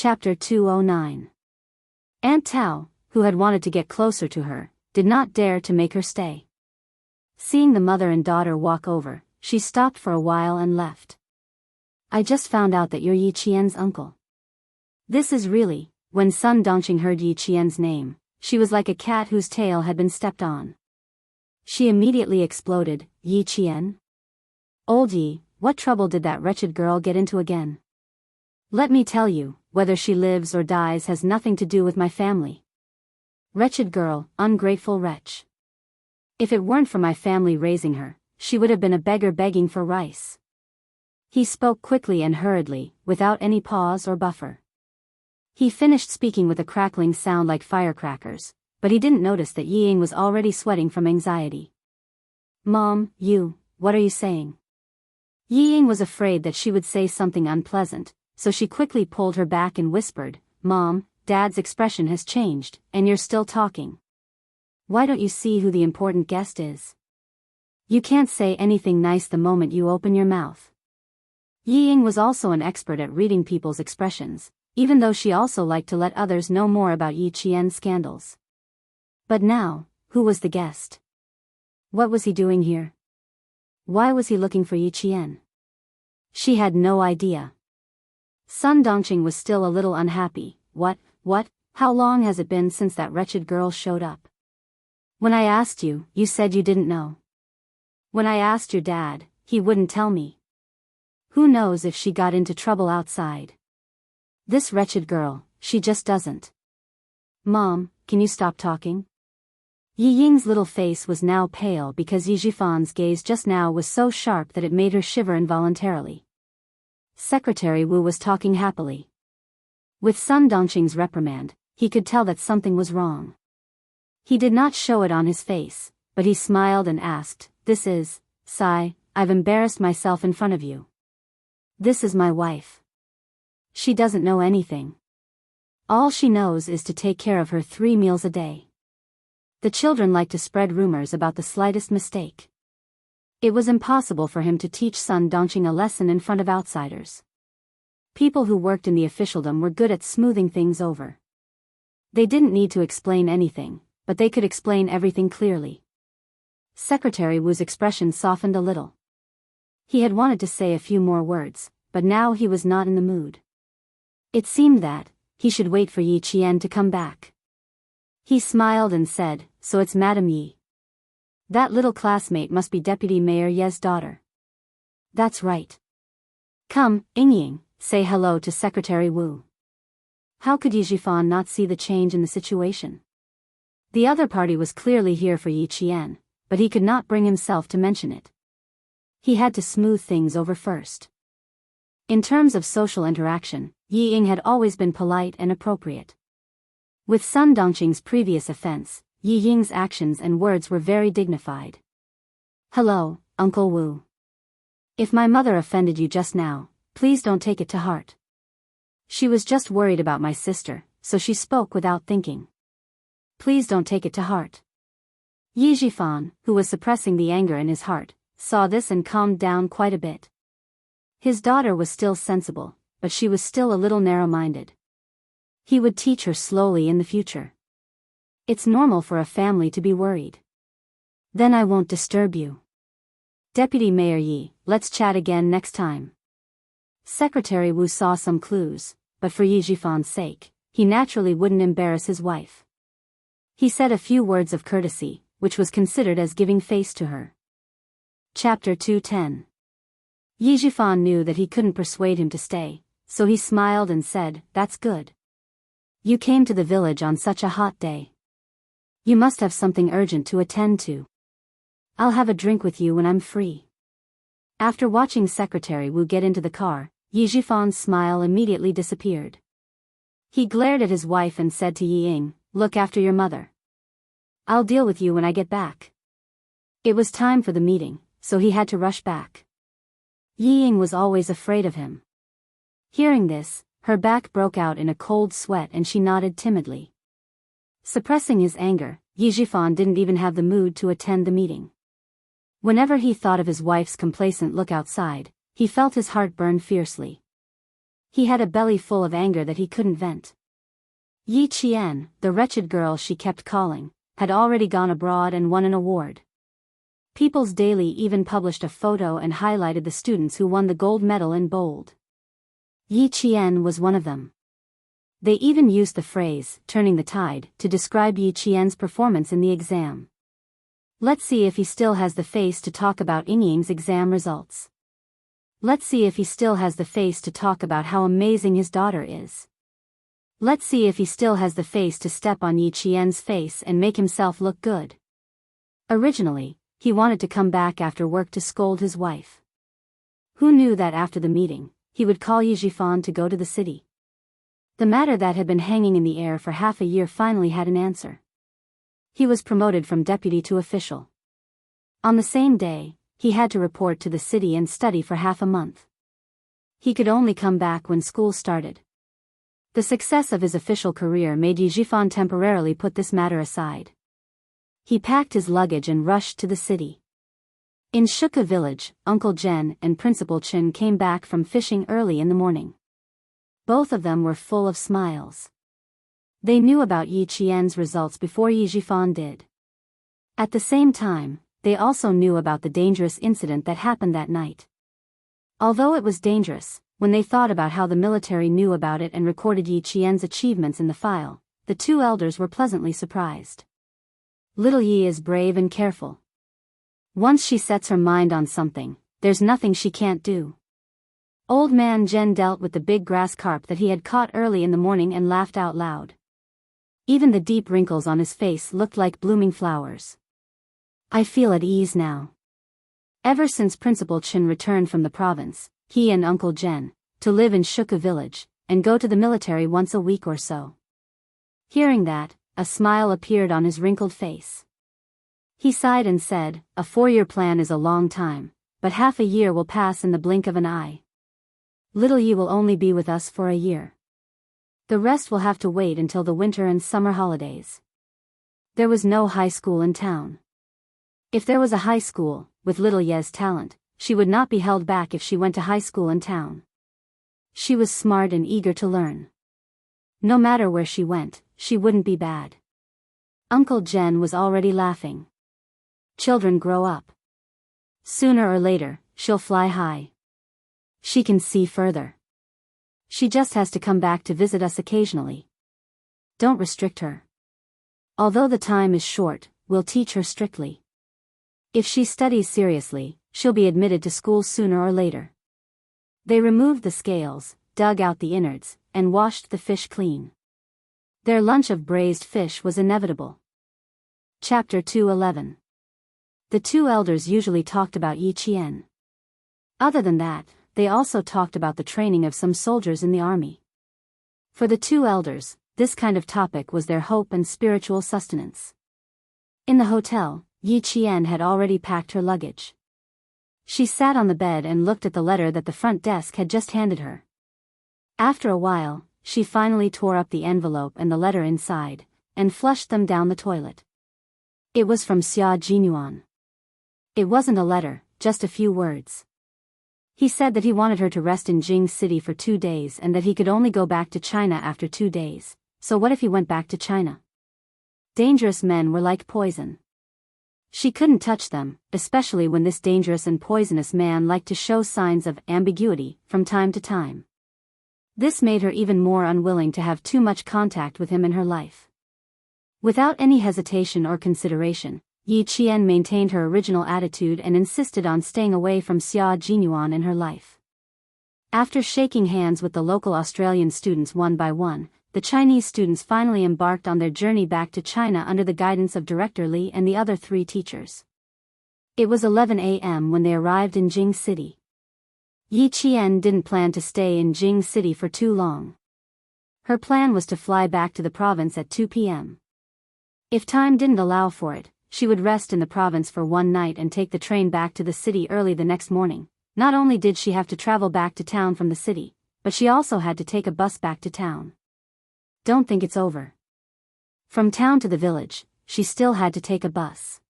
Chapter 209. Aunt Tao, who had wanted to get closer to her, did not dare to make her stay. Seeing the mother and daughter walk over, she stopped for a while and left. I just found out that you're Yi Qian's uncle. This is really. When Sun Dongqing heard Yi Qian's name, she was like a cat whose tail had been stepped on. She immediately exploded. Yi Qian? Old Yi, what trouble did that wretched girl get into again? Let me tell you, whether she lives or dies has nothing to do with my family. Wretched girl, ungrateful wretch. If it weren't for my family raising her, she would have been a beggar begging for rice. He spoke quickly and hurriedly, without any pause or buffer. He finished speaking with a crackling sound like firecrackers, but he didn't notice that Yi Ying was already sweating from anxiety. Mom, what are you saying? Yi Ying was afraid that she would say something unpleasant, so she quickly pulled her back and whispered, Mom, Dad's expression has changed, and you're still talking. Why don't you see who the important guest is? You can't say anything nice the moment you open your mouth. Yi Ying was also an expert at reading people's expressions, even though she also liked to let others know more about Yi Qian's scandals. But now, who was the guest? What was he doing here? Why was he looking for Yi Qian? She had no idea. Sun Dongqing was still a little unhappy. What, how long has it been since that wretched girl showed up? When I asked you, you said you didn't know. When I asked your dad, he wouldn't tell me. Who knows if she got into trouble outside? This wretched girl, she just doesn't. Mom, can you stop talking? Yi Ying's little face was now pale because Yi Jifan's gaze just now was so sharp that it made her shiver involuntarily. Secretary Wu was talking happily. With Sun Dongqing's reprimand, he could tell that something was wrong. He did not show it on his face, but he smiled and asked, This is, Sai, I've embarrassed myself in front of you. This is my wife. She doesn't know anything. All she knows is to take care of her 3 meals a day. The children like to spread rumors about the slightest mistake. It was impossible for him to teach Sun Dongqing a lesson in front of outsiders. People who worked in the officialdom were good at smoothing things over. They didn't need to explain anything, but they could explain everything clearly. Secretary Wu's expression softened a little. He had wanted to say a few more words, but now he was not in the mood. It seemed that he should wait for Yi Qian to come back. He smiled and said, So it's Madame Yi. That little classmate must be Deputy Mayor Ye's daughter. That's right. Come, Ying, say hello to Secretary Wu. How could Yi Jifan not see the change in the situation? The other party was clearly here for Yi Qian, but he could not bring himself to mention it. He had to smooth things over first. In terms of social interaction, Yi Ying had always been polite and appropriate. With Sun Dongqing's previous offense, Yi Ying's actions and words were very dignified. Hello, Uncle Wu. If my mother offended you just now, please don't take it to heart. She was just worried about my sister, so she spoke without thinking. Please don't take it to heart. Yi Jifan, who was suppressing the anger in his heart, saw this and calmed down quite a bit. His daughter was still sensible, but she was still a little narrow-minded. He would teach her slowly in the future. It's normal for a family to be worried. Then I won't disturb you. Deputy Mayor Yi, let's chat again next time. Secretary Wu saw some clues, but for Yi Jifan's sake, he naturally wouldn't embarrass his wife. He said a few words of courtesy, which was considered as giving face to her. Chapter 210. Yi Jifan knew that he couldn't persuade him to stay, so he smiled and said, That's good. You came to the village on such a hot day. You must have something urgent to attend to. I'll have a drink with you when I'm free. After watching Secretary Wu get into the car, Yi Jifan's smile immediately disappeared. He glared at his wife and said to Yi Ying, Look after your mother. I'll deal with you when I get back. It was time for the meeting, so he had to rush back. Yi Ying was always afraid of him. Hearing this, her back broke out in a cold sweat and she nodded timidly. Suppressing his anger, Yi Jifan didn't even have the mood to attend the meeting. Whenever he thought of his wife's complacent look outside, he felt his heart burn fiercely. He had a belly full of anger that he couldn't vent. Yi Qian, the wretched girl she kept calling, had already gone abroad and won an award. People's Daily even published a photo and highlighted the students who won the gold medal in bold. Yi Qian was one of them. They even used the phrase, turning the tide, to describe Yi Qian's performance in the exam. Let's see if he still has the face to talk about Yingying's exam results. Let's see if he still has the face to talk about how amazing his daughter is. Let's see if he still has the face to step on Yi Qian's face and make himself look good. Originally, he wanted to come back after work to scold his wife. Who knew that after the meeting, he would call Yi Zhifan to go to the city? The matter that had been hanging in the air for half a year finally had an answer. He was promoted from deputy to official. On the same day, he had to report to the city and study for half a month. He could only come back when school started. The success of his official career made Yi Zhifan temporarily put this matter aside. He packed his luggage and rushed to the city. In Shuka village, Uncle Zhen and Principal Chen came back from fishing early in the morning. Both of them were full of smiles. They knew about Yi Qian's results before Yi Zhifan did. At the same time, they also knew about the dangerous incident that happened that night. Although it was dangerous, when they thought about how the military knew about it and recorded Yi Qian's achievements in the file, the two elders were pleasantly surprised. Little Yi is brave and careful. Once she sets her mind on something, there's nothing she can't do. Old man Zhen dealt with the big grass carp that he had caught early in the morning and laughed out loud. Even the deep wrinkles on his face looked like blooming flowers. I feel at ease now. Ever since Principal Chen returned from the province, he and Uncle Zhen, to live in Shuka village, and go to the military once a week or so. Hearing that, a smile appeared on his wrinkled face. He sighed and said, a 4-year plan is a long time, but half a year will pass in the blink of an eye. Little Yi will only be with us for a year. The rest will have to wait until the winter and summer holidays. There was no high school in town. If there was a high school, with little Ye's talent, she would not be held back if she went to high school in town. She was smart and eager to learn. No matter where she went, she wouldn't be bad. Uncle Zhen was already laughing. Children grow up. Sooner or later, she'll fly high. She can see further. She just has to come back to visit us occasionally. Don't restrict her. Although the time is short, we'll teach her strictly. If she studies seriously, she'll be admitted to school sooner or later. They removed the scales, dug out the innards, and washed the fish clean. Their lunch of braised fish was inevitable. Chapter 2:11. The two elders usually talked about Yi Qian. Other than that, they also talked about the training of some soldiers in the army. For the two elders, this kind of topic was their hope and spiritual sustenance. In the hotel, Yi Qian had already packed her luggage. She sat on the bed and looked at the letter that the front desk had just handed her. After a while, she finally tore up the envelope and the letter inside, and flushed them down the toilet. It was from Xia Jinyuan. It wasn't a letter, just a few words. He said that he wanted her to rest in Jing City for 2 days and that he could only go back to China after 2 days, so what if he went back to China? Dangerous men were like poison. She couldn't touch them, especially when this dangerous and poisonous man liked to show signs of ambiguity from time to time. This made her even more unwilling to have too much contact with him in her life. Without any hesitation or consideration, Yi Qian maintained her original attitude and insisted on staying away from Xia Jinyuan in her life. After shaking hands with the local Australian students one by one, the Chinese students finally embarked on their journey back to China under the guidance of Director Li and the other 3 teachers. It was 11 a.m. when they arrived in Jing City. Yi Qian didn't plan to stay in Jing City for too long. Her plan was to fly back to the province at 2 p.m. If time didn't allow for it, she would rest in the province for one night and take the train back to the city early the next morning. Not only did she have to travel back to town from the city, but she also had to take a bus back to town. Don't think it's over. From town to the village, she still had to take a bus.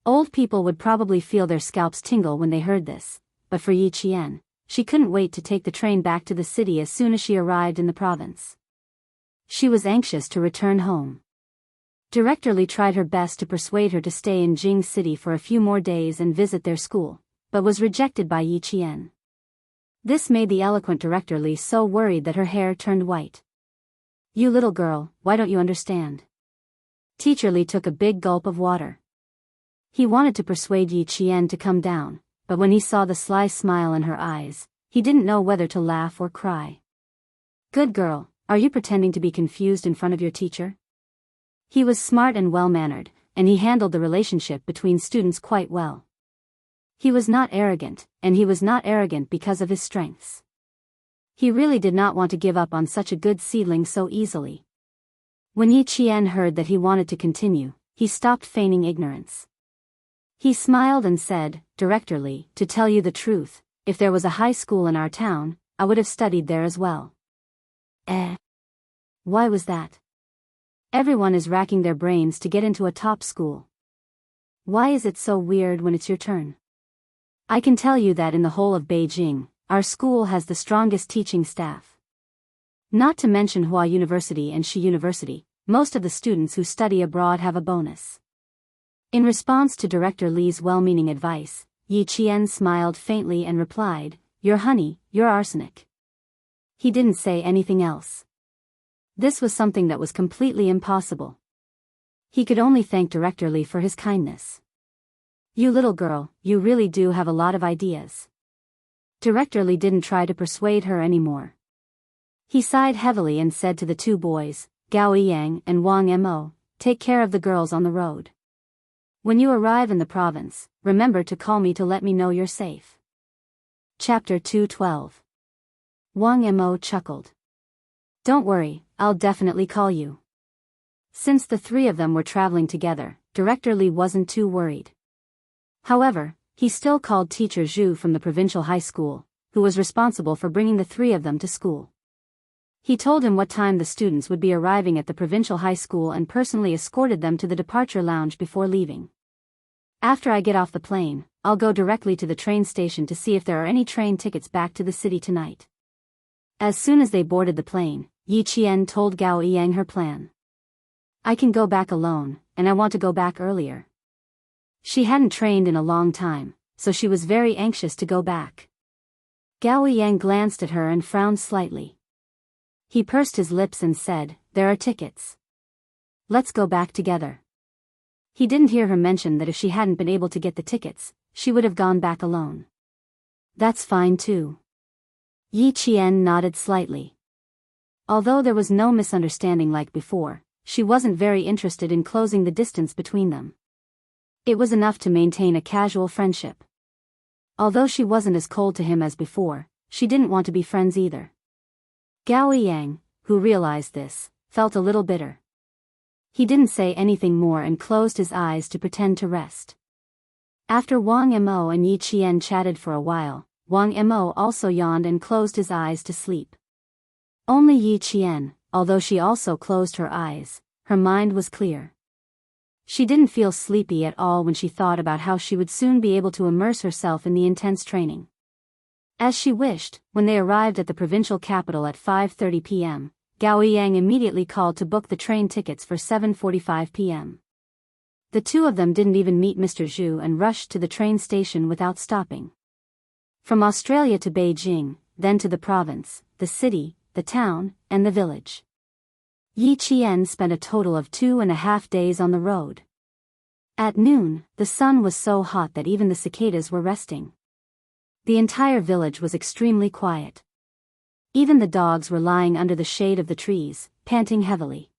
Old people would probably feel their scalps tingle when they heard this, but for Yi Qian, she couldn't wait to take the train back to the city as soon as she arrived in the province. She was anxious to return home. Director Li tried her best to persuade her to stay in Jing City for a few more days and visit their school, but was rejected by Yi Qian. This made the eloquent Director Li so worried that her hair turned white. "You little girl, why don't you understand?" Teacher Li took a big gulp of water. He wanted to persuade Yi Qian to come down, but when he saw the sly smile in her eyes, he didn't know whether to laugh or cry. "Good girl, are you pretending to be confused in front of your teacher?" He was smart and well-mannered, and he handled the relationship between students quite well. He was not arrogant, and he was not arrogant because of his strengths. He really did not want to give up on such a good seedling so easily. When Yi Qian heard that he wanted to continue, he stopped feigning ignorance. He smiled and said, "Director Li, to tell you the truth, if there was a high school in our town, I would have studied there as well." Why was that? Everyone is racking their brains to get into a top school. Why is it so weird when it's your turn? I can tell you that in the whole of Beijing, our school has the strongest teaching staff. Not to mention Hua University and Shi University, most of the students who study abroad have a bonus. In response to Director Li's well-meaning advice, Yi Qian smiled faintly and replied, "You're honey, you're arsenic." He didn't say anything else. This was something that was completely impossible. He could only thank Director Li for his kindness. "You little girl, you really do have a lot of ideas." Director Li didn't try to persuade her anymore. He sighed heavily and said to the two boys, Gao Yang and Wang Mo, "Take care of the girls on the road. When you arrive in the province, remember to call me to let me know you're safe." Chapter 212. Wang Mo chuckled. "Don't worry, I'll definitely call you." Since the three of them were traveling together, Director Li wasn't too worried. However, he still called Teacher Zhu from the provincial high school, who was responsible for bringing the three of them to school. He told him what time the students would be arriving at the provincial high school and personally escorted them to the departure lounge before leaving. "After I get off the plane, I'll go directly to the train station to see if there are any train tickets back to the city tonight." As soon as they boarded the plane, Yi Qian told Gao Yang her plan. "I can go back alone, and I want to go back earlier." She hadn't trained in a long time, so she was very anxious to go back. Gao Yang glanced at her and frowned slightly. He pursed his lips and said, "There are tickets. Let's go back together." He didn't hear her mention that if she hadn't been able to get the tickets, she would have gone back alone. "That's fine too." Yi Qian nodded slightly. Although there was no misunderstanding like before, she wasn't very interested in closing the distance between them. It was enough to maintain a casual friendship. Although she wasn't as cold to him as before, she didn't want to be friends either. Gao Yang, who realized this, felt a little bitter. He didn't say anything more and closed his eyes to pretend to rest. After Wang Mo and Yi Qian chatted for a while, Wang Mo also yawned and closed his eyes to sleep. Only Yi Qian, although she also closed her eyes, her mind was clear. She didn't feel sleepy at all when she thought about how she would soon be able to immerse herself in the intense training. As she wished, when they arrived at the provincial capital at 5:30 p.m., Gao Yang immediately called to book the train tickets for 7:45 p.m. The two of them didn't even meet Mr. Zhu and rushed to the train station without stopping. From Australia to Beijing, then to the province, the city, the town, and the village. Yi Qian spent a total of 2.5 days on the road. At noon, the sun was so hot that even the cicadas were resting. The entire village was extremely quiet. Even the dogs were lying under the shade of the trees, panting heavily.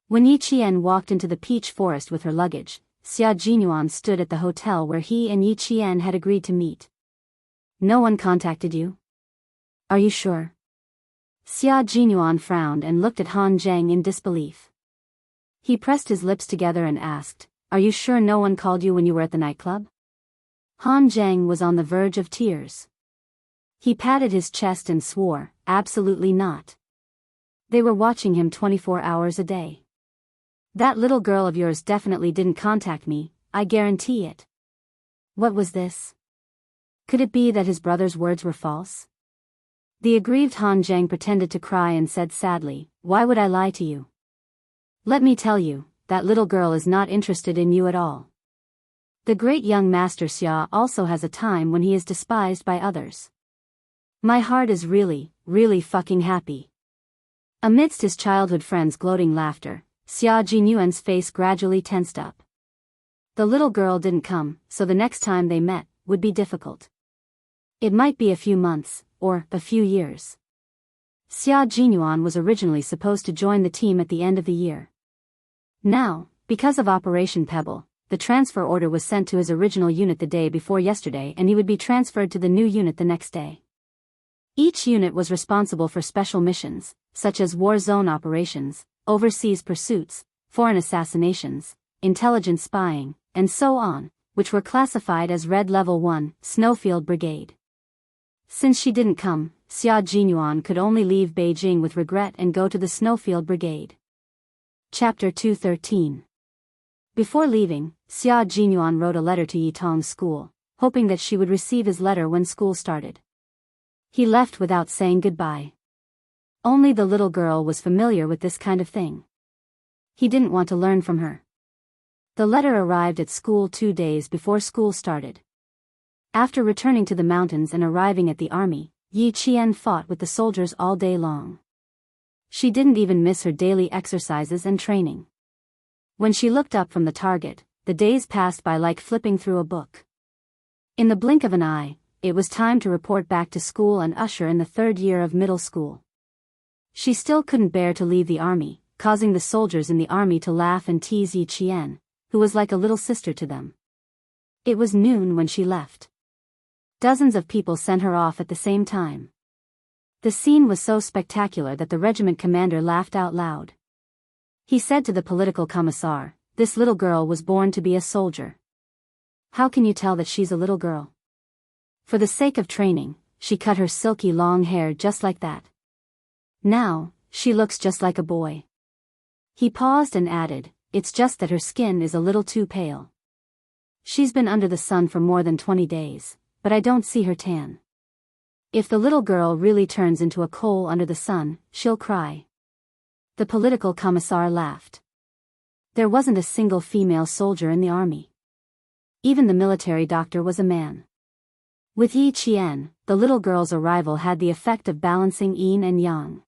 When Yi Qian walked into the peach forest with her luggage, Xia Jinyuan stood at the hotel where he and Yi Qian had agreed to meet. "No one contacted you? Are you sure?" Xia Jinyuan frowned and looked at Han Zheng in disbelief. He pressed his lips together and asked, "Are you sure no one called you when you were at the nightclub?" Han Zheng was on the verge of tears. He patted his chest and swore, "Absolutely not. They were watching him 24 hours a day. That little girl of yours definitely didn't contact me, I guarantee it." What was this? Could it be that his brother's words were false? The aggrieved Han Zheng pretended to cry and said sadly, "Why would I lie to you? Let me tell you, that little girl is not interested in you at all. The great young master Xia also has a time when he is despised by others. My heart is really, really fucking happy." Amidst his childhood friends' gloating laughter, Xia Jinyuan's face gradually tensed up. The little girl didn't come, so the next time they met would be difficult. It might be a few months, or a few years. Xia Jinyuan was originally supposed to join the team at the end of the year. Now, because of Operation Pebble, the transfer order was sent to his original unit the day before yesterday and he would be transferred to the new unit the next day. Each unit was responsible for special missions, such as war zone operations, overseas pursuits, foreign assassinations, intelligence spying, and so on, which were classified as Red Level 1, Snowfield Brigade. Since she didn't come, Xia Jinyuan could only leave Beijing with regret and go to the Snowfield Brigade. Chapter 213. Before leaving, Xia Jinyuan wrote a letter to Yitong's school, hoping that she would receive his letter when school started. He left without saying goodbye. Only the little girl was familiar with this kind of thing. He didn't want to learn from her. The letter arrived at school 2 days before school started. After returning to the mountains and arriving at the army, Yi Qian fought with the soldiers all day long. She didn't even miss her daily exercises and training. When she looked up from the target, the days passed by like flipping through a book. In the blink of an eye, it was time to report back to school and usher in the 3rd year of middle school. She still couldn't bear to leave the army, causing the soldiers in the army to laugh and tease Yi Qian, who was like a little sister to them. It was noon when she left. Dozens of people sent her off at the same time. The scene was so spectacular that the regiment commander laughed out loud. He said to the political commissar, "This little girl was born to be a soldier. How can you tell that she's a little girl? For the sake of training, she cut her silky long hair just like that. Now, she looks just like a boy." He paused and added, "It's just that her skin is a little too pale. She's been under the sun for more than 20 days, but I don't see her tan. If the little girl really turns into a coal under the sun, she'll cry." The political commissar laughed. There wasn't a single female soldier in the army. Even the military doctor was a man. With Yi Qian, the little girl's arrival had the effect of balancing yin and yang.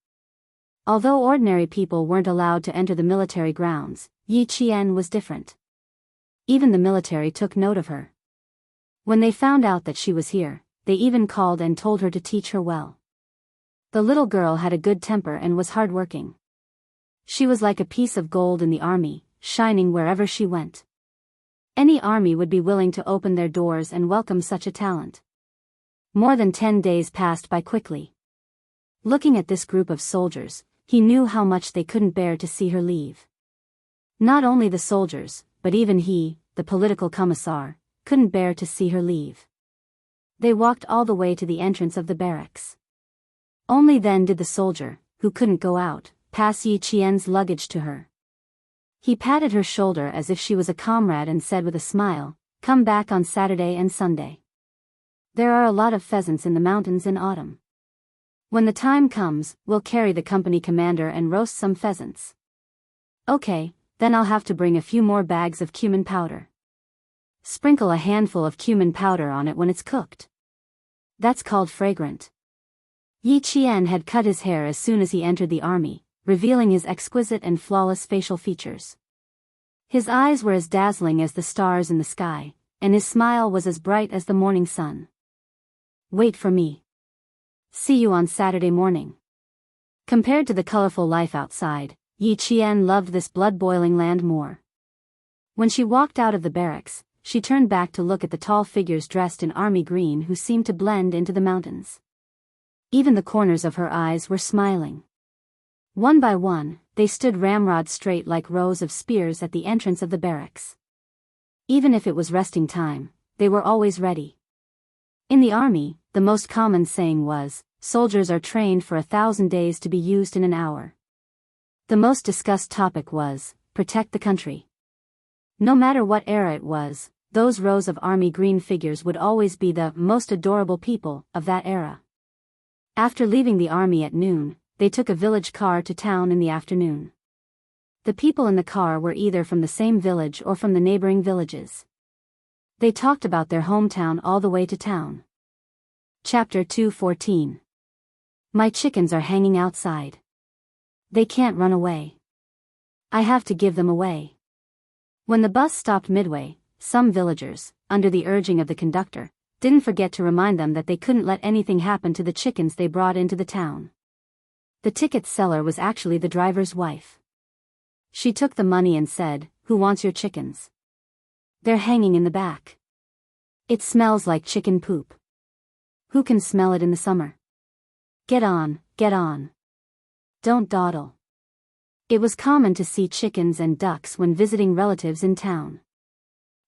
Although ordinary people weren't allowed to enter the military grounds, Yi Qian was different. Even the military took note of her. When they found out that she was here, they even called and told her to teach her well. The little girl had a good temper and was hardworking. She was like a piece of gold in the army, shining wherever she went. Any army would be willing to open their doors and welcome such a talent. More than 10 days passed by quickly. Looking at this group of soldiers, he knew how much they couldn't bear to see her leave. Not only the soldiers, but even he, the political commissar, couldn't bear to see her leave. They walked all the way to the entrance of the barracks. Only then did the soldier, who couldn't go out, pass Yi Qian's luggage to her. He patted her shoulder as if she was a comrade and said with a smile, "Come back on Saturday and Sunday. There are a lot of pheasants in the mountains in autumn. When the time comes, we'll carry the company commander and roast some pheasants." "Okay, then I'll have to bring a few more bags of cumin powder. Sprinkle a handful of cumin powder on it when it's cooked. That's called fragrant." Yi Qian had cut his hair as soon as he entered the army, revealing his exquisite and flawless facial features. His eyes were as dazzling as the stars in the sky, and his smile was as bright as the morning sun. "Wait for me. See you on Saturday morning." Compared to the colorful life outside, Yi Qian loved this blood-boiling land more. When she walked out of the barracks, she turned back to look at the tall figures dressed in army green who seemed to blend into the mountains. Even the corners of her eyes were smiling. One by one, they stood ramrod straight like rows of spears at the entrance of the barracks. Even if it was resting time, they were always ready. In the army, the most common saying was, "Soldiers are trained for 1,000 days to be used in an hour." The most discussed topic was, protect the country. No matter what era it was, those rows of army green figures would always be the most adorable people of that era. After leaving the army at noon, they took a village car to town in the afternoon. The people in the car were either from the same village or from the neighboring villages. They talked about their hometown all the way to town. Chapter 2:14. My chickens are hanging outside. They can't run away. I have to give them away. When the bus stopped midway, some villagers, under the urging of the conductor, didn't forget to remind them that they couldn't let anything happen to the chickens they brought into the town. The ticket seller was actually the driver's wife. She took the money and said, "Who wants your chickens? They're hanging in the back. It smells like chicken poop. Who can smell it in the summer? Get on, get on. Don't dawdle." It was common to see chickens and ducks when visiting relatives in town.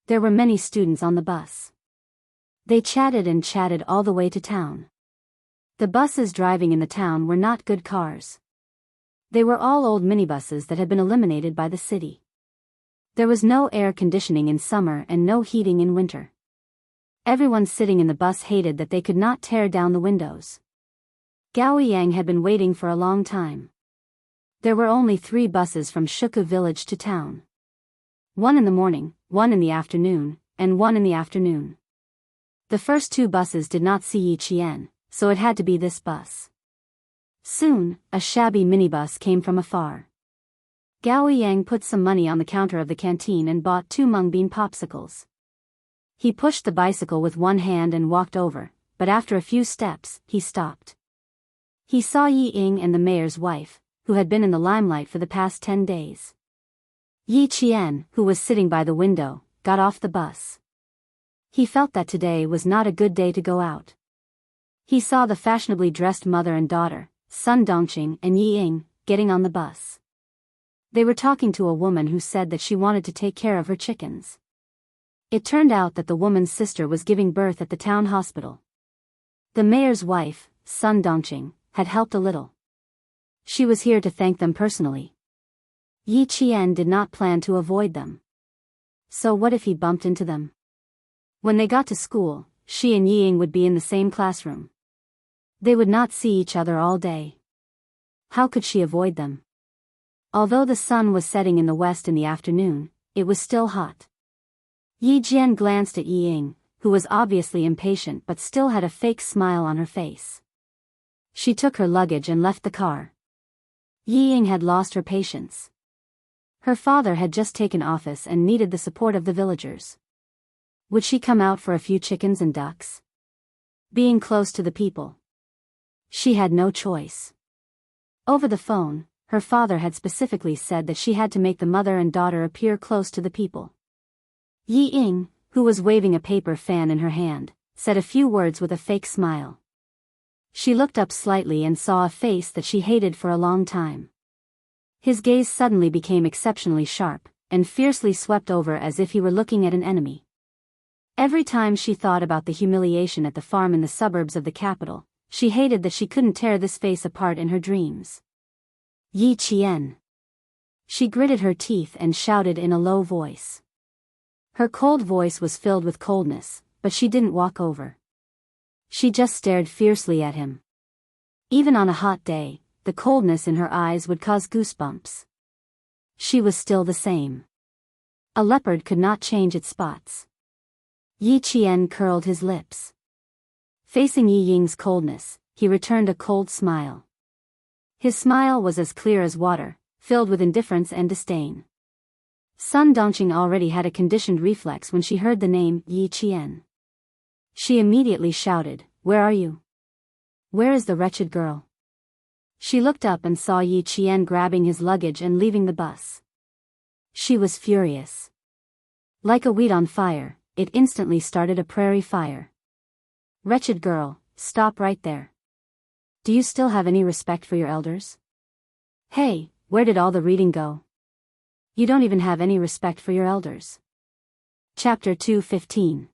There were many students on the bus. They chatted and chatted all the way to town. The buses driving in the town were not good cars. They were all old minibuses that had been eliminated by the city. There was no air conditioning in summer and no heating in winter. Everyone sitting in the bus hated that they could not tear down the windows. Gao Yang had been waiting for a long time. There were only 3 buses from Shuku village to town. One in the morning, one in the afternoon, and one in the afternoon. The first 2 buses did not see Yi Qian, so it had to be this bus. Soon, a shabby minibus came from afar. Gao Yang put some money on the counter of the canteen and bought 2 mung bean popsicles. He pushed the bicycle with one hand and walked over, but after a few steps, he stopped. He saw Yi Ying and the mayor's wife, who had been in the limelight for the past 10 days. Yi Qian, who was sitting by the window, got off the bus. He felt that today was not a good day to go out. He saw the fashionably dressed mother and daughter, Sun Dongqing and Yi Ying, getting on the bus. They were talking to a woman who said that she wanted to take care of her chickens. It turned out that the woman's sister was giving birth at the town hospital. The mayor's wife, Sun Dongqing, had helped a little. She was here to thank them personally. Yi Qian did not plan to avoid them. So what if he bumped into them? When they got to school, she and Yi Ying would be in the same classroom. They would not see each other all day. How could she avoid them? Although the sun was setting in the west in the afternoon, it was still hot. Yi Jian glanced at Yi Ying, who was obviously impatient but still had a fake smile on her face. She took her luggage and left the car. Yi Ying had lost her patience. Her father had just taken office and needed the support of the villagers. Would she come out for a few chickens and ducks? Being close to the people. She had no choice. Over the phone, her father had specifically said that she had to make the mother and daughter appear close to the people. Yi Ying, who was waving a paper fan in her hand, said a few words with a fake smile. She looked up slightly and saw a face that she hated for a long time. His gaze suddenly became exceptionally sharp, and fiercely swept over as if he were looking at an enemy. Every time she thought about the humiliation at the farm in the suburbs of the capital, she hated that she couldn't tear this face apart in her dreams. Yi Qian. She gritted her teeth and shouted in a low voice. Her cold voice was filled with coldness, but she didn't walk over. She just stared fiercely at him. Even on a hot day, the coldness in her eyes would cause goosebumps. She was still the same. A leopard could not change its spots. Yi Qian curled his lips. Facing Yi Ying's coldness, he returned a cold smile. His smile was as clear as water, filled with indifference and disdain. Sun Dongqing already had a conditioned reflex when she heard the name Yi Qian. She immediately shouted, "Where are you? Where is the wretched girl?" She looked up and saw Yi Qian grabbing his luggage and leaving the bus. She was furious. Like a weed on fire, it instantly started a prairie fire. "Wretched girl, stop right there. Do you still have any respect for your elders? Hey, where did all the reading go? You don't even have any respect for your elders." Chapter 2:15.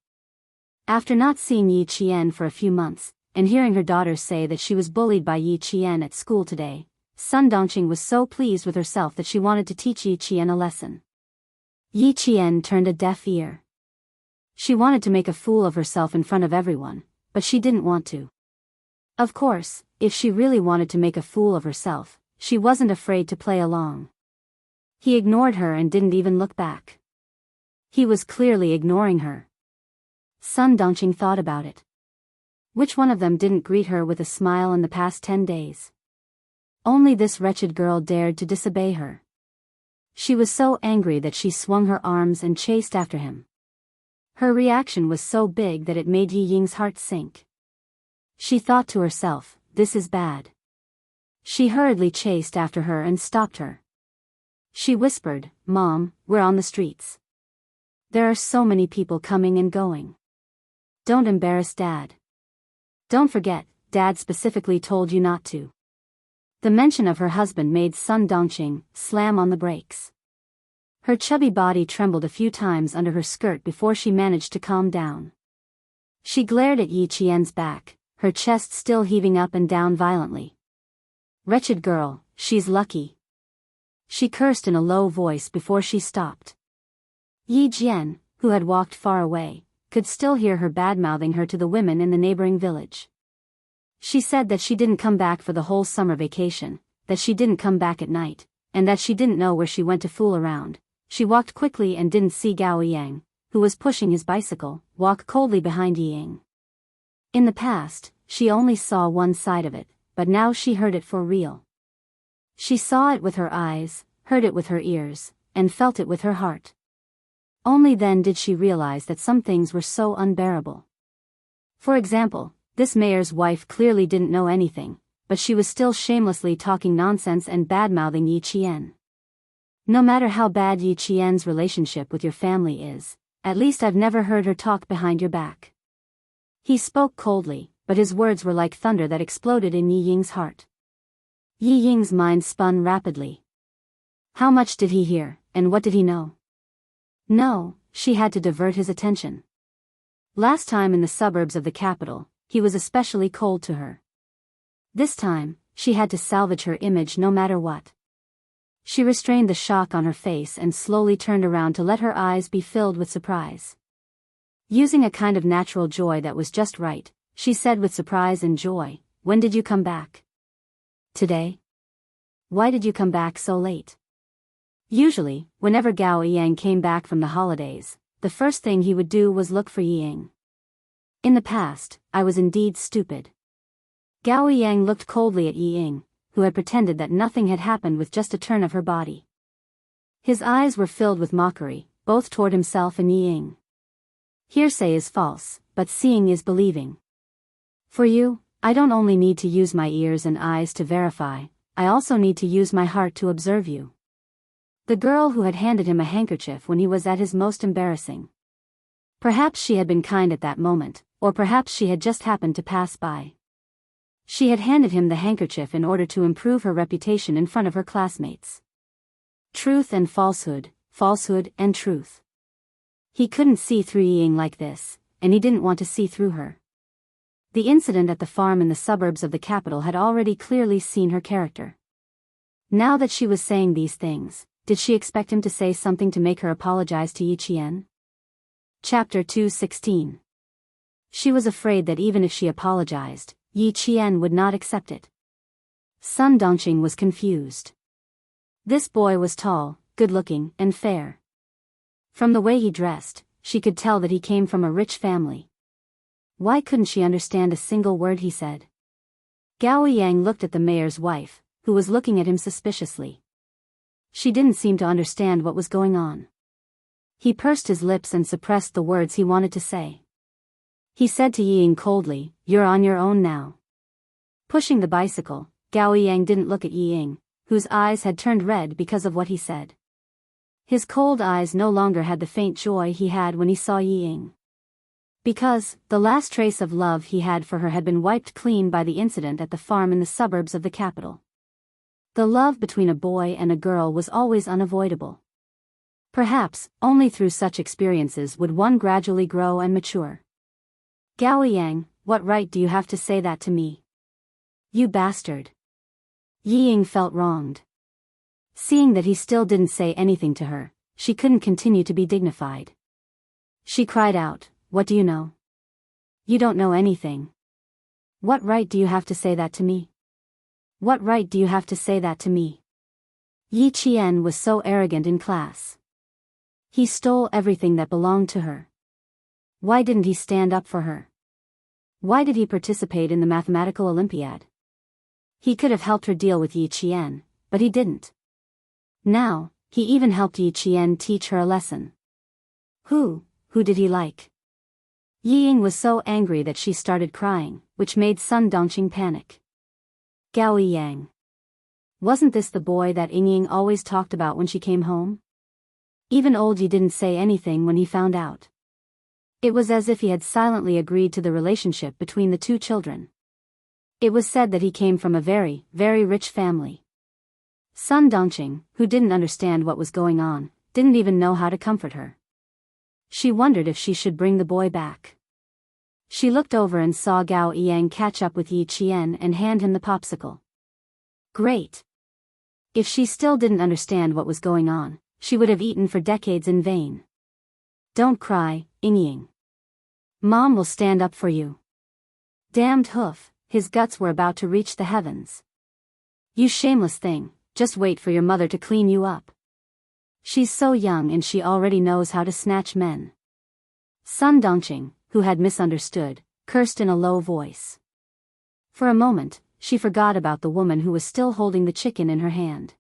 After not seeing Yi Qian for a few months, and hearing her daughter say that she was bullied by Yi Qian at school today, Sun Dongqing was so pleased with herself that she wanted to teach Yi Qian a lesson. Yi Qian turned a deaf ear. She wanted to make a fool of herself in front of everyone, but she didn't want to. Of course, if she really wanted to make a fool of herself, she wasn't afraid to play along. He ignored her and didn't even look back. He was clearly ignoring her. Sun Dongqing thought about it. Which one of them didn't greet her with a smile in the past 10 days? Only this wretched girl dared to disobey her. She was so angry that she swung her arms and chased after him. Her reaction was so big that it made Yi Ying's heart sink. She thought to herself, this is bad. She hurriedly chased after her and stopped her. She whispered, Mom, we're on the streets. There are so many people coming and going. Don't embarrass Dad. Don't forget, Dad specifically told you not to. The mention of her husband made Sun Dongqing slam on the brakes. Her chubby body trembled a few times under her skirt before she managed to calm down. She glared at Yi Qian's back, her chest still heaving up and down violently. Wretched girl, she's lucky. She cursed in a low voice before she stopped. Yi Jian, who had walked far away, could still hear her bad-mouthing her to the women in the neighboring village. She said that she didn't come back for the whole summer vacation, that she didn't come back at night, and that she didn't know where she went to fool around. She walked quickly and didn't see Gao Yang, who was pushing his bicycle, walk coldly behind Yi Ying. In the past, she only saw one side of it, but now she heard it for real. She saw it with her eyes, heard it with her ears, and felt it with her heart. Only then did she realize that some things were so unbearable. For example, this mayor's wife clearly didn't know anything, but she was still shamelessly talking nonsense and bad-mouthing Yi Qian. No matter how bad Yi Qian's relationship with your family is, at least I've never heard her talk behind your back. He spoke coldly, but his words were like thunder that exploded in Yi Ying's heart. Yi Ying's mind spun rapidly. How much did he hear, and what did he know? No, she had to divert his attention. Last time in the suburbs of the capital, he was especially cold to her. This time, she had to salvage her image no matter what. She restrained the shock on her face and slowly turned around to let her eyes be filled with surprise. Using a kind of natural joy that was just right, she said with surprise and joy, When did you come back? Today? Why did you come back so late? Usually, whenever Gao Yang came back from the holidays, the first thing he would do was look for Yi Ying. In the past, I was indeed stupid. Gao Yang looked coldly at Yi Ying, who had pretended that nothing had happened with just a turn of her body. His eyes were filled with mockery, both toward himself and Yi Ying. Hearsay is false, but seeing is believing. For you, I don't only need to use my ears and eyes to verify, I also need to use my heart to observe you. The girl who had handed him a handkerchief when he was at his most embarrassing. Perhaps she had been kind at that moment, or perhaps she had just happened to pass by. She had handed him the handkerchief in order to improve her reputation in front of her classmates. Truth and falsehood, falsehood and truth. He couldn't see through Yi Ying like this, and he didn't want to see through her. The incident at the farm in the suburbs of the capital had already clearly seen her character. Now that she was saying these things, did she expect him to say something to make her apologize to Yi Qian? Chapter 2:16. She was afraid that even if she apologized, Yi Qian would not accept it. Sun Dongqing was confused. This boy was tall, good-looking, and fair. From the way he dressed, she could tell that he came from a rich family. Why couldn't she understand a single word he said? Gao Yang looked at the mayor's wife, who was looking at him suspiciously. She didn't seem to understand what was going on. He pursed his lips and suppressed the words he wanted to say. He said to Yi Ying coldly, You're on your own now. Pushing the bicycle, Gao Yang didn't look at Yi Ying, whose eyes had turned red because of what he said. His cold eyes no longer had the faint joy he had when he saw Yi Ying. Because, the last trace of love he had for her had been wiped clean by the incident at the farm in the suburbs of the capital. The love between a boy and a girl was always unavoidable. Perhaps, only through such experiences would one gradually grow and mature. Gao Yang, what right do you have to say that to me? You bastard. Yi Ying felt wronged. Seeing that he still didn't say anything to her, she couldn't continue to be dignified. She cried out, "What do you know? You don't know anything. What right do you have to say that to me? What right do you have to say that to me?" Yi Qian was so arrogant in class. He stole everything that belonged to her. Why didn't he stand up for her? Why did he participate in the mathematical Olympiad? He could have helped her deal with Yi Qian, but he didn't. Now, he even helped Yi Qian teach her a lesson. Who did he like? Yi Ying was so angry that she started crying, which made Sun Dongqing panic. Gao Yang. Wasn't this the boy that Ying Ying always talked about when she came home? Even old Yi didn't say anything when he found out. It was as if he had silently agreed to the relationship between the two children. It was said that he came from a very, very rich family. Sun Dongqing, who didn't understand what was going on, didn't even know how to comfort her. She wondered if she should bring the boy back. She looked over and saw Gao Yang catch up with Yi Qian and hand him the popsicle. Great! If she still didn't understand what was going on, she would have eaten for decades in vain. Don't cry, Ying Ying. Mom will stand up for you. Damned hoof, his guts were about to reach the heavens. You shameless thing, just wait for your mother to clean you up. She's so young and she already knows how to snatch men. Sun Dongqing, who had misunderstood, cursed in a low voice. For a moment, she forgot about the woman who was still holding the chicken in her hand.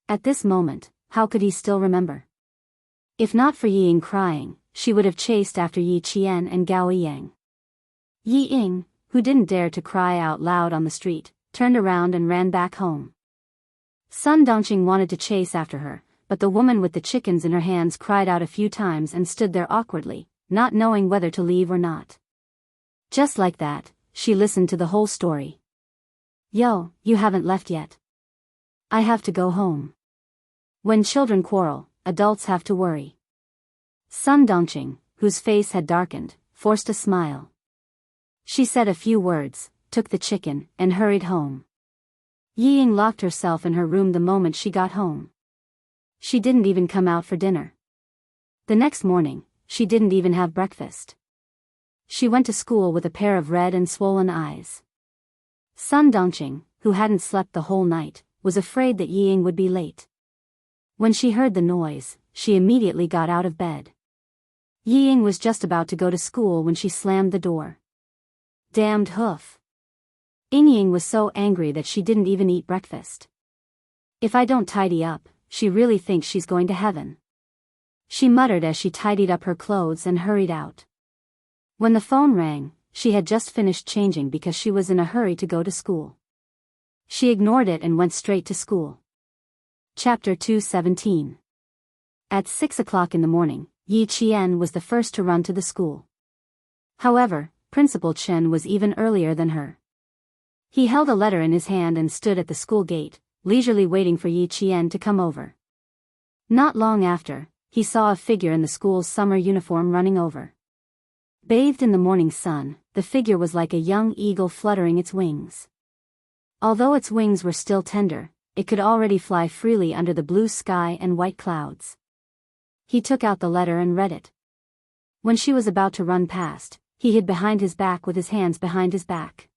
At this moment, how could he still remember? If not for Yi Ying crying, she would have chased after Yi Qian and Gao Yang. Yi Ying, who didn't dare to cry out loud on the street, turned around and ran back home. Sun Dongqing wanted to chase after her, but the woman with the chickens in her hands cried out a few times and stood there awkwardly, not knowing whether to leave or not. Just like that, she listened to the whole story. Yo, you haven't left yet. I have to go home. When children quarrel, adults have to worry. Sun Dongqing, whose face had darkened, forced a smile. She said a few words, took the chicken, and hurried home. Yi Ying locked herself in her room the moment she got home. She didn't even come out for dinner. The next morning, she didn't even have breakfast. She went to school with a pair of red and swollen eyes. Sun Dongqing, who hadn't slept the whole night, was afraid that Yi Ying would be late. When she heard the noise, she immediately got out of bed. Yi Ying was just about to go to school when she slammed the door. Damned hoof. Ying Ying was so angry that she didn't even eat breakfast. If I don't tidy up, she really thinks she's going to heaven. She muttered as she tidied up her clothes and hurried out. When the phone rang, she had just finished changing because she was in a hurry to go to school. She ignored it and went straight to school. Chapter 217. At 6 o'clock in the morning, Yi Qian was the first to run to the school. However, Principal Chen was even earlier than her. He held a letter in his hand and stood at the school gate, leisurely waiting for Yi Qian to come over. Not long after, he saw a figure in the school's summer uniform running over. Bathed in the morning sun, the figure was like a young eagle fluttering its wings. Although its wings were still tender, it could already fly freely under the blue sky and white clouds. He took out the letter and read it. When she was about to run past, he hid behind his back with his hands behind his back.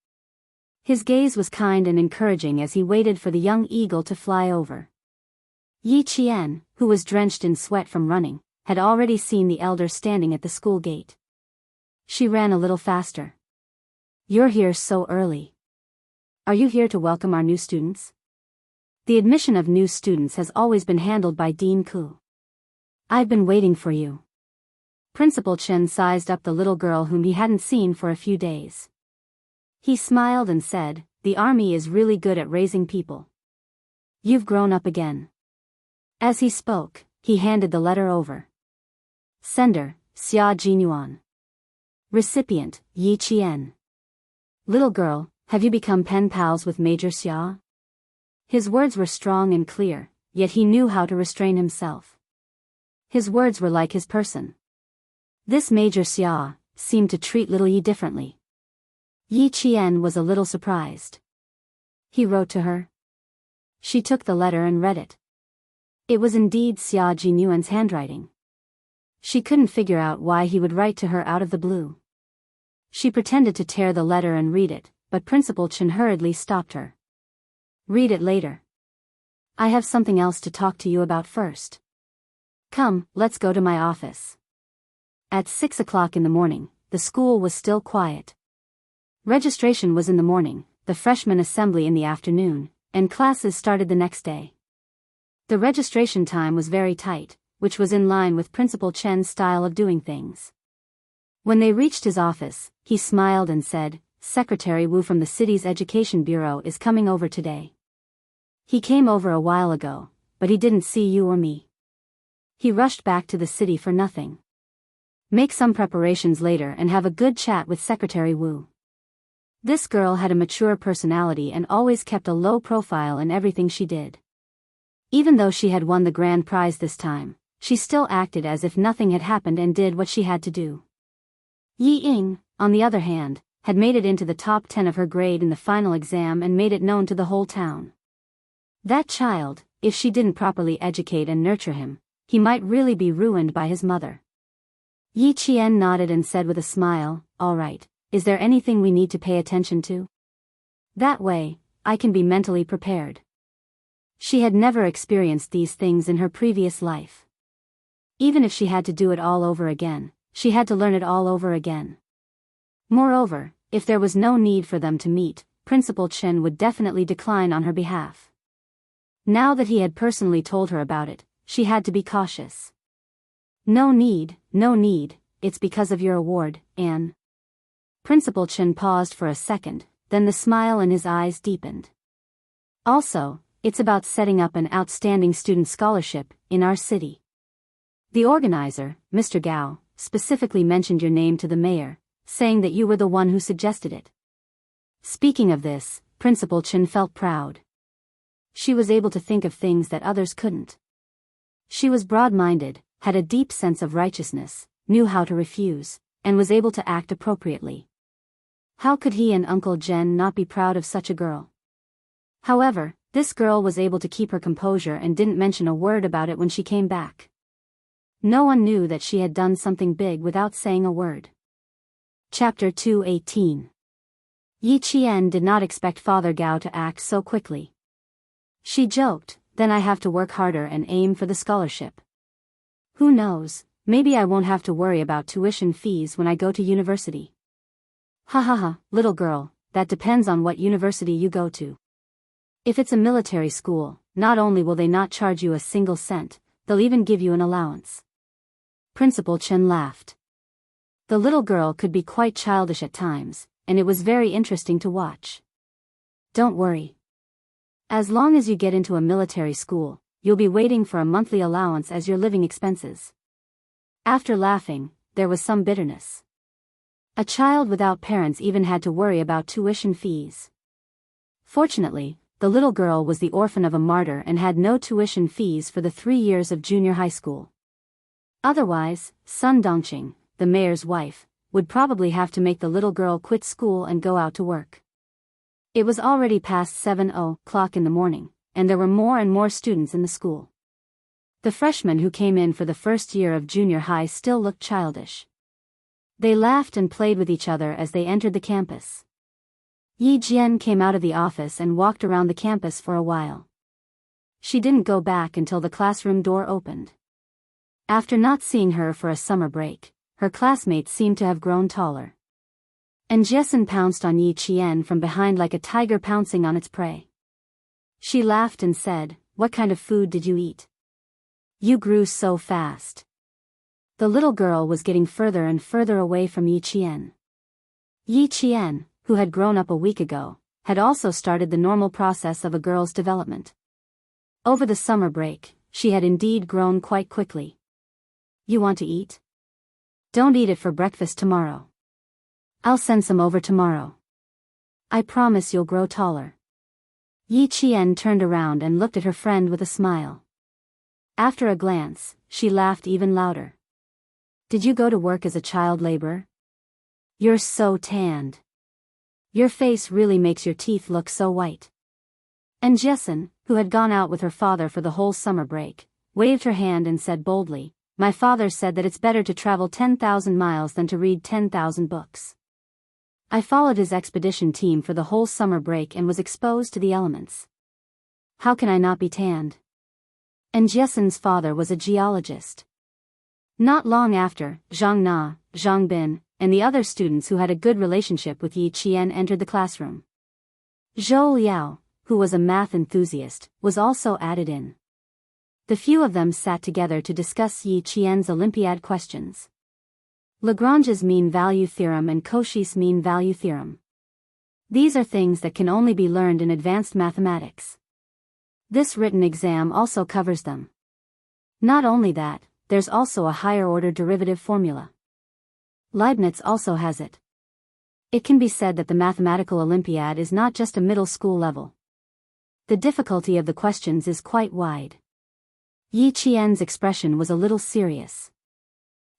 His gaze was kind and encouraging as he waited for the young eagle to fly over. Yi Qian, who was drenched in sweat from running, had already seen the elder standing at the school gate. She ran a little faster. You're here so early. Are you here to welcome our new students? The admission of new students has always been handled by Dean Ku. I've been waiting for you. Principal Chen sized up the little girl whom he hadn't seen for a few days. He smiled and said, the army is really good at raising people. You've grown up again. As he spoke, he handed the letter over. Sender, Xia Jinyuan. Recipient, Yi Qian. Little girl, have you become pen pals with Major Xia? His words were strong and clear, yet he knew how to restrain himself. His words were like his person. This Major Xia seemed to treat little Yi differently. Yi Qian was a little surprised. He wrote to her. She took the letter and read it. It was indeed Xia Jinyuan's handwriting. She couldn't figure out why he would write to her out of the blue. She pretended to tear the letter and read it, but Principal Chen hurriedly stopped her. Read it later. I have something else to talk to you about first. Come, let's go to my office. At 6 o'clock in the morning, the school was still quiet. Registration was in the morning, the freshman assembly in the afternoon, and classes started the next day. The registration time was very tight, which was in line with Principal Chen's style of doing things. When they reached his office, he smiled and said, "Secretary Wu from the city's education bureau is coming over today. He came over a while ago, but he didn't see you or me. He rushed back to the city for nothing. Make some preparations later and have a good chat with Secretary Wu." This girl had a mature personality and always kept a low profile in everything she did. Even though she had won the grand prize this time, she still acted as if nothing had happened and did what she had to do. Yi Ying, on the other hand, had made it into the top 10 of her grade in the final exam and made it known to the whole town. That child, if she didn't properly educate and nurture him, he might really be ruined by his mother. Yi Qian nodded and said with a smile, "All right, is there anything we need to pay attention to? That way, I can be mentally prepared." She had never experienced these things in her previous life. Even if she had to do it all over again, she had to learn it all over again. Moreover, if there was no need for them to meet, Principal Chen would definitely decline on her behalf. Now that he had personally told her about it, she had to be cautious. No need, it's because of your award, Anne." Principal Chen paused for a second, then the smile in his eyes deepened. "Also, it's about setting up an outstanding student scholarship in our city. The organizer, Mr. Gao, specifically mentioned your name to the mayor, saying that you were the one who suggested it." Speaking of this, Principal Chen felt proud. She was able to think of things that others couldn't. She was broad-minded, had a deep sense of righteousness, knew how to refuse, and was able to act appropriately. How could he and Uncle Jen not be proud of such a girl? However, this girl was able to keep her composure and didn't mention a word about it when she came back. No one knew that she had done something big without saying a word. Chapter 218. Yi Qian did not expect Father Gao to act so quickly. She joked, "Then I have to work harder and aim for the scholarship. Who knows, maybe I won't have to worry about tuition fees when I go to university." "Ha ha ha, little girl, that depends on what university you go to. If it's a military school, not only will they not charge you a single cent, they'll even give you an allowance." Principal Chen laughed. The little girl could be quite childish at times, and it was very interesting to watch. "Don't worry. As long as you get into a military school, you'll be waiting for a monthly allowance as your living expenses." After laughing, there was some bitterness. A child without parents even had to worry about tuition fees. Fortunately, the little girl was the orphan of a martyr and had no tuition fees for the 3 years of junior high school. Otherwise, Sun Dongqing, the mayor's wife, would probably have to make the little girl quit school and go out to work. It was already past 7:00 in the morning, and there were more and more students in the school. The freshmen who came in for the first year of junior high still looked childish. They laughed and played with each other as they entered the campus. Yi Jian came out of the office and walked around the campus for a while. She didn't go back until the classroom door opened. After not seeing her for a summer break, her classmates seemed to have grown taller. And Jessen pounced on Yi Qian from behind like a tiger pouncing on its prey. She laughed and said, "What kind of food did you eat? You grew so fast." The little girl was getting further and further away from Yi Qian. Yi Qian, who had grown up a week ago, had also started the normal process of a girl's development. Over the summer break, she had indeed grown quite quickly. "You want to eat? Don't eat it for breakfast tomorrow. I'll send some over tomorrow. I promise you'll grow taller." Yi Qian turned around and looked at her friend with a smile. After a glance, she laughed even louder. "Did you go to work as a child laborer? You're so tanned. Your face really makes your teeth look so white." And Jessen, who had gone out with her father for the whole summer break, waved her hand and said boldly, my father said that it's better to travel 10,000 miles than to read 10,000 books. I followed his expedition team for the whole summer break and was exposed to the elements. How can I not be tanned? And Jessen's father was a geologist. Not long after, Zhang Na, Zhang Bin, and the other students who had a good relationship with Yi Qian entered the classroom. Zhou Liao, who was a math enthusiast, was also added in. The few of them sat together to discuss Yi Qian's Olympiad questions. Lagrange's mean value theorem and Cauchy's mean value theorem. These are things that can only be learned in advanced mathematics. This written exam also covers them. Not only that, there's also a higher-order derivative formula. Leibniz also has it. It can be said that the mathematical Olympiad is not just a middle school level. The difficulty of the questions is quite wide. Yi Qian's expression was a little serious.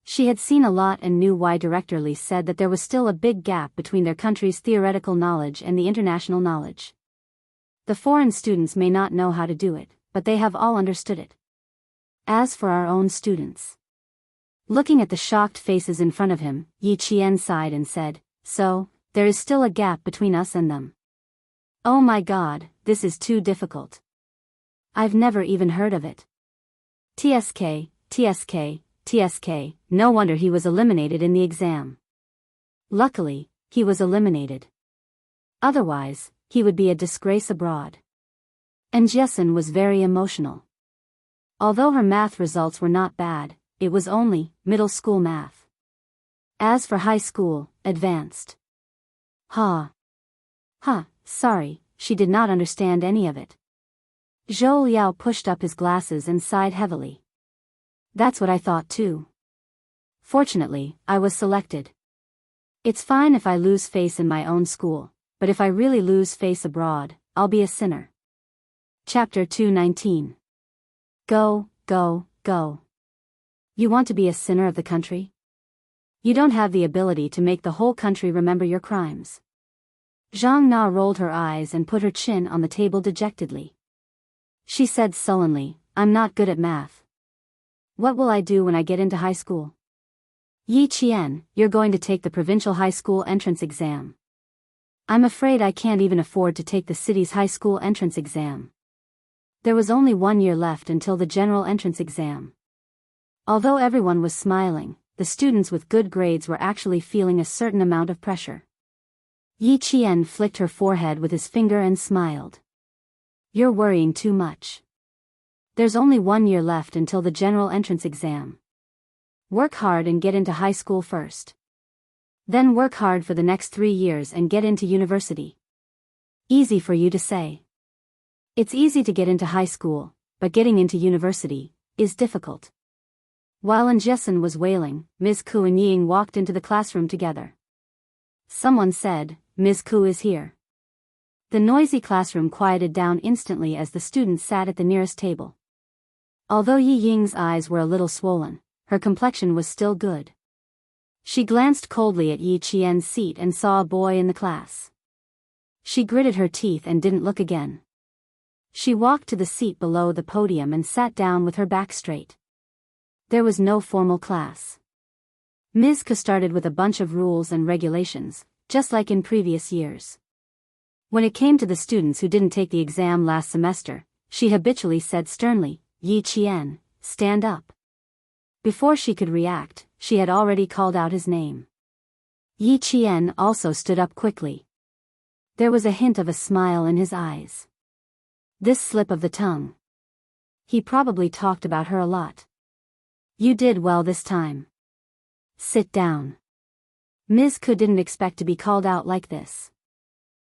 She had seen a lot and knew why Director Li said that there was still a big gap between their country's theoretical knowledge and the international knowledge. The foreign students may not know how to do it, but they have all understood it. As for our own students. Looking at the shocked faces in front of him, Yi Qian sighed and said, "So, there is still a gap between us and them. Oh my God, this is too difficult. I've never even heard of it. TSK, TSK, TSK, no wonder he was eliminated in the exam. Luckily, he was eliminated. Otherwise, he would be a disgrace abroad." And Jessen was very emotional. Although her math results were not bad, it was only middle school math. As for high school, advanced. Sorry, she did not understand any of it. Zhou Liao pushed up his glasses and sighed heavily. That's what I thought too. Fortunately, I was selected. It's fine if I lose face in my own school, but if I really lose face abroad, I'll be a sinner. Chapter 219. Go, go, go. You want to be a sinner of the country? You don't have the ability to make the whole country remember your crimes. Zhang Na rolled her eyes and put her chin on the table dejectedly. She said sullenly, "I'm not good at math. What will I do when I get into high school?" "Yi Qian, you're going to take the provincial high school entrance exam." "I'm afraid I can't even afford to take the city's high school entrance exam." There was only 1 year left until the general entrance exam. Although everyone was smiling, the students with good grades were actually feeling a certain amount of pressure. Yi Qian flicked her forehead with his finger and smiled. "You're worrying too much. There's only 1 year left until the general entrance exam. Work hard and get into high school first. Then work hard for the next 3 years and get into university." Easy for you to say. It's easy to get into high school, but getting into university is difficult. While Jessen was wailing, Ms. Ku and Ying walked into the classroom together. Someone said, "Ms. Ku is here." The noisy classroom quieted down instantly as the students sat at the nearest table. Although Yi Ying's eyes were a little swollen, her complexion was still good. She glanced coldly at Yi Qian's seat and saw a boy in the class. She gritted her teeth and didn't look again. She walked to the seat below the podium and sat down with her back straight. There was no formal class. Ms. Ku started with a bunch of rules and regulations, just like in previous years. When it came to the students who didn't take the exam last semester, she habitually said sternly, "Yi Qian, stand up." Before she could react, she had already called out his name. Yi Qian also stood up quickly. There was a hint of a smile in his eyes. This slip of the tongue. He probably talked about her a lot. "You did well this time. Sit down." Ms. Ku didn't expect to be called out like this.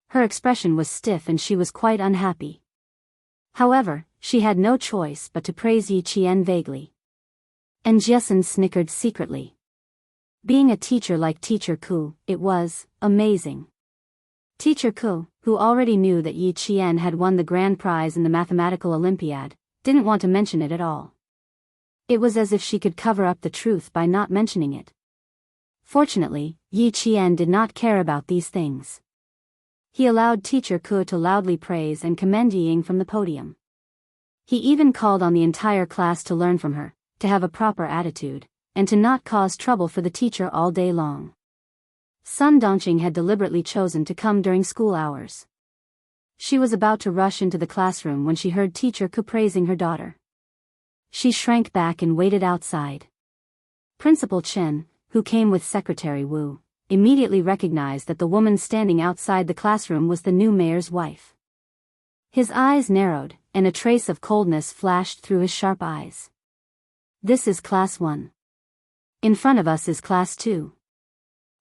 Her expression was stiff and she was quite unhappy. However, she had no choice but to praise Yi Qian vaguely. And Jessen snickered secretly. Being a teacher like Teacher Ku, it was amazing. Teacher Ku, who already knew that Yi Qian had won the grand prize in the mathematical Olympiad, didn't want to mention it at all. It was as if she could cover up the truth by not mentioning it. Fortunately, Yi Qian did not care about these things. He allowed Teacher Ku to loudly praise and commend Ying from the podium. He even called on the entire class to learn from her, to have a proper attitude, and to not cause trouble for the teacher all day long. Sun Dongqing had deliberately chosen to come during school hours. She was about to rush into the classroom when she heard Teacher Ku praising her daughter. She shrank back and waited outside. Principal Chen, who came with Secretary Wu, immediately recognized that the woman standing outside the classroom was the new mayor's wife. His eyes narrowed, and a trace of coldness flashed through his sharp eyes. This is Class 1. In front of us is Class 2.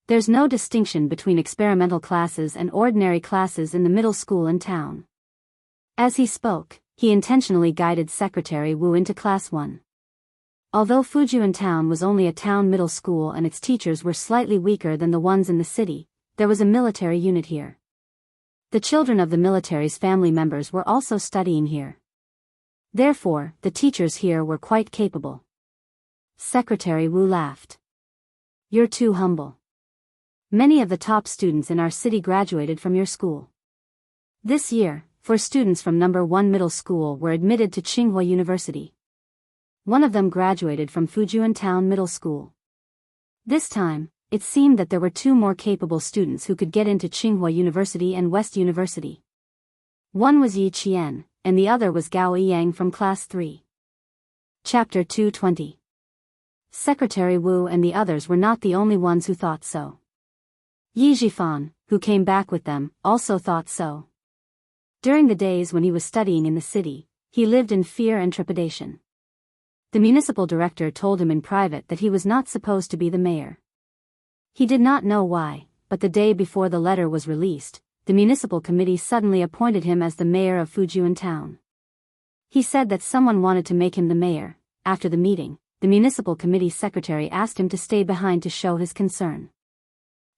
There's no distinction between experimental classes and ordinary classes in the middle school in town. As he spoke, he intentionally guided Secretary Wu into Class 1. Although Fujian Town was only a town middle school and its teachers were slightly weaker than the ones in the city, there was a military unit here. The children of the military's family members were also studying here. Therefore, the teachers here were quite capable. Secretary Wu laughed. You're too humble. Many of the top students in our city graduated from your school. This year, 4 students from number 1 middle school were admitted to Tsinghua University. One of them graduated from Fujian Town Middle School. This time, it seemed that there were 2 more capable students who could get into Tsinghua University and West University. One was Yi Qian, and the other was Gao Yang from Class 3. Chapter 220. Secretary Wu and the others were not the only ones who thought so. Yi Zhifan, who came back with them, also thought so. During the days when he was studying in the city, he lived in fear and trepidation. The municipal director told him in private that he was not supposed to be the mayor. He did not know why, but the day before the letter was released, the municipal committee suddenly appointed him as the mayor of Fujian Town. He said that someone wanted to make him the mayor. After the meeting, the municipal committee secretary asked him to stay behind to show his concern.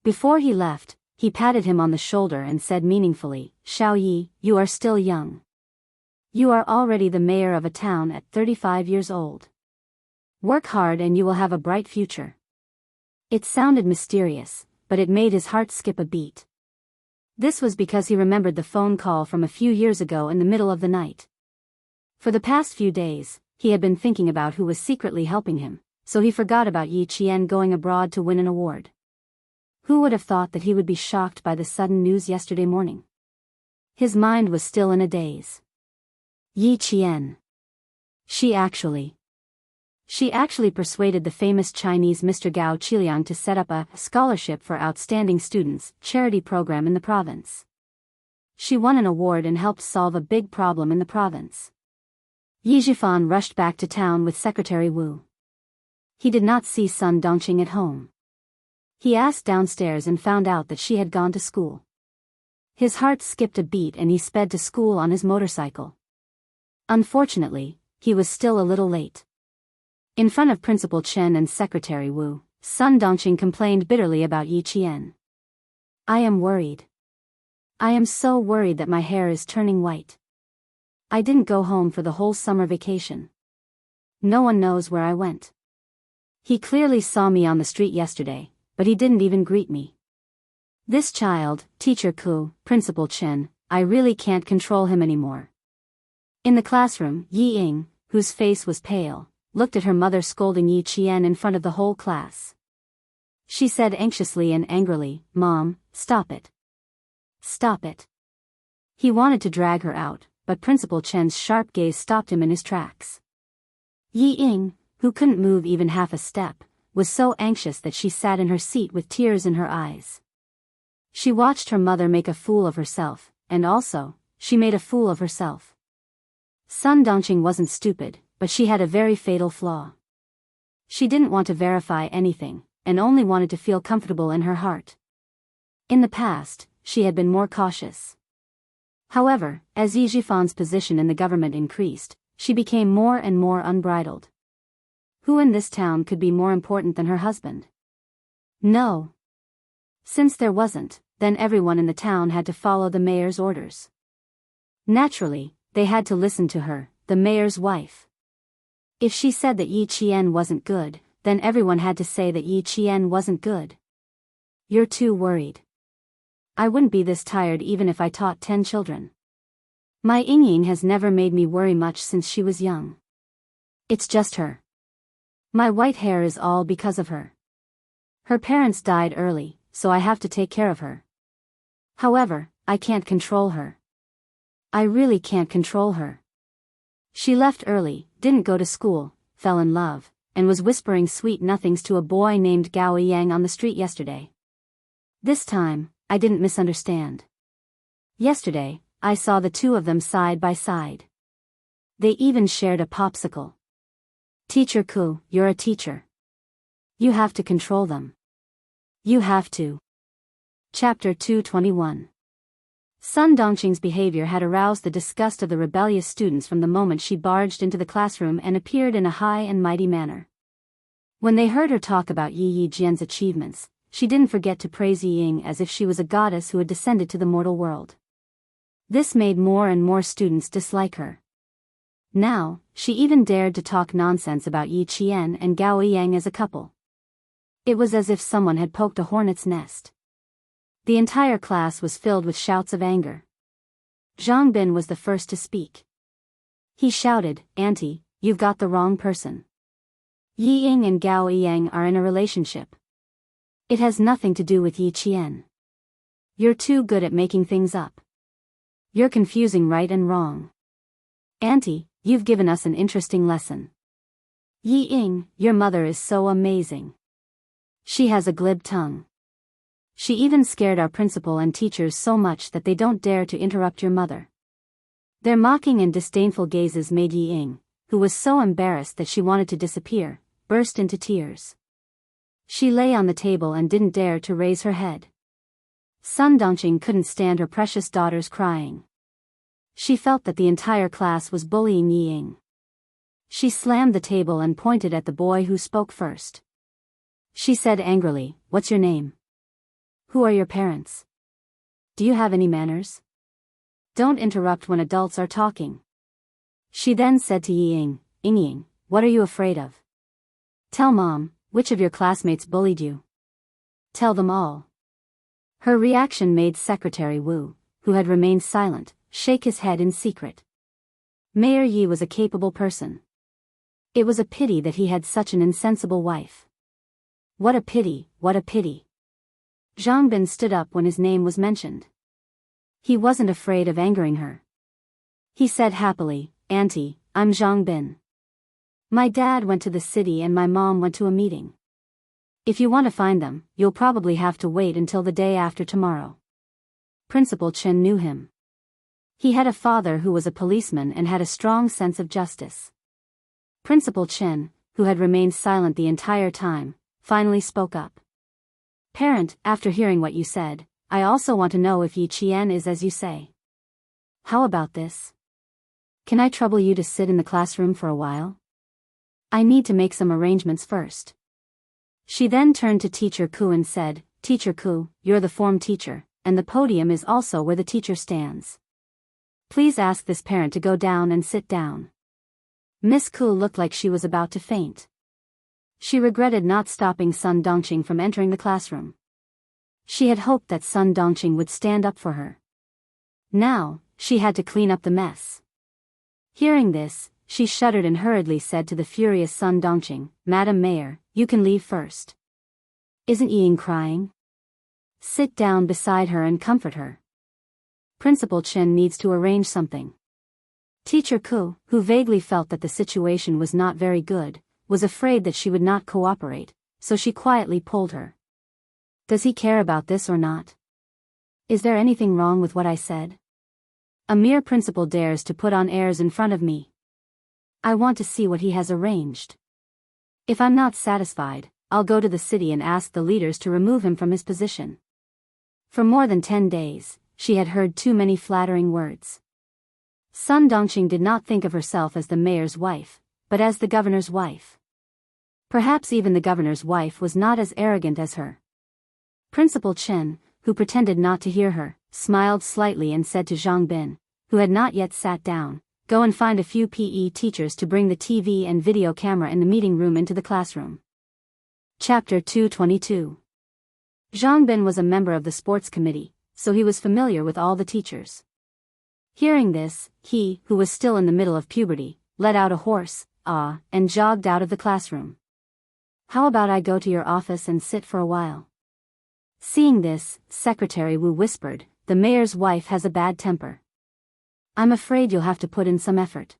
Before he left, he patted him on the shoulder and said meaningfully, "Xiao Yi, you are still young. You are already the mayor of a town at 35 years old. Work hard and you will have a bright future." It sounded mysterious, but it made his heart skip a beat. This was because he remembered the phone call from a few years ago in the middle of the night. For the past few days, he had been thinking about who was secretly helping him, so he forgot about Yi Qian going abroad to win an award. Who would have thought that he would be shocked by the sudden news yesterday morning? His mind was still in a daze. Yi Qian. She actually persuaded the famous Chinese Mr. Gao Qiliang to set up a scholarship for outstanding students charity program in the province. She won an award and helped solve a big problem in the province. Yi Zhifan rushed back to town with Secretary Wu. He did not see Sun Dongqing at home. He asked downstairs and found out that she had gone to school. His heart skipped a beat and he sped to school on his motorcycle. Unfortunately, he was still a little late. In front of Principal Chen and Secretary Wu, Sun Dongqing complained bitterly about Yi Qian. "I am worried. I am so worried that my hair is turning white. I didn't go home for the whole summer vacation. No one knows where I went. He clearly saw me on the street yesterday, but he didn't even greet me. This child, Teacher Ku, Principal Chen, I really can't control him anymore." In the classroom, Yi Ying, whose face was pale, looked at her mother scolding Yi Qian in front of the whole class. She said anxiously and angrily, "Mom, stop it. Stop it." He wanted to drag her out, but Principal Chen's sharp gaze stopped him in his tracks. Yi Ying, who couldn't move even half a step, was so anxious that she sat in her seat with tears in her eyes. She watched her mother make a fool of herself, and also, she made a fool of herself. Sun Dongqing wasn't stupid, but she had a very fatal flaw. She didn't want to verify anything, and only wanted to feel comfortable in her heart. In the past, she had been more cautious. However, as Yi Zhifan's position in the government increased, she became more and more unbridled. Who in this town could be more important than her husband? No. Since there wasn't, then everyone in the town had to follow the mayor's orders. Naturally, they had to listen to her, the mayor's wife. If she said that Yi Qian wasn't good, then everyone had to say that Yi Qian wasn't good. "You're too worried. I wouldn't be this tired even if I taught 10 children. My Ying has never made me worry much since she was young. It's just her. My white hair is all because of her. Her parents died early, so I have to take care of her. However, I can't control her. I really can't control her. She left early, didn't go to school, fell in love, and was whispering sweet nothings to a boy named Gao Yang on the street yesterday. This time, I didn't misunderstand. Yesterday, I saw the two of them side by side. They even shared a popsicle. Teacher Ku, you're a teacher. You have to control them. You have to. Chapter 221. Sun Dongqing's behavior had aroused the disgust of the rebellious students from the moment she barged into the classroom and appeared in a high and mighty manner. When they heard her talk about Yi Jian's achievements, she didn't forget to praise Yi Ying as if she was a goddess who had descended to the mortal world. This made more and more students dislike her. Now, she even dared to talk nonsense about Yi Qian and Gao Yang as a couple. It was as if someone had poked a hornet's nest. The entire class was filled with shouts of anger. Zhang Bin was the first to speak. He shouted, "Auntie, you've got the wrong person. Yi Ying and Gao Yang are in a relationship. It has nothing to do with Yi Qian. You're too good at making things up. You're confusing right and wrong. Auntie, you've given us an interesting lesson. Yi Ying, your mother is so amazing. She has a glib tongue. She even scared our principal and teachers so much that they don't dare to interrupt your mother." Their mocking and disdainful gazes made Yi Ying, who was so embarrassed that she wanted to disappear, burst into tears. She lay on the table and didn't dare to raise her head. Sun Dongqing couldn't stand her precious daughters crying. She felt that the entire class was bullying Yi Ying. She slammed the table and pointed at the boy who spoke first. She said angrily, "What's your name? Who are your parents? Do you have any manners? Don't interrupt when adults are talking." She then said to Yi Ying, "Ying, what are you afraid of? Tell Mom, which of your classmates bullied you? Tell them all." Her reaction made Secretary Wu, who had remained silent, shake his head in secret. Mayor Yi was a capable person. It was a pity that he had such an insensible wife. What a pity, what a pity. Zhang Bin stood up when his name was mentioned. He wasn't afraid of angering her. He said happily, "Auntie, I'm Zhang Bin. My dad went to the city and my mom went to a meeting. If you want to find them, you'll probably have to wait until the day after tomorrow." Principal Chen knew him. He had a father who was a policeman and had a strong sense of justice. Principal Chen, who had remained silent the entire time, finally spoke up. "Parent, after hearing what you said, I also want to know if Yi Qian is as you say. How about this? Can I trouble you to sit in the classroom for a while? I need to make some arrangements first." She then turned to Teacher Ku and said, "Teacher Ku, you're the form teacher, and the podium is also where the teacher stands. Please ask this parent to go down and sit down." Miss Ku looked like she was about to faint. She regretted not stopping Sun Dongqing from entering the classroom. She had hoped that Sun Dongqing would stand up for her. Now, she had to clean up the mess. Hearing this, she shuddered and hurriedly said to the furious Sun Dongqing, "Madam Mayor, you can leave first. Isn't Yi Ying crying? Sit down beside her and comfort her. Principal Chen needs to arrange something." Teacher Ku, who vaguely felt that the situation was not very good, was afraid that she would not cooperate, so she quietly pulled her. "Does he care about this or not? Is there anything wrong with what I said? A mere principal dares to put on airs in front of me. I want to see what he has arranged. If I'm not satisfied, I'll go to the city and ask the leaders to remove him from his position." For more than 10 days, she had heard too many flattering words. Sun Dongqing did not think of herself as the mayor's wife, but as the governor's wife. Perhaps even the governor's wife was not as arrogant as her. Principal Chen, who pretended not to hear her, smiled slightly and said to Zhang Bin, who had not yet sat down, "Go and find a few PE teachers to bring the TV and video camera in the meeting room into the classroom." Chapter 222. Zhang Bin was a member of the sports committee, so he was familiar with all the teachers. Hearing this, he, who was still in the middle of puberty, let out a hoarse, "ah," and jogged out of the classroom. How about I go to your office and sit for a while? Seeing this, Secretary Wu whispered, the mayor's wife has a bad temper. I'm afraid you'll have to put in some effort.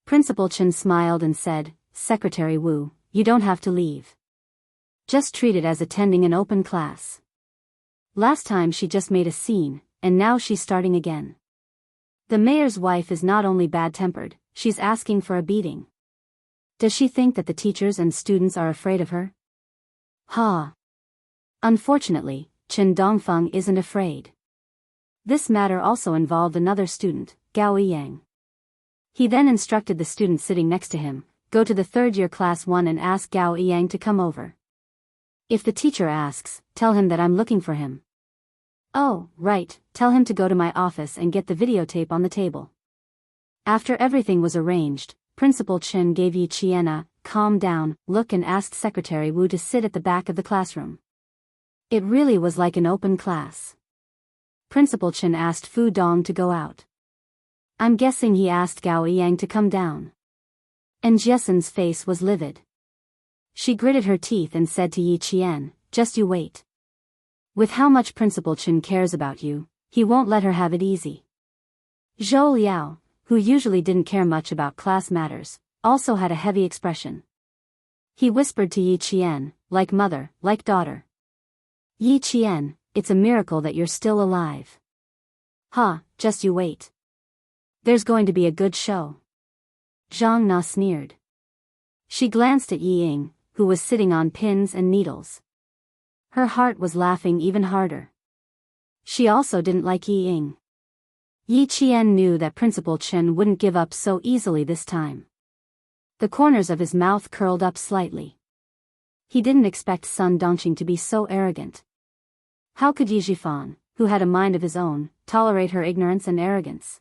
Principal Chen smiled and said, Secretary Wu, you don't have to leave. Just treat it as attending an open class. Last time she just made a scene, and now she's starting again. The mayor's wife is not only bad-tempered, she's asking for a beating. Does she think that the teachers and students are afraid of her? Unfortunately, Chen Dongfeng isn't afraid. This matter also involved another student, Gao Yang. He then instructed the student sitting next to him, go to the third-year class 1 and ask Gao Yang to come over. If the teacher asks, tell him that I'm looking for him. Oh, right, tell him to go to my office and get the videotape on the table. After everything was arranged, Principal Chen gave Yi Qian a calm down look and asked Secretary Wu to sit at the back of the classroom. It really was like an open class. Principal Chen asked Fu Dong to go out. I'm guessing he asked Gao Yang to come down. And Jessen's face was livid. She gritted her teeth and said to Yi Qian, just you wait. With how much Principal Chen cares about you, he won't let her have it easy. Zhou Liao, who usually didn't care much about class matters, also had a heavy expression. He whispered to Yi Qian, like mother, like daughter. Yi Qian, it's a miracle that you're still alive. Just you wait. There's going to be a good show. Zhang Na sneered. She glanced at Yi Ying, who was sitting on pins and needles. Her heart was laughing even harder. She also didn't like Yi Ying. Yi Qian knew that Principal Chen wouldn't give up so easily this time. The corners of his mouth curled up slightly. He didn't expect Sun Dongqing to be so arrogant. How could Yi Zhifan, who had a mind of his own, tolerate her ignorance and arrogance?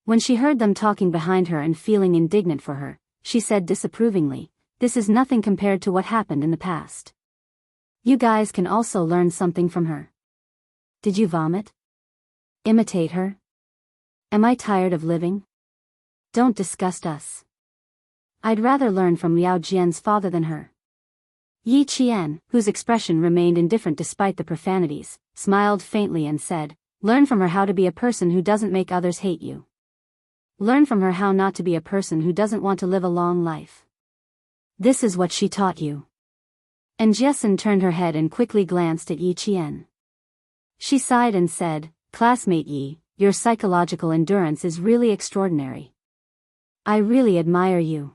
When she heard them talking behind her and feeling indignant for her, she said disapprovingly, this is nothing compared to what happened in the past. You guys can also learn something from her. Did you vomit? Imitate her? Am I tired of living? Don't disgust us. I'd rather learn from Liao Jian's father than her. Yi Qian, whose expression remained indifferent despite the profanities, smiled faintly and said, learn from her how to be a person who doesn't make others hate you. Learn from her how not to be a person who doesn't want to live a long life. This is what she taught you. And Jessen turned her head and quickly glanced at Yi Qian. She sighed and said, Classmate Yi, your psychological endurance is really extraordinary. I really admire you.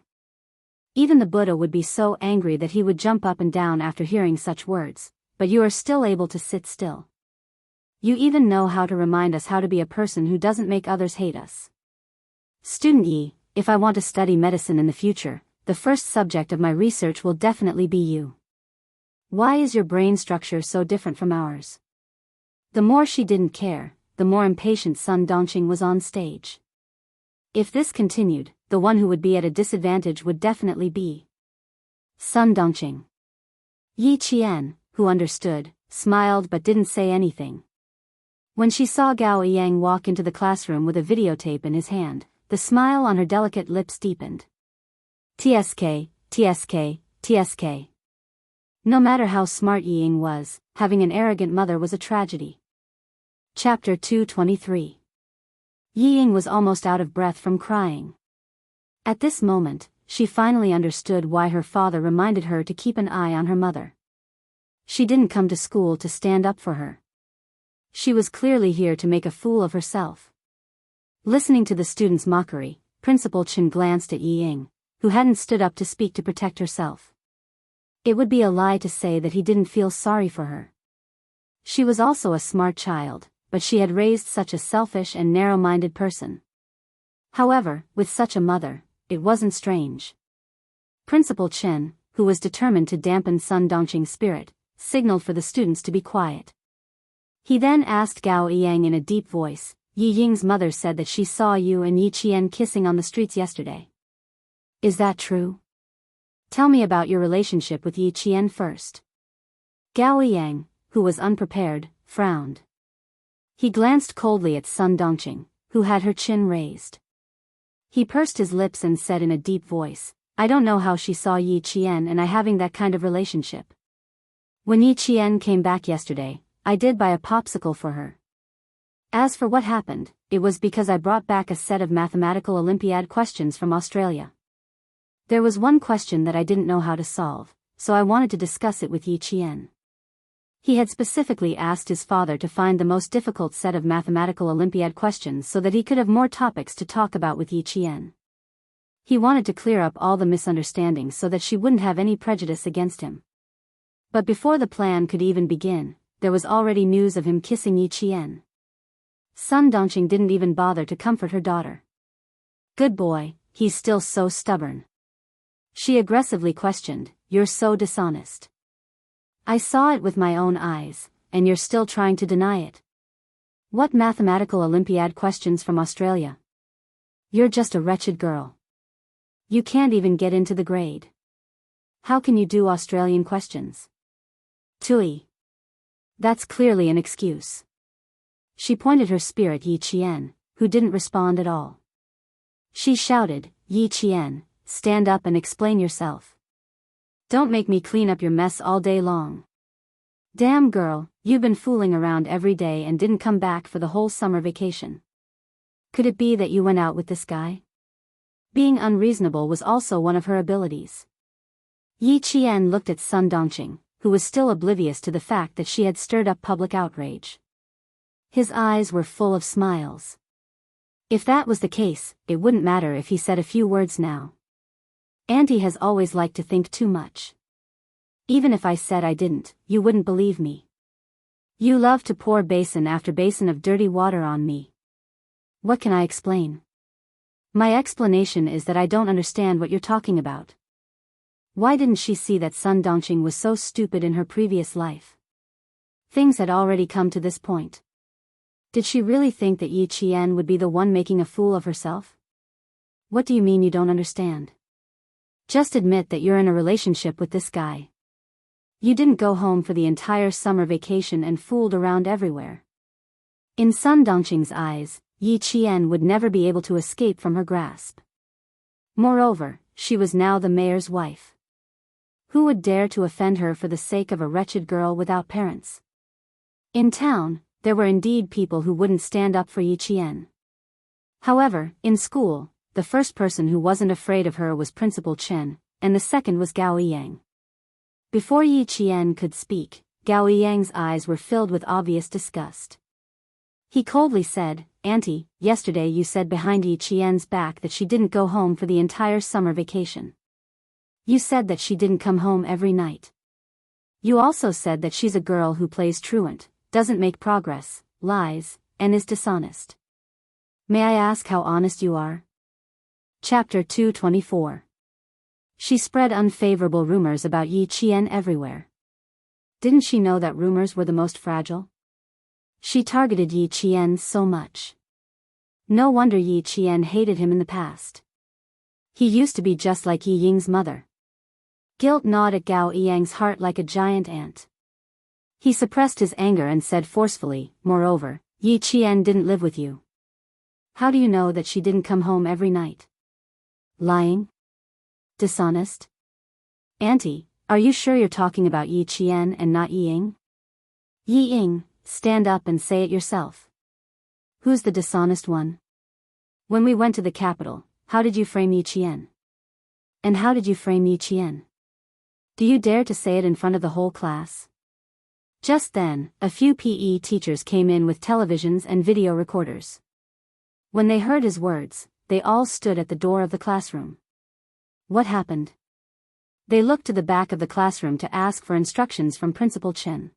Even the Buddha would be so angry that he would jump up and down after hearing such words, but you are still able to sit still. You even know how to remind us how to be a person who doesn't make others hate us. Student Yi, if I want to study medicine in the future, the first subject of my research will definitely be you. Why is your brain structure so different from ours? The more she didn't care, the more impatient Sun Dongqing was on stage. If this continued, the one who would be at a disadvantage would definitely be Sun Dongqing. Yi Qian, who understood, smiled but didn't say anything. When she saw Gao Yang walk into the classroom with a videotape in his hand, the smile on her delicate lips deepened. TSK, TSK, TSK. No matter how smart Yi Ying was, having an arrogant mother was a tragedy. Chapter 223. Yi Ying was almost out of breath from crying. At this moment, she finally understood why her father reminded her to keep an eye on her mother. She didn't come to school to stand up for her. She was clearly here to make a fool of herself. Listening to the students' mockery, Principal Chen glanced at Yi Ying, who hadn't stood up to speak to protect herself. It would be a lie to say that he didn't feel sorry for her. She was also a smart child, but she had raised such a selfish and narrow-minded person. However, with such a mother, it wasn't strange. Principal Chen, who was determined to dampen Sun Dongqing's spirit, signaled for the students to be quiet. He then asked Gao Yang in a deep voice, Yi Ying's mother said that she saw you and Yi Qian kissing on the streets yesterday. Is that true? Tell me about your relationship with Yi Qian first. Gao Yang, who was unprepared, frowned. He glanced coldly at Sun Dongqing, who had her chin raised. He pursed his lips and said in a deep voice, I don't know how she saw Yi Qian and I having that kind of relationship. When Yi Qian came back yesterday, I did buy a popsicle for her. As for what happened, it was because I brought back a set of mathematical Olympiad questions from Australia. There was one question that I didn't know how to solve, so I wanted to discuss it with Yi Qian. He had specifically asked his father to find the most difficult set of mathematical Olympiad questions so that he could have more topics to talk about with Yi Qian. He wanted to clear up all the misunderstandings so that she wouldn't have any prejudice against him. But before the plan could even begin, there was already news of him kissing Yi Qian. Sun Dongqing didn't even bother to comfort her daughter. Good boy, he's still so stubborn. She aggressively questioned, you're so dishonest. I saw it with my own eyes, and you're still trying to deny it. What mathematical Olympiad questions from Australia? You're just a wretched girl. You can't even get into the grade. How can you do Australian questions? Tui. That's clearly an excuse. She pointed her spear at Yi Qian, who didn't respond at all. She shouted, Yi Qian, stand up and explain yourself. Don't make me clean up your mess all day long. Damn girl, you've been fooling around every day and didn't come back for the whole summer vacation. Could it be that you went out with this guy? Being unreasonable was also one of her abilities. Yi Qian looked at Sun Dongqing, who was still oblivious to the fact that she had stirred up public outrage. His eyes were full of smiles. If that was the case, it wouldn't matter if he said a few words now. Auntie has always liked to think too much. Even if I said I didn't, you wouldn't believe me. You love to pour basin after basin of dirty water on me. What can I explain? My explanation is that I don't understand what you're talking about. Why didn't she see that Sun Dongqing was so stupid in her previous life? Things had already come to this point. Did she really think that Yi Qian would be the one making a fool of herself? What do you mean you don't understand? Just admit that you're in a relationship with this guy. You didn't go home for the entire summer vacation and fooled around everywhere. In Sun Dongqing's eyes, Yi Qian would never be able to escape from her grasp. Moreover, she was now the mayor's wife. Who would dare to offend her for the sake of a wretched girl without parents? In town, there were indeed people who wouldn't stand up for Yi Qian. However, in school, the first person who wasn't afraid of her was Principal Chen, and the second was Gao Yang. Before Yi Qian could speak, Gao Yang's eyes were filled with obvious disgust. He coldly said, Auntie, yesterday you said behind Yi Qian's back that she didn't go home for the entire summer vacation. You said that she didn't come home every night. You also said that she's a girl who plays truant, doesn't make progress, lies, and is dishonest. May I ask how honest you are? Chapter 224. She spread unfavorable rumors about Yi Qian everywhere. Didn't she know that rumors were the most fragile? She targeted Yi Qian so much. No wonder Yi Qian hated him in the past. He used to be just like Yi Ying's mother. Guilt gnawed at Gao Yang's heart like a giant ant. He suppressed his anger and said forcefully, moreover, Yi Qian didn't live with you. How do you know that she didn't come home every night? Lying? Dishonest? Auntie, are you sure you're talking about Yi Qian and not Yi Ying? Yi Ying, stand up and say it yourself. Who's the dishonest one? When we went to the capital, how did you frame Yi Qian? And how did you frame Yi Qian? Do you dare to say it in front of the whole class? Just then, a few PE teachers came in with televisions and video recorders. When they heard his words, they all stood at the door of the classroom. What happened? They looked to the back of the classroom to ask for instructions from Principal Chen.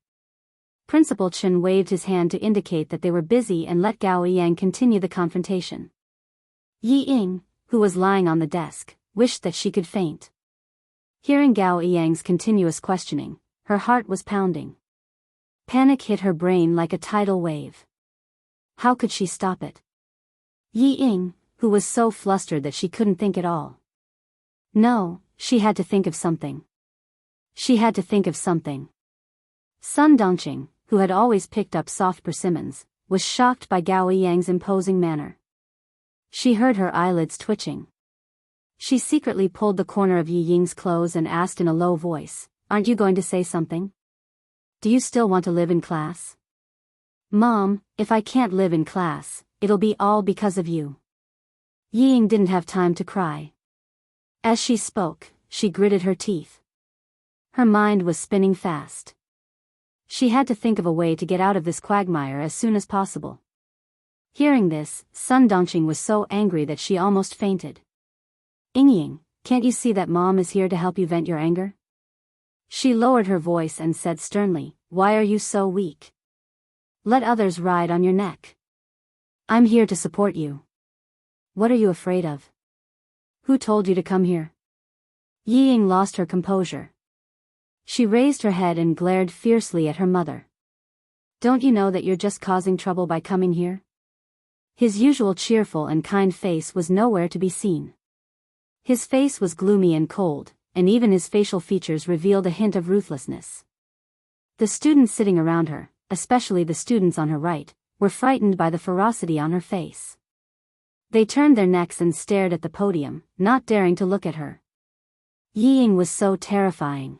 Principal Chen waved his hand to indicate that they were busy and let Gao Yang continue the confrontation. Yi Ying, who was lying on the desk, wished that she could faint. Hearing Gao Yang's continuous questioning, her heart was pounding. Panic hit her brain like a tidal wave. How could she stop it? Yi Ying, who was so flustered that she couldn't think at all. No, she had to think of something. She had to think of something. Sun Dongqing, who had always picked up soft persimmons, was shocked by Gao Yang's imposing manner. She heard her eyelids twitching. She secretly pulled the corner of Yi Ying's clothes and asked in a low voice, "Aren't you going to say something? Do you still want to live in class?" "Mom, if I can't live in class, it'll be all because of you." Yi Ying didn't have time to cry. As she spoke, she gritted her teeth. Her mind was spinning fast. She had to think of a way to get out of this quagmire as soon as possible. Hearing this, Sun Dongqing was so angry that she almost fainted. "Ying, can't you see that Mom is here to help you vent your anger?" She lowered her voice and said sternly, "Why are you so weak? Let others ride on your neck. I'm here to support you. What are you afraid of? Who told you to come here?" Yi Ying lost her composure. She raised her head and glared fiercely at her mother. "Don't you know that you're just causing trouble by coming here?" His usual cheerful and kind face was nowhere to be seen. His face was gloomy and cold, and even his facial features revealed a hint of ruthlessness. The students sitting around her, especially the students on her right, were frightened by the ferocity on her face. They turned their necks and stared at the podium, not daring to look at her. Yi Ying was so terrifying.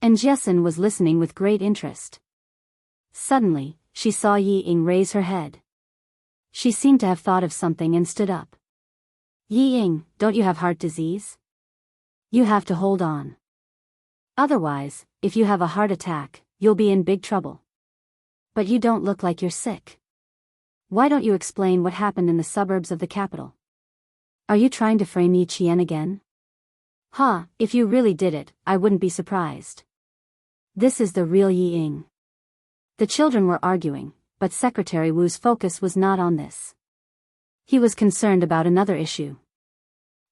And Jessen was listening with great interest. Suddenly, she saw Yi Ying raise her head. She seemed to have thought of something and stood up. "Yi Ying, don't you have heart disease? You have to hold on. Otherwise, if you have a heart attack, you'll be in big trouble. But you don't look like you're sick. Why don't you explain what happened in the suburbs of the capital? Are you trying to frame Yi Qian again?" "Ha, if you really did it, I wouldn't be surprised. This is the real Yi Ying." The children were arguing, but Secretary Wu's focus was not on this. He was concerned about another issue.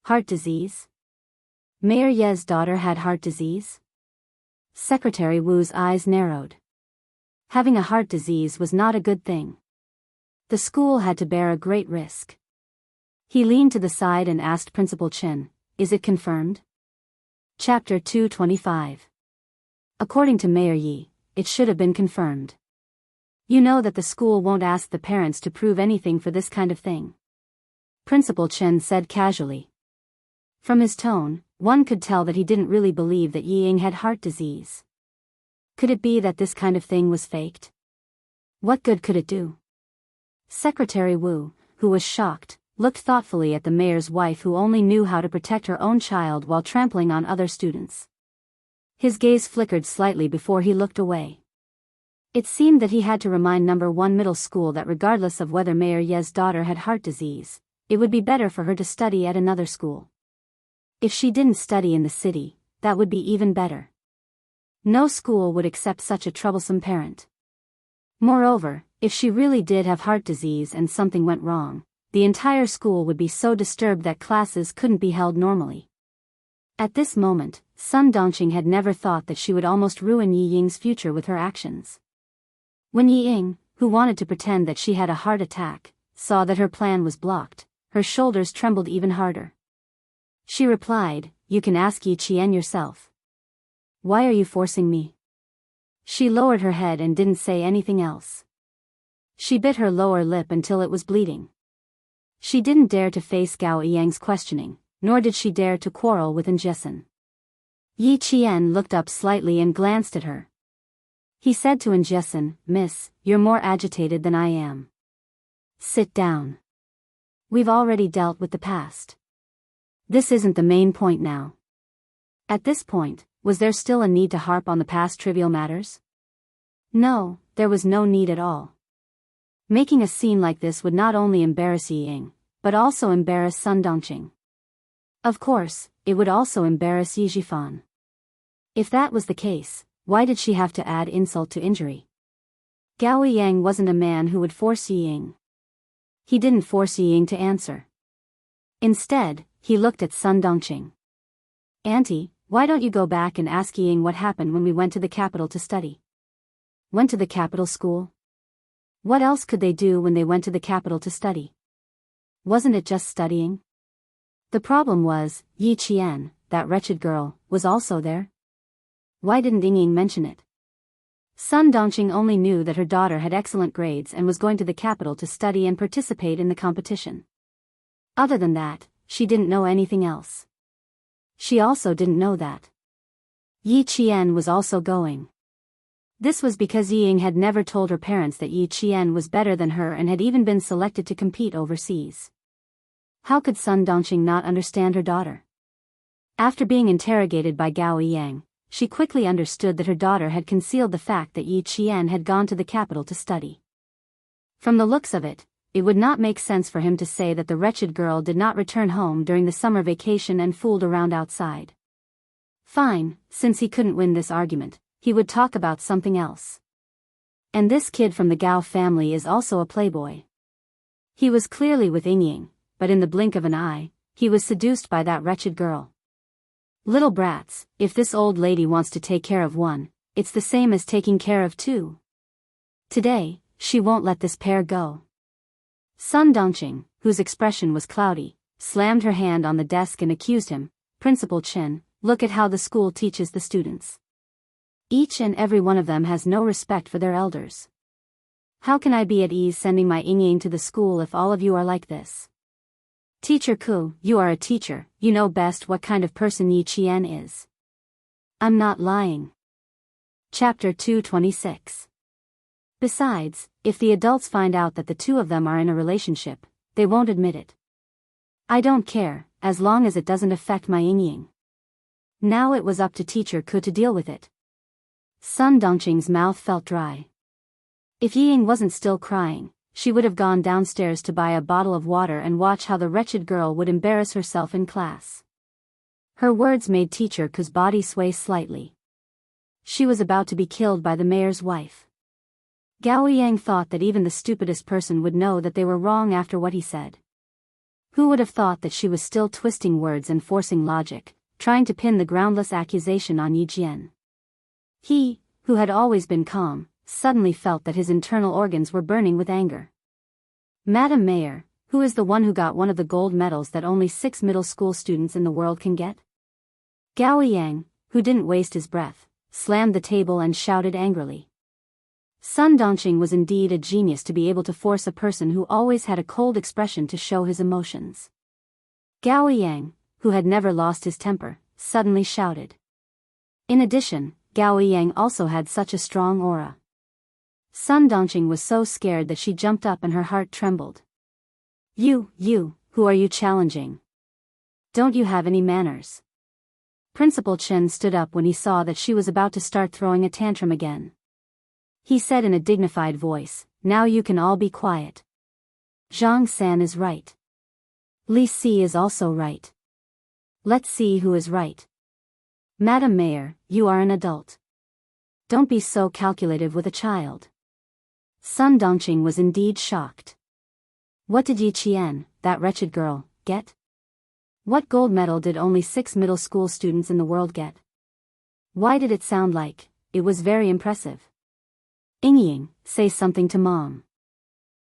Heart disease? Mayor Ye's daughter had heart disease? Secretary Wu's eyes narrowed. Having a heart disease was not a good thing. The school had to bear a great risk. He leaned to the side and asked Principal Chen, "Is it confirmed?" Chapter 225. According to Mayor Yi, it should have been confirmed. You know that the school won't ask the parents to prove anything for this kind of thing. Principal Chen said casually. From his tone, one could tell that he didn't really believe that Yi Ying had heart disease. Could it be that this kind of thing was faked? What good could it do? Secretary Wu, who was shocked, looked thoughtfully at the mayor's wife who only knew how to protect her own child while trampling on other students. His gaze flickered slightly before he looked away. It seemed that he had to remind No. 1 middle school that regardless of whether Mayor Ye's daughter had heart disease, it would be better for her to study at another school. If she didn't study in the city, that would be even better. No school would accept such a troublesome parent. Moreover, if she really did have heart disease and something went wrong, the entire school would be so disturbed that classes couldn't be held normally. At this moment, Sun Dongqing had never thought that she would almost ruin Yi Ying's future with her actions. When Yi Ying, who wanted to pretend that she had a heart attack, saw that her plan was blocked, her shoulders trembled even harder. She replied, "You can ask Yi Qian yourself. Why are you forcing me?" She lowered her head and didn't say anything else. She bit her lower lip until it was bleeding. She didn't dare to face Gao Yang's questioning, nor did she dare to quarrel with Jessen. Yi Qian looked up slightly and glanced at her. He said to Jessen, "Miss, you're more agitated than I am. Sit down. We've already dealt with the past. This isn't the main point now." At this point, was there still a need to harp on the past trivial matters? No, there was no need at all. Making a scene like this would not only embarrass Yi Ying, but also embarrass Sun Dongqing. Of course, it would also embarrass Yi Zhifan. If that was the case, why did she have to add insult to injury? Gao Yang wasn't a man who would force Yi Ying. He didn't force Yi Ying to answer. Instead, he looked at Sun Dongqing. "Auntie, why don't you go back and ask Yi Ying what happened when we went to the capital to study?" Went to the capital school? What else could they do when they went to the capital to study? Wasn't it just studying? The problem was, Yi Qian, that wretched girl, was also there. Why didn't Ying Ying mention it? Sun Dongqing only knew that her daughter had excellent grades and was going to the capital to study and participate in the competition. Other than that, she didn't know anything else. She also didn't know that Yi Qian was also going. This was because Ying had never told her parents that Yi Qian was better than her and had even been selected to compete overseas. How could Sun Dongqing not understand her daughter? After being interrogated by Gao Yang, she quickly understood that her daughter had concealed the fact that Yi Qian had gone to the capital to study. From the looks of it, it would not make sense for him to say that the wretched girl did not return home during the summer vacation and fooled around outside. Fine, since he couldn't win this argument, he would talk about something else. And this kid from the Gao family is also a playboy. He was clearly with Ying, but in the blink of an eye, he was seduced by that wretched girl. Little brats, if this old lady wants to take care of one, it's the same as taking care of two. Today, she won't let this pair go. Sun Dongqing, whose expression was cloudy, slammed her hand on the desk and accused him, Principal Chen, look at how the school teaches the students. Each and every one of them has no respect for their elders. How can I be at ease sending my Ying to the school if all of you are like this? Teacher Ku, you are a teacher, you know best what kind of person Yi Qian is. I'm not lying. Chapter 226. Besides, if the adults find out that the two of them are in a relationship, they won't admit it. I don't care, as long as it doesn't affect my Ying. Now it was up to Teacher Ku to deal with it. Sun Dongqing's mouth felt dry. If Ying wasn't still crying, she would have gone downstairs to buy a bottle of water and watch how the wretched girl would embarrass herself in class. Her words made Teacher Ku's body sway slightly. She was about to be killed by the mayor's wife. Gao Yang thought that even the stupidest person would know that they were wrong after what he said. Who would have thought that she was still twisting words and forcing logic, trying to pin the groundless accusation on Yi Jian? He, who had always been calm, suddenly felt that his internal organs were burning with anger. Madam Mayor, who is the one who got one of the gold medals that only 6 middle school students in the world can get? Gao Yang, who didn't waste his breath, slammed the table and shouted angrily. Sun Dongqing was indeed a genius to be able to force a person who always had a cold expression to show his emotions. Gao Yang, who had never lost his temper, suddenly shouted. In addition, Gao Yang also had such a strong aura. Sun Dongqing was so scared that she jumped up and her heart trembled. You, who are you challenging? Don't you have any manners? Principal Chen stood up when he saw that she was about to start throwing a tantrum again. He said in a dignified voice, now you can all be quiet. Zhang San is right. Li Si is also right. Let's see who is right. Madam Mayor, you are an adult. Don't be so calculative with a child. Sun Dongqing was indeed shocked. What did Yi Qian, that wretched girl, get? What gold medal did only 6 middle school students in the world get? Why did it sound like it was very impressive? Ying, say something to Mom.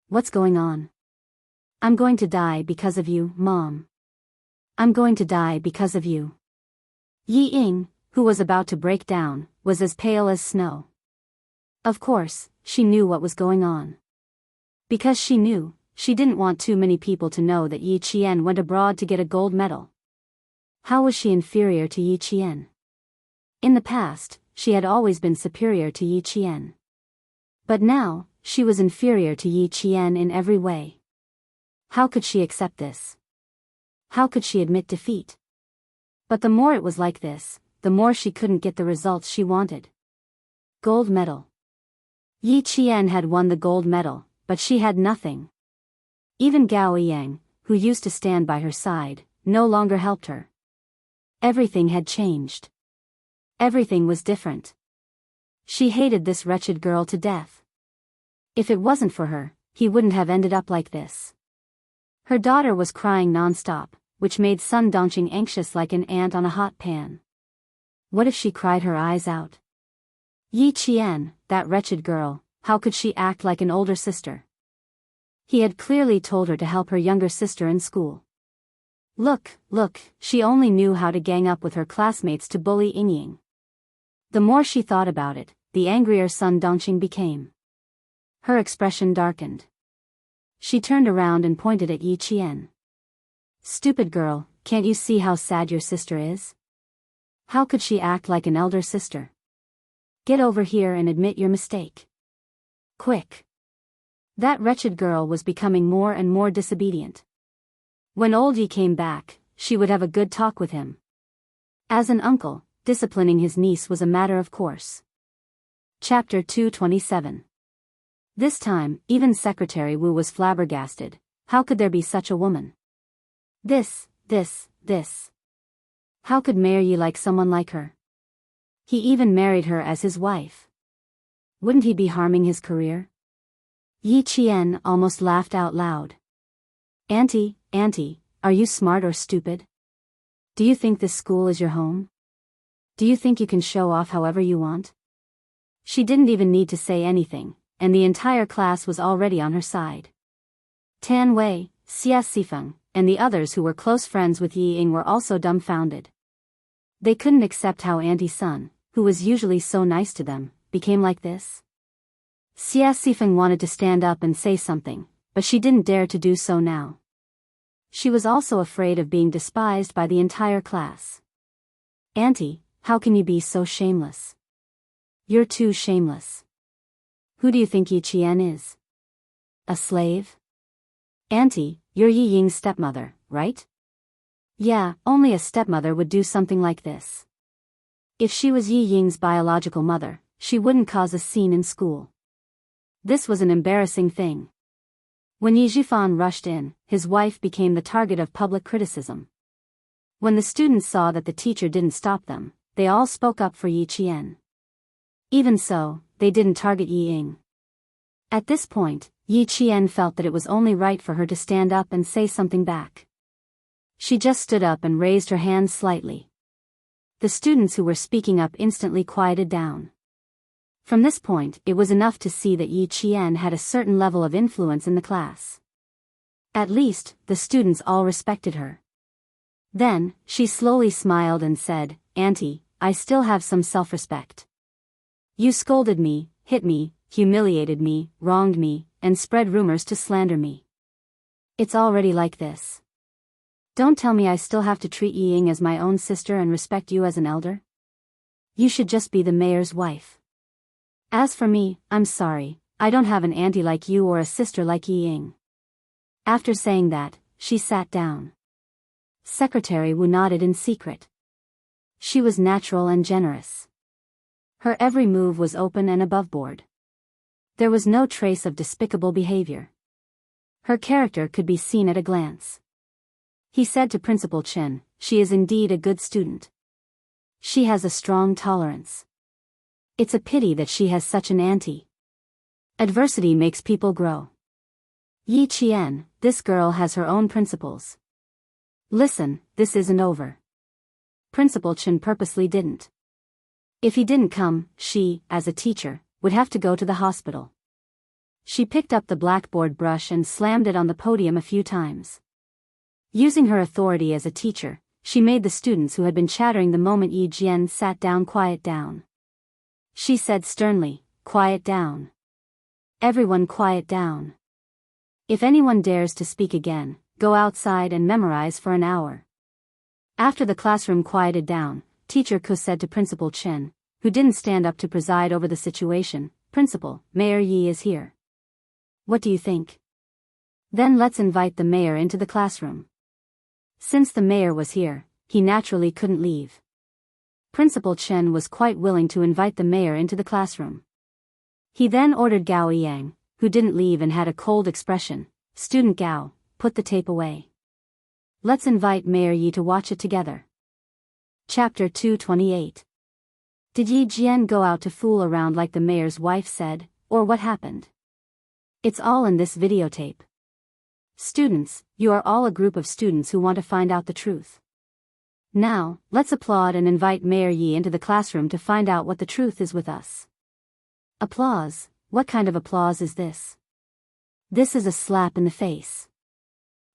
What's going on? I'm going to die because of you, Mom. I'm going to die because of you. Yi Ying, who was about to break down, was as pale as snow. Of course, she knew what was going on. Because she knew, she didn't want too many people to know that Yi Qian went abroad to get a gold medal. How was she inferior to Yi Qian? In the past, she had always been superior to Yi Qian. But now, she was inferior to Yi Qian in every way. How could she accept this? How could she admit defeat? But the more it was like this, the more she couldn't get the results she wanted. Gold medal. Yi Qian had won the gold medal, but she had nothing. Even Gao Yang, who used to stand by her side, no longer helped her. Everything had changed. Everything was different. She hated this wretched girl to death. If it wasn't for her, he wouldn't have ended up like this. Her daughter was crying non-stop, which made Sun Dongqing anxious like an ant on a hot pan. What if she cried her eyes out? Yi Qian, that wretched girl, how could she act like an older sister? He had clearly told her to help her younger sister in school. Look, she only knew how to gang up with her classmates to bully Ying. The more she thought about it, the angrier Sun Dongqing became. Her expression darkened. She turned around and pointed at Yi Qian. Stupid girl, can't you see how sad your sister is? How could she act like an elder sister? Get over here and admit your mistake. Quick. That wretched girl was becoming more and more disobedient. When old Yi came back, she would have a good talk with him. As an uncle, disciplining his niece was a matter of course. Chapter 227. This time, even Secretary Wu was flabbergasted. How could there be such a woman? This. How could Mayor Yi like someone like her? He even married her as his wife. Wouldn't he be harming his career? Yi Qian almost laughed out loud. Auntie, are you smart or stupid? Do you think this school is your home? Do you think you can show off however you want? She didn't even need to say anything, and the entire class was already on her side. Tan Wei, Xia Sifeng, and the others who were close friends with Yi Ying were also dumbfounded. They couldn't accept how Auntie Sun, who was usually so nice to them, became like this. Xia Sifeng wanted to stand up and say something, but she didn't dare to do so now. She was also afraid of being despised by the entire class. Auntie, how can you be so shameless? You're too shameless. Who do you think Yi Qian is? A slave? Auntie, you're Yi Ying's stepmother, right? Yeah, only a stepmother would do something like this. If she was Yi Ying's biological mother, she wouldn't cause a scene in school. This was an embarrassing thing. When Yi Zhifan rushed in, his wife became the target of public criticism. When the students saw that the teacher didn't stop them, they all spoke up for Yi Qian. Even so, they didn't target Yi Ying. At this point, Yi Qian felt that it was only right for her to stand up and say something back. She just stood up and raised her hands slightly. The students who were speaking up instantly quieted down. From this point, it was enough to see that Yi Qian had a certain level of influence in the class. At least, the students all respected her. Then, she slowly smiled and said, Auntie, I still have some self-respect. You scolded me, hit me, humiliated me, wronged me, and spread rumors to slander me. It's already like this. Don't tell me I still have to treat Yi Ying as my own sister and respect you as an elder. You should just be the mayor's wife. As for me, I'm sorry, I don't have an auntie like you or a sister like Yi Ying. After saying that, she sat down. Secretary Wu nodded in secret. She was natural and generous. Her every move was open and aboveboard. There was no trace of despicable behavior. Her character could be seen at a glance. He said to Principal Chen, she is indeed a good student. She has a strong tolerance. It's a pity that she has such an auntie. Adversity makes people grow. Yi Qian, this girl has her own principles. Listen, this isn't over. Principal Chen purposely didn't. If he didn't come, she, as a teacher, would have to go to the hospital. She picked up the blackboard brush and slammed it on the podium a few times. Using her authority as a teacher, she made the students who had been chattering the moment Yi Jian sat down quiet down. She said sternly, quiet down. Everyone quiet down. If anyone dares to speak again, go outside and memorize for an hour. After the classroom quieted down, Teacher Ku said to Principal Chen, who didn't stand up to preside over the situation, Principal, Mayor Yi is here. What do you think? Then let's invite the mayor into the classroom. Since the mayor was here, he naturally couldn't leave. Principal Chen was quite willing to invite the mayor into the classroom. He then ordered Gao Yang, who didn't leave and had a cold expression, Student Gao, put the tape away. Let's invite Mayor Yi to watch it together. Chapter 228. Did Yi Jian go out to fool around like the mayor's wife said, or what happened? It's all in this videotape. Students, you are all a group of students who want to find out the truth. Now, let's applaud and invite Mayor Yi into the classroom to find out what the truth is with us. Applause? What kind of applause is this? This is a slap in the face.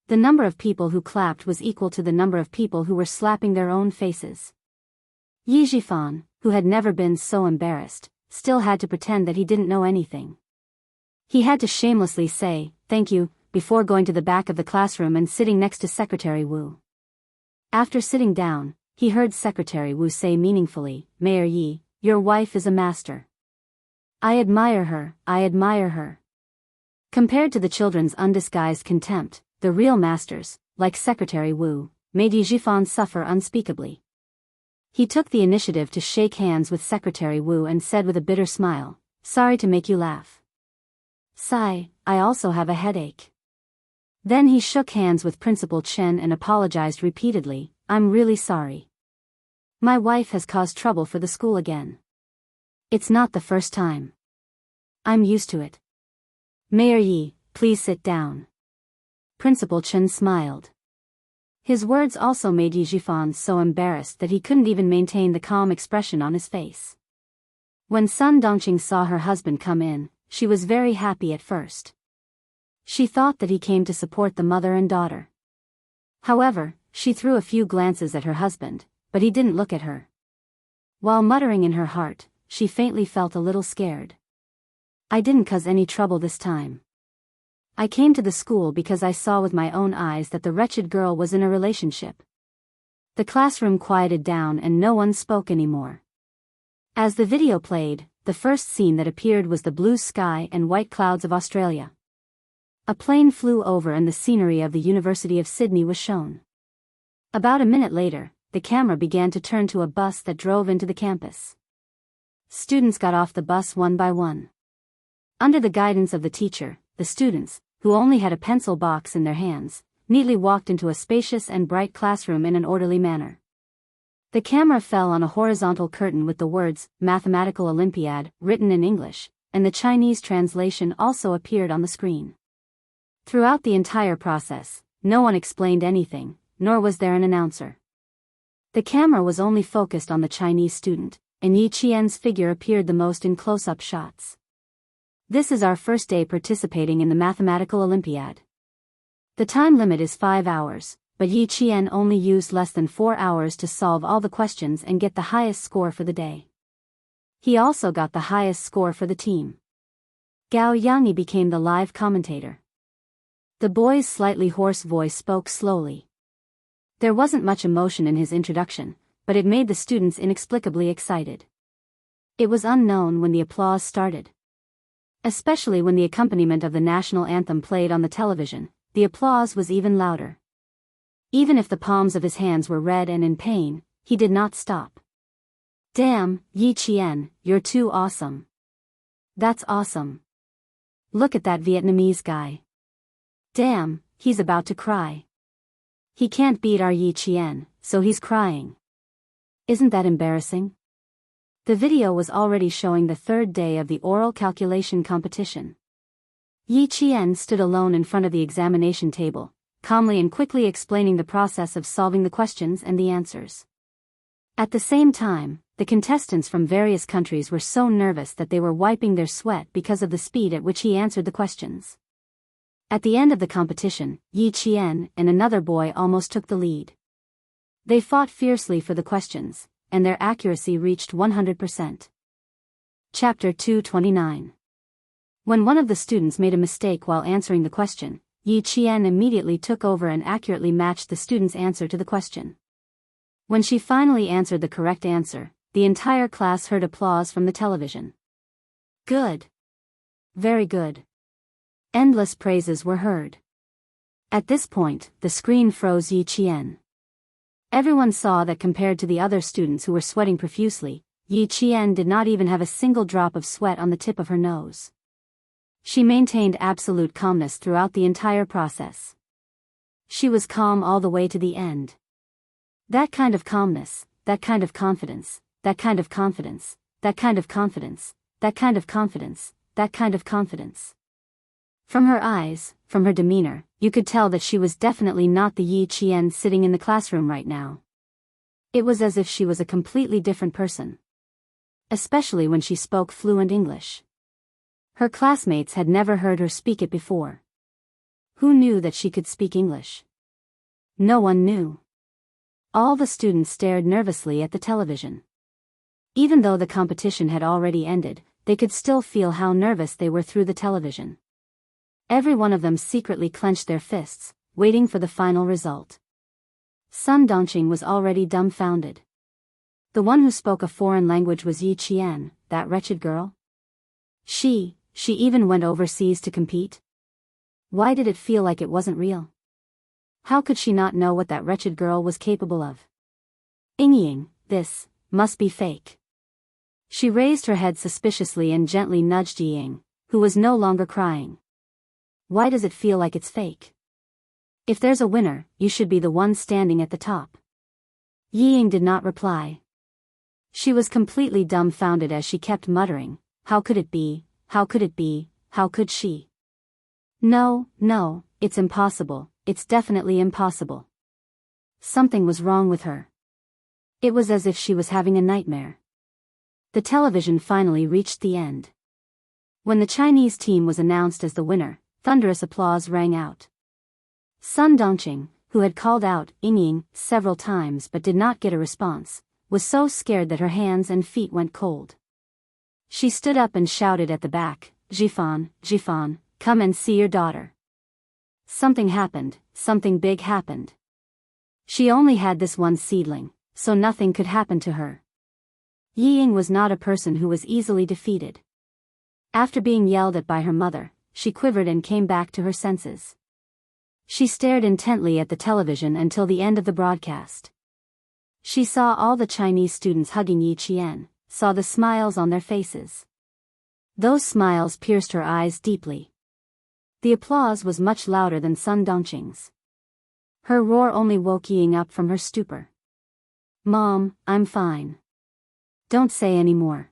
The number of people who clapped was equal to the number of people who were slapping their own faces. Yi Zhifan, who had never been so embarrassed, still had to pretend that he didn't know anything. He had to shamelessly say, thank you, before going to the back of the classroom and sitting next to Secretary Wu. After sitting down, he heard Secretary Wu say meaningfully, "Mayor Yi, your wife is a master. I admire her, I admire her." Compared to the children's undisguised contempt, the real masters, like Secretary Wu, made Yi Jifan suffer unspeakably. He took the initiative to shake hands with Secretary Wu and said with a bitter smile, "Sorry to make you laugh. Sigh, I also have a headache." Then he shook hands with Principal Chen and apologized repeatedly, "I'm really sorry. My wife has caused trouble for the school again. It's not the first time. I'm used to it. Mayor Yi, please sit down." Principal Chen smiled. His words also made Yi Jifan so embarrassed that he couldn't even maintain the calm expression on his face. When Sun Dongqing saw her husband come in, she was very happy at first. She thought that he came to support the mother and daughter. However, she threw a few glances at her husband, but he didn't look at her. While muttering in her heart, she faintly felt a little scared. "I didn't cause any trouble this time. I came to the school because I saw with my own eyes that the wretched girl was in a relationship." The classroom quieted down and no one spoke anymore. As the video played, the first scene that appeared was the blue sky and white clouds of Australia. A plane flew over and the scenery of the University of Sydney was shown. About a minute later, the camera began to turn to a bus that drove into the campus. Students got off the bus one by one. Under the guidance of the teacher, the students, who only had a pencil box in their hands, neatly walked into a spacious and bright classroom in an orderly manner. The camera fell on a horizontal curtain with the words, "Mathematical Olympiad," written in English, and the Chinese translation also appeared on the screen. Throughout the entire process, no one explained anything, nor was there an announcer. The camera was only focused on the Chinese student, and Yi Qian's figure appeared the most in close-up shots. "This is our first day participating in the Mathematical Olympiad. The time limit is 5 hours, but Yi Qian only used less than 4 hours to solve all the questions and get the highest score for the day. He also got the highest score for the team." Gao Yangyi became the live commentator. The boy's slightly hoarse voice spoke slowly. There wasn't much emotion in his introduction, but it made the students inexplicably excited. It was unknown when the applause started. Especially when the accompaniment of the national anthem played on the television, the applause was even louder. Even if the palms of his hands were red and in pain, he did not stop. "Damn, Yi Qian, you're too awesome. That's awesome. Look at that Vietnamese guy. Damn, he's about to cry. He can't beat our Yi Qian, so he's crying. Isn't that embarrassing?" The video was already showing the third day of the oral calculation competition. Yi Qian stood alone in front of the examination table, calmly and quickly explaining the process of solving the questions and the answers. At the same time, the contestants from various countries were so nervous that they were wiping their sweat because of the speed at which he answered the questions. At the end of the competition, Yi Qian and another boy almost took the lead. They fought fiercely for the questions, and their accuracy reached 100%. Chapter 229. When one of the students made a mistake while answering the question, Yi Qian immediately took over and accurately matched the student's answer to the question. When she finally answered the correct answer, the entire class heard applause from the television. "Good. Very good." Endless praises were heard. At this point, the screen froze Yi Qian. Everyone saw that compared to the other students who were sweating profusely, Yi Qian did not even have a single drop of sweat on the tip of her nose. She maintained absolute calmness throughout the entire process. She was calm all the way to the end. That kind of calmness, that kind of confidence, that kind of confidence, that kind of confidence, that kind of confidence, that kind of confidence. From her eyes, from her demeanor, you could tell that she was definitely not the Yi Qian sitting in the classroom right now. It was as if she was a completely different person. Especially when she spoke fluent English. Her classmates had never heard her speak it before. Who knew that she could speak English? No one knew. All the students stared nervously at the television. Even though the competition had already ended, they could still feel how nervous they were through the television. Every one of them secretly clenched their fists, waiting for the final result. Sun Dongqing was already dumbfounded. The one who spoke a foreign language was Yi Qian, that wretched girl? She even went overseas to compete? Why did it feel like it wasn't real? How could she not know what that wretched girl was capable of? Ying, this must be fake. She raised her head suspiciously and gently nudged Ying, who was no longer crying. Why does it feel like it's fake? If there's a winner, you should be the one standing at the top. Ying did not reply. She was completely dumbfounded as she kept muttering, how could it be, how could it be, how could she? No, it's impossible, it's definitely impossible. Something was wrong with her. It was as if she was having a nightmare. The television finally reached the end. When the Chinese team was announced as the winner, thunderous applause rang out. Sun Dongqing, who had called out Ying several times but did not get a response, was so scared that her hands and feet went cold. She stood up and shouted at the back, Jifan, come and see your daughter. Something happened, something big happened. She only had this one seedling, so nothing could happen to her. Ying was not a person who was easily defeated. After being yelled at by her mother, she quivered and came back to her senses. She stared intently at the television until the end of the broadcast. She saw all the Chinese students hugging Yi Qian, saw the smiles on their faces. Those smiles pierced her eyes deeply. The applause was much louder than Sun Dongqing's. Her roar only woke Ying up from her stupor. Mom, I'm fine. Don't say any more.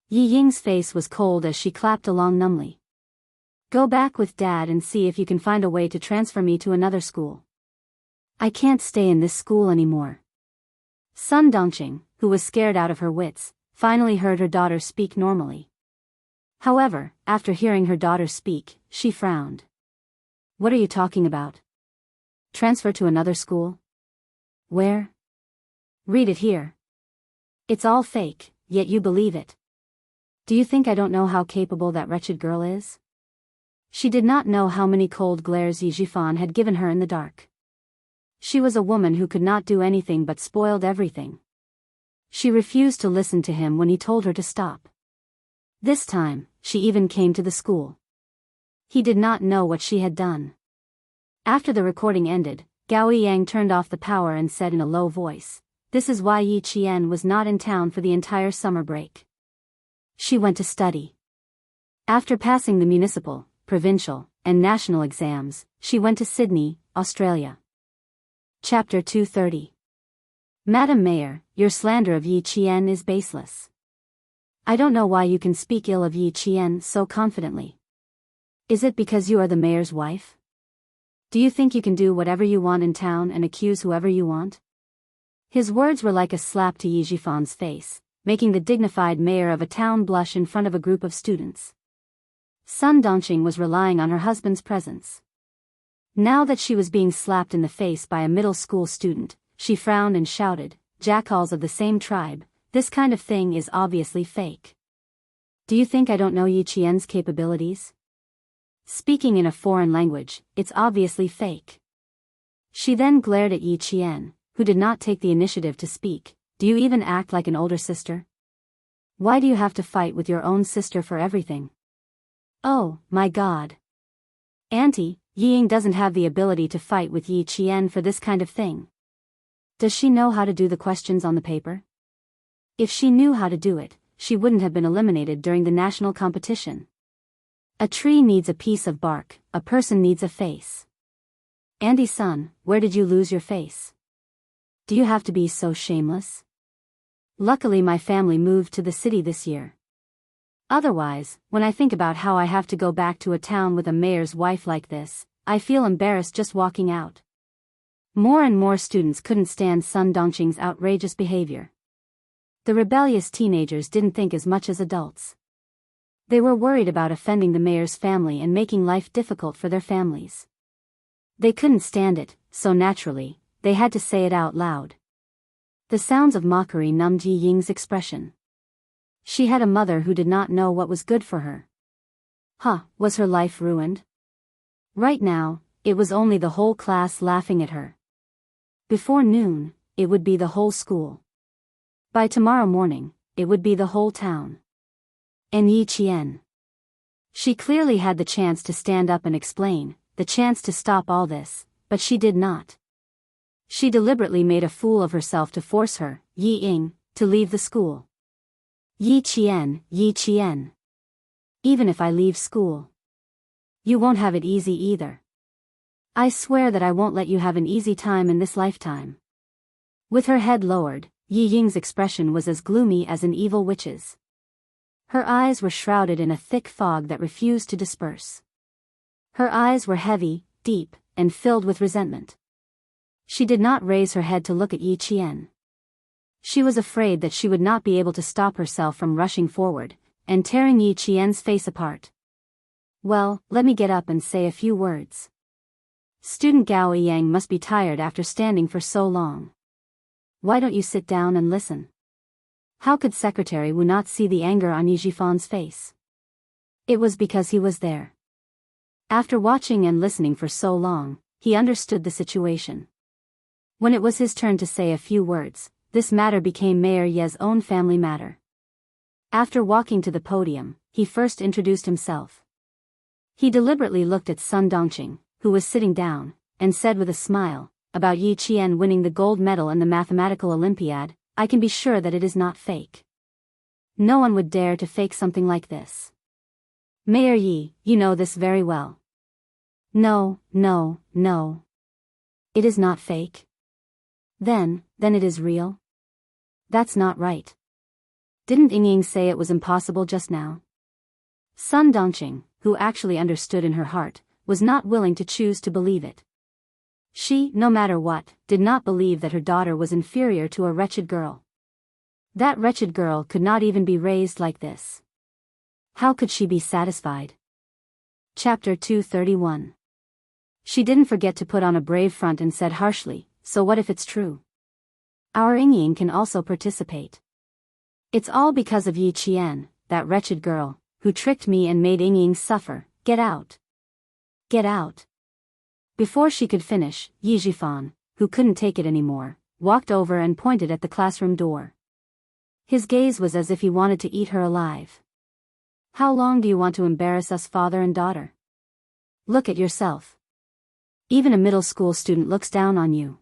Yi Ying's face was cold as she clapped along numbly. Go back with Dad and see if you can find a way to transfer me to another school. I can't stay in this school anymore. Sun Dongqing, who was scared out of her wits, finally heard her daughter speak normally. However, after hearing her daughter speak, she frowned. What are you talking about? Transfer to another school? Where? Read it here. It's all fake, yet you believe it. Do you think I don't know how capable that wretched girl is? She did not know how many cold glares Yi Jifan had given her in the dark. She was a woman who could not do anything but spoiled everything. She refused to listen to him when he told her to stop. This time, she even came to the school. He did not know what she had done. After the recording ended, Gao Yang turned off the power and said in a low voice, "This is why Yi Qian was not in town for the entire summer break. She went to study." After passing the municipal, provincial, and national exams, she went to Sydney, Australia. Chapter 230. Madam Mayor, your slander of Yi Qian is baseless. I don't know why you can speak ill of Yi Qian so confidently. Is it because you are the mayor's wife? Do you think you can do whatever you want in town and accuse whoever you want? His words were like a slap to Yi Jifan's face, making the dignified mayor of a town blush in front of a group of students. Sun Dongqing was relying on her husband's presence. Now that she was being slapped in the face by a middle school student, she frowned and shouted, "Jackals of the same tribe, this kind of thing is obviously fake. Do you think I don't know Yi Qian's capabilities? Speaking in a foreign language, it's obviously fake." She then glared at Yi Qian, who did not take the initiative to speak. Do you even act like an older sister? Why do you have to fight with your own sister for everything? Oh, my God. Auntie, Ying doesn't have the ability to fight with Yi Qian for this kind of thing. Does she know how to do the questions on the paper? If she knew how to do it, she wouldn't have been eliminated during the national competition. A tree needs a piece of bark, a person needs a face. Andy-san, where did you lose your face? Do you have to be so shameless? Luckily my family moved to the city this year. Otherwise, when I think about how I have to go back to a town with a mayor's wife like this, I feel embarrassed just walking out. More and more students couldn't stand Sun Dongqing's outrageous behavior. The rebellious teenagers didn't think as much as adults. They were worried about offending the mayor's family and making life difficult for their families. They couldn't stand it, so naturally, they had to say it out loud. The sounds of mockery numbed Yi Ying's expression. She had a mother who did not know what was good for her. Was her life ruined? Right now, it was only the whole class laughing at her. Before noon, it would be the whole school. By tomorrow morning, it would be the whole town. And Yi Qian. She clearly had the chance to stand up and explain, the chance to stop all this, but she did not. She deliberately made a fool of herself to force her, Yi Ying, to leave the school. Yi Qian, Yi Qian. Even if I leave school, you won't have it easy either. I swear that I won't let you have an easy time in this lifetime. With her head lowered, Yi Ying's expression was as gloomy as an evil witch's. Her eyes were shrouded in a thick fog that refused to disperse. Her eyes were heavy, deep, and filled with resentment. She did not raise her head to look at Yi Qian. She was afraid that she would not be able to stop herself from rushing forward, and tearing Yi Qian's face apart. Well, let me get up and say a few words. Student Gao Yang must be tired after standing for so long. Why don't you sit down and listen? How could Secretary Wu not see the anger on Yi Jifan's face? It was because he was there. After watching and listening for so long, he understood the situation. When it was his turn to say a few words, this matter became Mayor Ye's own family matter. After walking to the podium, he first introduced himself. He deliberately looked at Sun Dongqing, who was sitting down, and said with a smile, about Yi Qian winning the gold medal in the mathematical Olympiad, I can be sure that it is not fake. No one would dare to fake something like this. Mayor Yi, you know this very well. No. It is not fake. Then it is real? That's not right. Didn't Ying say it was impossible just now? Sun Dongqing, who actually understood in her heart, was not willing to choose to believe it. She, no matter what, did not believe that her daughter was inferior to a wretched girl. That wretched girl could not even be raised like this. How could she be satisfied? Chapter 231. She didn't forget to put on a brave front and said harshly, so what if it's true? Our Ying can also participate. It's all because of Yi Qian, that wretched girl, who tricked me and made Ying suffer. Get out. Get out. Before she could finish, Yi Jifan, who couldn't take it anymore, walked over and pointed at the classroom door. His gaze was as if he wanted to eat her alive. How long do you want to embarrass us, father and daughter? Look at yourself. Even a middle school student looks down on you.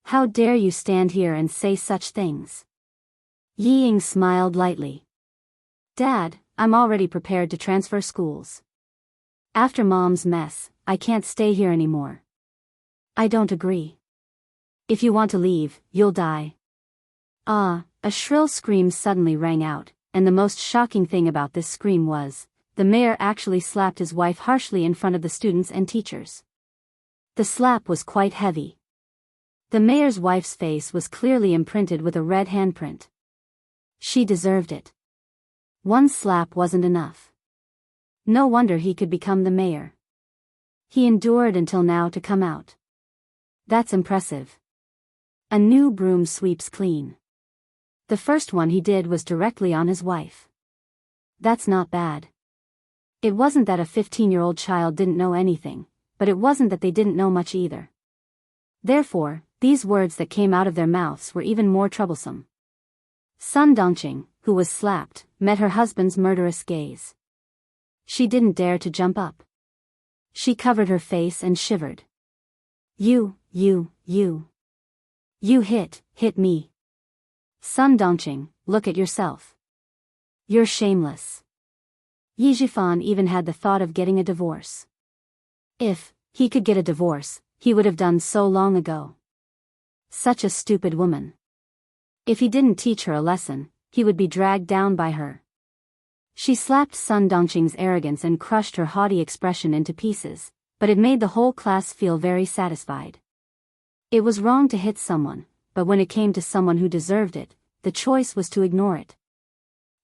How dare you stand here and say such things? Yi Ying smiled lightly. Dad, I'm already prepared to transfer schools. After Mom's mess, I can't stay here anymore. I don't agree. If you want to leave, you'll die. Ah, a shrill scream suddenly rang out, and the most shocking thing about this scream was, the mayor actually slapped his wife harshly in front of the students and teachers. The slap was quite heavy. The mayor's wife's face was clearly imprinted with a red handprint. She deserved it. One slap wasn't enough. No wonder he could become the mayor. He endured until now to come out. That's impressive. A new broom sweeps clean. The first one he did was directly on his wife. That's not bad. It wasn't that a 15-year-old child didn't know anything, but it wasn't that they didn't know much either. Therefore, these words that came out of their mouths were even more troublesome. Sun Dongqing, who was slapped, met her husband's murderous gaze. She didn't dare to jump up. She covered her face and shivered. You hit me. Sun Dongqing, look at yourself. You're shameless. Yi Jifan even had the thought of getting a divorce. If he could get a divorce, he would have done so long ago. Such a stupid woman. If he didn't teach her a lesson, he would be dragged down by her. She slapped Sun Dongqing's arrogance and crushed her haughty expression into pieces, but it made the whole class feel very satisfied. It was wrong to hit someone, but when it came to someone who deserved it, the choice was to ignore it.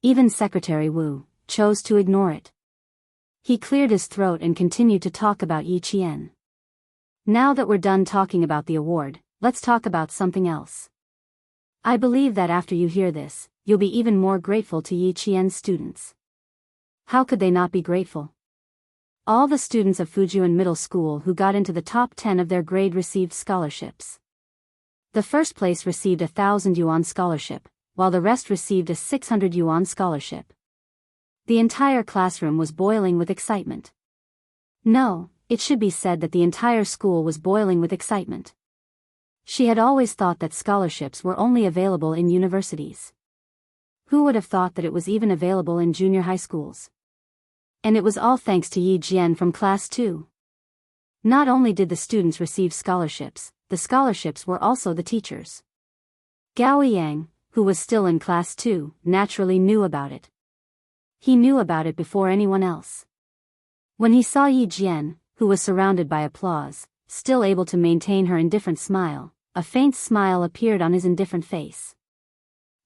Even Secretary Wu chose to ignore it. He cleared his throat and continued to talk about Yi Qian. Now that we're done talking about the award, let's talk about something else. I believe that after you hear this, you'll be even more grateful to Yi Qian's students. How could they not be grateful? all the students of Fujian Middle School who got into the top 10 of their grade received scholarships. The first place received a 1,000 yuan scholarship, while the rest received a 600 yuan scholarship. The entire classroom was boiling with excitement. No, it should be said that the entire school was boiling with excitement. She had always thought that scholarships were only available in universities. Who would have thought that it was even available in junior high schools? And it was all thanks to Yi Jian from Class 2. Not only did the students receive scholarships, the scholarships were also the teachers. Gao Yang, who was still in Class 2, naturally knew about it. He knew about it before anyone else. When he saw Yi Jian, who was surrounded by applause, still able to maintain her indifferent smile, a faint smile appeared on his indifferent face.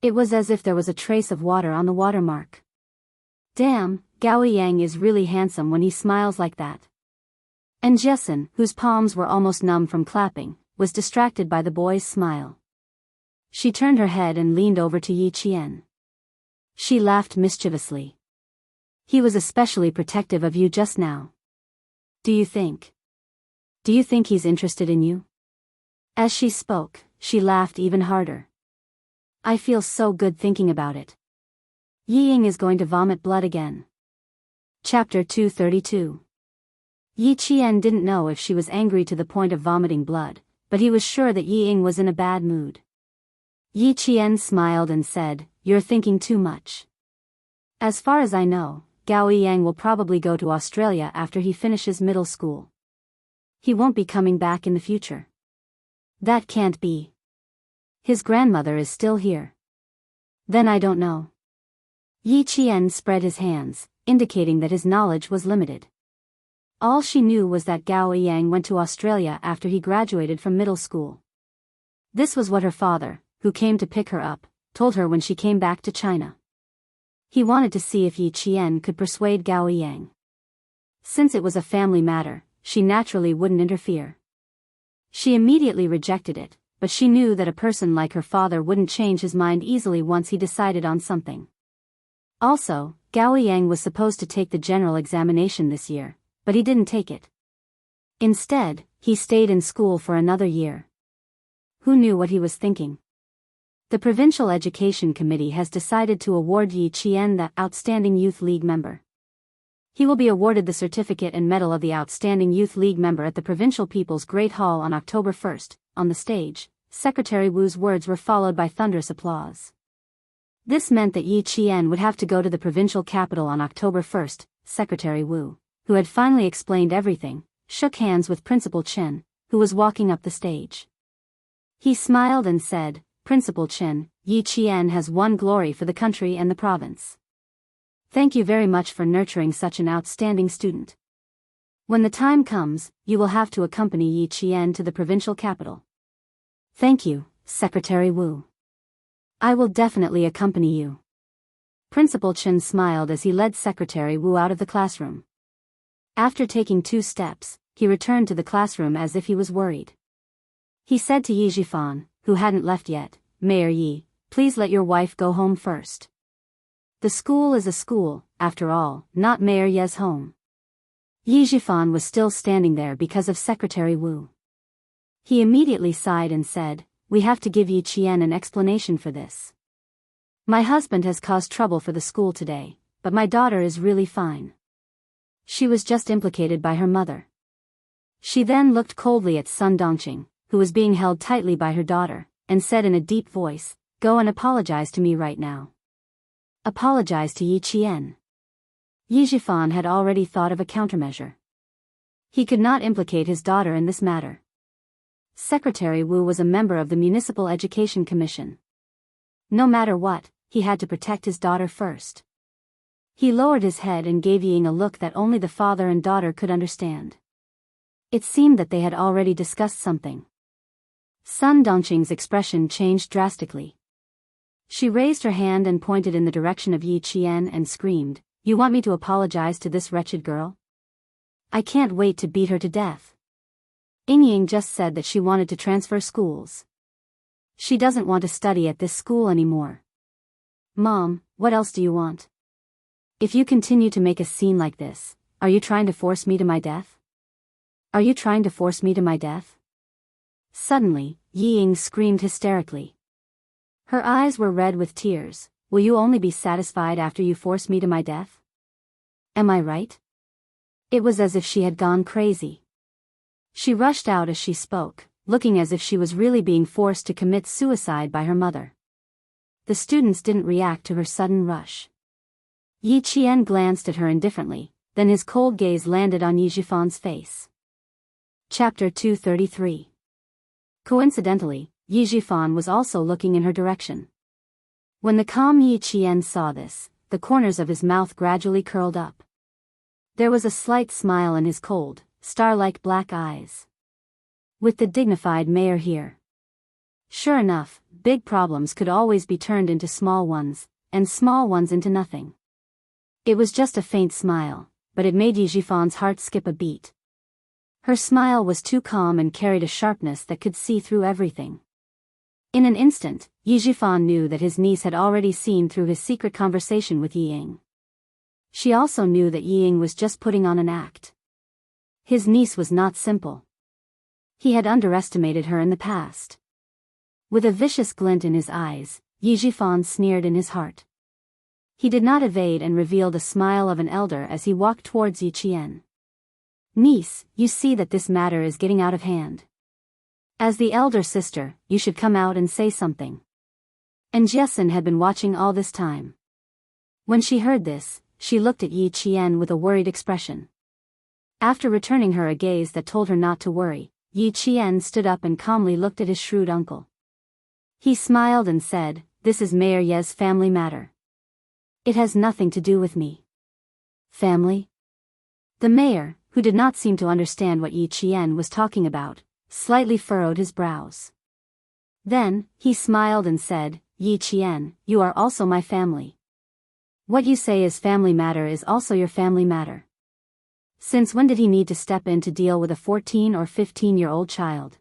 It was as if there was a trace of water on the watermark. Damn, Gao Yang is really handsome when he smiles like that. And Jessen, whose palms were almost numb from clapping, was distracted by the boy's smile. She turned her head and leaned over to Yi Qian. She laughed mischievously. He was especially protective of you just now. Do you think he's interested in you? As she spoke, she laughed even harder. I feel so good thinking about it. Yi Ying is going to vomit blood again. Chapter 232. Yi Qian didn't know if she was angry to the point of vomiting blood, but he was sure that Yi Ying was in a bad mood. Yi Qian smiled and said, "You're thinking too much. As far as I know, Gao Yang will probably go to Australia after he finishes middle school. He won't be coming back in the future." That can't be. His grandmother is still here. Then I don't know. Yi Qian spread his hands, indicating that his knowledge was limited. All she knew was that Gao Yang went to Australia after he graduated from middle school. This was what her father, who came to pick her up, told her when she came back to China. He wanted to see if Yi Qian could persuade Gao Yang. Since it was a family matter, she naturally wouldn't interfere. She immediately rejected it, but she knew that a person like her father wouldn't change his mind easily once he decided on something. Also, Gao Yang was supposed to take the general examination this year, but he didn't take it. Instead, he stayed in school for another year. Who knew what he was thinking? The Provincial Education Committee has decided to award Yi Qian the Outstanding Youth League member. He will be awarded the certificate and medal of the Outstanding Youth League member at the Provincial People's Great Hall on October 1st. On the stage, Secretary Wu's words were followed by thunderous applause. This meant that Yi Qian would have to go to the provincial capital on October 1st. Secretary Wu, who had finally explained everything, shook hands with Principal Chen, who was walking up the stage. He smiled and said, "Principal Chen, Yi Qian has won glory for the country and the province. Thank you very much for nurturing such an outstanding student. When the time comes, you will have to accompany Yi Qian to the provincial capital." "Thank you, Secretary Wu. I will definitely accompany you." Principal Chen smiled as he led Secretary Wu out of the classroom. After taking 2 steps, he returned to the classroom as if he was worried. He said to Yi Jifan, who hadn't left yet, "Mayor Yi, please let your wife go home first. The school is a school, after all, not Mayor Ye's home." Yi Jifan was still standing there because of Secretary Wu. He immediately sighed and said, "We have to give Yi Qian an explanation for this. My husband has caused trouble for the school today, but my daughter is really fine. She was just implicated by her mother." She then looked coldly at Sun Dongqing, who was being held tightly by her daughter, and said in a deep voice, "Go and apologize to me right now." Apologize to Yi Qian. Yi Jifan had already thought of a countermeasure. He could not implicate his daughter in this matter. Secretary Wu was a member of the Municipal Education Commission. No matter what, he had to protect his daughter first. He lowered his head and gave Ying a look that only the father and daughter could understand. It seemed that they had already discussed something. Sun Dongqing's expression changed drastically. She raised her hand and pointed in the direction of Yi Qian and screamed, "You want me to apologize to this wretched girl? I can't wait to beat her to death. Ying just said that she wanted to transfer schools. She doesn't want to study at this school anymore. Mom, what else do you want? If you continue to make a scene like this, Are you trying to force me to my death? Are you trying to force me to my death? Suddenly, Yi Ying screamed hysterically. Her eyes were red with tears. Will you only be satisfied after you force me to my death? Am I right? It was as if she had gone crazy. She rushed out as she spoke, looking as if she was really being forced to commit suicide by her mother. The students didn't react to her sudden rush. Yi Qian glanced at her indifferently, then his cold gaze landed on Yi Jifan's face. Chapter 233. Coincidentally, Yi Jifan was also looking in her direction. When the calm Yi Qian saw this, the corners of his mouth gradually curled up. There was a slight smile in his cold, star-like black eyes. With the dignified mayor here. Sure enough, big problems could always be turned into small ones, and small ones into nothing. It was just a faint smile, but it made Yi Jifan's heart skip a beat. Her smile was too calm and carried a sharpness that could see through everything. In an instant, Yi Jifan knew that his niece had already seen through his secret conversation with Yi Ying. She also knew that Yi Ying was just putting on an act. His niece was not simple. He had underestimated her in the past. With a vicious glint in his eyes, Yi Jifan sneered in his heart. He did not evade and revealed a smile of an elder as he walked towards Yi Qian. Niece, you see that this matter is getting out of hand. As the elder sister, you should come out and say something. And Jessen had been watching all this time. When she heard this, she looked at Yi Qian with a worried expression. After returning her a gaze that told her not to worry, Yi Qian stood up and calmly looked at his shrewd uncle. He smiled and said, "This is Mayor Ye's family matter. It has nothing to do with me." Family? The mayor, who did not seem to understand what Yi Qian was talking about, slightly furrowed his brows. Then, he smiled and said, "Yi Qian, you are also my family. What you say is family matter is also your family matter." Since when did he need to step in to deal with a 14 or 15-year-old child?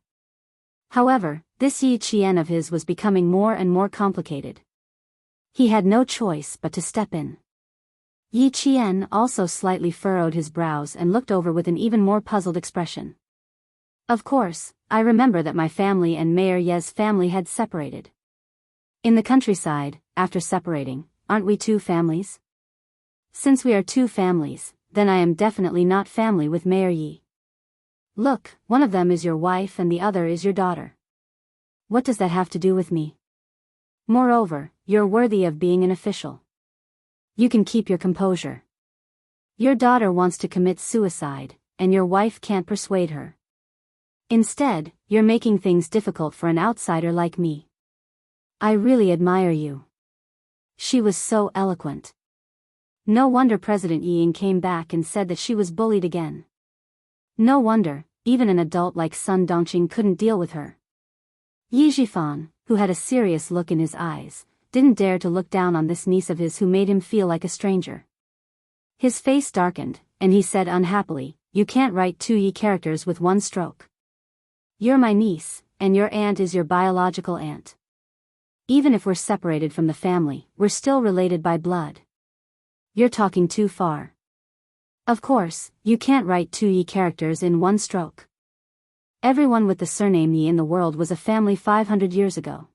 However, this Yi Qian of his was becoming more and more complicated. He had no choice but to step in. Yi Qian also slightly furrowed his brows and looked over with an even more puzzled expression. Of course, I remember that my family and Mayor Ye's family had separated. In the countryside, after separating, aren't we two families? Since we are two families, then I am definitely not family with Mayor Yi. Look, one of them is your wife and the other is your daughter. What does that have to do with me? Moreover, you're worthy of being an official. You can keep your composure. Your daughter wants to commit suicide, and your wife can't persuade her. Instead, you're making things difficult for an outsider like me. I really admire you. She was so eloquent. No wonder President Yi Ying came back and said that she was bullied again. No wonder, even an adult like Sun Dongqing couldn't deal with her. Yi Jifan, who had a serious look in his eyes, didn't dare to look down on this niece of his who made him feel like a stranger. His face darkened, and he said unhappily, "You can't write 2 Yi characters with one stroke. You're my niece, and your aunt is your biological aunt. Even if we're separated from the family, we're still related by blood. You're talking too far. Of course, you can't write 2 Yi characters in one stroke. Everyone with the surname Yi in the world was a family 500 years ago.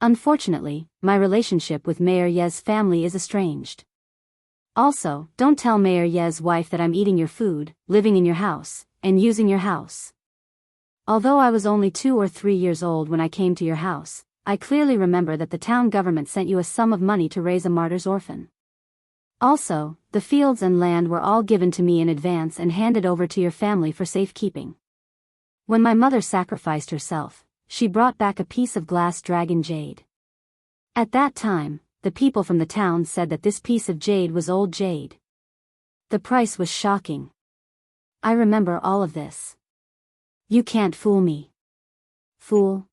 Unfortunately, my relationship with Mayor Ye's family is estranged. Also, don't tell Mayor Ye's wife that I'm eating your food, living in your house, and using your house. Although I was only 2 or 3 years old when I came to your house, I clearly remember that the town government sent you a sum of money to raise a martyr's orphan. Also, the fields and land were all given to me in advance and handed over to your family for safekeeping. When my mother sacrificed herself, she brought back a piece of glass dragon jade. At that time, the people from the town said that this piece of jade was old jade. The price was shocking. I remember all of this. You can't fool me. Fool?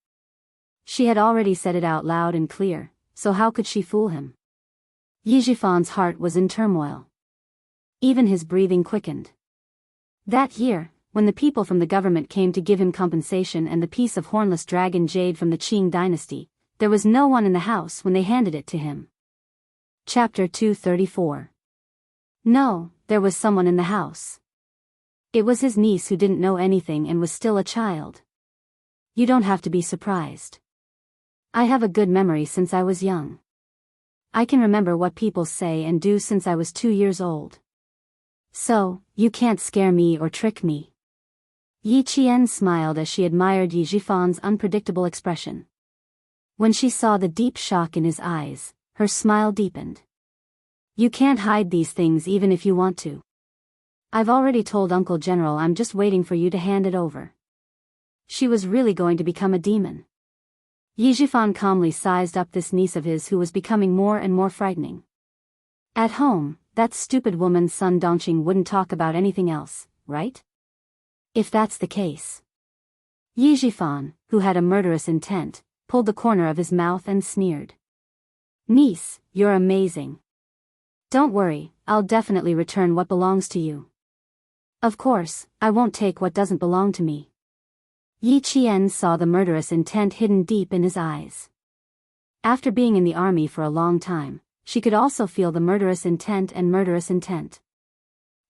She had already said it out loud and clear, so how could she fool him? Yi Jifan's heart was in turmoil. Even his breathing quickened. That year, when the people from the government came to give him compensation and the piece of hornless dragon jade from the Qing dynasty, there was no one in the house when they handed it to him. Chapter 234. No, there was someone in the house. It was his niece who didn't know anything and was still a child. You don't have to be surprised. I have a good memory since I was young. I can remember what people say and do since I was 2 years old. So, you can't scare me or trick me. Yi Qian smiled as she admired Yi Jifan's unpredictable expression. When she saw the deep shock in his eyes, her smile deepened. You can't hide these things even if you want to. I've already told Uncle General I'm just waiting for you to hand it over. She was really going to become a demon. Yi Jifan calmly sized up this niece of his who was becoming more and more frightening. At home, that stupid woman Sun Dongqing wouldn't talk about anything else, right? If that's the case. Yi Jifan, who had a murderous intent, pulled the corner of his mouth and sneered. Niece, you're amazing. Don't worry, I'll definitely return what belongs to you. Of course, I won't take what doesn't belong to me. Yi Qian saw the murderous intent hidden deep in his eyes. After being in the army for a long time, she could also feel the murderous intent and murderous intent.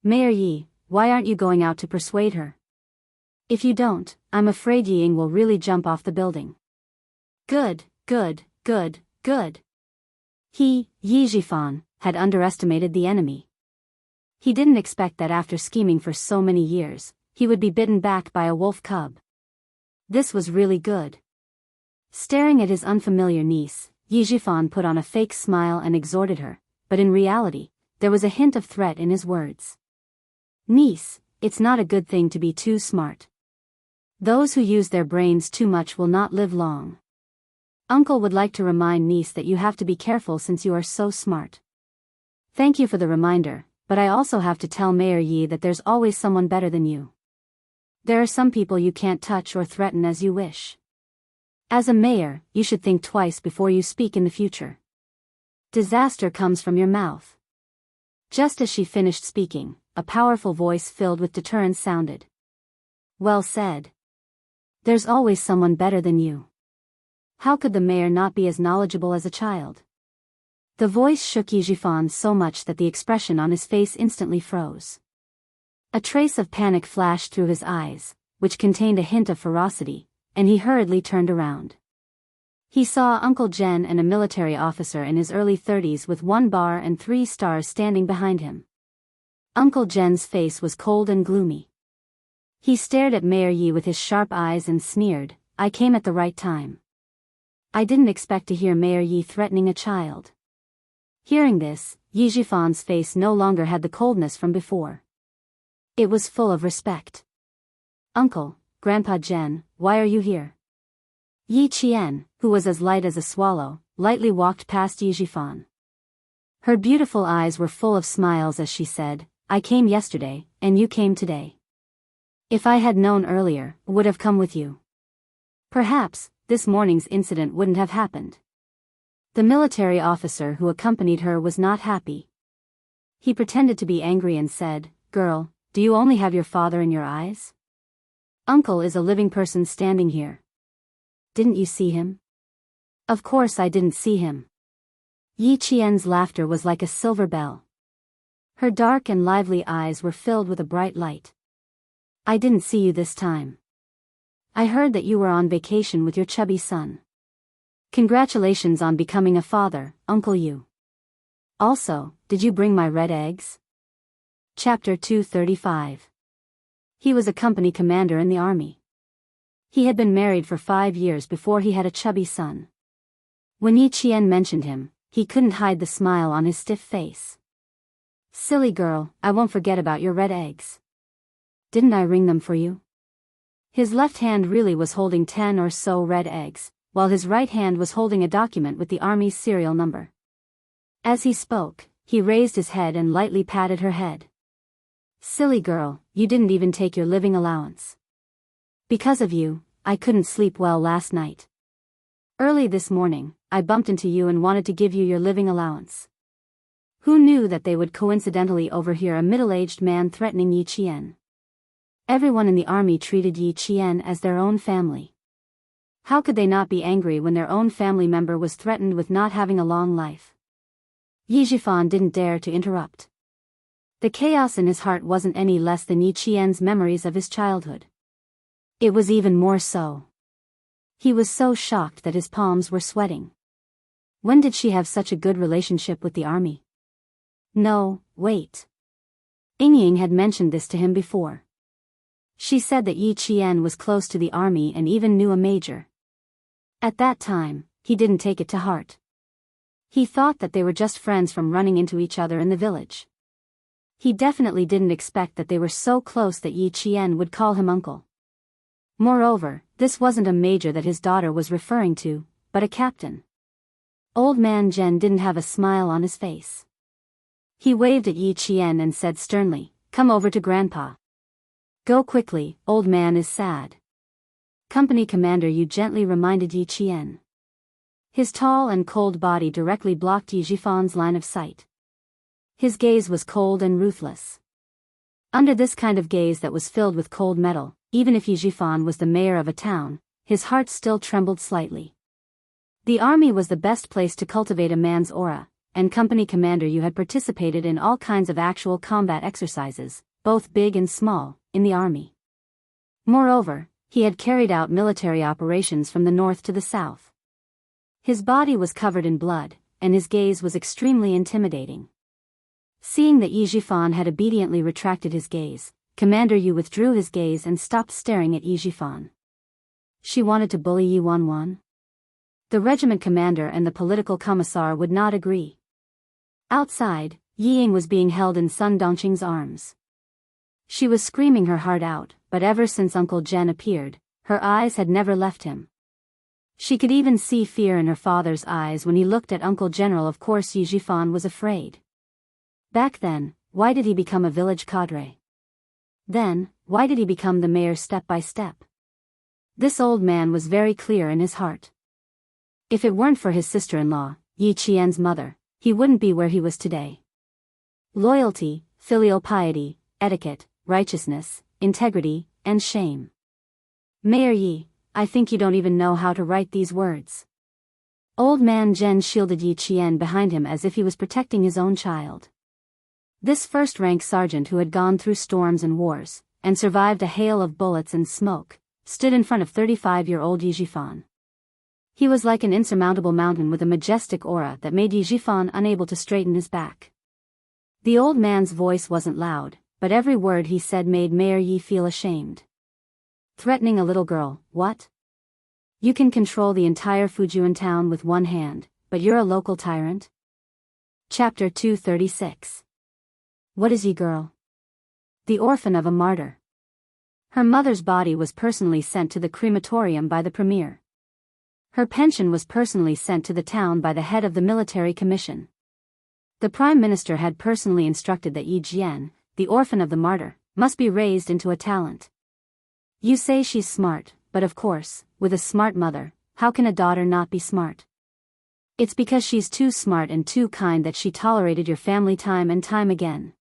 Mayor Yi, why aren't you going out to persuade her? If you don't, I'm afraid Yi Ying will really jump off the building. Good, good, good, good. He, Yi Jifan, had underestimated the enemy. He didn't expect that after scheming for so many years, he would be bitten back by a wolf cub. This was really good. Staring at his unfamiliar niece, Yi Jifan put on a fake smile and exhorted her, but in reality, there was a hint of threat in his words. Niece, it's not a good thing to be too smart. Those who use their brains too much will not live long. Uncle would like to remind niece that you have to be careful since you are so smart. Thank you for the reminder, but I also have to tell Mayor Yi that there's always someone better than you. There are some people you can't touch or threaten as you wish. As a mayor, you should think twice before you speak in the future. Disaster comes from your mouth. Just as she finished speaking, a powerful voice filled with deterrence sounded. Well said. There's always someone better than you. How could the mayor not be as knowledgeable as a child? The voice shook Yi Jifan so much that the expression on his face instantly froze. A trace of panic flashed through his eyes, which contained a hint of ferocity, and he hurriedly turned around. He saw Uncle Jen and a military officer in his early 30s with 1 bar and 3 stars standing behind him. Uncle Jen's face was cold and gloomy. He stared at Mayor Yi with his sharp eyes and sneered, I came at the right time. I didn't expect to hear Mayor Yi threatening a child. Hearing this, Yi Jifan's face no longer had the coldness from before. It was full of respect. Uncle, Grandpa Jen, why are you here? Yi Qian, who was as light as a swallow, lightly walked past Yi Jifan. Her beautiful eyes were full of smiles as she said, I came yesterday, and you came today. If I had known earlier, I would have come with you. Perhaps, this morning's incident wouldn't have happened. The military officer who accompanied her was not happy. He pretended to be angry and said, Girl, do you only have your father in your eyes? Uncle is a living person standing here. Didn't you see him? Of course I didn't see him. Yi Qian's laughter was like a silver bell. Her dark and lively eyes were filled with a bright light. I didn't see you this time. I heard that you were on vacation with your chubby son. Congratulations on becoming a father, Uncle Yu. Also, did you bring my red eggs? Chapter 235. He was a company commander in the army. He had been married for 5 years before he had a chubby son. When Yi Qian mentioned him, he couldn't hide the smile on his stiff face. Silly girl, I won't forget about your red eggs. Didn't I wring them for you? His left hand really was holding 10 or so red eggs, while his right hand was holding a document with the army's serial number. As he spoke, he raised his head and lightly patted her head. Silly girl, you didn't even take your living allowance. Because of you, I couldn't sleep well last night. Early this morning, I bumped into you and wanted to give you your living allowance. Who knew that they would coincidentally overhear a middle-aged man threatening Yi Qian? Everyone in the army treated Yi Qian as their own family. How could they not be angry when their own family member was threatened with not having a long life? Yi Jifan didn't dare to interrupt. The chaos in his heart wasn't any less than Yi Qian's memories of his childhood. It was even more so. He was so shocked that his palms were sweating. When did she have such a good relationship with the army? No, wait. Ying had mentioned this to him before. She said that Yi Qian was close to the army and even knew a major. At that time, he didn't take it to heart. He thought that they were just friends from running into each other in the village. He definitely didn't expect that they were so close that Yi Qian would call him uncle. Moreover, this wasn't a major that his daughter was referring to, but a captain. Old man Zhen didn't have a smile on his face. He waved at Yi Qian and said sternly, "Come over to Grandpa. Go quickly, old man is sad." Company commander Yu gently reminded Yi Qian. His tall and cold body directly blocked Yi Jifan's line of sight. His gaze was cold and ruthless. Under this kind of gaze that was filled with cold metal, even if Yi Jifan was the mayor of a town, his heart still trembled slightly. The army was the best place to cultivate a man's aura, and company commander Yu had participated in all kinds of actual combat exercises, both big and small, in the army. Moreover, he had carried out military operations from the north to the south. His body was covered in blood, and his gaze was extremely intimidating. Seeing that Yi Jifan had obediently retracted his gaze, Commander Yu withdrew his gaze and stopped staring at Yi Jifan. She wanted to bully Yi Wanwan? The regiment commander and the political commissar would not agree. Outside, Yi Ying was being held in Sun Dongqing's arms. She was screaming her heart out, but ever since Uncle Zhen appeared, her eyes had never left him. She could even see fear in her father's eyes when he looked at Uncle General. Of course Yi Jifan was afraid. Back then, why did he become a village cadre? Then, why did he become the mayor step by step? This old man was very clear in his heart. If it weren't for his sister-in-law, Yi Qian's mother, he wouldn't be where he was today. Loyalty, filial piety, etiquette, righteousness, integrity, and shame. Mayor Yi, I think you don't even know how to write these words. Old man Zhen shielded Yi Qian behind him as if he was protecting his own child. This first-rank sergeant who had gone through storms and wars, and survived a hail of bullets and smoke, stood in front of 35-year-old Yi Jifan. He was like an insurmountable mountain with a majestic aura that made Yi Jifan unable to straighten his back. The old man's voice wasn't loud, but every word he said made Mayor Yi feel ashamed. Threatening a little girl, what? You can control the entire Fujian town with one hand, but you're a local tyrant? Chapter 236. What is Yi girl? The orphan of a martyr. Her mother's body was personally sent to the crematorium by the premier. Her pension was personally sent to the town by the head of the military commission. The prime minister had personally instructed that Yi Jian, the orphan of the martyr, must be raised into a talent. You say she's smart, but of course, with a smart mother, how can a daughter not be smart? It's because she's too smart and too kind that she tolerated your family time and time again.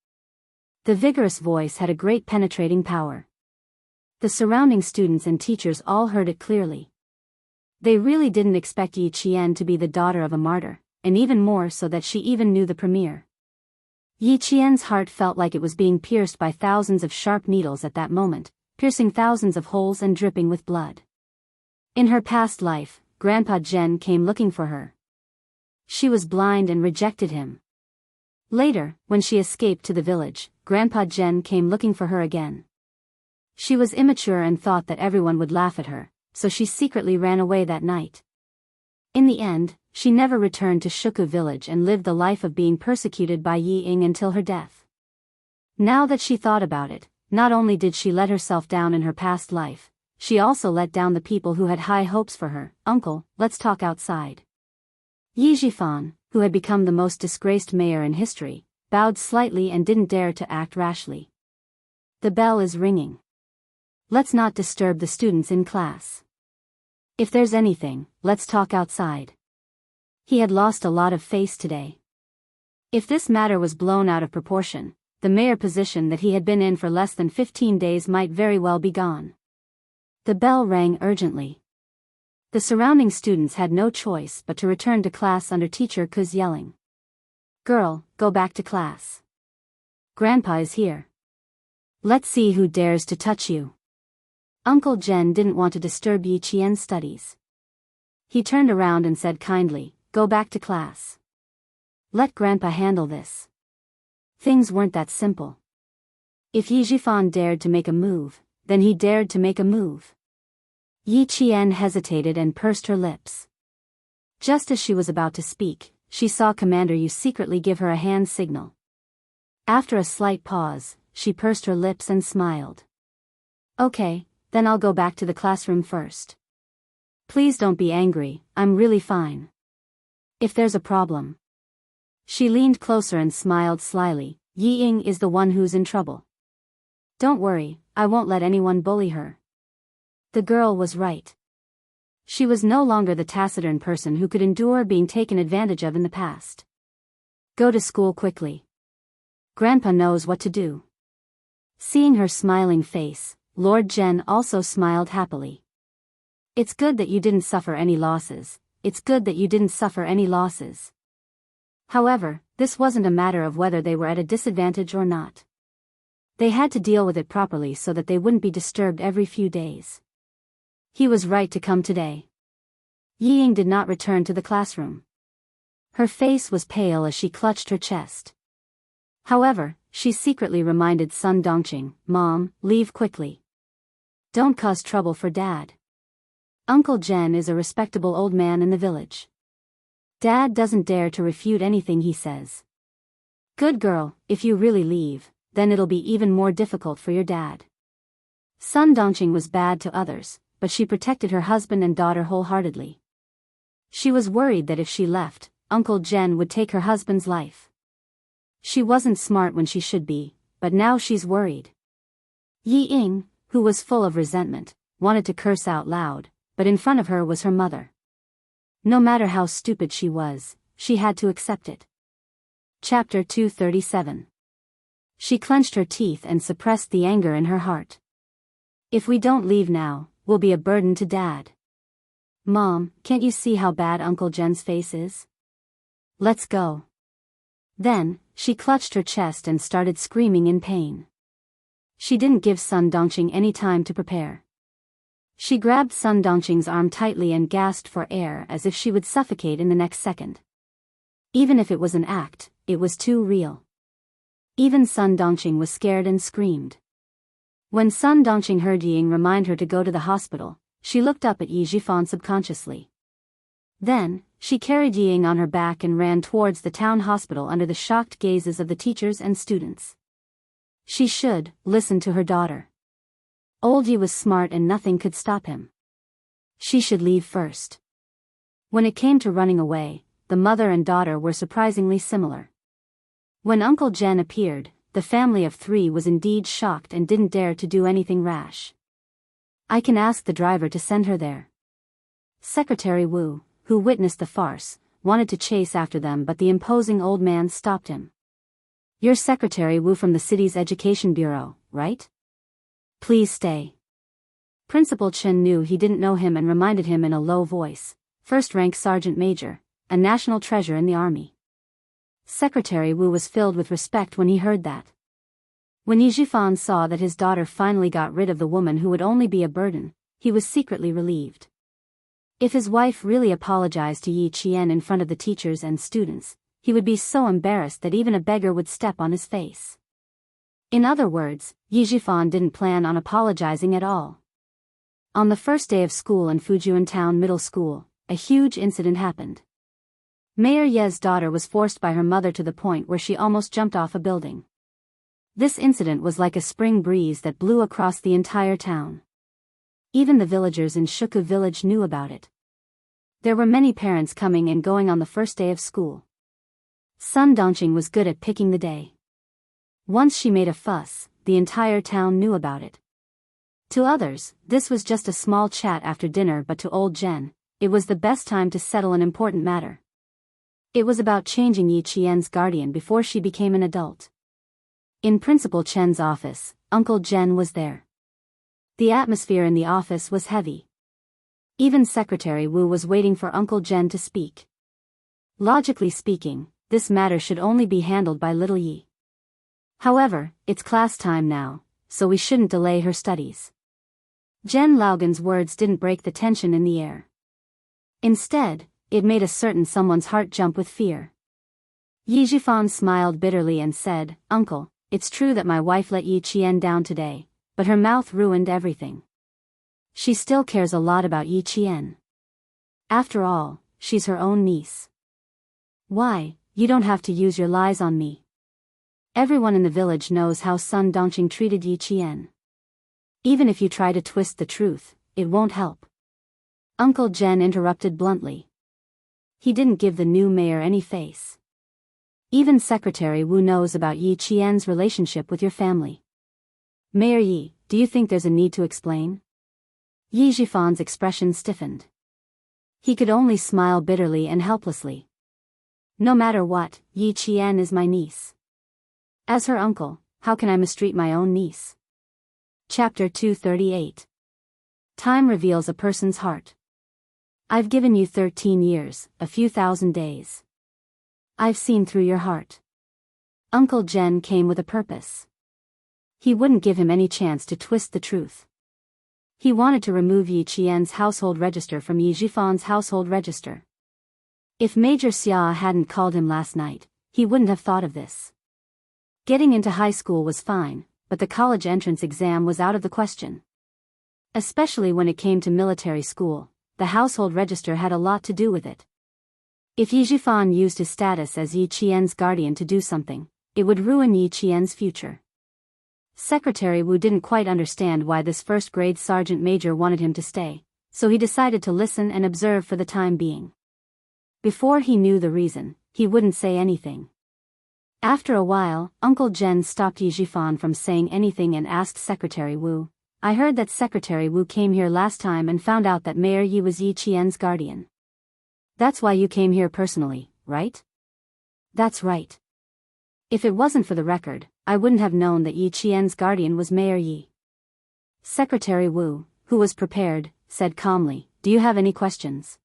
The vigorous voice had a great penetrating power. The surrounding students and teachers all heard it clearly. They really didn't expect Yi Qian to be the daughter of a martyr, and even more so that she even knew the premier. Yi Qian's heart felt like it was being pierced by thousands of sharp needles at that moment, piercing thousands of holes and dripping with blood. In her past life, Grandpa Zhen came looking for her. She was blind and rejected him. Later, when she escaped to the village, Grandpa Zhen came looking for her again. She was immature and thought that everyone would laugh at her, so she secretly ran away that night. In the end, she never returned to Shuku village and lived the life of being persecuted by Yi Ying until her death. Now that she thought about it, not only did she let herself down in her past life, she also let down the people who had high hopes for her. Uncle, let's talk outside. Yi Jifan, who had become the most disgraced mayor in history, bowed slightly and didn't dare to act rashly. The bell is ringing. Let's not disturb the students in class. If there's anything, let's talk outside. He had lost a lot of face today. If this matter was blown out of proportion, the mayor position that he had been in for less than 15 days might very well be gone. The bell rang urgently. The surrounding students had no choice but to return to class under Teacher Ku's yelling. Girl, go back to class. Grandpa is here. Let's see who dares to touch you. Uncle Jen didn't want to disturb Yi Qian's studies. He turned around and said kindly, "Go back to class. Let Grandpa handle this." Things weren't that simple. If Yi Jifan dared to make a move, then he dared to make a move. Yi Qian hesitated and pursed her lips. Just as she was about to speak, she saw Commander Yu secretly give her a hand signal. After a slight pause, she pursed her lips and smiled. "Okay, then I'll go back to the classroom first. Please don't be angry, I'm really fine. If there's a problem." She leaned closer and smiled slyly. "Yi Ying is the one who's in trouble. Don't worry, I won't let anyone bully her." The girl was right. She was no longer the taciturn person who could endure being taken advantage of in the past. "Go to school quickly. Grandpa knows what to do." Seeing her smiling face, Lord Jen also smiled happily. "It's good that you didn't suffer any losses. It's good that you didn't suffer any losses." However, this wasn't a matter of whether they were at a disadvantage or not. They had to deal with it properly so that they wouldn't be disturbed every few days. He was right to come today. Yi Ying did not return to the classroom. Her face was pale as she clutched her chest. However, she secretly reminded Sun Dongqing, "Mom, leave quickly. Don't cause trouble for Dad. Uncle Jen is a respectable old man in the village. Dad doesn't dare to refute anything he says. Good girl, if you really leave, then it'll be even more difficult for your dad." Sun Dongqing was bad to others, but she protected her husband and daughter wholeheartedly. She was worried that if she left, Uncle Jen would take her husband's life. She wasn't smart when she should be, but now she's worried. Yi Ying, who was full of resentment, wanted to curse out loud, but in front of her was her mother. No matter how stupid she was, she had to accept it. Chapter 237. She clenched her teeth and suppressed the anger in her heart. "If we don't leave now, we'll be a burden to Dad. Mom, can't you see how bad Uncle Jen's face is? Let's go." Then, she clutched her chest and started screaming in pain. She didn't give Sun Dongqing any time to prepare. She grabbed Sun Dongqing's arm tightly and gasped for air as if she would suffocate in the next second. Even if it was an act, it was too real. Even Sun Dongqing was scared and screamed. When Sun Dongqing heard Yi Ying remind her to go to the hospital, she looked up at Yi Jifan subconsciously. Then, she carried Yi Ying on her back and ran towards the town hospital under the shocked gazes of the teachers and students. She should listen to her daughter. Old Yi was smart and nothing could stop him. She should leave first. When it came to running away, the mother and daughter were surprisingly similar. When Uncle Jen appeared, the family of three was indeed shocked and didn't dare to do anything rash. "I can ask the driver to send her there." Secretary Wu, who witnessed the farce, wanted to chase after them, but the imposing old man stopped him. "You're Secretary Wu from the city's education bureau, right? Please stay." Principal Chen knew he didn't know him and reminded him in a low voice, "First-rank sergeant major, a national treasure in the army." Secretary Wu was filled with respect when he heard that. When Yi Jifan saw that his daughter finally got rid of the woman who would only be a burden, he was secretly relieved. If his wife really apologized to Yi Qian in front of the teachers and students, he would be so embarrassed that even a beggar would step on his face. In other words, Yi Jifan didn't plan on apologizing at all. On the first day of school in Fujian Town Middle School, a huge incident happened. Mayor Ye's daughter was forced by her mother to the point where she almost jumped off a building. This incident was like a spring breeze that blew across the entire town. Even the villagers in Shuku village knew about it. There were many parents coming and going on the first day of school. Sun Dongqing was good at picking the day. Once she made a fuss, the entire town knew about it. To others, this was just a small chat after dinner, but to old Jen, it was the best time to settle an important matter. It was about changing Yi Qian's guardian before she became an adult. In Principal Chen's office, Uncle Jen was there. The atmosphere in the office was heavy. Even Secretary Wu was waiting for Uncle Jen to speak. Logically speaking, this matter should only be handled by little Yi. However, it's class time now, so we shouldn't delay her studies. Jen Laugen's words didn't break the tension in the air. Instead, it made a certain someone's heart jump with fear. Yi Jifan smiled bitterly and said, "Uncle, it's true that my wife let Yi Qian down today, but her mouth ruined everything. She still cares a lot about Yi Qian. After all, she's her own niece. Why, you don't have to use your lies on me. Everyone in the village knows how Sun Dongqing treated Yi Qian. Even if you try to twist the truth, it won't help." Uncle Jen interrupted bluntly. He didn't give the new mayor any face. "Even Secretary Wu knows about Yi Qian's relationship with your family. Mayor Yi, do you think there's a need to explain?" Yi Jifan's expression stiffened. He could only smile bitterly and helplessly. "No matter what, Yi Qian is my niece. As her uncle, how can I mistreat my own niece?" Chapter 238. Time reveals a person's heart. I've given you 13 years, a few thousand days. I've seen through your heart. Uncle Jen came with a purpose. He wouldn't give him any chance to twist the truth. He wanted to remove Yi Qian's household register from Yi Jifan's household register. If Major Xia hadn't called him last night, he wouldn't have thought of this. Getting into high school was fine, but the college entrance exam was out of the question. Especially when it came to military school, the household register had a lot to do with it. If Yi Jifan used his status as Yi Qian's guardian to do something, it would ruin Yi Qian's future. Secretary Wu didn't quite understand why this first-grade sergeant major wanted him to stay, so he decided to listen and observe for the time being. Before he knew the reason, he wouldn't say anything. After a while, Uncle Jen stopped Yi Jifan from saying anything and asked Secretary Wu, "I heard that Secretary Wu came here last time and found out that Mayor Yi was Yi Qian's guardian. That's why you came here personally, right?" "That's right. If it wasn't for the record, I wouldn't have known that Yi Qian's guardian was Mayor Yi." Secretary Wu, who was prepared, said calmly, "Do you have any questions?"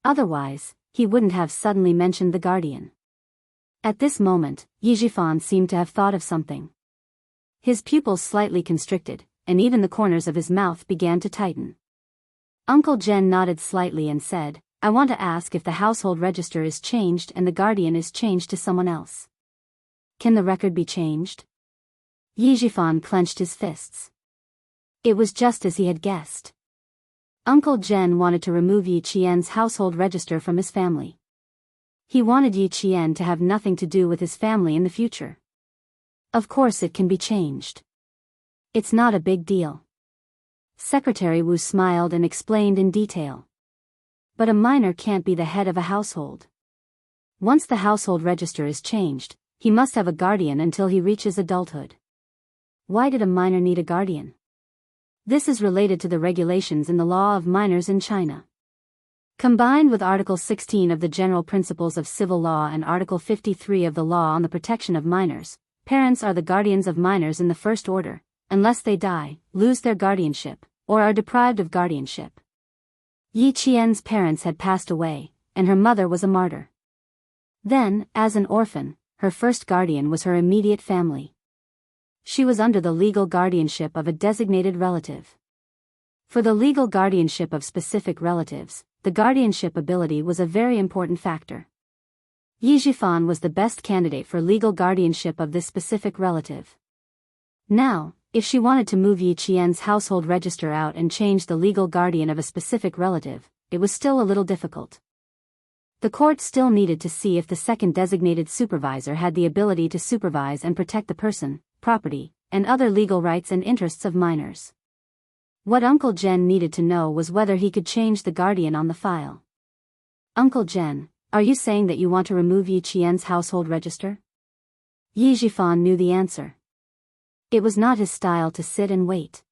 Otherwise, he wouldn't have suddenly mentioned the guardian. At this moment, Yi Jifan seemed to have thought of something. His pupils slightly constricted, and even the corners of his mouth began to tighten. Uncle Jen nodded slightly and said, "I want to ask if the household register is changed and the guardian is changed to someone else. Can the record be changed?" Yi Jifan clenched his fists. It was just as he had guessed. Uncle Jen wanted to remove Yi Qian's household register from his family. He wanted Yi Qian to have nothing to do with his family in the future. Of course it can be changed. It's not a big deal. Secretary Wu smiled and explained in detail. But a minor can't be the head of a household. Once the household register is changed, he must have a guardian until he reaches adulthood. Why did a minor need a guardian? This is related to the regulations in the law of minors in China. Combined with Article 16 of the General Principles of Civil Law and Article 53 of the Law on the Protection of Minors, parents are the guardians of minors in the first order, unless they die, lose their guardianship, or are deprived of guardianship. Yi Qian's parents had passed away, and her mother was a martyr. Then, as an orphan, her first guardian was her immediate family. She was under the legal guardianship of a designated relative. For the legal guardianship of specific relatives, the guardianship ability was a very important factor. Yi Jifan was the best candidate for legal guardianship of this specific relative. Now, if she wanted to move Yi Qian's household register out and change the legal guardian of a specific relative, it was still a little difficult. The court still needed to see if the second designated supervisor had the ability to supervise and protect the person, property, and other legal rights and interests of minors. What Uncle Jen needed to know was whether he could change the guardian on the file. "Uncle Jen, are you saying that you want to remove Yi Qian's household register?" Yi Jifan knew the answer. It was not his style to sit and wait.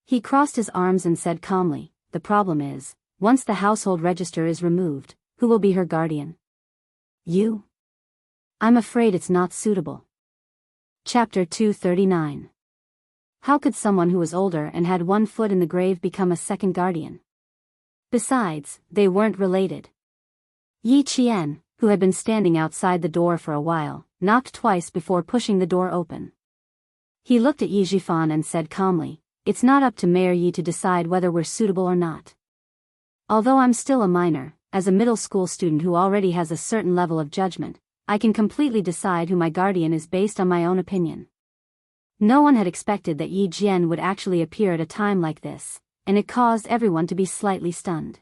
He crossed his arms and said calmly, "The problem is, once the household register is removed, who will be her guardian?" "You?" "I'm afraid it's not suitable." Chapter 239. How could someone who was older and had one foot in the grave become a second guardian? Besides, they weren't related. Yi Qian, who had been standing outside the door for a while, knocked twice before pushing the door open. He looked at Yi Jifan and said calmly, "It's not up to Mayor Yi to decide whether we're suitable or not. Although I'm still a minor, as a middle school student who already has a certain level of judgment, I can completely decide who my guardian is based on my own opinion." No one had expected that Yi Jian would actually appear at a time like this, and it caused everyone to be slightly stunned.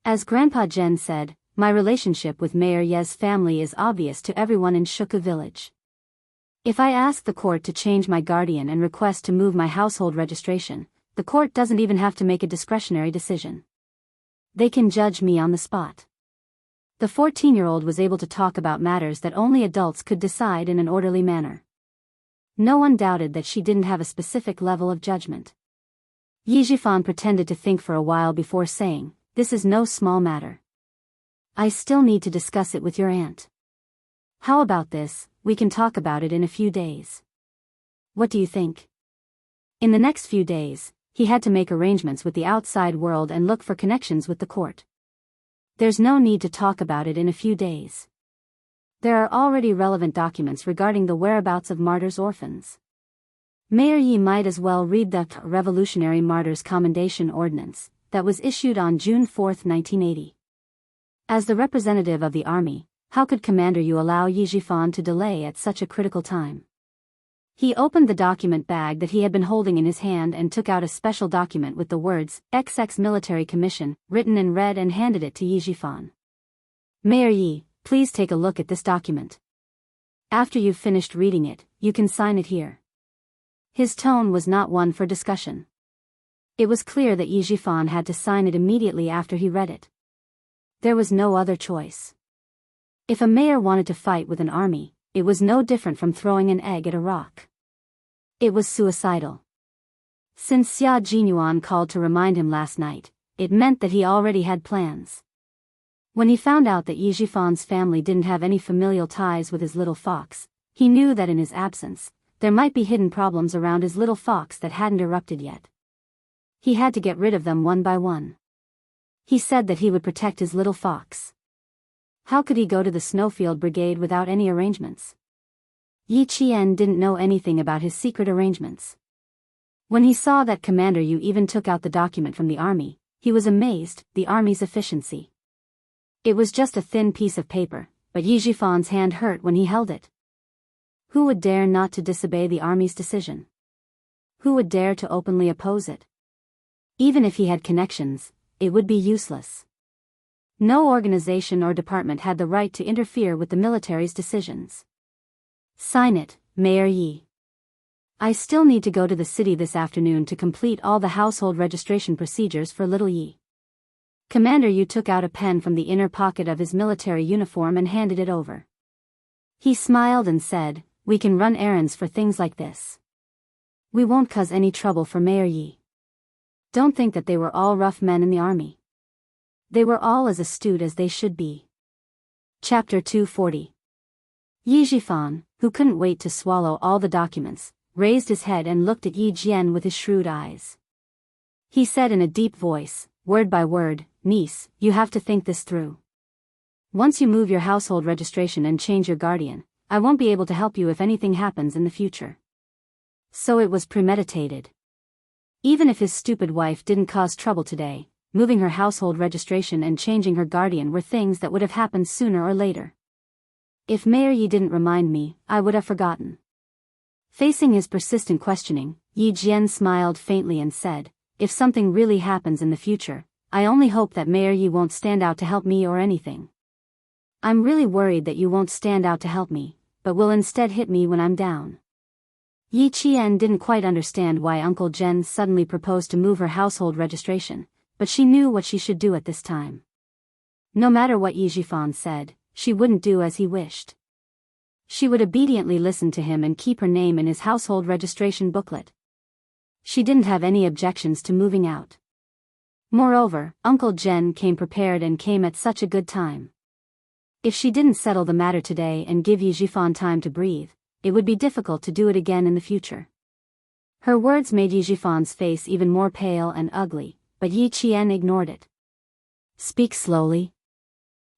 As Grandpa Zhen said, "My relationship with Mayor Ye's family is obvious to everyone in Shuka village. If I ask the court to change my guardian and request to move my household registration, the court doesn't even have to make a discretionary decision. They can judge me on the spot." The 14-year-old was able to talk about matters that only adults could decide in an orderly manner. No one doubted that she didn't have a specific level of judgment. Yi Jifan pretended to think for a while before saying, "This is no small matter. I still need to discuss it with your aunt. How about this, we can talk about it in a few days. What do you think?" In the next few days, he had to make arrangements with the outside world and look for connections with the court. There's no need to talk about it in a few days. There are already relevant documents regarding the whereabouts of martyrs' orphans. Mayor Yi might as well read the Revolutionary Martyrs Commendation Ordinance that was issued on June 4, 1980. As the representative of the army, how could Commander Yu allow Yi Jifan to delay at such a critical time? He opened the document bag that he had been holding in his hand and took out a special document with the words, XX Military Commission, written in red and handed it to Yi Jifan. "Mayor Yi, please take a look at this document. After you've finished reading it, you can sign it here." His tone was not one for discussion. It was clear that Yi Jifan had to sign it immediately after he read it. There was no other choice. If a mayor wanted to fight with an army, it was no different from throwing an egg at a rock. It was suicidal. Since Xia Jinyuan called to remind him last night, it meant that he already had plans. When he found out that Yi Jifan's family didn't have any familial ties with his little fox, he knew that in his absence, there might be hidden problems around his little fox that hadn't erupted yet. He had to get rid of them one by one. He said that he would protect his little fox. How could he go to the Snowfield Brigade without any arrangements? Yi Qian didn't know anything about his secret arrangements. When he saw that Commander Yu even took out the document from the army, he was amazed, the army's efficiency. It was just a thin piece of paper, but Yi Jifan's hand hurt when he held it. Who would dare not to disobey the army's decision? Who would dare to openly oppose it? Even if he had connections, it would be useless. No organization or department had the right to interfere with the military's decisions. "Sign it, Mayor Yi. I still need to go to the city this afternoon to complete all the household registration procedures for little Yi." Commander Yu took out a pen from the inner pocket of his military uniform and handed it over. He smiled and said, "We can run errands for things like this. We won't cause any trouble for Mayor Yi. Don't think that they were all rough men in the army. They were all as astute as they should be." Chapter 240. Yi Jifan, who couldn't wait to swallow all the documents, raised his head and looked at Yi Jian with his shrewd eyes. He said in a deep voice, word by word, "Niece, you have to think this through. Once you move your household registration and change your guardian, I won't be able to help you if anything happens in the future." So it was premeditated. Even if his stupid wife didn't cause trouble today, moving her household registration and changing her guardian were things that would have happened sooner or later. "If Mayor Yi didn't remind me, I would have forgotten." Facing his persistent questioning, Yi Jian smiled faintly and said, "If something really happens in the future, I only hope that Mayor Yi won't stand out to help me or anything. I'm really worried that you won't stand out to help me, but will instead hit me when I'm down." Yi Qian didn't quite understand why Uncle Zhen suddenly proposed to move her household registration, but she knew what she should do at this time. No matter what Yi Jifan said, she wouldn't do as he wished. She would obediently listen to him and keep her name in his household registration booklet. She didn't have any objections to moving out. Moreover, Uncle Zhen came prepared and came at such a good time. If she didn't settle the matter today and give Yi Jifan time to breathe, it would be difficult to do it again in the future. Her words made Yi Jifan's face even more pale and ugly, but Yi Qian ignored it. "Speak slowly.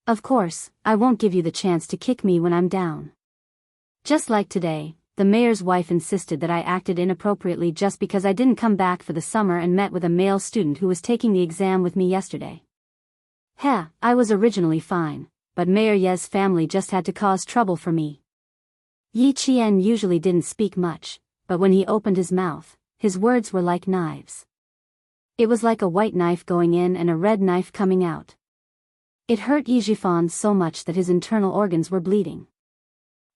Of course, I won't give you the chance to kick me when I'm down. Just like today, the mayor's wife insisted that I acted inappropriately just because I didn't come back for the summer and met with a male student who was taking the exam with me yesterday. Heh, I was originally fine, but Mayor Ye's family just had to cause trouble for me. Yi Qian usually didn't speak much, but when he opened his mouth, his words were like knives. It was like a white knife going in and a red knife coming out. It hurt Yi Jifan so much that his internal organs were bleeding.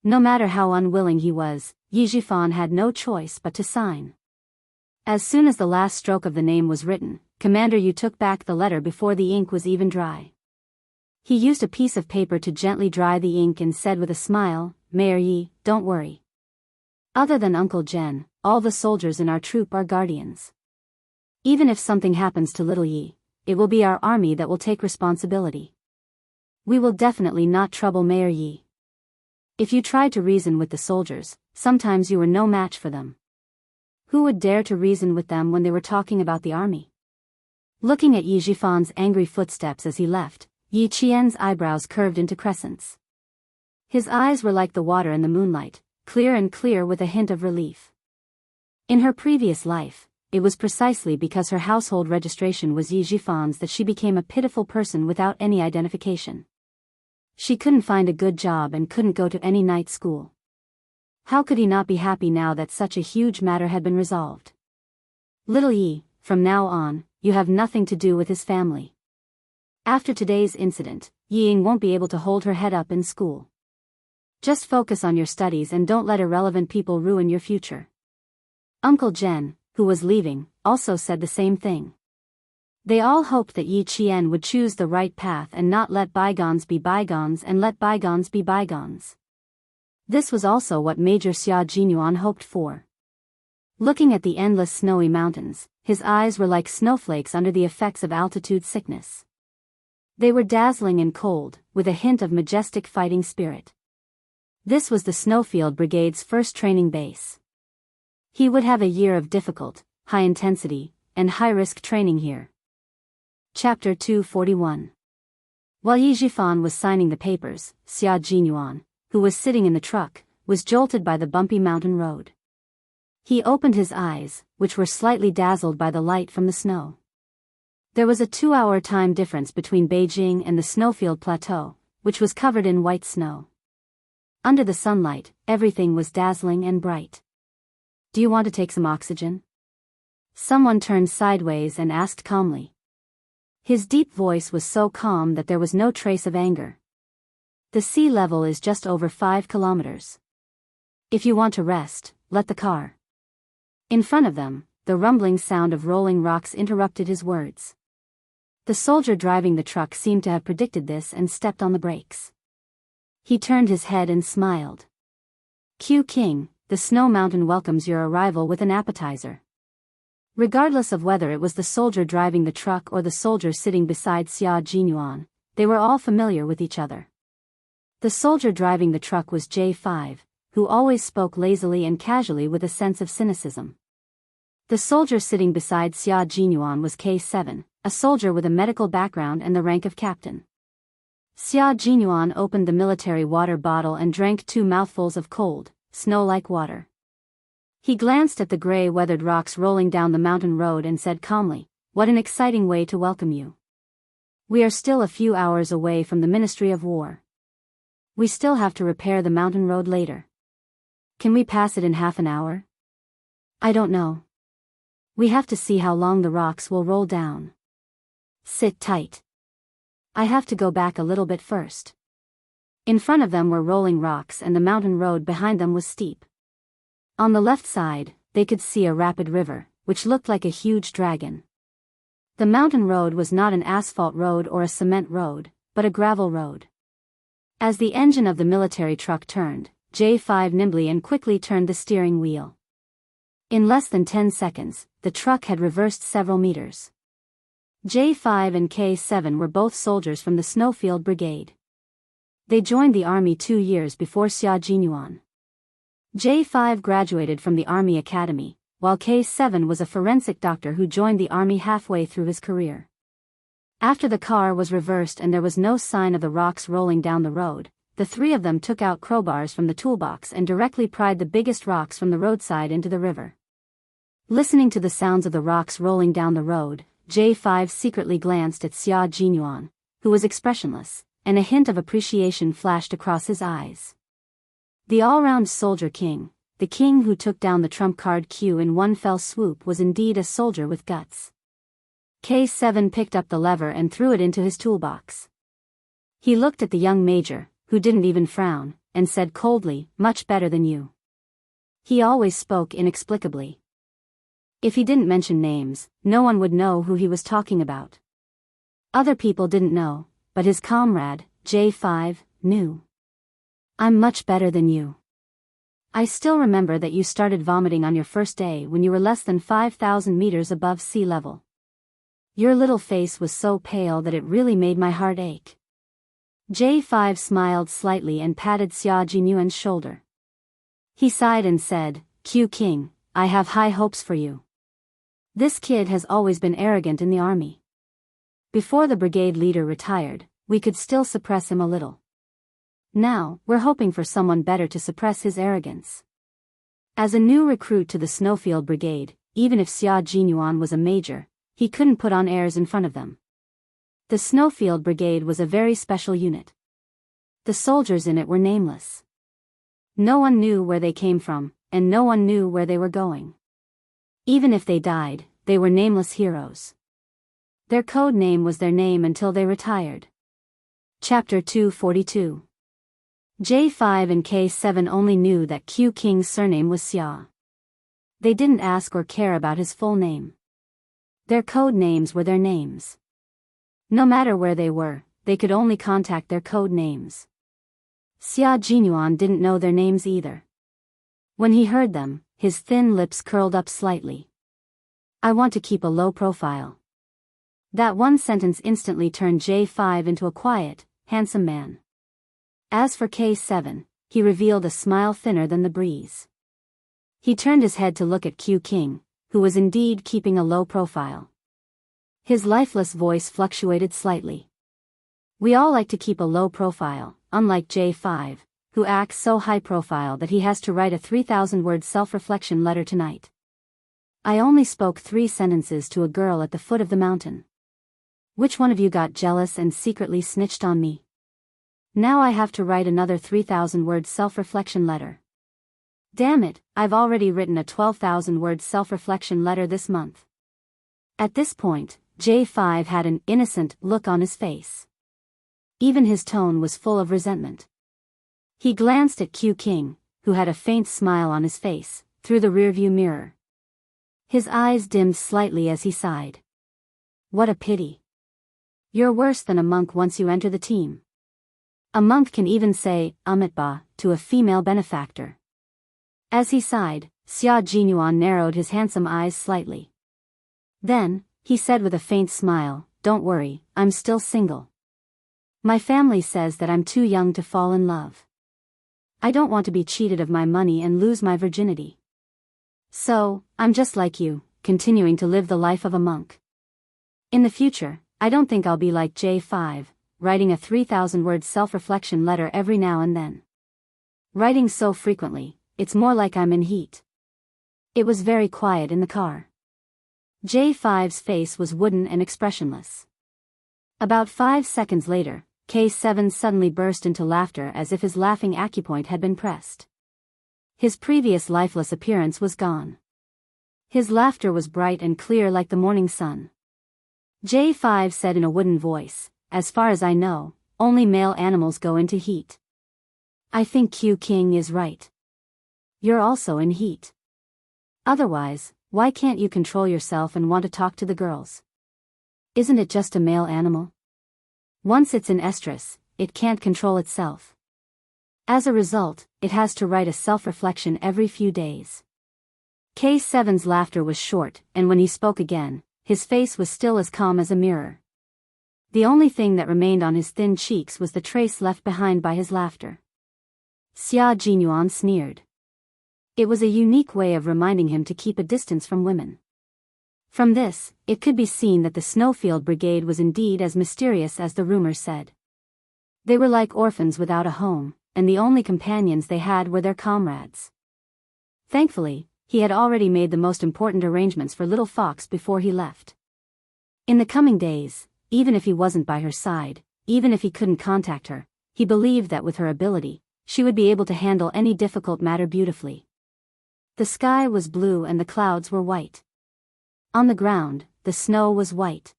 No matter how unwilling he was, Yi Jifan had no choice but to sign. As soon as the last stroke of the name was written, Commander Yu took back the letter before the ink was even dry. He used a piece of paper to gently dry the ink and said with a smile, "Mayor Yi, don't worry. Other than Uncle Jen, all the soldiers in our troop are guardians. Even if something happens to little Yi, it will be our army that will take responsibility. We will definitely not trouble Mayor Yi. If you tried to reason with the soldiers, sometimes you were no match for them. Who would dare to reason with them when they were talking about the army?" Looking at Yi Jifan's angry footsteps as he left, Yi Qian's eyebrows curved into crescents. His eyes were like the water in the moonlight, clear and clear with a hint of relief. In her previous life, it was precisely because her household registration was Yi Jifan's that she became a pitiful person without any identification. She couldn't find a good job and couldn't go to any night school. How could he not be happy now that such a huge matter had been resolved? "Little Yi, from now on, you have nothing to do with his family. After today's incident, Yi Ying won't be able to hold her head up in school. Just focus on your studies and don't let irrelevant people ruin your future." Uncle Jen, who was leaving, also said the same thing. They all hoped that Yi Qian would choose the right path and not let bygones be bygones and let bygones be bygones. This was also what Major Xia Jinyuan hoped for. Looking at the endless snowy mountains, his eyes were like snowflakes under the effects of altitude sickness. They were dazzling and cold, with a hint of majestic fighting spirit. This was the Snowfield Brigade's first training base. He would have a year of difficult, high-intensity, and high-risk training here. Chapter 241. While Yi Jifan was signing the papers, Xia Jinyuan, who was sitting in the truck, was jolted by the bumpy mountain road. He opened his eyes, which were slightly dazzled by the light from the snow. There was a 2-hour time difference between Beijing and the Snowfield Plateau, which was covered in white snow. Under the sunlight, everything was dazzling and bright. "Do you want to take some oxygen?" Someone turned sideways and asked calmly. His deep voice was so calm that there was no trace of anger. "The sea level is just over 5 kilometers. If you want to rest, let the car." In front of them, the rumbling sound of rolling rocks interrupted his words. The soldier driving the truck seemed to have predicted this and stepped on the brakes. He turned his head and smiled. "Q King, the Snow Mountain welcomes your arrival with an appetizer." Regardless of whether it was the soldier driving the truck or the soldier sitting beside Xia Jinyuan, they were all familiar with each other. The soldier driving the truck was J5, who always spoke lazily and casually with a sense of cynicism. The soldier sitting beside Xia Jinyuan was K7, a soldier with a medical background and the rank of captain. Xia Jinyuan opened the military water bottle and drank 2 mouthfuls of cold, snow-like water. He glanced at the gray-weathered rocks rolling down the mountain road and said calmly, "What an exciting way to welcome you. We are still a few hours away from the Ministry of War. We still have to repair the mountain road later. Can we pass it in half an hour? I don't know. We have to see how long the rocks will roll down. Sit tight. I have to go back a little bit first." In front of them were rolling rocks and the mountain road behind them was steep. On the left side, they could see a rapid river, which looked like a huge dragon. The mountain road was not an asphalt road or a cement road, but a gravel road. As the engine of the military truck turned, J5 nimbly and quickly turned the steering wheel. In less than 10 seconds, the truck had reversed several meters. J5 and K7 were both soldiers from the Snowfield Brigade. They joined the army 2 years before Xia Jinyuan. J5 graduated from the Army Academy, while K7 was a forensic doctor who joined the army halfway through his career. After the car was reversed and there was no sign of the rocks rolling down the road, the the three of them took out crowbars from the toolbox and directly pried the biggest rocks from the roadside into the river. Listening to the sounds of the rocks rolling down the road, J5 secretly glanced at Xia Jinyuan, who was expressionless, and a hint of appreciation flashed across his eyes. The all-round soldier king, the king who took down the trump card Q in one fell swoop, was indeed a soldier with guts. K7 picked up the lever and threw it into his toolbox. He looked at the young major, who didn't even frown, and said coldly, "Much better than you." He always spoke inexplicably. If he didn't mention names, no one would know who he was talking about. Other people didn't know, but his comrade, J5, knew. "I'm much better than you. I still remember that you started vomiting on your first day when you were less than 5,000 meters above sea level. Your little face was so pale that it really made my heart ache." J5 smiled slightly and patted Xia Jinyuan's shoulder. He sighed and said, "Q King, I have high hopes for you. This kid has always been arrogant in the army. Before the brigade leader retired, we could still suppress him a little. Now, we're hoping for someone better to suppress his arrogance." As a new recruit to the Snowfield Brigade, even if Xia Jinyuan was a major, he couldn't put on airs in front of them. The Snowfield Brigade was a very special unit. The soldiers in it were nameless. No one knew where they came from, and no one knew where they were going. Even if they died, they were nameless heroes. Their code name was their name until they retired. Chapter 242. J5 and K7 only knew that Q King's surname was Xia. They didn't ask or care about his full name. Their code names were their names. No matter where they were, they could only contact their code names. Xia Jinyuan didn't know their names either. When he heard them, his thin lips curled up slightly. "I want to keep a low profile." That one sentence instantly turned J5 into a quiet, handsome man. As for K7, he revealed a smile thinner than the breeze. He turned his head to look at Q King, who was indeed keeping a low profile. His lifeless voice fluctuated slightly. "We all like to keep a low profile, unlike J5, who acts so high profile that he has to write a 3,000-word self-reflection letter tonight. I only spoke 3 sentences to a girl at the foot of the mountain. Which one of you got jealous and secretly snitched on me? Now I have to write another 3,000-word self-reflection letter. Damn it, I've already written a 12,000-word self-reflection letter this month." At this point, J5 had an innocent look on his face. Even his tone was full of resentment. He glanced at Q King, who had a faint smile on his face, through the rearview mirror. His eyes dimmed slightly as he sighed. "What a pity. You're worse than a monk once you enter the team. A monk can even say, Amitba, to a female benefactor." As he sighed, Xia Jinyuan narrowed his handsome eyes slightly. Then, he said with a faint smile, "Don't worry, I'm still single. My family says that I'm too young to fall in love. I don't want to be cheated of my money and lose my virginity. So, I'm just like you, continuing to live the life of a monk. In the future, I don't think I'll be like J5, writing a 3,000-word self-reflection letter every now and then. Writing so frequently, it's more like I'm in heat." It was very quiet in the car. J5's face was wooden and expressionless. About 5 seconds later, K7 suddenly burst into laughter as if his laughing acupoint had been pressed. His previous lifeless appearance was gone. His laughter was bright and clear like the morning sun. J5 said in a wooden voice, "As far as I know, only male animals go into heat. I think Q King is right. You're also in heat. Otherwise, why can't you control yourself and want to talk to the girls? Isn't it just a male animal? Once it's in estrus, it can't control itself. As a result, it has to write a self-reflection every few days." K7's laughter was short, and when he spoke again, his face was still as calm as a mirror. The only thing that remained on his thin cheeks was the trace left behind by his laughter. Xia Jinyuan sneered. It was a unique way of reminding him to keep a distance from women. From this, it could be seen that the Snowfield Brigade was indeed as mysterious as the rumors said. They were like orphans without a home, and the only companions they had were their comrades. Thankfully, he had already made the most important arrangements for Little Fox before he left. In the coming days, even if he wasn't by her side, even if he couldn't contact her, he believed that with her ability, she would be able to handle any difficult matter beautifully. The sky was blue and the clouds were white. On the ground, the snow was white.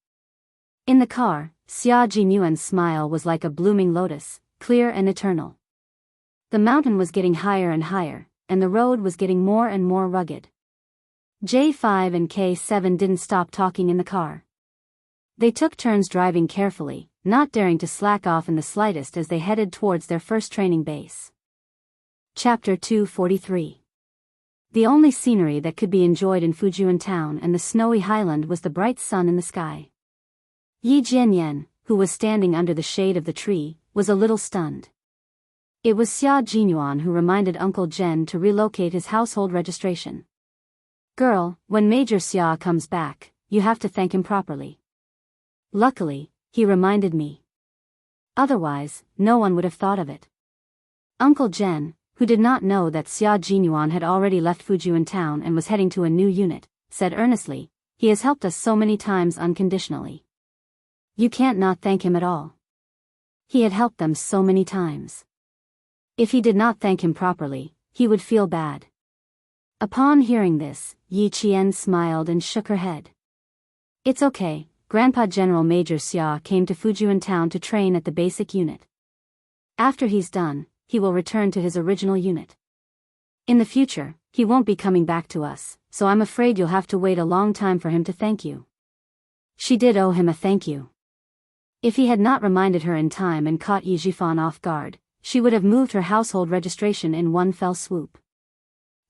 In the car, Xia Jinyuan's smile was like a blooming lotus, clear and eternal. The mountain was getting higher and higher, and the road was getting more and more rugged. J5 and K7 didn't stop talking in the car. They took turns driving carefully, not daring to slack off in the slightest as they headed towards their first training base. Chapter 243. The only scenery that could be enjoyed in Fujian town and the snowy highland was the bright sun in the sky. Yi Jianyan, who was standing under the shade of the tree, was a little stunned. It was Xia Jinyuan who reminded Uncle Jen to relocate his household registration. "Girl, when Major Xia comes back, you have to thank him properly. Luckily, he reminded me. Otherwise, no one would have thought of it." Uncle Jen, who did not know that Xia Jinyuan had already left Fujian town and was heading to a new unit, said earnestly, "He has helped us so many times unconditionally. You can't not thank him at all. He had helped them so many times. If he did not thank him properly, he would feel bad." Upon hearing this, Yi Qian smiled and shook her head. "It's okay, Grandpa General Major Xia came to Fujian town to train at the basic unit. After he's done, he will return to his original unit. In the future, he won't be coming back to us, so I'm afraid you'll have to wait a long time for him to thank you." She did owe him a thank you. If he had not reminded her in time and caught Yi Jifan off guard, she would have moved her household registration in one fell swoop.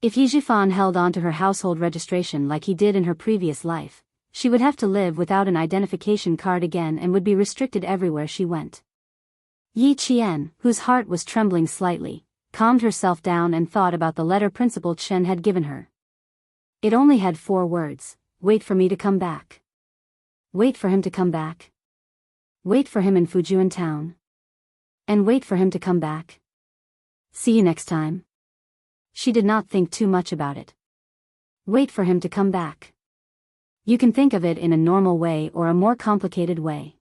If Yi Jifan held on to her household registration like he did in her previous life, she would have to live without an identification card again and would be restricted everywhere she went. Yi Qian, whose heart was trembling slightly, calmed herself down and thought about the letter Principal Chen had given her. It only had 4 words: "Wait for me to come back." Wait for him to come back. Wait for him in Fujian town. And wait for him to come back. See you next time. She did not think too much about it. Wait for him to come back. You can think of it in a normal way or a more complicated way.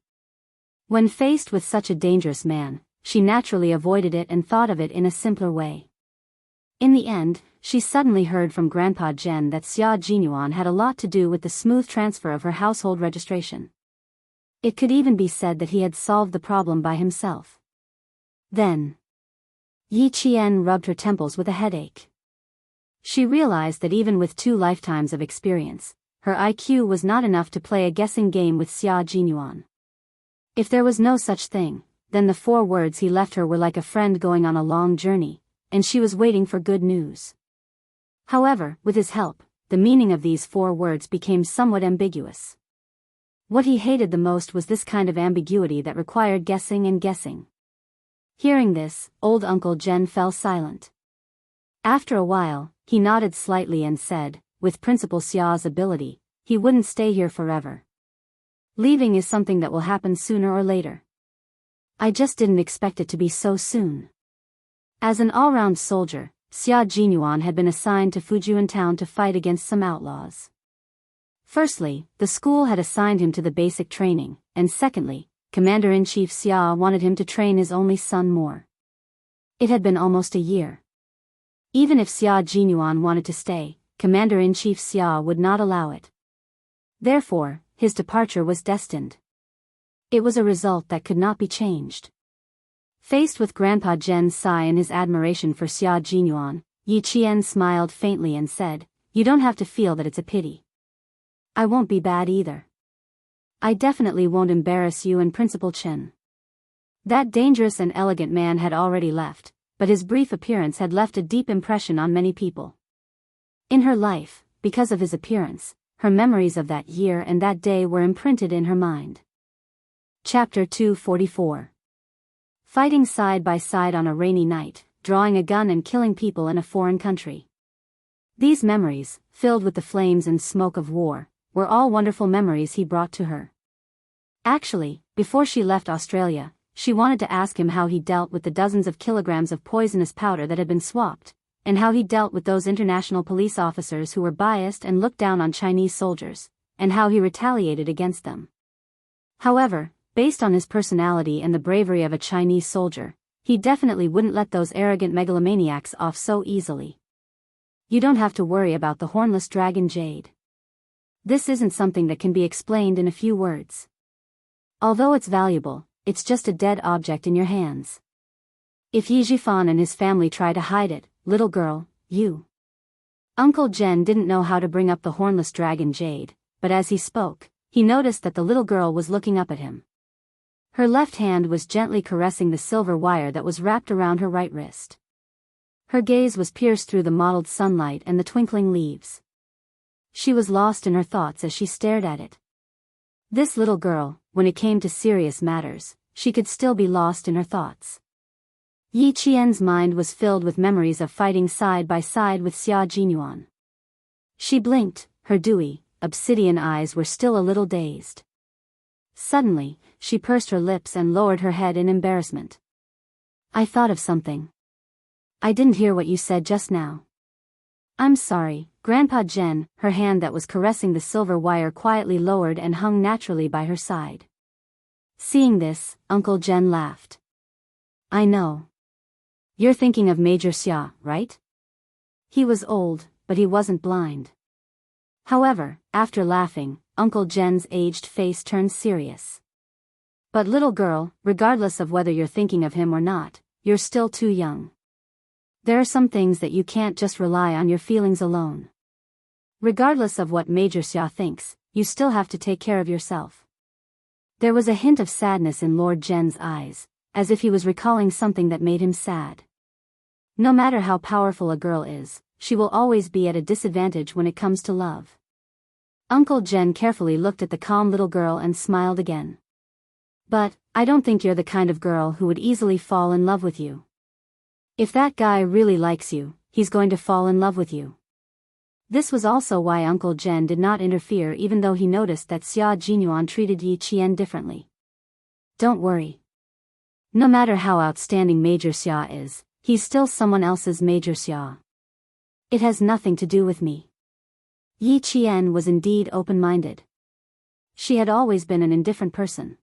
When faced with such a dangerous man, she naturally avoided it and thought of it in a simpler way. In the end, she suddenly heard from Grandpa Jen that Xia Jinyuan had a lot to do with the smooth transfer of her household registration. It could even be said that he had solved the problem by himself. Then, Yi Qian rubbed her temples with a headache. She realized that even with 2 lifetimes of experience, her IQ was not enough to play a guessing game with Xia Jinyuan. If there was no such thing, then the 4 words he left her were like a friend going on a long journey, and she was waiting for good news. However, with his help, the meaning of these 4 words became somewhat ambiguous. What he hated the most was this kind of ambiguity that required guessing and guessing. Hearing this, old Uncle Jen fell silent. After a while, he nodded slightly and said, "With Principal Xia's ability, he wouldn't stay here forever. Leaving is something that will happen sooner or later. I just didn't expect it to be so soon." As an all-round soldier, Xia Jinyuan had been assigned to Fujian town to fight against some outlaws. Firstly, the school had assigned him to the basic training, and secondly, Commander-in-Chief Xia wanted him to train his only son more. It had been almost a year. Even if Xia Jinyuan wanted to stay, Commander-in-Chief Xia would not allow it. Therefore, his departure was destined. It was a result that could not be changed. Faced with Grandpa Jen's sigh and his admiration for Xia Jinyuan, Yi Qian smiled faintly and said, "You don't have to feel that it's a pity. I won't be bad either. I definitely won't embarrass you and Principal Chen." That dangerous and elegant man had already left, but his brief appearance had left a deep impression on many people. In her life, because of his appearance, her memories of that year and that day were imprinted in her mind. Chapter 244. Fighting side by side on a rainy night, drawing a gun and killing people in a foreign country. These memories, filled with the flames and smoke of war, were all wonderful memories he brought to her. Actually, before she left Australia, she wanted to ask him how he dealt with the dozens of kilograms of poisonous powder that had been swapped, and how he dealt with those international police officers who were biased and looked down on Chinese soldiers, and how he retaliated against them. However, based on his personality and the bravery of a Chinese soldier, he definitely wouldn't let those arrogant megalomaniacs off so easily. You don't have to worry about the hornless dragon jade. This isn't something that can be explained in a few words. Although it's valuable, it's just a dead object in your hands. If Yi Jifan and his family try to hide it, little girl, you. Uncle Jen didn't know how to bring up the hornless dragon jade, but as he spoke, he noticed that the little girl was looking up at him. Her left hand was gently caressing the silver wire that was wrapped around her right wrist. Her gaze was pierced through the mottled sunlight and the twinkling leaves. She was lost in her thoughts as she stared at it. This little girl, when it came to serious matters, she could still be lost in her thoughts. Yi Qian's mind was filled with memories of fighting side by side with Xia Jinyuan. She blinked, her dewy, obsidian eyes were still a little dazed. Suddenly, she pursed her lips and lowered her head in embarrassment. I thought of something. I didn't hear what you said just now. I'm sorry, Grandpa Jen, her hand that was caressing the silver wire quietly lowered and hung naturally by her side. Seeing this, Uncle Jen laughed. I know. You're thinking of Major Xia, right? He was old, but he wasn't blind. However, after laughing, Uncle Jen's aged face turned serious. But little girl, regardless of whether you're thinking of him or not, you're still too young. There are some things that you can't just rely on your feelings alone. Regardless of what Major Xia thinks, you still have to take care of yourself. There was a hint of sadness in Lord Jen's eyes, as if he was recalling something that made him sad. No matter how powerful a girl is, she will always be at a disadvantage when it comes to love. Uncle Jen carefully looked at the calm little girl and smiled again. But, I don't think you're the kind of girl who would easily fall in love with you. If that guy really likes you, he's going to fall in love with you. This was also why Uncle Jen did not interfere even though he noticed that Xia Jinyuan treated Yi Qian differently. Don't worry. No matter how outstanding Major Xia is, he's still someone else's Major Xia. It has nothing to do with me. Yi Qian was indeed open-minded. She had always been an indifferent person.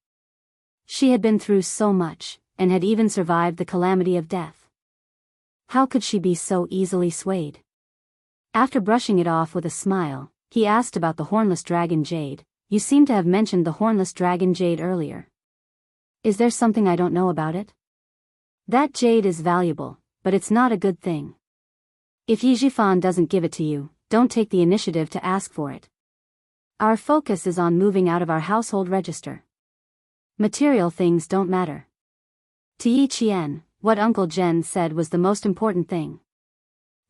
She had been through so much, and had even survived the calamity of death. How could she be so easily swayed? After brushing it off with a smile, he asked about the hornless dragon jade. You seem to have mentioned the hornless dragon jade earlier. Is there something I don't know about it? That jade is valuable, but it's not a good thing. If Yi Jifan doesn't give it to you, don't take the initiative to ask for it. Our focus is on moving out of our household register. Material things don't matter. To Yi Qian, what Uncle Jen said was the most important thing.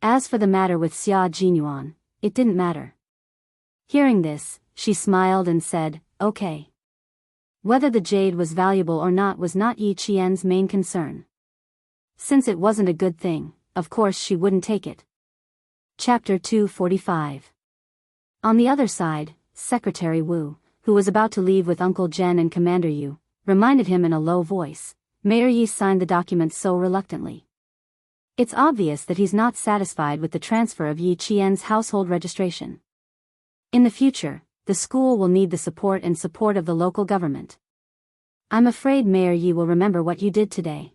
As for the matter with Xia Jinyuan, it didn't matter. Hearing this, she smiled and said, okay. Whether the jade was valuable or not was not Yi Qian's main concern. Since it wasn't a good thing, of course she wouldn't take it. Chapter 245. On the other side, Secretary Wu, who was about to leave with Uncle Jen and Commander Yu, reminded him in a low voice, Mayor Yi signed the document so reluctantly. It's obvious that he's not satisfied with the transfer of Yi Qian's household registration. In the future, the school will need the support of the local government. I'm afraid Mayor Yi will remember what you did today.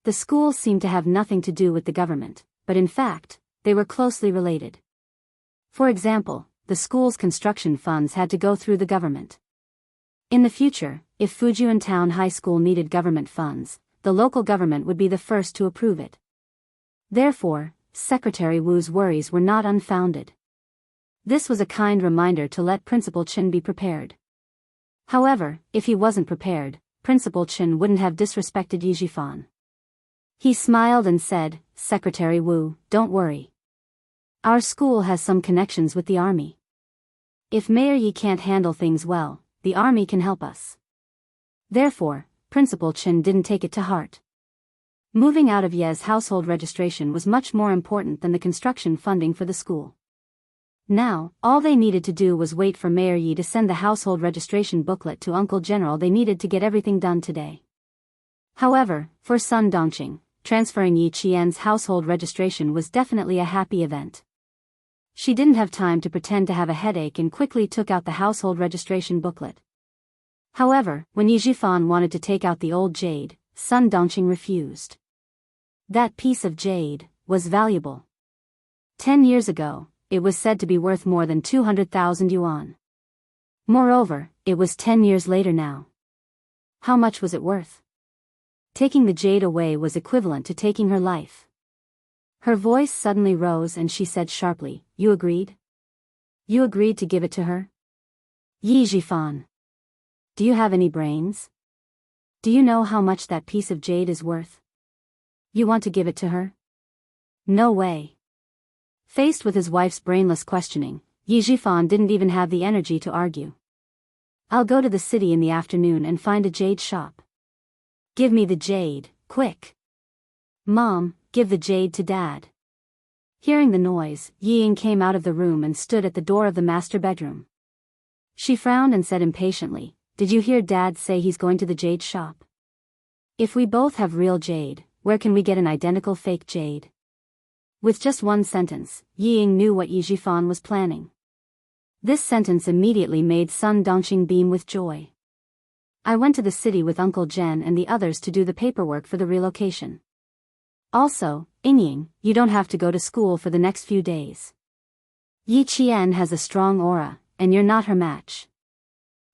The school seemed to have nothing to do with the government, but in fact, they were closely related. For example, the school's construction funds had to go through the government. In the future, if Fujian Town High School needed government funds, the local government would be the first to approve it. Therefore, Secretary Wu's worries were not unfounded. This was a kind reminder to let Principal Chen be prepared. However, if he wasn't prepared, Principal Chen wouldn't have disrespected Yi Jifan. He smiled and said, Secretary Wu, don't worry. Our school has some connections with the army. If Mayor Yi can't handle things well, the army can help us. Therefore, Principal Chen didn't take it to heart. Moving out of Ye's household registration was much more important than the construction funding for the school. Now, all they needed to do was wait for Mayor Yi to send the household registration booklet to Uncle General. They needed to get everything done today. However, for Sun Dongqing, transferring Yi Qian's household registration was definitely a happy event. She didn't have time to pretend to have a headache and quickly took out the household registration booklet. However, when Yi Zhifan wanted to take out the old jade, Sun Dongqing refused. That piece of jade was valuable. 10 years ago, it was said to be worth more than 200,000 yuan. Moreover, it was 10 years later now. How much was it worth? Taking the jade away was equivalent to taking her life. Her voice suddenly rose and she said sharply, "You agreed? You agreed to give it to her? Yi Zhifan. Do you have any brains? Do you know how much that piece of jade is worth? You want to give it to her? No way." Faced with his wife's brainless questioning, Yi Zhifan didn't even have the energy to argue. "I'll go to the city in the afternoon and find a jade shop. Give me the jade, quick. Mom, give the jade to Dad." Hearing the noise, Yi Ying came out of the room and stood at the door of the master bedroom. She frowned and said impatiently, "Did you hear Dad say he's going to the jade shop? If we both have real jade, where can we get an identical fake jade?" With just one sentence, Yi Ying knew what Yi Zhifan was planning. This sentence immediately made Sun Dongqing beam with joy. "I went to the city with Uncle Jen and the others to do the paperwork for the relocation. Also, Ying, you don't have to go to school for the next few days. Yi Qian has a strong aura, and you're not her match."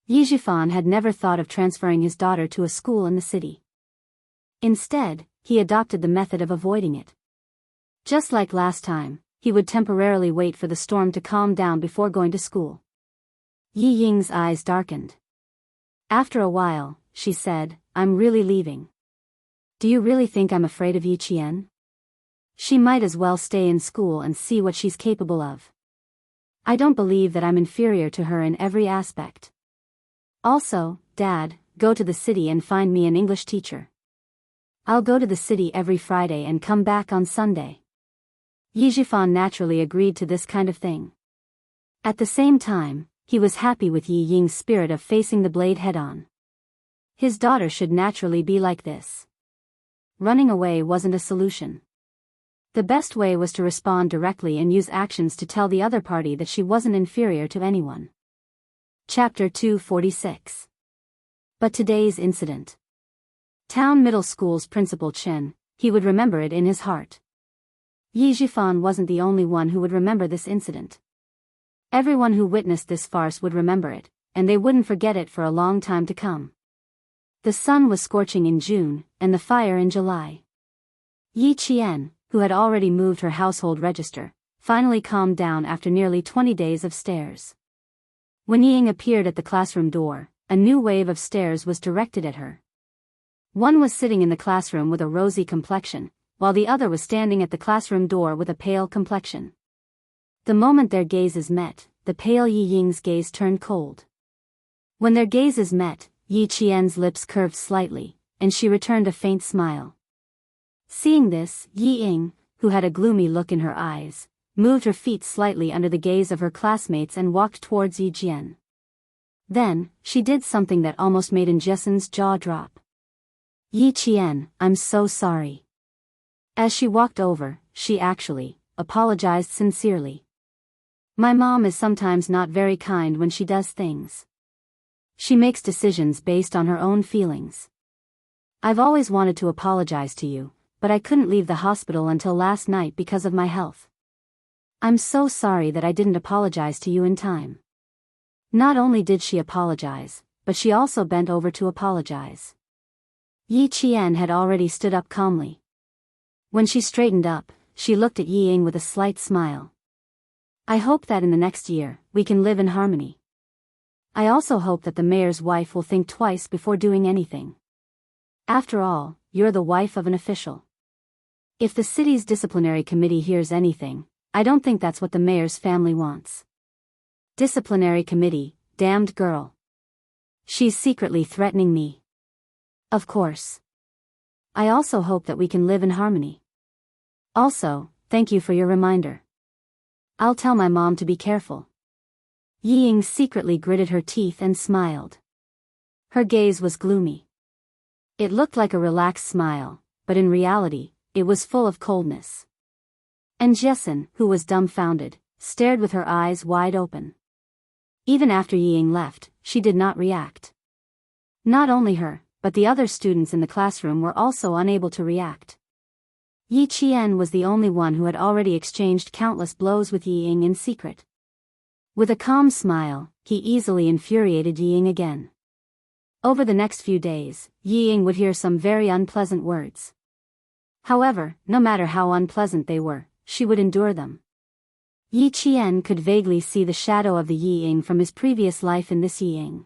Yi Zhifan had never thought of transferring his daughter to a school in the city. Instead, he adopted the method of avoiding it. Just like last time, he would temporarily wait for the storm to calm down before going to school. Yi Ying's eyes darkened. After a while, she said, "I'm really leaving. Do you really think I'm afraid of Yi Qian? She might as well stay in school and see what she's capable of. I don't believe that I'm inferior to her in every aspect. Also, Dad, go to the city and find me an English teacher. I'll go to the city every Friday and come back on Sunday." Yi Zhifan naturally agreed to this kind of thing. At the same time, he was happy with Yi Ying's spirit of facing the blade head-on. His daughter should naturally be like this. Running away wasn't a solution. The best way was to respond directly and use actions to tell the other party that she wasn't inferior to anyone. Chapter 246. But today's incident. Town Middle School's principal Chen, he would remember it in his heart. Yi Zhifan wasn't the only one who would remember this incident. Everyone who witnessed this farce would remember it, and they wouldn't forget it for a long time to come. The sun was scorching in June, and the fire in July. Yi Qian, who had already moved her household register, finally calmed down after nearly 20 days of stares. When Yi Ying appeared at the classroom door, a new wave of stares was directed at her. One was sitting in the classroom with a rosy complexion, while the other was standing at the classroom door with a pale complexion. The moment their gazes met, the pale Yi Ying's gaze turned cold. When their gazes met, Yi Qian's lips curved slightly, and she returned a faint smile. Seeing this, Yi Ying, who had a gloomy look in her eyes, moved her feet slightly under the gaze of her classmates and walked towards Yi Jian. Then, she did something that almost made Jian's jaw drop. "Yi Qian, I'm so sorry." As she walked over, she actually apologized sincerely. "My mom is sometimes not very kind when she does things. She makes decisions based on her own feelings. I've always wanted to apologize to you, but I couldn't leave the hospital until last night because of my health. I'm so sorry that I didn't apologize to you in time." Not only did she apologize, but she also bent over to apologize. Yi Qian had already stood up calmly. When she straightened up, she looked at Yi Ying with a slight smile. "I hope that in the next year, we can live in harmony. I also hope that the mayor's wife will think twice before doing anything. After all, you're the wife of an official. If the city's disciplinary committee hears anything, I don't think that's what the mayor's family wants. Disciplinary committee, damned girl. She's secretly threatening me. Of course. I also hope that we can live in harmony. Also, thank you for your reminder. I'll tell my mom to be careful." Yi Ying secretly gritted her teeth and smiled. Her gaze was gloomy. It looked like a relaxed smile, but in reality, it was full of coldness. And Jessen, who was dumbfounded, stared with her eyes wide open. Even after Ying left, she did not react. Not only her, but the other students in the classroom were also unable to react. Yi Qian was the only one who had already exchanged countless blows with Yi Ying in secret. With a calm smile, he easily infuriated Yi Ying again. Over the next few days, Yi Ying would hear some very unpleasant words. However, no matter how unpleasant they were, she would endure them. Yi Qian could vaguely see the shadow of the Yi Ying from his previous life in this Yi Ying.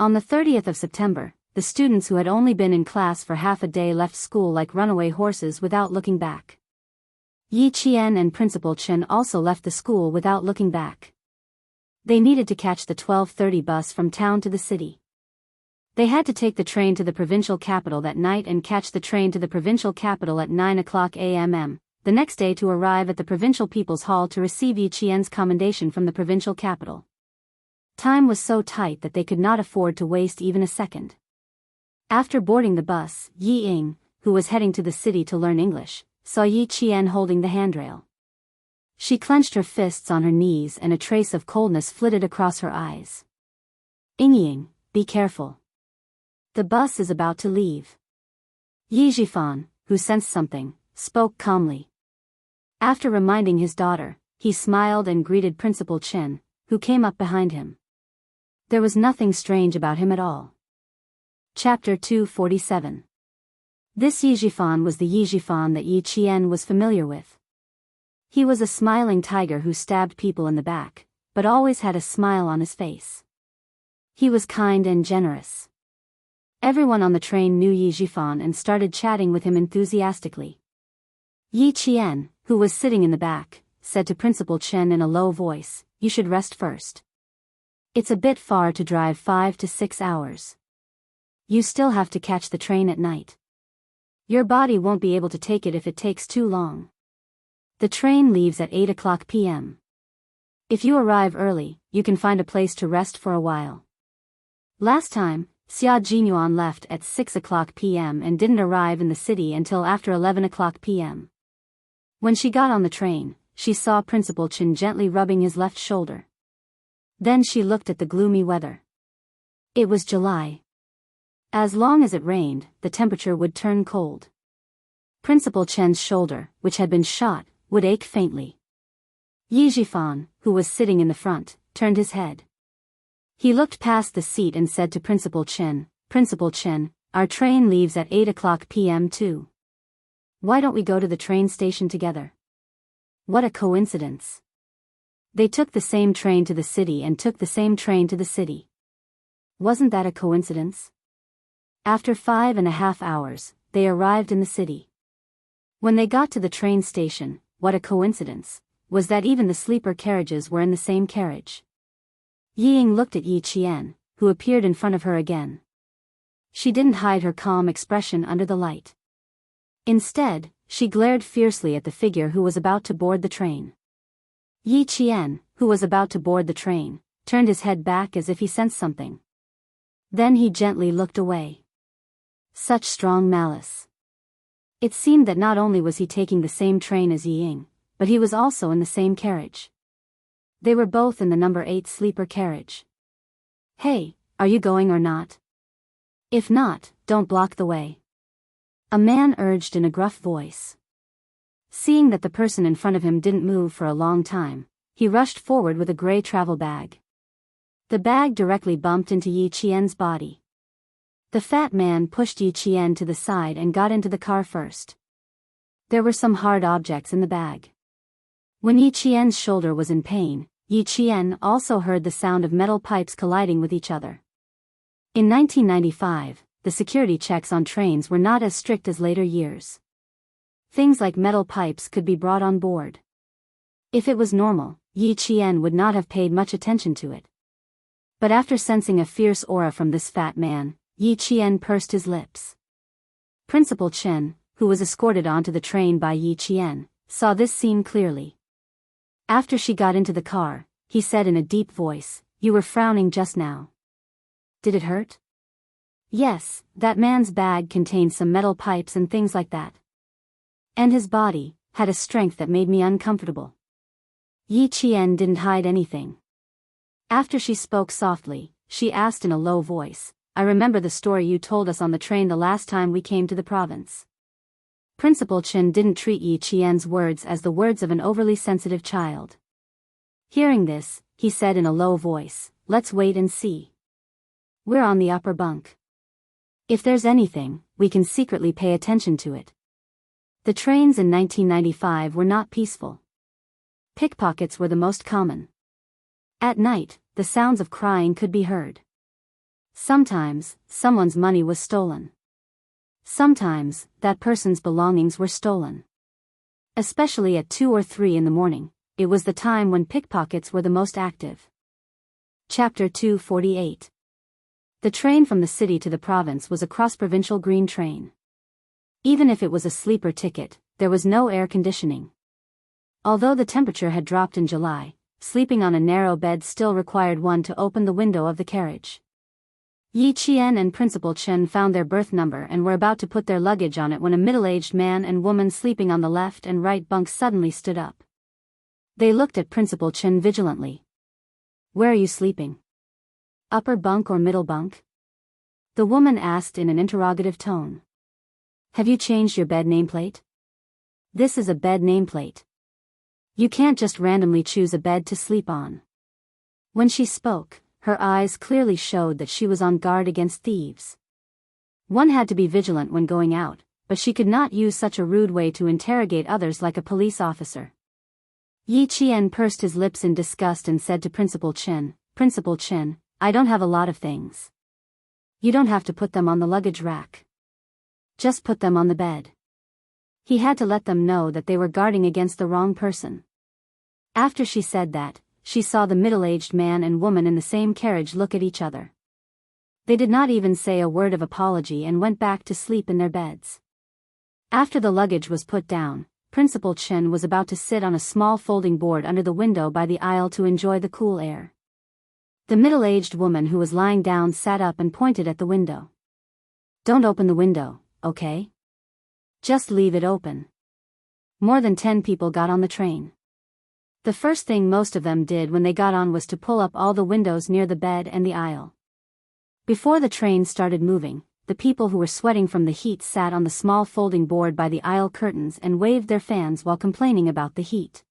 On the 30th of September, the students who had only been in class for half a day left school like runaway horses without looking back. Yi Qian and Principal Chen also left the school without looking back. They needed to catch the 12:30 bus from town to the city. They had to take the train to the provincial capital that night and catch the train to the provincial capital at 9 o'clock a.m. the next day to arrive at the provincial people's hall to receive Yi Qian's commendation from the provincial capital. Time was so tight that they could not afford to waste even a second. After boarding the bus, Yi Ying, who was heading to the city to learn English, saw Yi Qian holding the handrail. She clenched her fists on her knees and a trace of coldness flitted across her eyes. Ying, be careful. The bus is about to leave. Yi Zhifan, who sensed something, spoke calmly. After reminding his daughter, he smiled and greeted Principal Chen, who came up behind him. There was nothing strange about him at all. Chapter 247. This Yi Zhifan was the Yi Zhifan that Yi Qian was familiar with. He was a smiling tiger who stabbed people in the back, but always had a smile on his face. He was kind and generous. Everyone on the train knew Yi Zhifan and started chatting with him enthusiastically. Yi Qian, who was sitting in the back, said to Principal Chen in a low voice, "You should rest first. It's a bit far to drive 5 to 6 hours. You still have to catch the train at night. Your body won't be able to take it if it takes too long. The train leaves at 8 o'clock p.m. If you arrive early, you can find a place to rest for a while." Last time, Xia Jinyuan left at 6 o'clock p.m. and didn't arrive in the city until after 11 o'clock p.m. When she got on the train, she saw Principal Chen gently rubbing his left shoulder. Then she looked at the gloomy weather. It was July. As long as it rained, the temperature would turn cold. Principal Chen's shoulder, which had been shot, would ache faintly. Yi Zhifan, who was sitting in the front, turned his head. He looked past the seat and said to Principal Chen, "Principal Chen, our train leaves at 8 o'clock p.m. too. Why don't we go to the train station together?" What a coincidence. They took the same train to the city and took the same train to the city. Wasn't that a coincidence? After 5.5 hours, they arrived in the city. When they got to the train station, what a coincidence, was that even the sleeper carriages were in the same carriage. Yi Ying looked at Yi Qian, who appeared in front of her again. She didn't hide her calm expression under the light. Instead, she glared fiercely at the figure who was about to board the train. Yi Qian, who was about to board the train, turned his head back as if he sensed something. Then he gently looked away. Such strong malice. It seemed that not only was he taking the same train as Yi Ying, but he was also in the same carriage. They were both in the number 8 sleeper carriage. "Hey, are you going or not? If not, don't block the way," a man urged in a gruff voice. Seeing that the person in front of him didn't move for a long time, he rushed forward with a gray travel bag. The bag directly bumped into Yi Qian's body. The fat man pushed Yi Qian to the side and got into the car first. There were some hard objects in the bag. When Yi Qian's shoulder was in pain, Yi Qian also heard the sound of metal pipes colliding with each other. In 1995, the security checks on trains were not as strict as later years. Things like metal pipes could be brought on board. If it was normal, Yi Qian would not have paid much attention to it. But after sensing a fierce aura from this fat man, Yi Qian pursed his lips. Principal Chen, who was escorted onto the train by Yi Qian, saw this scene clearly. After she got into the car, he said in a deep voice, "You were frowning just now. Did it hurt?" Yes, that man's bag contained some metal pipes and things like that. And his body had a strength that made me uncomfortable. Yi Qian didn't hide anything. After she spoke softly, she asked in a low voice, I remember the story you told us on the train the last time we came to the province. Principal Chen didn't treat Yi Qian's words as the words of an overly sensitive child. Hearing this, he said in a low voice, let's wait and see. We're on the upper bunk. If there's anything, we can secretly pay attention to it. The trains in 1995 were not peaceful. Pickpockets were the most common. At night, the sounds of crying could be heard. Sometimes, someone's money was stolen. Sometimes, that person's belongings were stolen. Especially at 2 or 3 in the morning, it was the time when pickpockets were the most active. Chapter 248. The train from the city to the province was a cross-provincial green train. Even if it was a sleeper ticket, there was no air conditioning. Although the temperature had dropped in July, sleeping on a narrow bed still required one to open the window of the carriage. Yi Qian and Principal Chen found their berth number and were about to put their luggage on it when a middle-aged man and woman sleeping on the left and right bunks suddenly stood up. They looked at Principal Chen vigilantly. Where are you sleeping? Upper bunk or middle bunk? The woman asked in an interrogative tone. Have you changed your bed nameplate? This is a bed nameplate. You can't just randomly choose a bed to sleep on. When she spoke, her eyes clearly showed that she was on guard against thieves. One had to be vigilant when going out, but she could not use such a rude way to interrogate others like a police officer. Yi Qian pursed his lips in disgust and said to Principal Chen, Principal Chen, I don't have a lot of things. You don't have to put them on the luggage rack. Just put them on the bed. He had to let them know that they were guarding against the wrong person. After she said that, she saw the middle-aged man and woman in the same carriage look at each other. They did not even say a word of apology and went back to sleep in their beds. After the luggage was put down, Principal Chen was about to sit on a small folding board under the window by the aisle to enjoy the cool air. The middle-aged woman who was lying down sat up and pointed at the window. Don't open the window, okay? Just leave it open. More than 10 people got on the train. The first thing most of them did when they got on was to pull up all the windows near the bed and the aisle. Before the train started moving, the people who were sweating from the heat sat on the small folding board by the aisle curtains and waved their fans while complaining about the heat.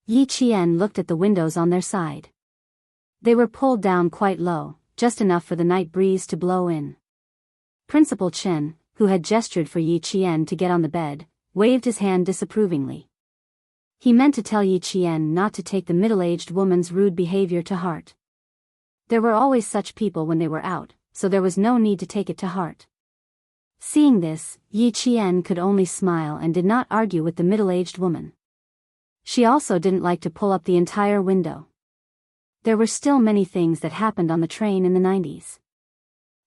Yi Qian looked at the windows on their side. They were pulled down quite low, just enough for the night breeze to blow in. Principal Chen, who had gestured for Yi Qian to get on the bed, waved his hand disapprovingly. He meant to tell Yi Qian not to take the middle-aged woman's rude behavior to heart. There were always such people when they were out, so there was no need to take it to heart. Seeing this, Yi Qian could only smile and did not argue with the middle-aged woman. She also didn't like to pull up the entire window. There were still many things that happened on the train in the 90s.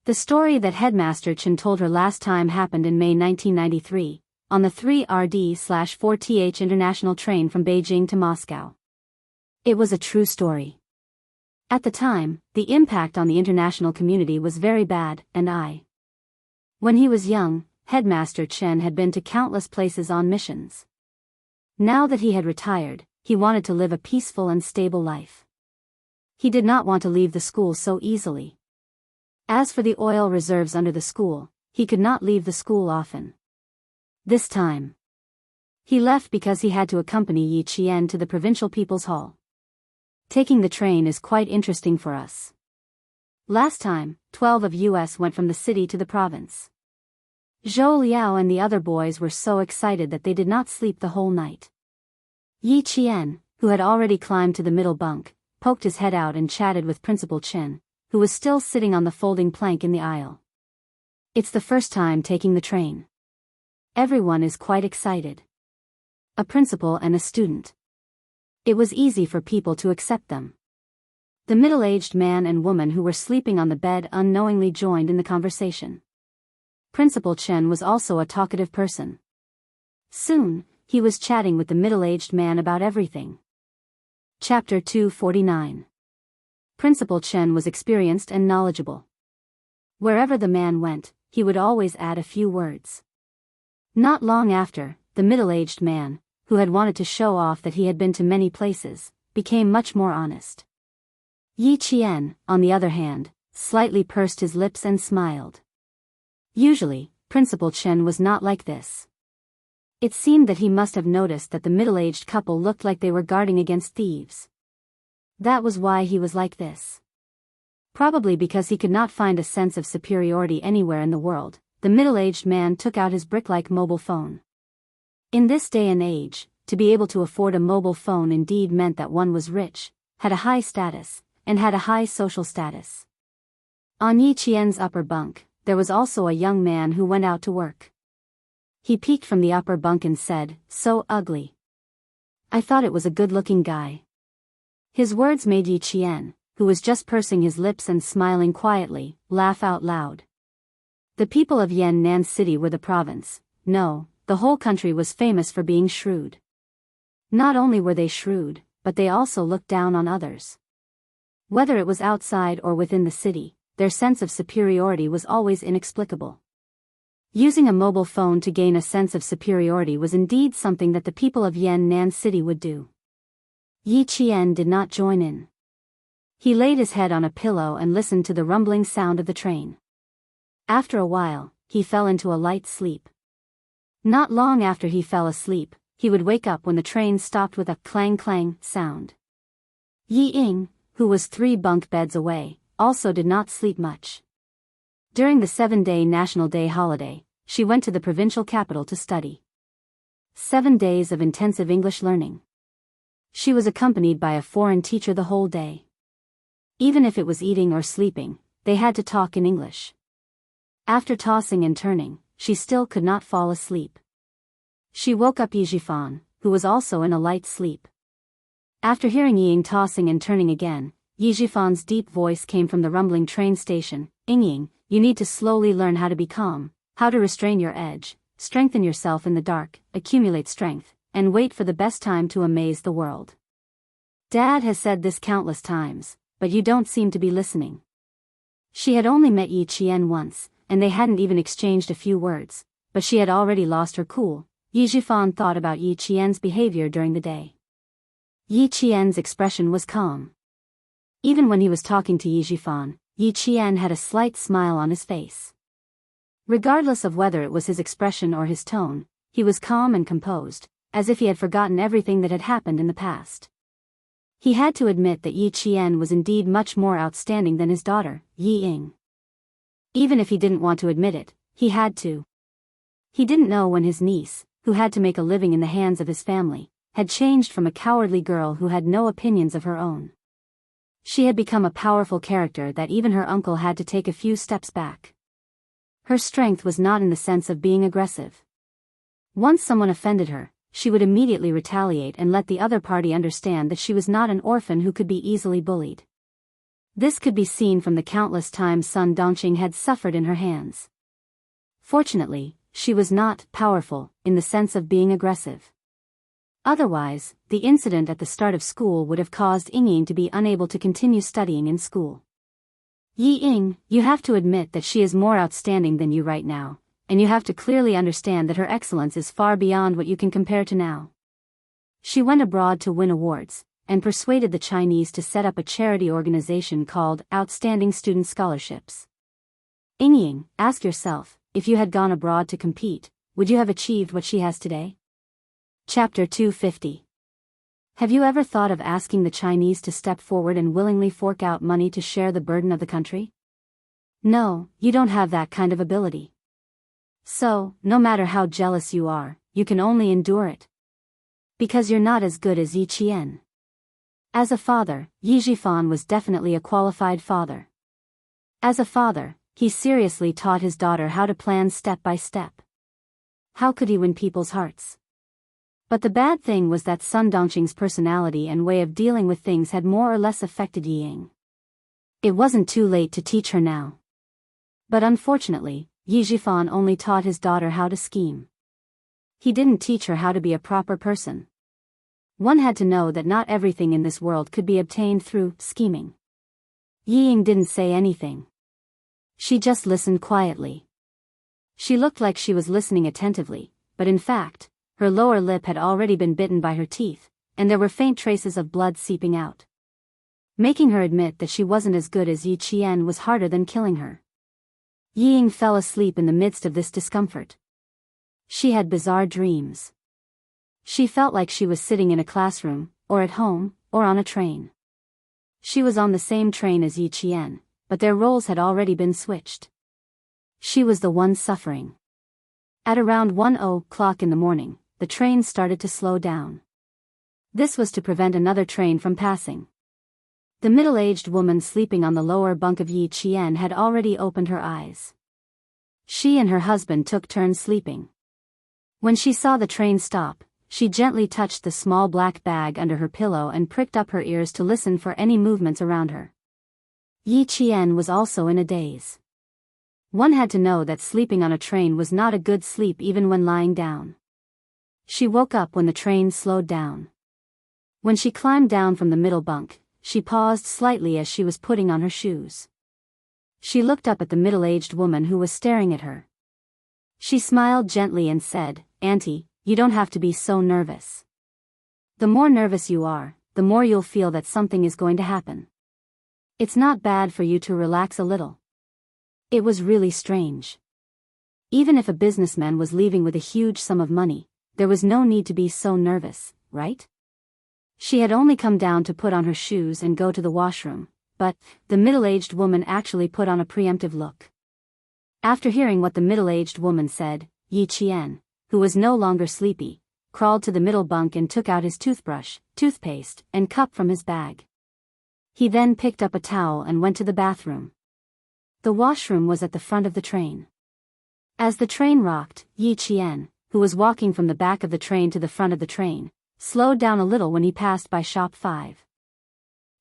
The story that Headmaster Chen told her last time happened in May 1993, on the 3RD/4TH international train from Beijing to Moscow. It was a true story. At the time, the impact on the international community was very bad, and when he was young, Headmaster Chen had been to countless places on missions. Now that he had retired, he wanted to live a peaceful and stable life. He did not want to leave the school so easily. As for the oil reserves under the school, he could not leave the school often. This time, he left because he had to accompany Yi Qian to the Provincial People's Hall. Taking the train is quite interesting for us. Last time, 12 of us went from the city to the province. Zhou Liao and the other boys were so excited that they did not sleep the whole night. Yi Qian, who had already climbed to the middle bunk, poked his head out and chatted with Principal Chen, who was still sitting on the folding plank in the aisle. It's the first time taking the train. Everyone is quite excited. A principal and a student. It was easy for people to accept them. The middle-aged man and woman who were sleeping on the bed unknowingly joined in the conversation. Principal Chen was also a talkative person. Soon, he was chatting with the middle-aged man about everything. Chapter 249. Principal Chen was experienced and knowledgeable. Wherever the man went, he would always add a few words. Not long after, the middle-aged man, who had wanted to show off that he had been to many places, became much more honest. Yi Qian, on the other hand, slightly pursed his lips and smiled. Usually, Principal Chen was not like this. It seemed that he must have noticed that the middle-aged couple looked like they were guarding against thieves. That was why he was like this. Probably because he could not find a sense of superiority anywhere in the world, the middle-aged man took out his brick-like mobile phone. In this day and age, to be able to afford a mobile phone indeed meant that one was rich, had a high status, and had a high social status. On Yi Qian's upper bunk, there was also a young man who went out to work. He peeked from the upper bunk and said, "So ugly. I thought it was a good-looking guy." His words made Yi Qian, who was just pursing his lips and smiling quietly, laugh out loud. The people of Yan'an City were the province, no, the whole country was famous for being shrewd. Not only were they shrewd, but they also looked down on others. Whether it was outside or within the city, their sense of superiority was always inexplicable. Using a mobile phone to gain a sense of superiority was indeed something that the people of Yan'an City would do. Yi Qian did not join in. He laid his head on a pillow and listened to the rumbling sound of the train. After a while, he fell into a light sleep. Not long after he fell asleep, he would wake up when the train stopped with a clang-clang sound. Yi Ying, who was 3 bunk beds away, also did not sleep much. During the 7-day National Day holiday, she went to the provincial capital to study. 7 days of intensive English learning. She was accompanied by a foreign teacher the whole day. Even if it was eating or sleeping, they had to talk in English. After tossing and turning, she still could not fall asleep. She woke up Yijifan, who was also in a light sleep. After hearing Ying tossing and turning again, Yijifan's deep voice came from the rumbling train station. "Ying, you need to slowly learn how to be calm, how to restrain your edge, strengthen yourself in the dark, accumulate strength, and wait for the best time to amaze the world. Dad has said this countless times, but you don't seem to be listening." She had only met Yi Qian once, and they hadn't even exchanged a few words, but she had already lost her cool. Yijifan thought about Yi Qian's behavior during the day. Yi Qian's expression was calm. Even when he was talking to Yijifan, Yi Qian had a slight smile on his face. Regardless of whether it was his expression or his tone, he was calm and composed, as if he had forgotten everything that had happened in the past. He had to admit that Yi Qian was indeed much more outstanding than his daughter, Yi Ying. Even if he didn't want to admit it, he had to. He didn't know when his niece, who had to make a living in the hands of his family, had changed from a cowardly girl who had no opinions of her own. She had become a powerful character that even her uncle had to take a few steps back. Her strength was not in the sense of being aggressive. Once someone offended her, she would immediately retaliate and let the other party understand that she was not an orphan who could be easily bullied. This could be seen from the countless times Sun Dongqing had suffered in her hands. Fortunately, she was not powerful in the sense of being aggressive. Otherwise, the incident at the start of school would have caused Ying to be unable to continue studying in school. "Yi Ying, you have to admit that she is more outstanding than you right now, and you have to clearly understand that her excellence is far beyond what you can compare to now." She went abroad to win awards, and persuaded the Chinese to set up a charity organization called Outstanding Student Scholarships. Ying, ask yourself, if you had gone abroad to compete, would you have achieved what she has today? Chapter 250. Have you ever thought of asking the Chinese to step forward and willingly fork out money to share the burden of the country? No, you don't have that kind of ability. So, no matter how jealous you are, you can only endure it. Because you're not as good as Yi Qian. As a father, Yijifan was definitely a qualified father. As a father, he seriously taught his daughter how to plan step by step. How could he win people's hearts? But the bad thing was that Sun Dongqing's personality and way of dealing with things had more or less affected Ying. It wasn't too late to teach her now. But unfortunately, Yijifan only taught his daughter how to scheme. He didn't teach her how to be a proper person. One had to know that not everything in this world could be obtained through scheming. Ying didn't say anything. She just listened quietly. She looked like she was listening attentively, but in fact, her lower lip had already been bitten by her teeth, and there were faint traces of blood seeping out. Making her admit that she wasn't as good as Yi Qian was harder than killing her. Yi Ying fell asleep in the midst of this discomfort. She had bizarre dreams. She felt like she was sitting in a classroom, or at home, or on a train. She was on the same train as Yi Qian, but their roles had already been switched. She was the one suffering. At around 1:00 in the morning, the train started to slow down. This was to prevent another train from passing. The middle-aged woman sleeping on the lower bunk of Yi Qian had already opened her eyes. She and her husband took turns sleeping. When she saw the train stop, she gently touched the small black bag under her pillow and pricked up her ears to listen for any movements around her. Yi Qian was also in a daze. One had to know that sleeping on a train was not a good sleep even when lying down. She woke up when the train slowed down. When she climbed down from the middle bunk, she paused slightly as she was putting on her shoes. She looked up at the middle-aged woman who was staring at her. She smiled gently and said, "Auntie, you don't have to be so nervous. The more nervous you are, the more you'll feel that something is going to happen. It's not bad for you to relax a little." It was really strange. Even if a businessman was leaving with a huge sum of money, there was no need to be so nervous, right? She had only come down to put on her shoes and go to the washroom, but the middle-aged woman actually put on a preemptive look. After hearing what the middle-aged woman said, Yi Qian, who was no longer sleepy, crawled to the middle bunk and took out his toothbrush, toothpaste, and cup from his bag. He then picked up a towel and went to the bathroom. The washroom was at the front of the train. As the train rocked, Yi Qian, who was walking from the back of the train to the front of the train, slowed down a little when he passed by Shop 5.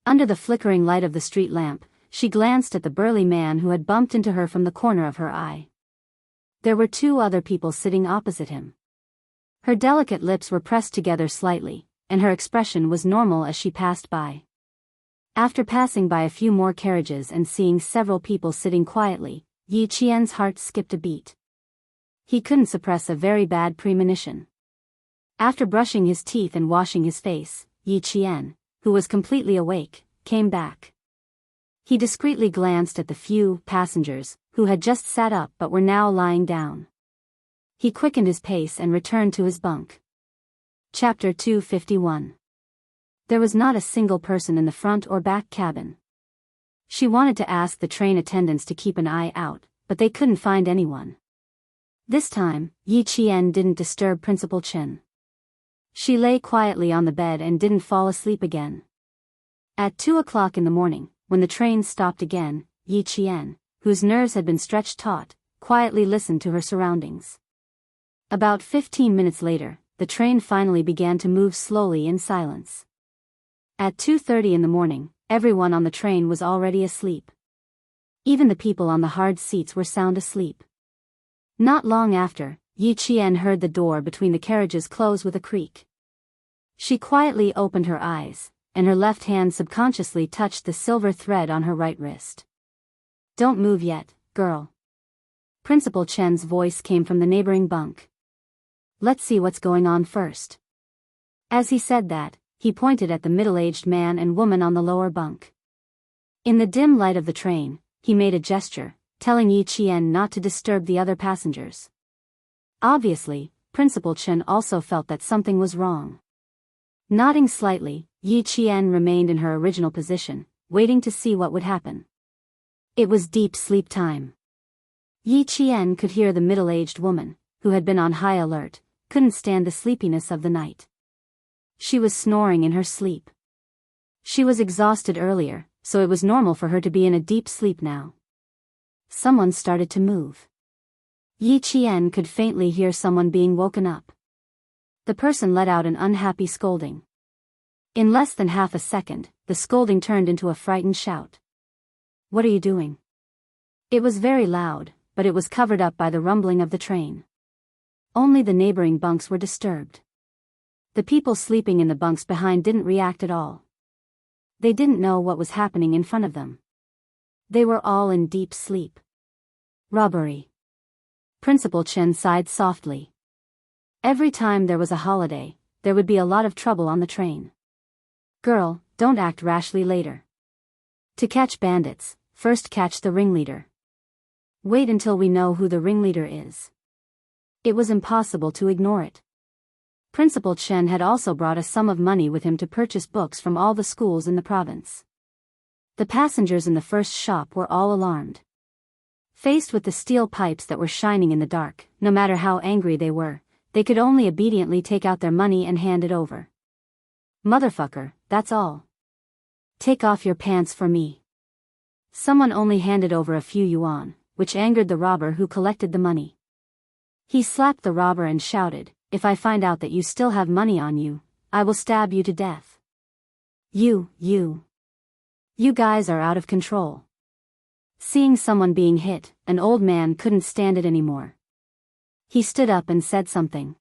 Under the flickering light of the street lamp, she glanced at the burly man who had bumped into her from the corner of her eye. There were two other people sitting opposite him. Her delicate lips were pressed together slightly, and her expression was normal as she passed by. After passing by a few more carriages and seeing several people sitting quietly, Yi Qian's heart skipped a beat. He couldn't suppress a very bad premonition. After brushing his teeth and washing his face, Yi Qian, who was completely awake, came back. He discreetly glanced at the few passengers who had just sat up but were now lying down. He quickened his pace and returned to his bunk. Chapter 251. There was not a single person in the front or back cabin. She wanted to ask the train attendants to keep an eye out, but they couldn't find anyone. This time, Yi Qian didn't disturb Principal Chen. She lay quietly on the bed and didn't fall asleep again. At 2:00 in the morning, when the train stopped again, Yi Qian, whose nerves had been stretched taut, quietly listened to her surroundings. About 15 minutes later, the train finally began to move slowly in silence. At 2:30 in the morning, everyone on the train was already asleep. Even the people on the hard seats were sound asleep. Not long after, Yi Qian heard the door between the carriages close with a creak. She quietly opened her eyes, and her left hand subconsciously touched the silver thread on her right wrist. "Don't move yet, girl." Principal Chen's voice came from the neighboring bunk. "Let's see what's going on first." As he said that, he pointed at the middle-aged man and woman on the lower bunk. In the dim light of the train, he made a gesture, telling Yi Qian not to disturb the other passengers. Obviously, Principal Chen also felt that something was wrong. Nodding slightly, Yi Qian remained in her original position, waiting to see what would happen. It was deep sleep time. Yi Qian could hear the middle-aged woman, who had been on high alert, couldn't stand the sleepiness of the night. She was snoring in her sleep. She was exhausted earlier, so it was normal for her to be in a deep sleep now. Someone started to move. Yi Qian could faintly hear someone being woken up. The person let out an unhappy scolding. In less than half a second, the scolding turned into a frightened shout. "What are you doing?" It was very loud, but it was covered up by the rumbling of the train. Only the neighboring bunks were disturbed. The people sleeping in the bunks behind didn't react at all. They didn't know what was happening in front of them. They were all in deep sleep. Robbery. Principal Chen sighed softly. Every time there was a holiday, there would be a lot of trouble on the train. Girl, don't act rashly later. To catch bandits, first catch the ringleader. Wait until we know who the ringleader is. It was impossible to ignore it. Principal Chen had also brought a sum of money with him to purchase books from all the schools in the province. The passengers in the first shop were all alarmed. Faced with the steel pipes that were shining in the dark, no matter how angry they were, they could only obediently take out their money and hand it over. Motherfucker, that's all. Take off your pants for me. Someone only handed over a few yuan, which angered the robber who collected the money. He slapped the robber and shouted, "If I find out that you still have money on you, I will stab you to death. You guys are out of control." Seeing someone being hit, an old man couldn't stand it anymore. He stood up and said something.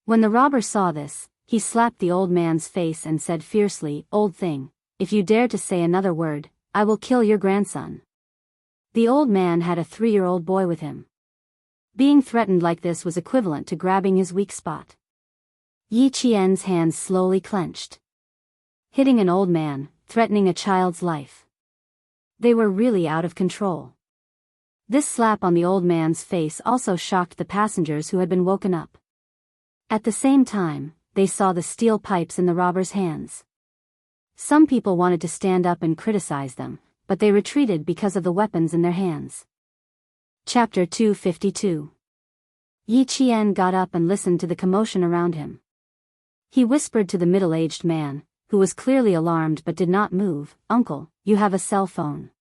When the robber saw this, he slapped the old man's face and said fiercely, "Old thing, if you dare to say another word, I will kill your grandson." The old man had a 3-year-old boy with him. Being threatened like this was equivalent to grabbing his weak spot. Yi Qian's hands slowly clenched. Hitting an old man, threatening a child's life. They were really out of control. This slap on the old man's face also shocked the passengers who had been woken up. At the same time, they saw the steel pipes in the robbers' hands. Some people wanted to stand up and criticize them, but they retreated because of the weapons in their hands. Chapter 252. Yi Qian got up and listened to the commotion around him. He whispered to the middle-aged man, who was clearly alarmed but did not move, "Uncle, you have a cell phone.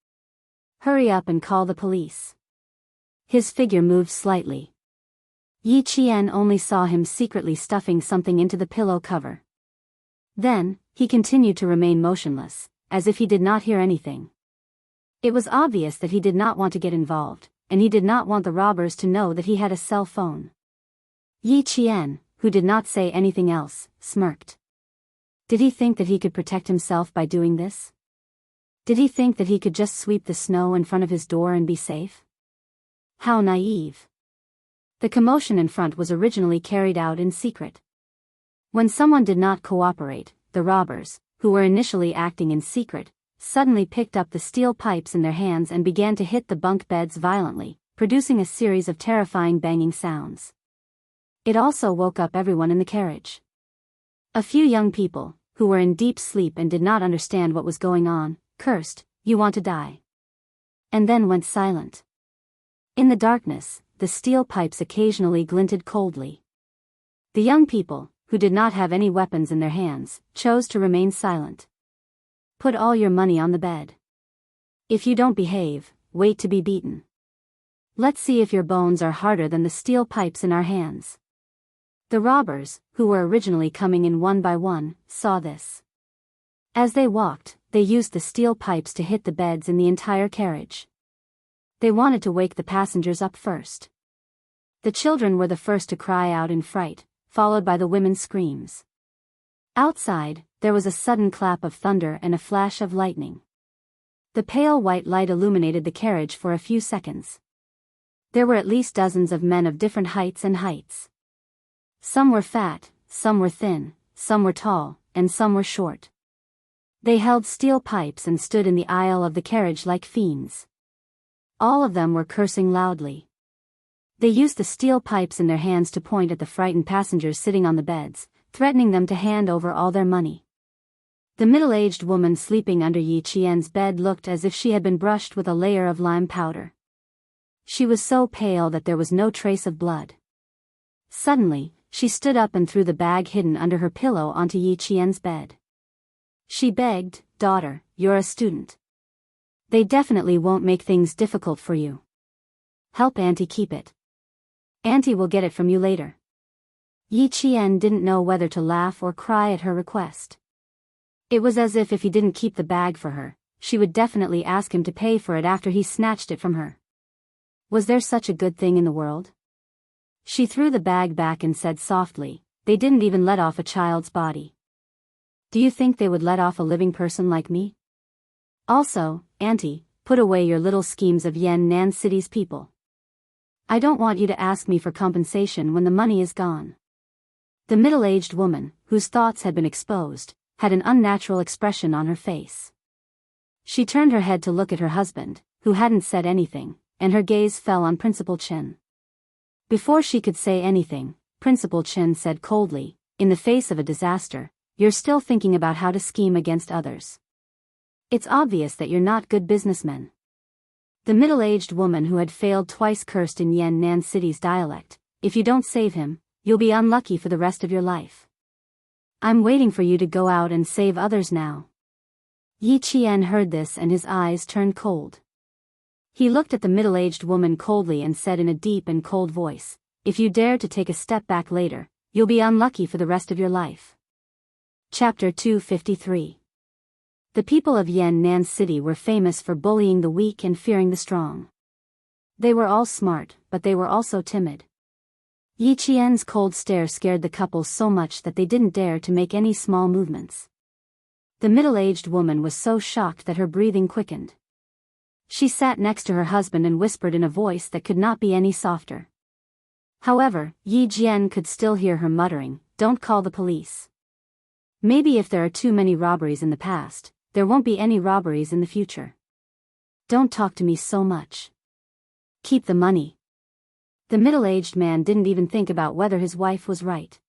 Hurry up and call the police." His figure moved slightly. Yi Qian only saw him secretly stuffing something into the pillow cover. Then, he continued to remain motionless, as if he did not hear anything. It was obvious that he did not want to get involved, and he did not want the robbers to know that he had a cell phone. Yi Qian, who did not say anything else, smirked. Did he think that he could protect himself by doing this? Did he think that he could just sweep the snow in front of his door and be safe? How naive. The commotion in front was originally carried out in secret. When someone did not cooperate, the robbers, who were initially acting in secret, suddenly picked up the steel pipes in their hands and began to hit the bunk beds violently, producing a series of terrifying banging sounds. It also woke up everyone in the carriage. A few young people, who were in deep sleep and did not understand what was going on, cursed, "You want to die," and then went silent. In the darkness, the steel pipes occasionally glinted coldly. The young people, who did not have any weapons in their hands, chose to remain silent. Put all your money on the bed. If you don't behave, wait to be beaten. Let's see if your bones are harder than the steel pipes in our hands. The robbers, who were originally coming in one by one, saw this. As they walked, they used the steel pipes to hit the beds in the entire carriage. They wanted to wake the passengers up first. The children were the first to cry out in fright, followed by the women's screams. Outside, there was a sudden clap of thunder and a flash of lightning. The pale white light illuminated the carriage for a few seconds. There were at least dozens of men of different heights and heights. Some were fat, some were thin, some were tall, and some were short. They held steel pipes and stood in the aisle of the carriage like fiends. All of them were cursing loudly. They used the steel pipes in their hands to point at the frightened passengers sitting on the beds, threatening them to hand over all their money. The middle-aged woman sleeping under Yi Qian's bed looked as if she had been brushed with a layer of lime powder. She was so pale that there was no trace of blood. Suddenly, she stood up and threw the bag hidden under her pillow onto Yi Qian's bed. She begged, "Daughter, you're a student. They definitely won't make things difficult for you. Help Auntie keep it. Auntie will get it from you later." Yi Qian didn't know whether to laugh or cry at her request. It was as if he didn't keep the bag for her, she would definitely ask him to pay for it after he snatched it from her. Was there such a good thing in the world? She threw the bag back and said softly, "They didn't even let off a child's body. Do you think they would let off a living person like me? Also, Auntie, put away your little schemes of Yan'an City's people. I don't want you to ask me for compensation when the money is gone." The middle-aged woman, whose thoughts had been exposed, had an unnatural expression on her face. She turned her head to look at her husband, who hadn't said anything, and her gaze fell on Principal Chen. Before she could say anything, Principal Chen said coldly, "In the face of a disaster, you're still thinking about how to scheme against others. It's obvious that you're not good businessmen." The middle-aged woman who had failed twice cursed in Yan'an City's dialect, "If you don't save him, you'll be unlucky for the rest of your life. I'm waiting for you to go out and save others now." Yi Qian heard this and his eyes turned cold. He looked at the middle-aged woman coldly and said in a deep and cold voice, "If you dare to take a step back later, you'll be unlucky for the rest of your life." Chapter 253. The people of Yan'an City were famous for bullying the weak and fearing the strong. They were all smart, but they were also timid. Yi Qian's cold stare scared the couple so much that they didn't dare to make any small movements. The middle-aged woman was so shocked that her breathing quickened. She sat next to her husband and whispered in a voice that could not be any softer. However, Yi Jian could still hear her muttering, "Don't call the police. Maybe if there are too many robberies in the past, there won't be any robberies in the future. Don't talk to me so much. Keep the money." The middle-aged man didn't even think about whether his wife was right.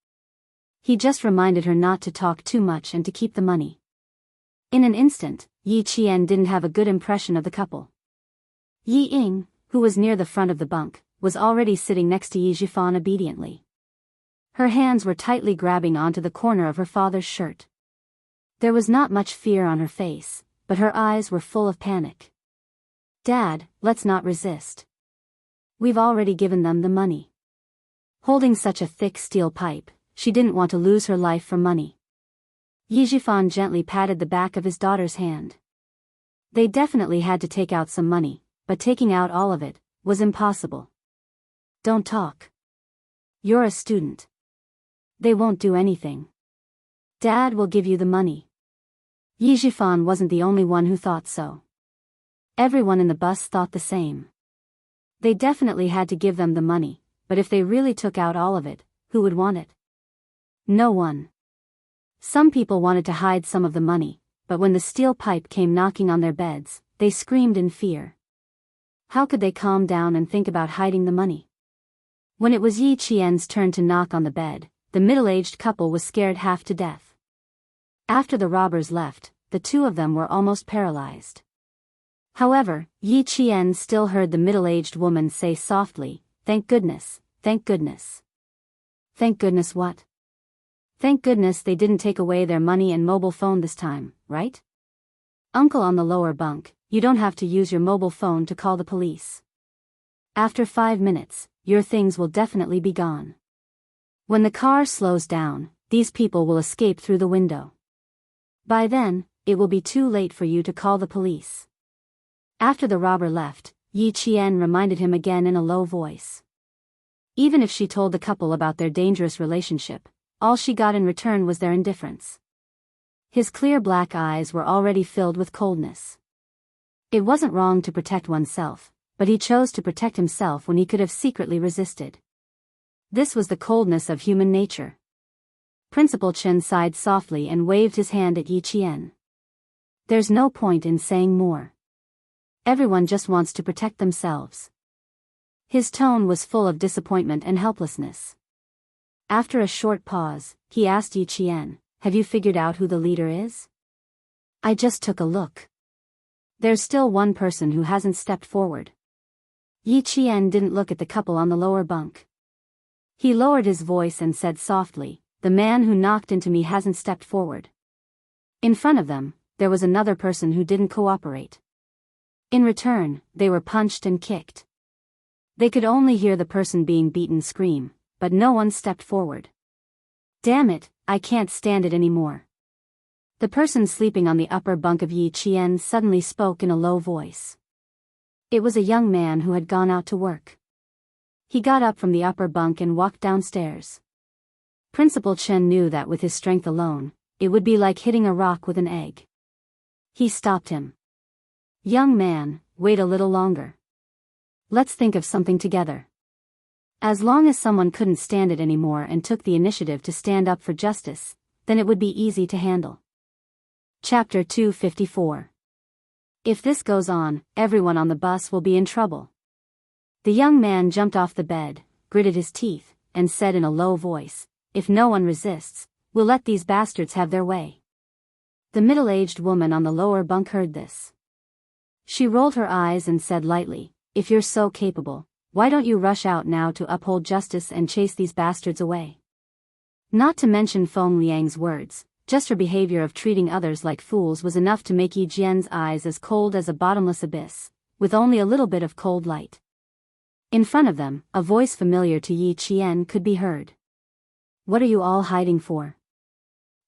He just reminded her not to talk too much and to keep the money. In an instant, Yi Qian didn't have a good impression of the couple. Yi Ying, who was near the front of the bunk, was already sitting next to Yi Zhifan obediently. Her hands were tightly grabbing onto the corner of her father's shirt. There was not much fear on her face, but her eyes were full of panic. "Dad, let's not resist. We've already given them the money." Holding such a thick steel pipe, she didn't want to lose her life for money. Yi Zhifan gently patted the back of his daughter's hand. They definitely had to take out some money, but taking out all of it was impossible. "Don't talk. You're a student. They won't do anything. Dad will give you the money." Yi Zhifan wasn't the only one who thought so. Everyone in the bus thought the same. They definitely had to give them the money, but if they really took out all of it, who would want it? No one. Some people wanted to hide some of the money, but when the steel pipe came knocking on their beds, they screamed in fear. How could they calm down and think about hiding the money? When it was Yi Qian's turn to knock on the bed, the middle-aged couple was scared half to death. After the robbers left, the two of them were almost paralyzed. However, Yi Qian still heard the middle-aged woman say softly, "Thank goodness, thank goodness." "Thank goodness what?" "Thank goodness they didn't take away their money and mobile phone this time, right? Uncle on the lower bunk, you don't have to use your mobile phone to call the police. After 5 minutes, your things will definitely be gone. When the car slows down, these people will escape through the window. By then, it will be too late for you to call the police." After the robber left, Yi Qian reminded him again in a low voice. Even if she told the couple about their dangerous relationship, all she got in return was their indifference. His clear black eyes were already filled with coldness. It wasn't wrong to protect oneself, but he chose to protect himself when he could have secretly resisted. This was the coldness of human nature. Principal Chen sighed softly and waved his hand at Yi Qian. "There's no point in saying more. Everyone just wants to protect themselves." His tone was full of disappointment and helplessness. After a short pause, he asked Yi Qian, "Have you figured out who the leader is?" "I just took a look. There's still one person who hasn't stepped forward." Yi Qian didn't look at the couple on the lower bunk. He lowered his voice and said softly, "The man who knocked into me hasn't stepped forward." In front of them, there was another person who didn't cooperate. In return, they were punched and kicked. They could only hear the person being beaten scream, but no one stepped forward. "Damn it, I can't stand it anymore." The person sleeping on the upper bunk of Yi Qian suddenly spoke in a low voice. It was a young man who had gone out to work. He got up from the upper bunk and walked downstairs. Principal Chen knew that with his strength alone, it would be like hitting a rock with an egg. He stopped him. "Young man, wait a little longer. Let's think of something together. As long as someone couldn't stand it anymore and took the initiative to stand up for justice, then it would be easy to handle. Chapter 254. If this goes on, everyone on the bus will be in trouble. The young man jumped off the bed, gritted his teeth, and said in a low voice, "If no one resists, we'll let these bastards have their way." The middle-aged woman on the lower bunk heard this. She rolled her eyes and said lightly, "If you're so capable, why don't you rush out now to uphold justice and chase these bastards away?" Not to mention Feng Liang's words, just her behavior of treating others like fools was enough to make Yi Jian's eyes as cold as a bottomless abyss, with only a little bit of cold light. In front of them, a voice familiar to Yi Qian could be heard. "What are you all hiding for?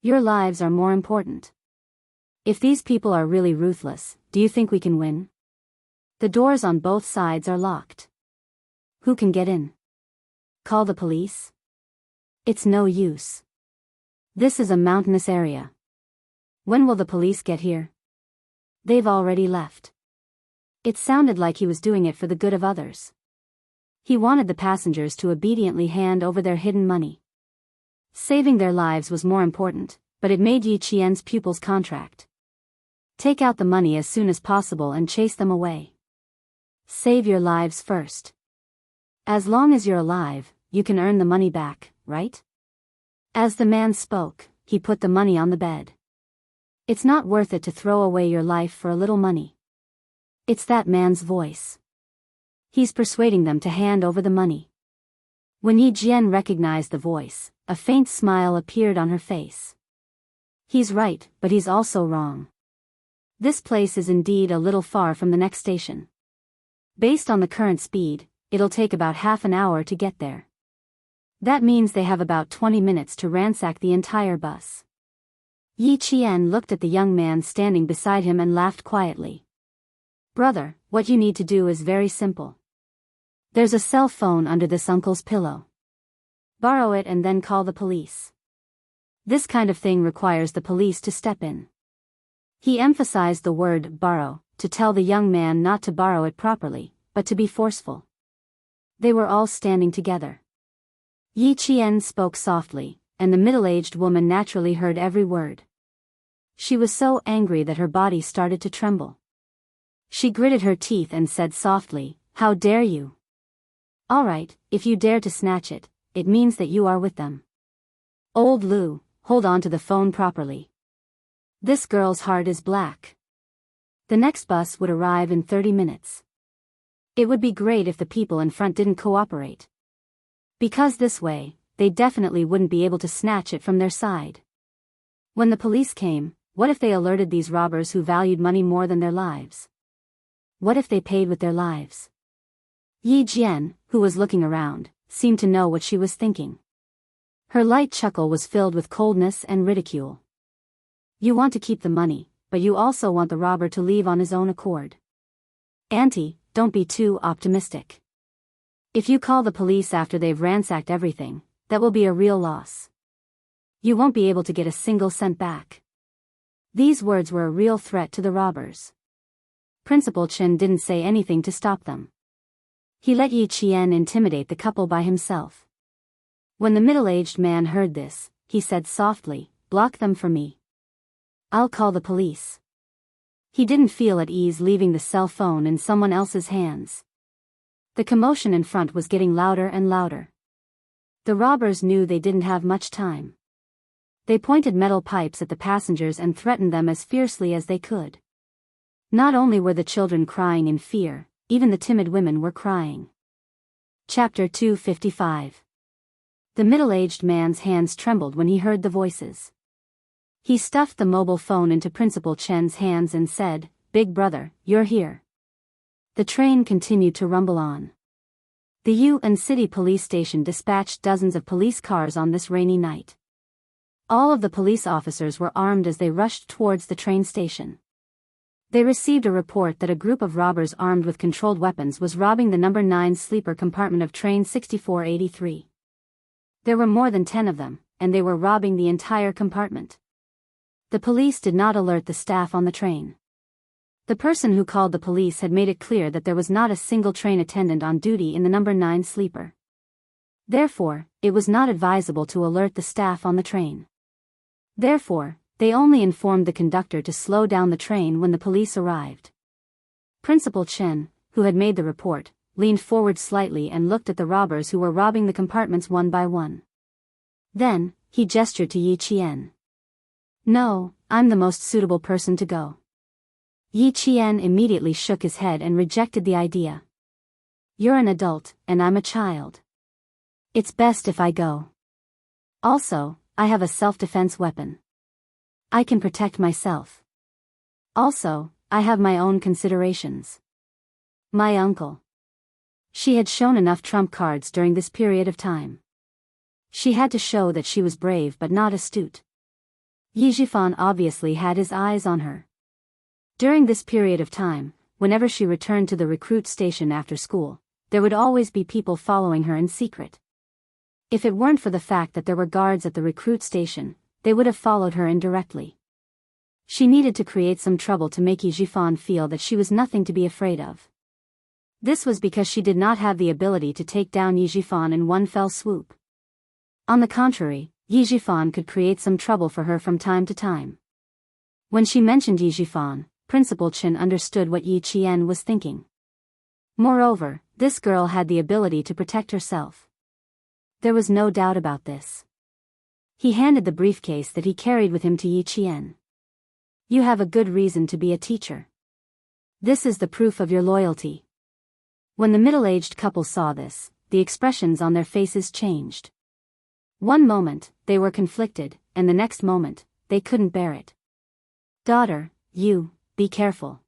Your lives are more important. If these people are really ruthless, do you think we can win? The doors on both sides are locked. Who can get in? Call the police? It's no use. This is a mountainous area. When will the police get here? They've already left." It sounded like he was doing it for the good of others. He wanted the passengers to obediently hand over their hidden money. Saving their lives was more important, but it made Yi Qian's pupil's contract. Take out the money as soon as possible and chase them away. Save your lives first. As long as you're alive, you can earn the money back, right? As the man spoke, he put the money on the bed. It's not worth it to throw away your life for a little money. It's that man's voice. He's persuading them to hand over the money. When Yi Jian recognized the voice, a faint smile appeared on her face. He's right, but he's also wrong. This place is indeed a little far from the next station. Based on the current speed, it'll take about half an hour to get there. That means they have about 20 minutes to ransack the entire bus. Yi Qian looked at the young man standing beside him and laughed quietly. "Brother, what you need to do is very simple. There's a cell phone under this uncle's pillow. Borrow it and then call the police. This kind of thing requires the police to step in." He emphasized the word borrow, to tell the young man not to borrow it properly, but to be forceful. They were all standing together. Yi Qian spoke softly, and the middle-aged woman naturally heard every word. She was so angry that her body started to tremble. She gritted her teeth and said softly, "How dare you? All right, if you dare to snatch it, it means that you are with them. Old Lu, hold on to the phone properly. This girl's heart is black." The next bus would arrive in 30 minutes. It would be great if the people in front didn't cooperate. Because this way, they definitely wouldn't be able to snatch it from their side. When the police came, what if they alerted these robbers who valued money more than their lives? What if they paid with their lives? Yi Jian, who was looking around, seemed to know what she was thinking. Her light chuckle was filled with coldness and ridicule. "You want to keep the money, but you also want the robber to leave on his own accord. Auntie, don't be too optimistic. If you call the police after they've ransacked everything, that will be a real loss. You won't be able to get a single cent back." These words were a real threat to the robbers. Principal Chen didn't say anything to stop them. He let Yi Qian intimidate the couple by himself. When the middle-aged man heard this, he said softly, "Block them for me. I'll call the police." He didn't feel at ease leaving the cell phone in someone else's hands. The commotion in front was getting louder and louder. The robbers knew they didn't have much time. They pointed metal pipes at the passengers and threatened them as fiercely as they could. Not only were the children crying in fear, even the timid women were crying. Chapter 255. The middle-aged man's hands trembled when he heard the voices. He stuffed the mobile phone into Principal Chen's hands and said, "Big brother, you're here." The train continued to rumble on. The Yuan City police station dispatched dozens of police cars on this rainy night. All of the police officers were armed as they rushed towards the train station. They received a report that a group of robbers armed with controlled weapons was robbing the number 9 sleeper compartment of train 6483. There were more than 10 of them, and they were robbing the entire compartment. The police did not alert the staff on the train. The person who called the police had made it clear that there was not a single train attendant on duty in the number 9 sleeper. Therefore, it was not advisable to alert the staff on the train. Therefore, they only informed the conductor to slow down the train when the police arrived. Principal Chen, who had made the report, leaned forward slightly and looked at the robbers who were robbing the compartments one by one. Then, he gestured to Yi Qian. "No, I'm the most suitable person to go." Yi Qian immediately shook his head and rejected the idea. "You're an adult, and I'm a child. It's best if I go. Also, I have a self-defense weapon. I can protect myself. Also, I have my own considerations. My uncle." She had shown enough trump cards during this period of time. She had to show that she was brave but not astute. Yi Zhifan obviously had his eyes on her. During this period of time, whenever she returned to the recruit station after school, there would always be people following her in secret. If it weren't for the fact that there were guards at the recruit station, they would have followed her indirectly. She needed to create some trouble to make Yi Zhifan feel that she was nothing to be afraid of. This was because she did not have the ability to take down Yi Zhifan in one fell swoop. On the contrary, Yi Zhifan could create some trouble for her from time to time. When she mentioned Yi Zhifan, Principal Chen understood what Yi Qian was thinking. Moreover, this girl had the ability to protect herself. There was no doubt about this. He handed the briefcase that he carried with him to Yi Qian. "You have a good reason to be a teacher. This is the proof of your loyalty." When the middle-aged couple saw this, the expressions on their faces changed. One moment, they were conflicted, and the next moment, they couldn't bear it. "Daughter, be careful."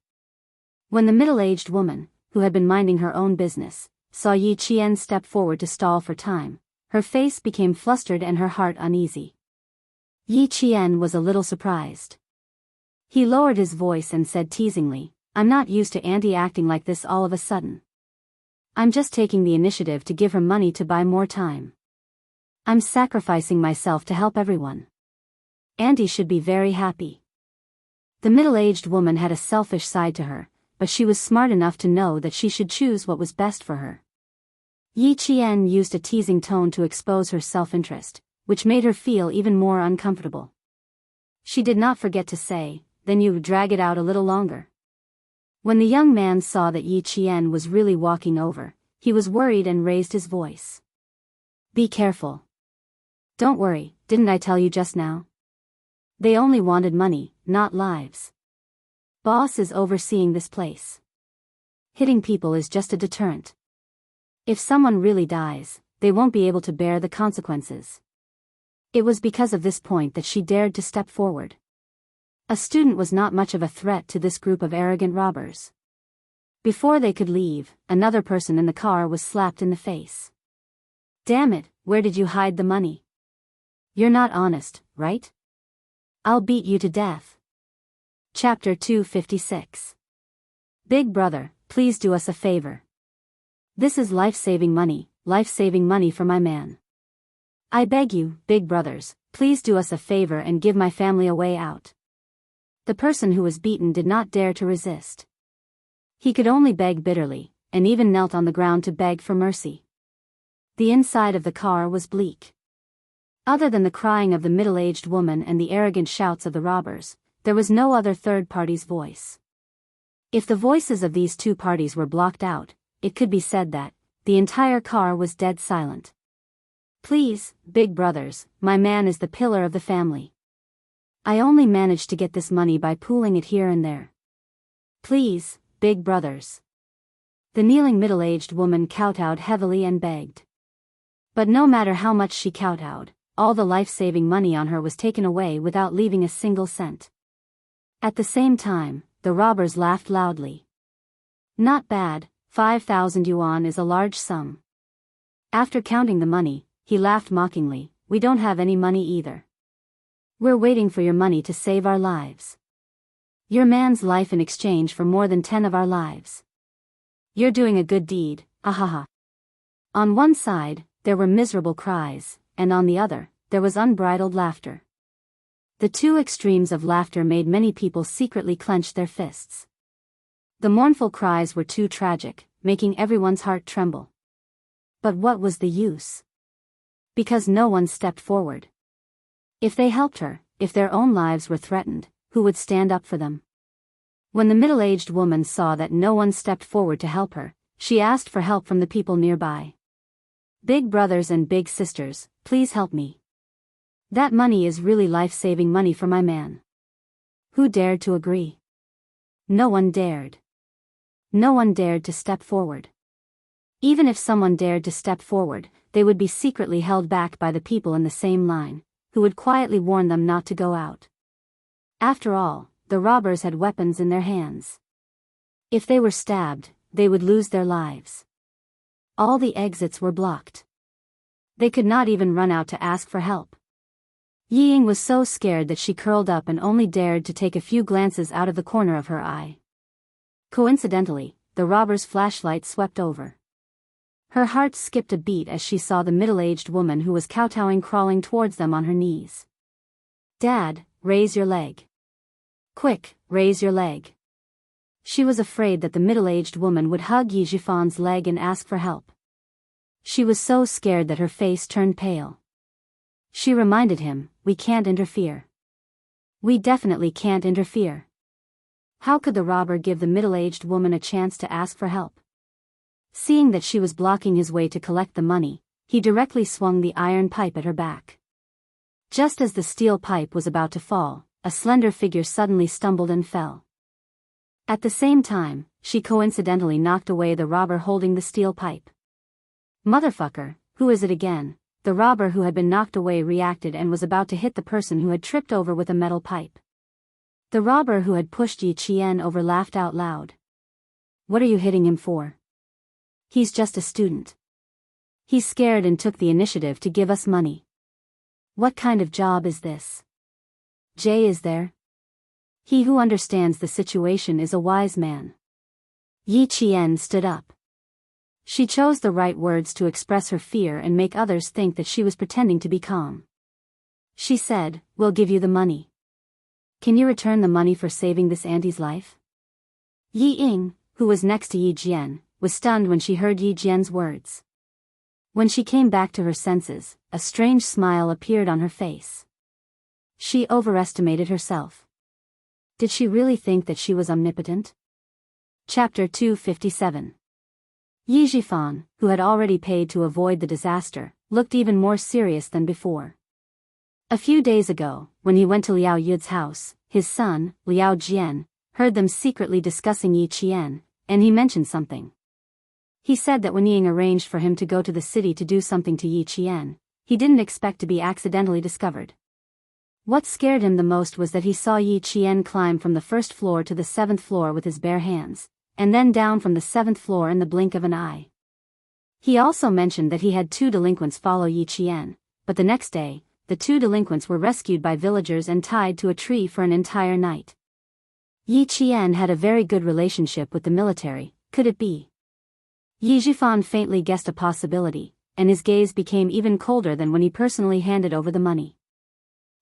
When the middle-aged woman, who had been minding her own business, saw Yi Qian step forward to stall for time, her face became flustered and her heart uneasy. Yi Qian was a little surprised. He lowered his voice and said teasingly, "I'm not used to Auntie acting like this all of a sudden. I'm just taking the initiative to give her money to buy more time. I'm sacrificing myself to help everyone. Auntie should be very happy." The middle-aged woman had a selfish side to her, but she was smart enough to know that she should choose what was best for her. Yi Qian used a teasing tone to expose her self-interest, which made her feel even more uncomfortable. She did not forget to say, "Then you drag it out a little longer." When the young man saw that Yi Qian was really walking over, he was worried and raised his voice. "Be careful. Don't worry, didn't I tell you just now? They only wanted money, not lives. Boss is overseeing this place. Hitting people is just a deterrent. If someone really dies, they won't be able to bear the consequences." It was because of this point that she dared to step forward. A student was not much of a threat to this group of arrogant robbers. Before they could leave, another person in the car was slapped in the face. "Damn it, where did you hide the money? You're not honest, right? I'll beat you to death." Chapter 256. Big brother, please do us a favor. This is life-saving money for my man. I beg you, big brothers, please do us a favor and give my family a way out. The person who was beaten did not dare to resist. He could only beg bitterly, and even knelt on the ground to beg for mercy. The inside of the car was bleak. Other than the crying of the middle-aged woman and the arrogant shouts of the robbers, there was no other third party's voice. If the voices of these two parties were blocked out, it could be said that the entire car was dead silent. "Please, big brothers, my man is the pillar of the family. I only managed to get this money by pooling it here and there. Please, big brothers." The kneeling middle-aged woman kowtowed heavily and begged. But no matter how much she kowtowed, all the life-saving money on her was taken away without leaving a single cent. At the same time, the robbers laughed loudly. "Not bad, 5,000 yuan is a large sum." After counting the money, he laughed mockingly, "We don't have any money either. We're waiting for your money to save our lives. Your man's life in exchange for more than 10 of our lives. You're doing a good deed, ahaha." On one side, there were miserable cries, and on the other, there was unbridled laughter. The two extremes of laughter made many people secretly clench their fists. The mournful cries were too tragic, making everyone's heart tremble. But what was the use? Because no one stepped forward. If they helped her, if their own lives were threatened, who would stand up for them? When the middle-aged woman saw that no one stepped forward to help her, she asked for help from the people nearby. Big brothers and big sisters, please help me. That money is really life-saving money for my man. Who dared to agree? No one dared. No one dared to step forward. Even if someone dared to step forward, they would be secretly held back by the people in the same line, who would quietly warn them not to go out. After all, the robbers had weapons in their hands. If they were stabbed, they would lose their lives. All the exits were blocked. They could not even run out to ask for help. Ying was so scared that she curled up and only dared to take a few glances out of the corner of her eye. Coincidentally, the robber's flashlight swept over. Her heart skipped a beat as she saw the middle-aged woman who was kowtowing crawling towards them on her knees. "Dad, raise your leg. Quick, raise your leg." She was afraid that the middle-aged woman would hug Yi Jifan's leg and ask for help. She was so scared that her face turned pale. She reminded him, "We can't interfere. We definitely can't interfere." How could the robber give the middle-aged woman a chance to ask for help? Seeing that she was blocking his way to collect the money, he directly swung the iron pipe at her back. Just as the steel pipe was about to fall, a slender figure suddenly stumbled and fell. At the same time, she coincidentally knocked away the robber holding the steel pipe. "Motherfucker, who is it again?" The robber who had been knocked away reacted and was about to hit the person who had tripped over with a metal pipe. The robber who had pushed Yi Qian over laughed out loud. "What are you hitting him for? He's just a student. He's scared and took the initiative to give us money. What kind of job is this? Jay is there? He who understands the situation is a wise man." Yi Qian stood up. She chose the right words to express her fear and make others think that she was pretending to be calm. She said, "We'll give you the money. Can you return the money for saving this auntie's life?" Yi Ying, who was next to Yi Jian, was stunned when she heard Yi Jian's words. When she came back to her senses, a strange smile appeared on her face. She overestimated herself. Did she really think that she was omnipotent? Chapter 257. Yi Jifan, who had already paid to avoid the disaster, looked even more serious than before. A few days ago, when he went to Liao Yud's house, his son, Liao Jian, heard them secretly discussing Yi Qian, and he mentioned something. He said that when Ying arranged for him to go to the city to do something to Yi Qian, he didn't expect to be accidentally discovered. What scared him the most was that he saw Yi Qian climb from the first floor to the 7th floor with his bare hands, and then down from the 7th floor in the blink of an eye. He also mentioned that he had 2 delinquents follow Yi Qian, but the next day, the 2 delinquents were rescued by villagers and tied to a tree for an entire night. Yi Qian had a very good relationship with the military, could it be? Yi Jifan faintly guessed a possibility, and his gaze became even colder than when he personally handed over the money.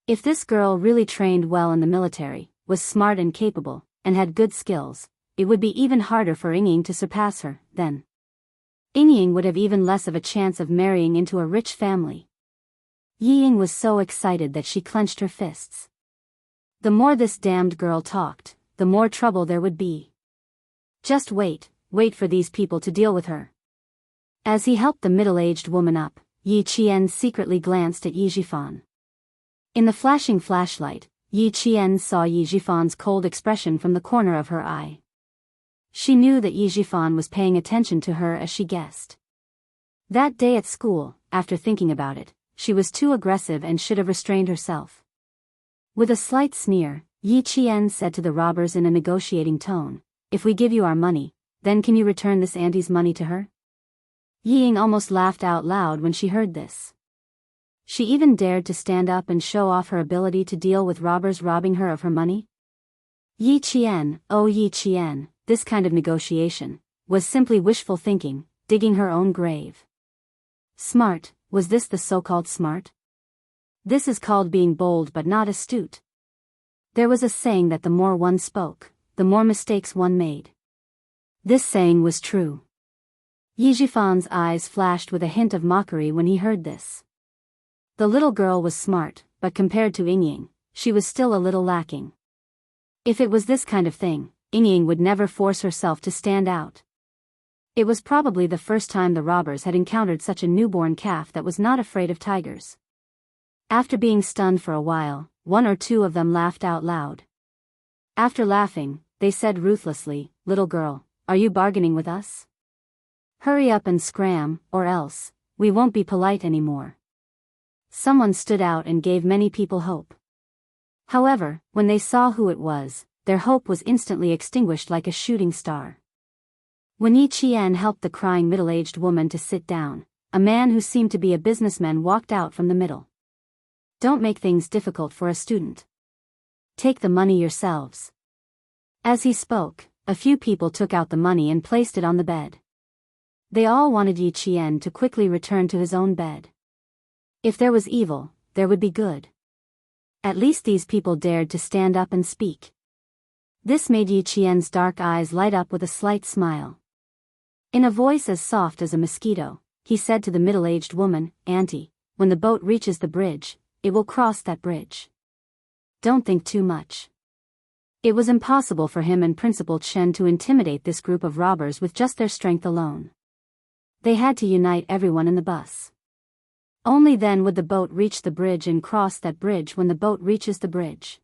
If this girl really trained well in the military, was smart and capable, and had good skills, it would be even harder for Ying to surpass her, then. Ying would have even less of a chance of marrying into a rich family. Ying was so excited that she clenched her fists. The more this damned girl talked, the more trouble there would be. Just wait for these people to deal with her. As he helped the middle-aged woman up, Yi Qian secretly glanced at Yi Jifan. In the flashing flashlight, Yi Qian saw Yi Jifan's cold expression from the corner of her eye. She knew that Yi Jifan was paying attention to her as she guessed. That day at school, after thinking about it, she was too aggressive and should have restrained herself. With a slight sneer, Yi Qian said to the robbers in a negotiating tone, "If we give you our money, then can you return this auntie's money to her?" Ying almost laughed out loud when she heard this. She even dared to stand up and show off her ability to deal with robbers robbing her of her money. Yi Qian, oh Yi Qian, this kind of negotiation was simply wishful thinking, digging her own grave. Smart, was this the so-called smart? This is called being bold but not astute. There was a saying that the more one spoke, the more mistakes one made. This saying was true. Yi Jifan's eyes flashed with a hint of mockery when he heard this. The little girl was smart, but compared to Yingying, she was still a little lacking. If it was this kind of thing, Yingying would never force herself to stand out. It was probably the first time the robbers had encountered such a newborn calf that was not afraid of tigers. After being stunned for a while, one or two of them laughed out loud. After laughing, they said ruthlessly, "Little girl, are you bargaining with us? Hurry up and scram, or else, we won't be polite anymore." Someone stood out and gave many people hope. However, when they saw who it was, their hope was instantly extinguished like a shooting star. When Yi Qian helped the crying middle-aged woman to sit down, a man who seemed to be a businessman walked out from the middle. "Don't make things difficult for a student. Take the money yourselves." As he spoke, a few people took out the money and placed it on the bed. They all wanted Yi Qian to quickly return to his own bed. If there was evil, there would be good. At least these people dared to stand up and speak. This made Yi Qian's dark eyes light up with a slight smile. In a voice as soft as a mosquito, he said to the middle-aged woman, "Auntie, when the boat reaches the bridge, it will cross that bridge. Don't think too much." It was impossible for him and Principal Chen to intimidate this group of robbers with just their strength alone. They had to unite everyone in the bus. Only then would the boat reach the bridge and cross that bridge when the boat reaches the bridge.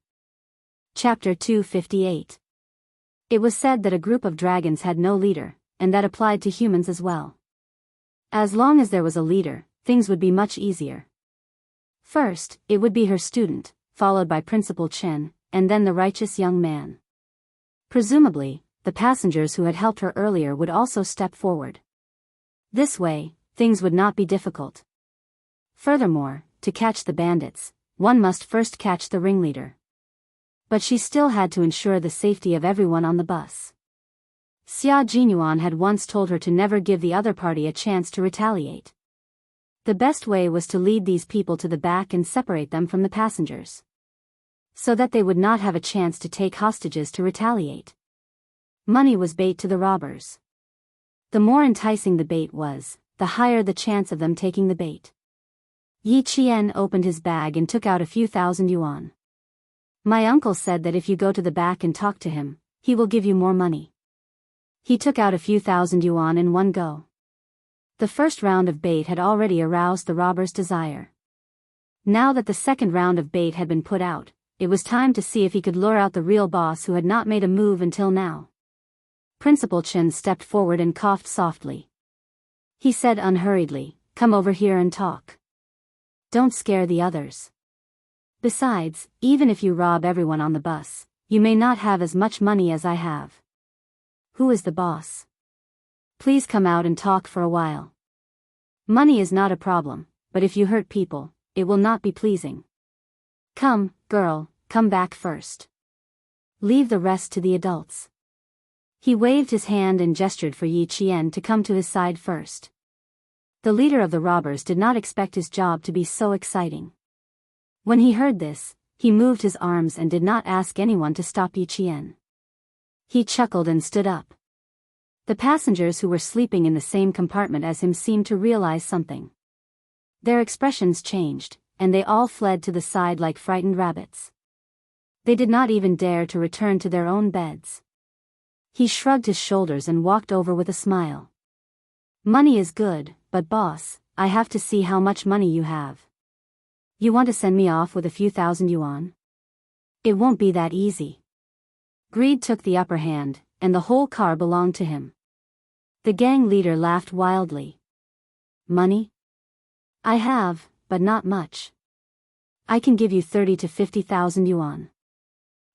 Chapter 258. It was said that a group of dragons had no leader, and that applied to humans as well. As long as there was a leader, things would be much easier. First, it would be her student, followed by Principal Chen, and then the righteous young man. Presumably, the passengers who had helped her earlier would also step forward. This way, things would not be difficult. Furthermore, to catch the bandits, one must first catch the ringleader. But she still had to ensure the safety of everyone on the bus. Xia Jinyuan had once told her to never give the other party a chance to retaliate. The best way was to lead these people to the back and separate them from the passengers, so that they would not have a chance to take hostages to retaliate. Money was bait to the robbers. The more enticing the bait was, the higher the chance of them taking the bait. Yi Qian opened his bag and took out a few thousand yuan. "My uncle said that if you go to the back and talk to him, he will give you more money." He took out a few thousand yuan in one go. The first round of bait had already aroused the robbers' desire. Now that the second round of bait had been put out, it was time to see if he could lure out the real boss who had not made a move until now. Principal Chen stepped forward and coughed softly. He said unhurriedly, "Come over here and talk. Don't scare the others. Besides, even if you rob everyone on the bus, you may not have as much money as I have. Who is the boss? Please come out and talk for a while. Money is not a problem, but if you hurt people, it will not be pleasing. Come, girl, come back first. Leave the rest to the adults." He waved his hand and gestured for Yi Qian to come to his side first. The leader of the robbers did not expect his job to be so exciting. When he heard this, he moved his arms and did not ask anyone to stop Yi Qian. He chuckled and stood up. The passengers who were sleeping in the same compartment as him seemed to realize something. Their expressions changed, and they all fled to the side like frightened rabbits. They did not even dare to return to their own beds. He shrugged his shoulders and walked over with a smile. "Money is good, but boss, I have to see how much money you have. You want to send me off with a few thousand yuan? It won't be that easy." Greed took the upper hand, and the whole car belonged to him. The gang leader laughed wildly. "Money? I have, but not much. I can give you 30 to 50,000 yuan.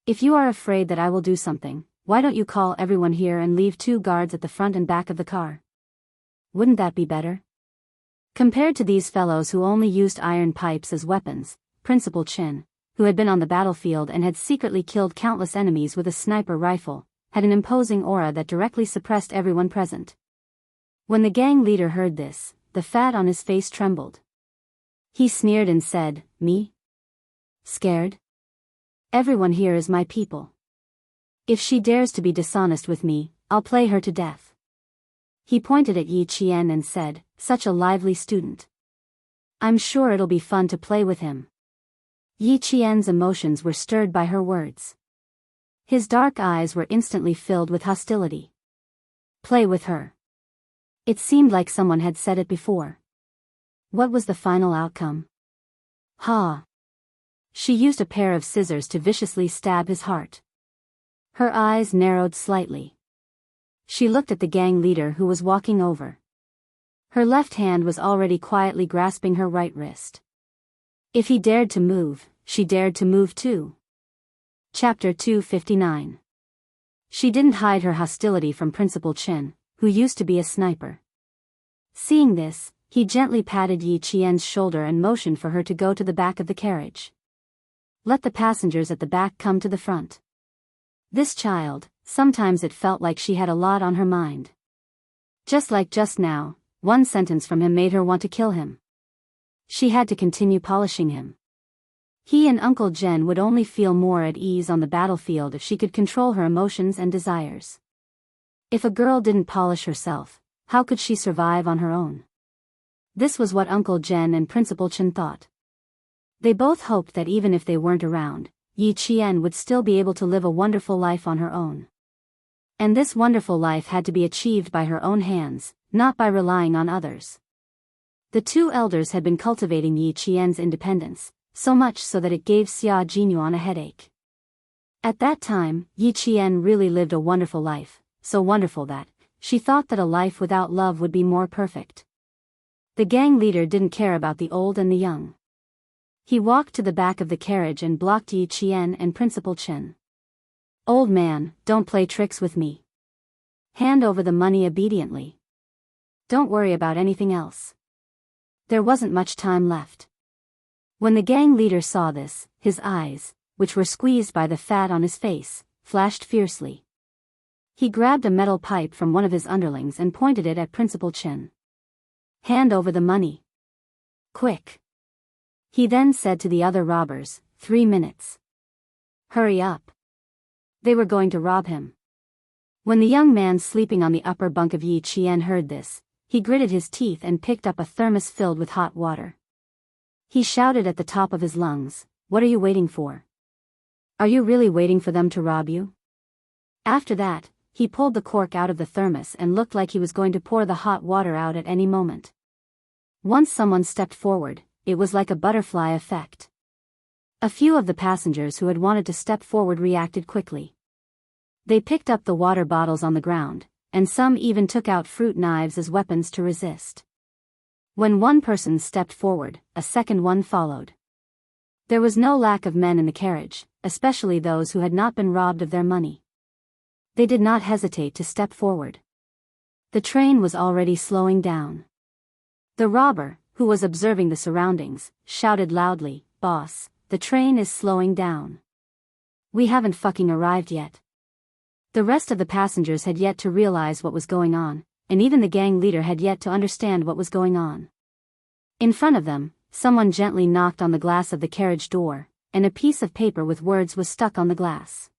If you are afraid that I will do something, why don't you call everyone here and leave 2 guards at the front and back of the car? Wouldn't that be better?" Compared to these fellows who only used iron pipes as weapons, Principal Chen, who had been on the battlefield and had secretly killed countless enemies with a sniper rifle, had an imposing aura that directly suppressed everyone present. When the gang leader heard this, the fat on his face trembled. He sneered and said, "Me? Scared? Everyone here is my people. If she dares to be dishonest with me, I'll play her to death. He pointed at Yi Qian and said, such a lively student. I'm sure it'll be fun to play with him. Yi Qian's emotions were stirred by her words. His dark eyes were instantly filled with hostility. Play with her. It seemed like someone had said it before. What was the final outcome? Ha! She used a pair of scissors to viciously stab his heart. Her eyes narrowed slightly. She looked at the gang leader who was walking over. Her left hand was already quietly grasping her right wrist. If he dared to move, she dared to move too. Chapter 259. She didn't hide her hostility from Principal Chen, who used to be a sniper. Seeing this, he gently patted Yi Qian's shoulder and motioned for her to go to the back of the carriage. Let the passengers at the back come to the front. This child, sometimes it felt like she had a lot on her mind. Just like just now, one sentence from him made her want to kill him. She had to continue polishing him. He and Uncle Jen would only feel more at ease on the battlefield if she could control her emotions and desires. If a girl didn't polish herself, how could she survive on her own? This was what Uncle Jen and Principal Chen thought. They both hoped that even if they weren't around, Yi Qian would still be able to live a wonderful life on her own. And this wonderful life had to be achieved by her own hands, not by relying on others. The two elders had been cultivating Yi Qian's independence, so much so that it gave Xia Jinyuan a headache. At that time, Yi Qian really lived a wonderful life, so wonderful that she thought that a life without love would be more perfect. The gang leader didn't care about the old and the young. He walked to the back of the carriage and blocked Yi Qian and Principal Chen. Old man, don't play tricks with me. Hand over the money obediently. Don't worry about anything else. There wasn't much time left. When the gang leader saw this, his eyes, which were squeezed by the fat on his face, flashed fiercely. He grabbed a metal pipe from one of his underlings and pointed it at Principal Chen. Hand over the money. Quick. He then said to the other robbers, 3 minutes. Hurry up. They were going to rob him. When the young man sleeping on the upper bunk of Yi Qian heard this, he gritted his teeth and picked up a thermos filled with hot water. He shouted at the top of his lungs, what are you waiting for? Are you really waiting for them to rob you? After that, he pulled the cork out of the thermos and looked like he was going to pour the hot water out at any moment. Once someone stepped forward, it was like a butterfly effect. A few of the passengers who had wanted to step forward reacted quickly. They picked up the water bottles on the ground, and some even took out fruit knives as weapons to resist. When one person stepped forward, a second one followed. There was no lack of men in the carriage, especially those who had not been robbed of their money. They did not hesitate to step forward. The train was already slowing down. The robber, who was observing the surroundings, shouted loudly, "Boss, the train is slowing down. We haven't fucking arrived yet." The rest of the passengers had yet to realize what was going on, and even the gang leader had yet to understand what was going on. In front of them, someone gently knocked on the glass of the carriage door, and a piece of paper with words was stuck on the glass.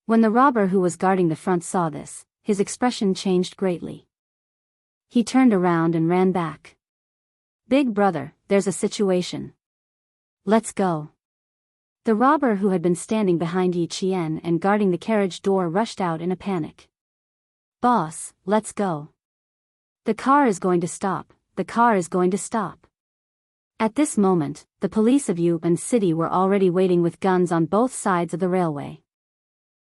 When the robber who was guarding the front saw this, his expression changed greatly. He turned around and ran back. "Big brother, there's a situation. Let's go." The robber who had been standing behind Yi Qian and guarding the carriage door rushed out in a panic. "Boss, let's go. The car is going to stop, the car is going to stop." At this moment, the police of Yuban City were already waiting with guns on both sides of the railway.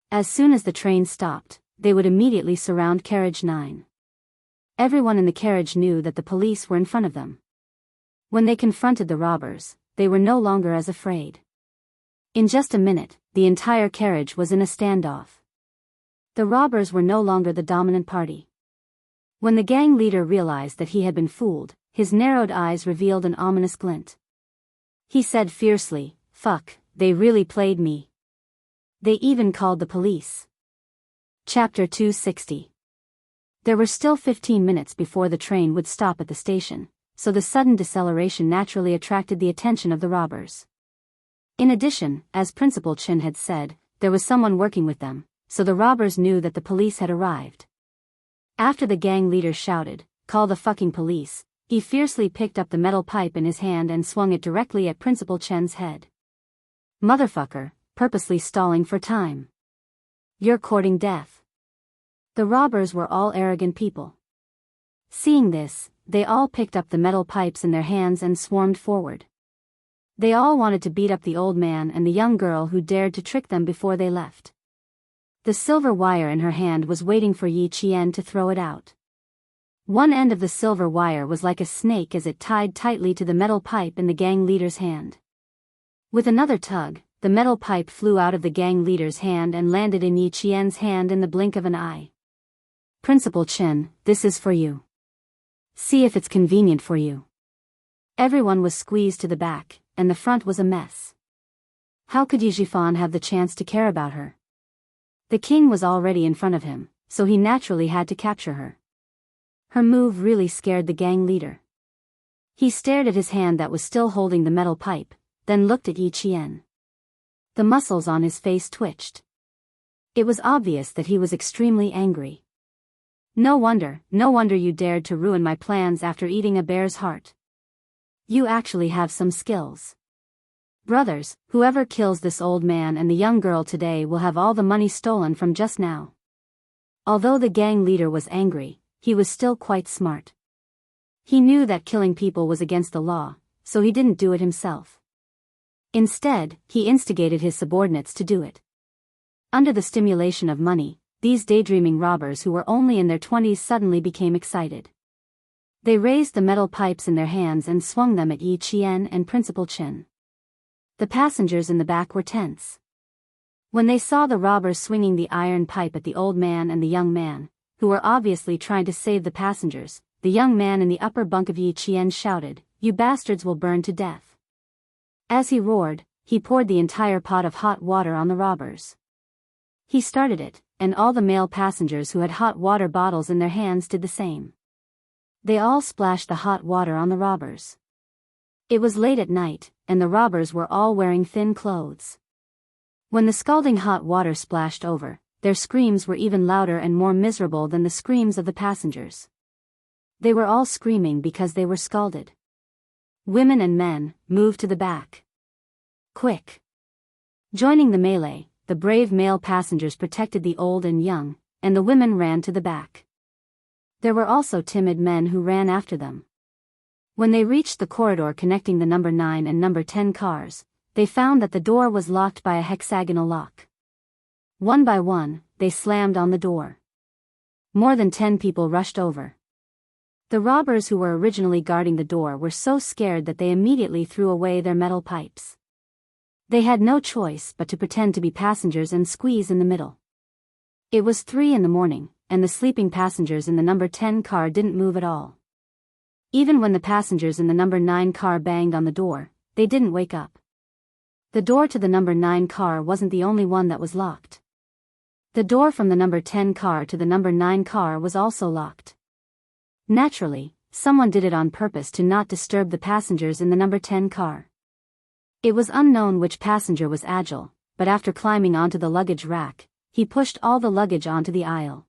As soon as the train stopped, they would immediately surround carriage 9. Everyone in the carriage knew that the police were in front of them. When they confronted the robbers, they were no longer as afraid. In just a minute, the entire carriage was in a standoff. The robbers were no longer the dominant party. When the gang leader realized that he had been fooled, his narrowed eyes revealed an ominous glint. He said fiercely, "Fuck, they really played me. They even called the police." Chapter 260. There were still 15 minutes before the train would stop at the station, so the sudden deceleration naturally attracted the attention of the robbers. In addition, as Principal Chen had said, there was someone working with them, so the robbers knew that the police had arrived. After the gang leader shouted, "Call the fucking police," he fiercely picked up the metal pipe in his hand and swung it directly at Principal Chen's head. "Motherfucker," purposely stalling for time. "You're courting death." The robbers were all arrogant people. Seeing this, they all picked up the metal pipes in their hands and swarmed forward. They all wanted to beat up the old man and the young girl who dared to trick them before they left. The silver wire in her hand was waiting for Yi Qian to throw it out. One end of the silver wire was like a snake as it tied tightly to the metal pipe in the gang leader's hand. With another tug, the metal pipe flew out of the gang leader's hand and landed in Yi Qian's hand in the blink of an eye. "Principal Chen, this is for you. See if it's convenient for you." Everyone was squeezed to the back, and the front was a mess. How could Yi Jifan have the chance to care about her? The king was already in front of him, so he naturally had to capture her. Her move really scared the gang leader. He stared at his hand that was still holding the metal pipe, then looked at Yi Qian. The muscles on his face twitched. It was obvious that he was extremely angry. No wonder you dared to ruin my plans after eating a bear's heart. You actually have some skills. Brothers, whoever kills this old man and the young girl today will have all the money stolen from just now. Although the gang leader was angry, he was still quite smart. He knew that killing people was against the law, so he didn't do it himself. Instead, he instigated his subordinates to do it. Under the stimulation of money, these daydreaming robbers who were only in their 20s suddenly became excited. They raised the metal pipes in their hands and swung them at Yi Qian and Principal Chen. The passengers in the back were tense. When they saw the robbers swinging the iron pipe at the old man and the young man, who were obviously trying to save the passengers, the young man in the upper bunk of Yi Qian shouted, "You bastards will burn to death." As he roared, he poured the entire pot of hot water on the robbers. He started it, and all the male passengers who had hot water bottles in their hands did the same. They all splashed the hot water on the robbers. It was late at night, and the robbers were all wearing thin clothes. When the scalding hot water splashed over, their screams were even louder and more miserable than the screams of the passengers. They were all screaming because they were scalded. Women and men, moved to the back. Quick! Joining the melee, the brave male passengers protected the old and young, and the women ran to the back. There were also timid men who ran after them. When they reached the corridor connecting the number 9 and number 10 cars, they found that the door was locked by a hexagonal lock. One by one, they slammed on the door. More than 10 people rushed over. The robbers who were originally guarding the door were so scared that they immediately threw away their metal pipes. They had no choice but to pretend to be passengers and squeeze in the middle. It was 3 a.m, and the sleeping passengers in the number 10 car didn't move at all. Even when the passengers in the number 9 car banged on the door, they didn't wake up. The door to the number 9 car wasn't the only one that was locked. The door from the number 10 car to the number 9 car was also locked. Naturally, someone did it on purpose to not disturb the passengers in the number 10 car. It was unknown which passenger was agile, but after climbing onto the luggage rack, he pushed all the luggage onto the aisle.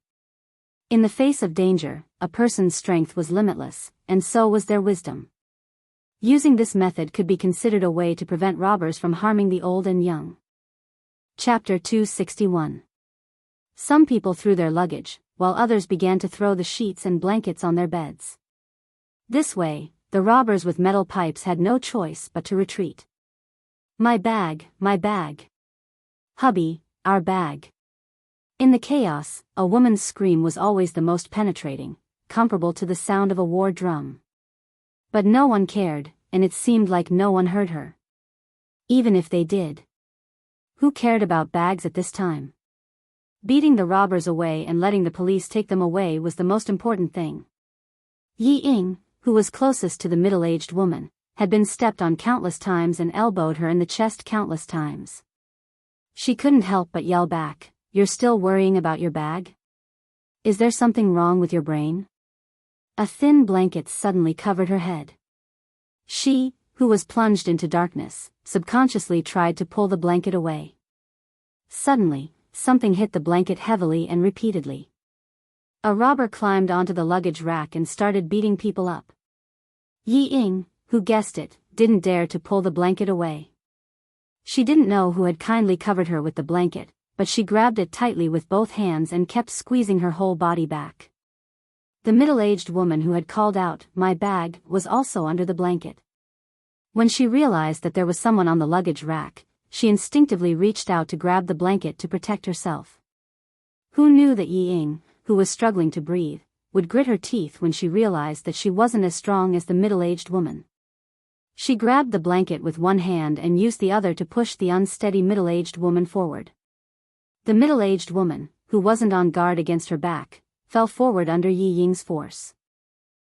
In the face of danger, a person's strength was limitless, and so was their wisdom. Using this method could be considered a way to prevent robbers from harming the old and young. Chapter 261. Some people threw their luggage, while others began to throw the sheets and blankets on their beds. This way, the robbers with metal pipes had no choice but to retreat. My bag, my bag. Hubby, our bag. In the chaos, a woman's scream was always the most penetrating, comparable to the sound of a war drum. But no one cared, and it seemed like no one heard her. Even if they did. Who cared about bags at this time? Beating the robbers away and letting the police take them away was the most important thing. Yi Ying, who was closest to the middle-aged woman, had been stepped on countless times and elbowed her in the chest countless times. She couldn't help but yell back, "You're still worrying about your bag? Is there something wrong with your brain?" A thin blanket suddenly covered her head. She, who was plunged into darkness, subconsciously tried to pull the blanket away. Suddenly, something hit the blanket heavily and repeatedly. A robber climbed onto the luggage rack and started beating people up. Yi Ying, who guessed it, didn't dare to pull the blanket away. She didn't know who had kindly covered her with the blanket, but she grabbed it tightly with both hands and kept squeezing her whole body back. The middle-aged woman who had called out, "My bag," was also under the blanket. When she realized that there was someone on the luggage rack, she instinctively reached out to grab the blanket to protect herself. Who knew that Yi Ying, who was struggling to breathe, would grit her teeth when she realized that she wasn't as strong as the middle-aged woman. She grabbed the blanket with one hand and used the other to push the unsteady middle-aged woman forward. The middle-aged woman, who wasn't on guard against her back, fell forward under Yi Ying's force.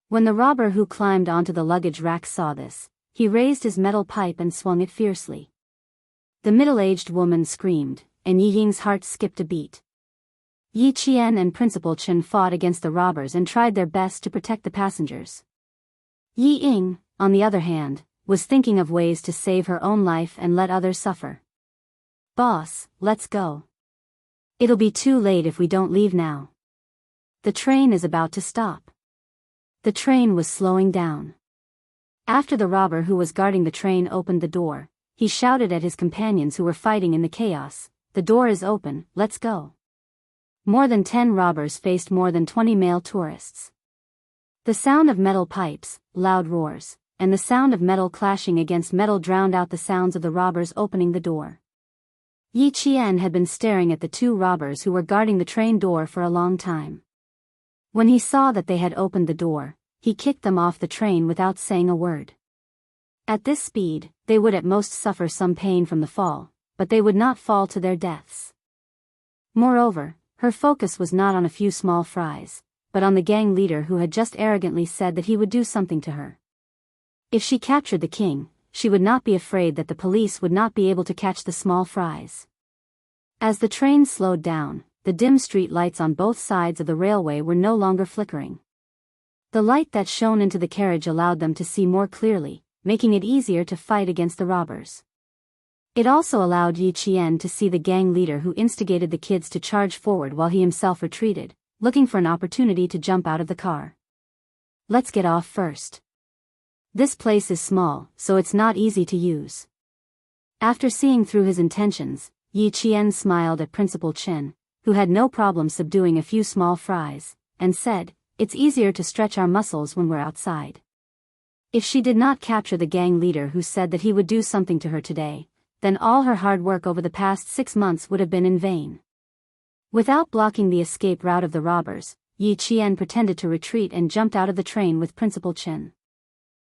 When the robber who climbed onto the luggage rack saw this, he raised his metal pipe and swung it fiercely. The middle-aged woman screamed, and Yi Ying's heart skipped a beat. Yi Qian and Principal Chen fought against the robbers and tried their best to protect the passengers. Yi Ying, on the other hand, was thinking of ways to save her own life and let others suffer. "Boss, let's go. It'll be too late if we don't leave now. The train is about to stop." The train was slowing down. After the robber who was guarding the train opened the door, he shouted at his companions who were fighting in the chaos, "The door is open, let's go." More than 10 robbers faced more than 20 male tourists. The sound of metal pipes, loud roars, and the sound of metal clashing against metal drowned out the sounds of the robbers opening the door. Yi Qian had been staring at the 2 robbers who were guarding the train door for a long time. When he saw that they had opened the door, he kicked them off the train without saying a word. At this speed, they would at most suffer some pain from the fall, but they would not fall to their deaths. Moreover, her focus was not on a few small fries, but on the gang leader who had just arrogantly said that he would do something to her. If she captured the king, she would not be afraid that the police would not be able to catch the small fries. As the train slowed down, the dim street lights on both sides of the railway were no longer flickering. The light that shone into the carriage allowed them to see more clearly, making it easier to fight against the robbers. It also allowed Yi Qian to see the gang leader who instigated the kids to charge forward while he himself retreated, looking for an opportunity to jump out of the car. "Let's get off first. This place is small, so it's not easy to use." After seeing through his intentions, Yi Qian smiled at Principal Chen, who had no problem subduing a few small fries, and said, "It's easier to stretch our muscles when we're outside." If she did not capture the gang leader who said that he would do something to her today, then all her hard work over the past 6 months would have been in vain. Without blocking the escape route of the robbers, Yi Qian pretended to retreat and jumped out of the train with Principal Chen.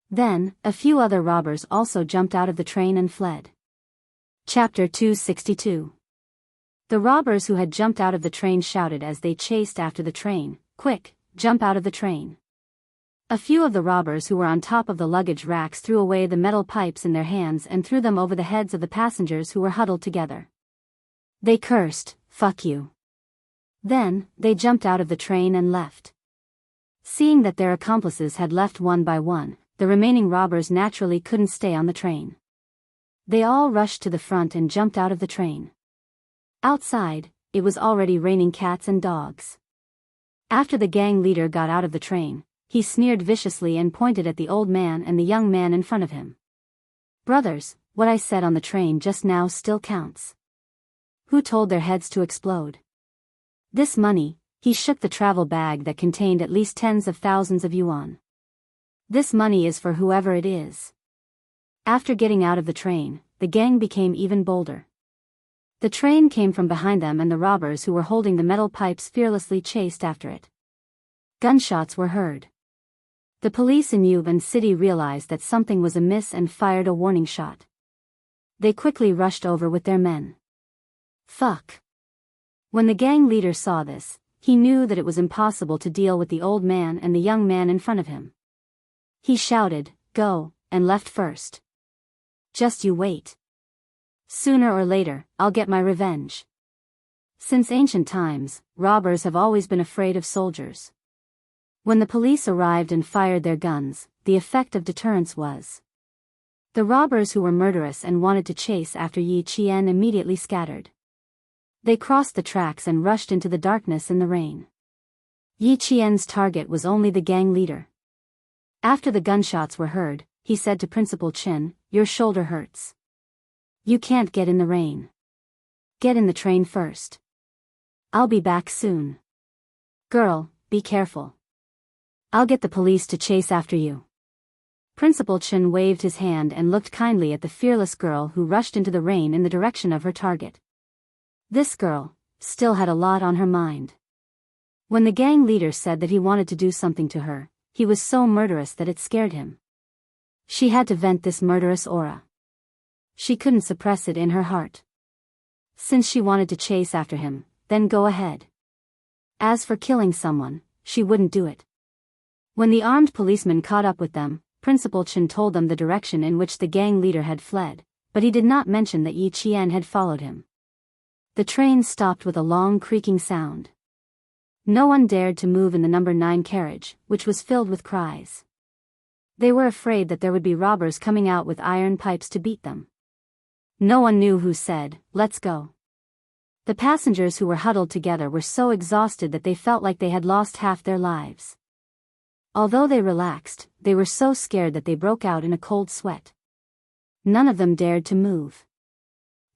Then, a few other robbers also jumped out of the train and fled. Chapter 262. The robbers who had jumped out of the train shouted as they chased after the train, "Quick, jump out of the train." A few of the robbers who were on top of the luggage racks threw away the metal pipes in their hands and threw them over the heads of the passengers who were huddled together. They cursed, "Fuck you." Then, they jumped out of the train and left. Seeing that their accomplices had left one by one, the remaining robbers naturally couldn't stay on the train. They all rushed to the front and jumped out of the train. Outside, it was already raining cats and dogs. After the gang leader got out of the train, he sneered viciously and pointed at the old man and the young man in front of him. "Brothers, what I said on the train just now still counts." Who told their heads to explode? This money, he shook the travel bag that contained at least tens of thousands of yuan. This money is for whoever it is. After getting out of the train, the gang became even bolder. The train came from behind them and the robbers who were holding the metal pipes fearlessly chased after it. Gunshots were heard. The police in Yuban City realized that something was amiss and fired a warning shot. They quickly rushed over with their men. Fuck. When the gang leader saw this, he knew that it was impossible to deal with the old man and the young man in front of him. He shouted, "Go," and left first. "Just you wait. Sooner or later, I'll get my revenge." Since ancient times, robbers have always been afraid of soldiers. When the police arrived and fired their guns, the effect of deterrence was. The robbers who were murderous and wanted to chase after Yi Qian immediately scattered. They crossed the tracks and rushed into the darkness in the rain. Yi Qian's target was only the gang leader. After the gunshots were heard, he said to Principal Chen, "Your shoulder hurts. You can't get in the rain. Get in the train first. I'll be back soon. Girl, be careful. I'll get the police to chase after you." Principal Chen waved his hand and looked kindly at the fearless girl who rushed into the rain in the direction of her target. This girl still had a lot on her mind. When the gang leader said that he wanted to do something to her, he was so murderous that it scared him. She had to vent this murderous aura. She couldn't suppress it in her heart. Since she wanted to chase after him, then go ahead. As for killing someone, she wouldn't do it. When the armed policeman caught up with them, Principal Chen told them the direction in which the gang leader had fled, but he did not mention that Yi Qian had followed him. The train stopped with a long creaking sound. No one dared to move in the number 9 carriage, which was filled with cries. They were afraid that there would be robbers coming out with iron pipes to beat them. No one knew who said, "Let's go." The passengers who were huddled together were so exhausted that they felt like they had lost half their lives. Although they relaxed, they were so scared that they broke out in a cold sweat. None of them dared to move.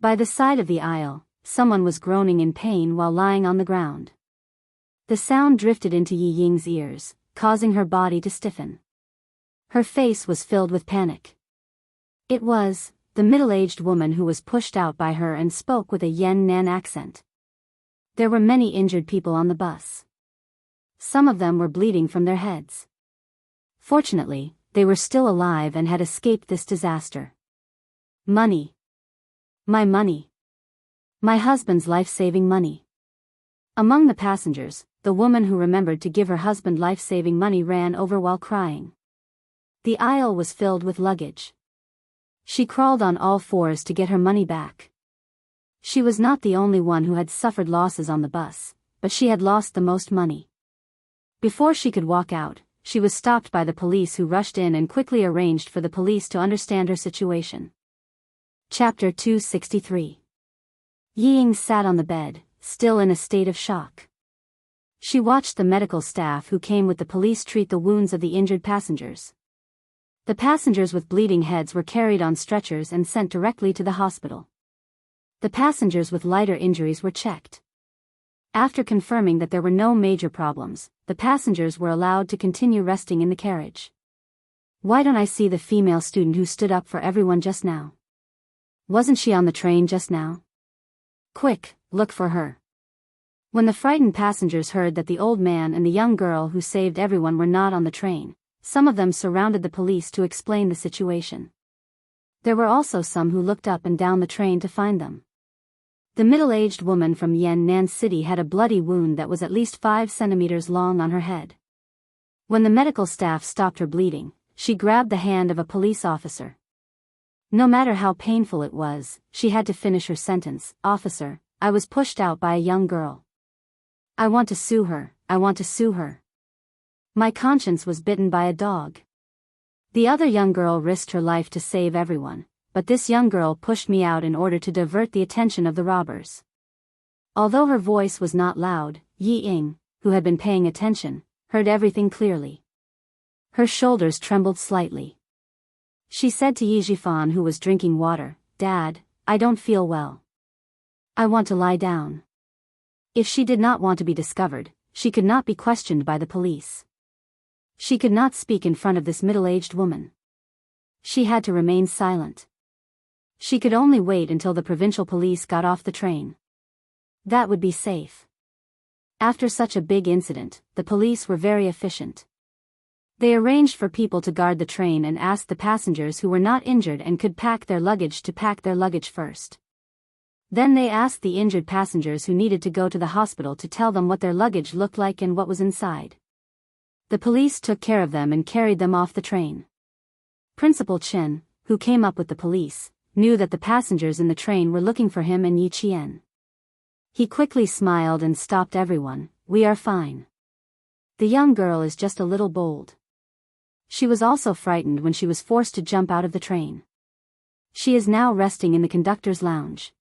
By the side of the aisle, someone was groaning in pain while lying on the ground. The sound drifted into Yi Ying's ears, causing her body to stiffen. Her face was filled with panic. It was the middle-aged woman who was pushed out by her and spoke with a Yannan accent. There were many injured people on the bus. Some of them were bleeding from their heads. Fortunately, they were still alive and had escaped this disaster. Money. My money. My husband's life-saving money. Among the passengers, the woman who remembered to give her husband life-saving money ran over while crying. The aisle was filled with luggage. She crawled on all fours to get her money back. She was not the only one who had suffered losses on the bus, but she had lost the most money. Before she could walk out, she was stopped by the police who rushed in and quickly arranged for the police to understand her situation. Chapter 263. Yi Ying sat on the bed, still in a state of shock. She watched the medical staff who came with the police treat the wounds of the injured passengers. The passengers with bleeding heads were carried on stretchers and sent directly to the hospital. The passengers with lighter injuries were checked. After confirming that there were no major problems, the passengers were allowed to continue resting in the carriage. Why don't I see the female student who stood up for everyone just now? Wasn't she on the train just now? Quick, look for her. When the frightened passengers heard that the old man and the young girl who saved everyone were not on the train, some of them surrounded the police to explain the situation. There were also some who looked up and down the train to find them. The middle-aged woman from Yannan City had a bloody wound that was at least 5 centimeters long on her head. When the medical staff stopped her bleeding, she grabbed the hand of a police officer. No matter how painful it was, she had to finish her sentence. "Officer, I was pushed out by a young girl. I want to sue her, I want to sue her. My conscience was bitten by a dog. The other young girl risked her life to save everyone, but this young girl pushed me out in order to divert the attention of the robbers." Although her voice was not loud, Yi Ying, who had been paying attention, heard everything clearly. Her shoulders trembled slightly. She said to Yi Jifan, who was drinking water, "Dad, I don't feel well. I want to lie down." If she did not want to be discovered, she could not be questioned by the police. She could not speak in front of this middle-aged woman. She had to remain silent. She could only wait until the provincial police got off the train. That would be safe. After such a big incident, the police were very efficient. They arranged for people to guard the train and asked the passengers who were not injured and could pack their luggage to pack their luggage first. Then they asked the injured passengers who needed to go to the hospital to tell them what their luggage looked like and what was inside. The police took care of them and carried them off the train. Principal Chen, who came up with the police, knew that the passengers in the train were looking for him and Yi Qian. He quickly smiled and stopped everyone. "We are fine. The young girl is just a little bold. She was also frightened when she was forced to jump out of the train. She is now resting in the conductor's lounge.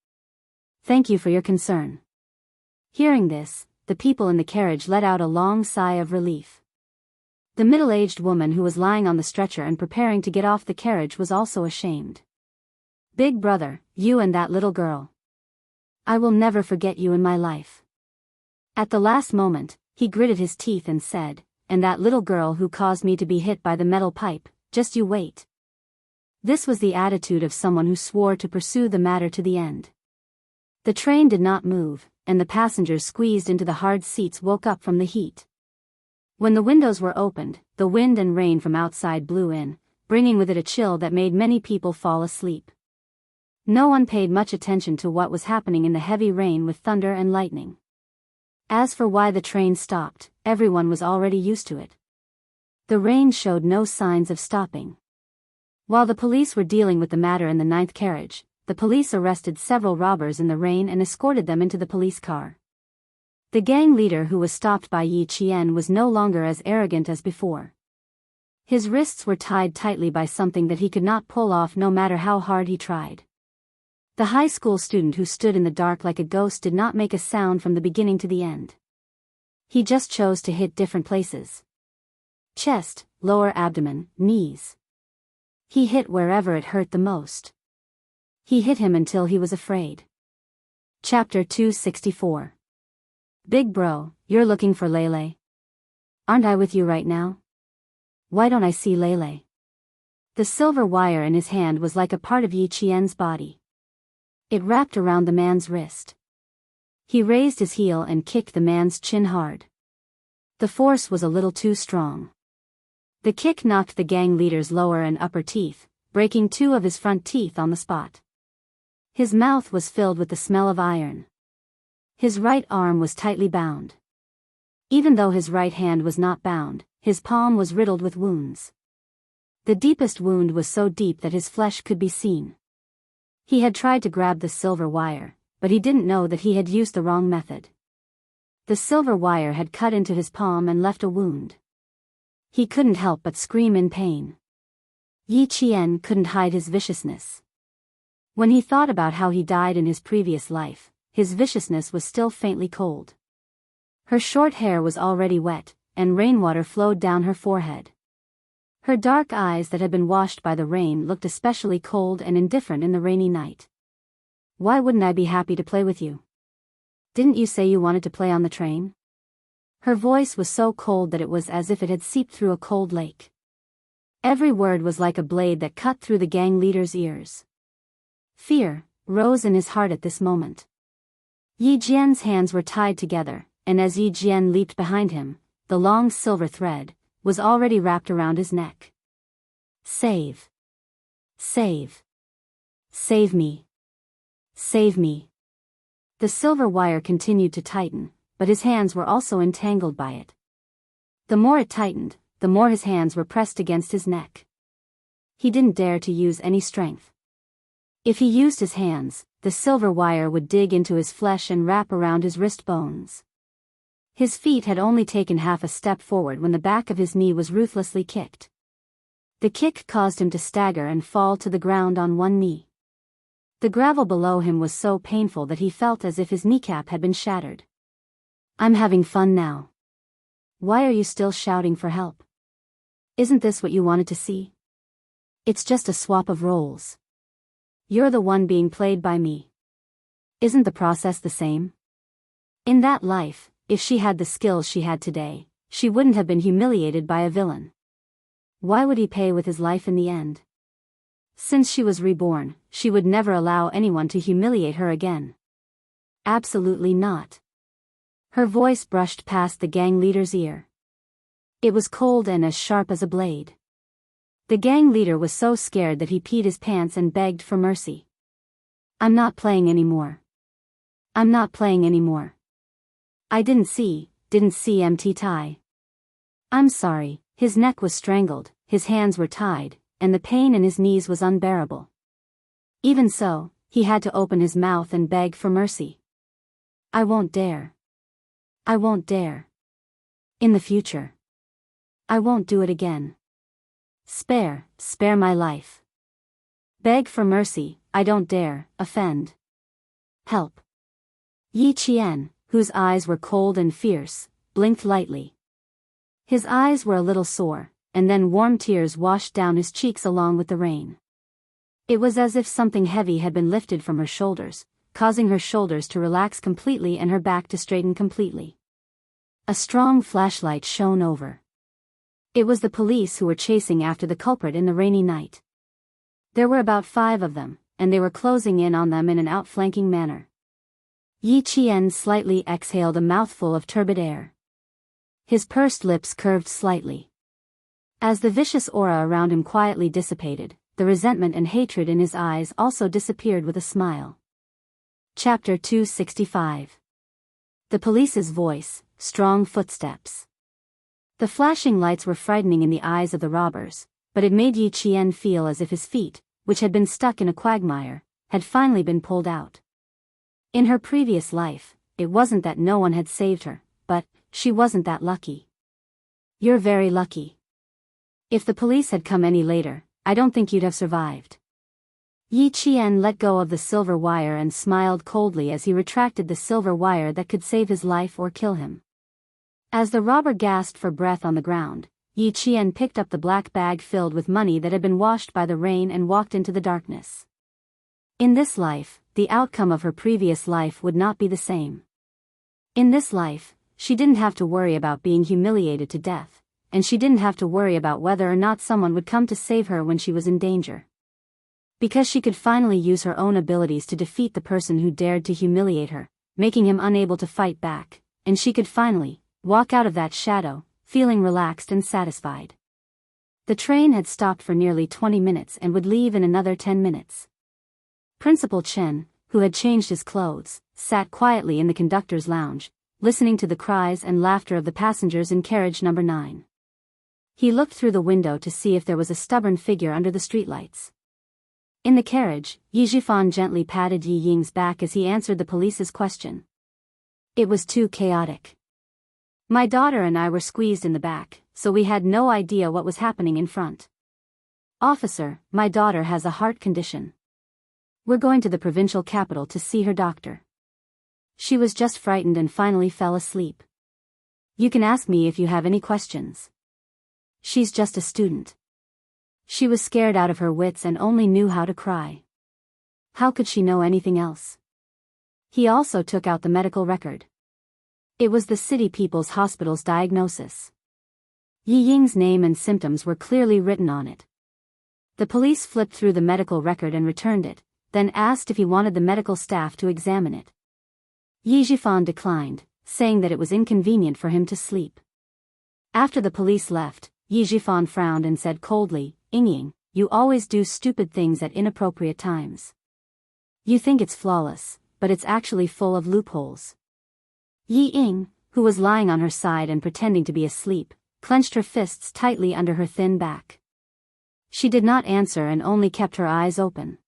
Thank you for your concern." Hearing this, the people in the carriage let out a long sigh of relief. The middle-aged woman who was lying on the stretcher and preparing to get off the carriage was also ashamed. "Big brother, you and that little girl. I will never forget you in my life." At the last moment, he gritted his teeth and said, "And that little girl who caused me to be hit by the metal pipe, just you wait." This was the attitude of someone who swore to pursue the matter to the end. The train did not move, and the passengers squeezed into the hard seats woke up from the heat. When the windows were opened, the wind and rain from outside blew in, bringing with it a chill that made many people fall asleep. No one paid much attention to what was happening in the heavy rain with thunder and lightning. As for why the train stopped, everyone was already used to it. The rain showed no signs of stopping. While the police were dealing with the matter in the 9th carriage, the police arrested several robbers in the rain and escorted them into the police car. The gang leader who was stopped by Yi Qian was no longer as arrogant as before. His wrists were tied tightly by something that he could not pull off no matter how hard he tried. The high school student who stood in the dark like a ghost did not make a sound from the beginning to the end. He just chose to hit different places. Chest, lower abdomen, knees. He hit wherever it hurt the most. He hit him until he was afraid. Chapter 264. Big bro, you're looking for Lele? Aren't I with you right now? Why don't I see Lele? The silver wire in his hand was like a part of Yi Qian's body. It wrapped around the man's wrist. He raised his heel and kicked the man's chin hard. The force was a little too strong. The kick knocked the gang leader's lower and upper teeth, breaking 2 of his front teeth on the spot. His mouth was filled with the smell of iron. His right arm was tightly bound. Even though his right hand was not bound, his palm was riddled with wounds. The deepest wound was so deep that his flesh could be seen. He had tried to grab the silver wire, but he didn't know that he had used the wrong method. The silver wire had cut into his palm and left a wound. He couldn't help but scream in pain. Yi Qian couldn't hide his viciousness. When he thought about how he died in his previous life, his viciousness was still faintly cold. Her short hair was already wet, and rainwater flowed down her forehead. Her dark eyes that had been washed by the rain looked especially cold and indifferent in the rainy night. "Why wouldn't I be happy to play with you? Didn't you say you wanted to play on the train?" Her voice was so cold that it was as if it had seeped through a cold lake. Every word was like a blade that cut through the gang leader's ears. Fear rose in his heart at this moment. Yi Jian's hands were tied together, and as Yi Jian leaped behind him, the long silver thread was already wrapped around his neck. "Save! Save! Save me! Save me!" The silver wire continued to tighten, but his hands were also entangled by it. The more it tightened, the more his hands were pressed against his neck. He didn't dare to use any strength. If he used his hands, the silver wire would dig into his flesh and wrap around his wrist bones. His feet had only taken half a step forward when the back of his knee was ruthlessly kicked. The kick caused him to stagger and fall to the ground on one knee. The gravel below him was so painful that he felt as if his kneecap had been shattered. "I'm having fun now. Why are you still shouting for help? Isn't this what you wanted to see? It's just a swap of roles. You're the one being played by me. Isn't the process the same?" In that life, if she had the skills she had today, she wouldn't have been humiliated by a villain. Why would he pay with his life in the end? Since she was reborn, she would never allow anyone to humiliate her again. Absolutely not. Her voice brushed past the gang leader's ear. It was cold and as sharp as a blade. The gang leader was so scared that he peed his pants and begged for mercy. "I'm not playing anymore. I'm not playing anymore. I didn't see empty tie. I'm sorry." His neck was strangled, his hands were tied, and the pain in his knees was unbearable. Even so, he had to open his mouth and beg for mercy. "I won't dare. I won't dare. In the future. I won't do it again. Spare my life. Beg for mercy, I don't dare offend. Help." Yi Qian, whose eyes were cold and fierce, blinked lightly. His eyes were a little sore, and then warm tears washed down his cheeks along with the rain. It was as if something heavy had been lifted from her shoulders, causing her shoulders to relax completely and her back to straighten completely. A strong flashlight shone over. It was the police who were chasing after the culprit in the rainy night. There were about 5 of them, and they were closing in on them in an outflanking manner. Yi Qian slightly exhaled a mouthful of turbid air. His pursed lips curved slightly. As the vicious aura around him quietly dissipated, the resentment and hatred in his eyes also disappeared with a smile. Chapter 265. The police's voice, strong footsteps. The flashing lights were frightening in the eyes of the robbers, but it made Yi Qian feel as if his feet, which had been stuck in a quagmire, had finally been pulled out. In her previous life, it wasn't that no one had saved her, but she wasn't that lucky. You're very lucky. If the police had come any later, I don't think you'd have survived. Yi Qian let go of the silver wire and smiled coldly as he retracted the silver wire that could save his life or kill him. As the robber gasped for breath on the ground, Yi Qian picked up the black bag filled with money that had been washed by the rain and walked into the darkness. In this life, the outcome of her previous life would not be the same. In this life, she didn't have to worry about being humiliated to death, and she didn't have to worry about whether or not someone would come to save her when she was in danger. Because she could finally use her own abilities to defeat the person who dared to humiliate her, making him unable to fight back, and she could finally walk out of that shadow, feeling relaxed and satisfied. The train had stopped for nearly 20 minutes and would leave in another 10 minutes. Principal Chen, who had changed his clothes, sat quietly in the conductor's lounge, listening to the cries and laughter of the passengers in carriage number 9. He looked through the window to see if there was a stubborn figure under the streetlights. In the carriage, Yi Zhifan gently patted Yi Ying's back as he answered the police's question. It was too chaotic. My daughter and I were squeezed in the back, so we had no idea what was happening in front. Officer, my daughter has a heart condition. We're going to the provincial capital to see her doctor. She was just frightened and finally fell asleep. You can ask me if you have any questions. She's just a student. She was scared out of her wits and only knew how to cry. How could she know anything else? He also took out the medical record. It was the City People's Hospital's diagnosis. Yi Ying's name and symptoms were clearly written on it. The police flipped through the medical record and returned it, then asked if he wanted the medical staff to examine it. Yi Zhifan declined, saying that it was inconvenient for him to sleep. After the police left, Yi Zhifan frowned and said coldly, Ying, you always do stupid things at inappropriate times. You think it's flawless, but it's actually full of loopholes. Yi Ying, who was lying on her side and pretending to be asleep, clenched her fists tightly under her thin back. She did not answer and only kept her eyes open.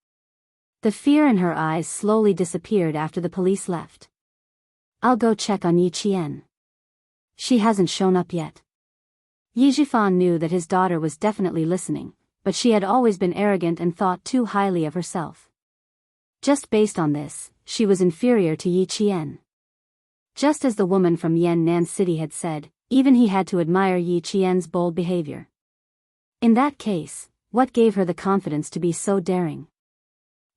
The fear in her eyes slowly disappeared after the police left. I'll go check on Yi Qian. She hasn't shown up yet. Yi Zhifan knew that his daughter was definitely listening, but she had always been arrogant and thought too highly of herself. Just based on this, she was inferior to Yi Qian. Just as the woman from Yan'an City had said, even he had to admire Yi Qian's bold behavior. In that case, what gave her the confidence to be so daring?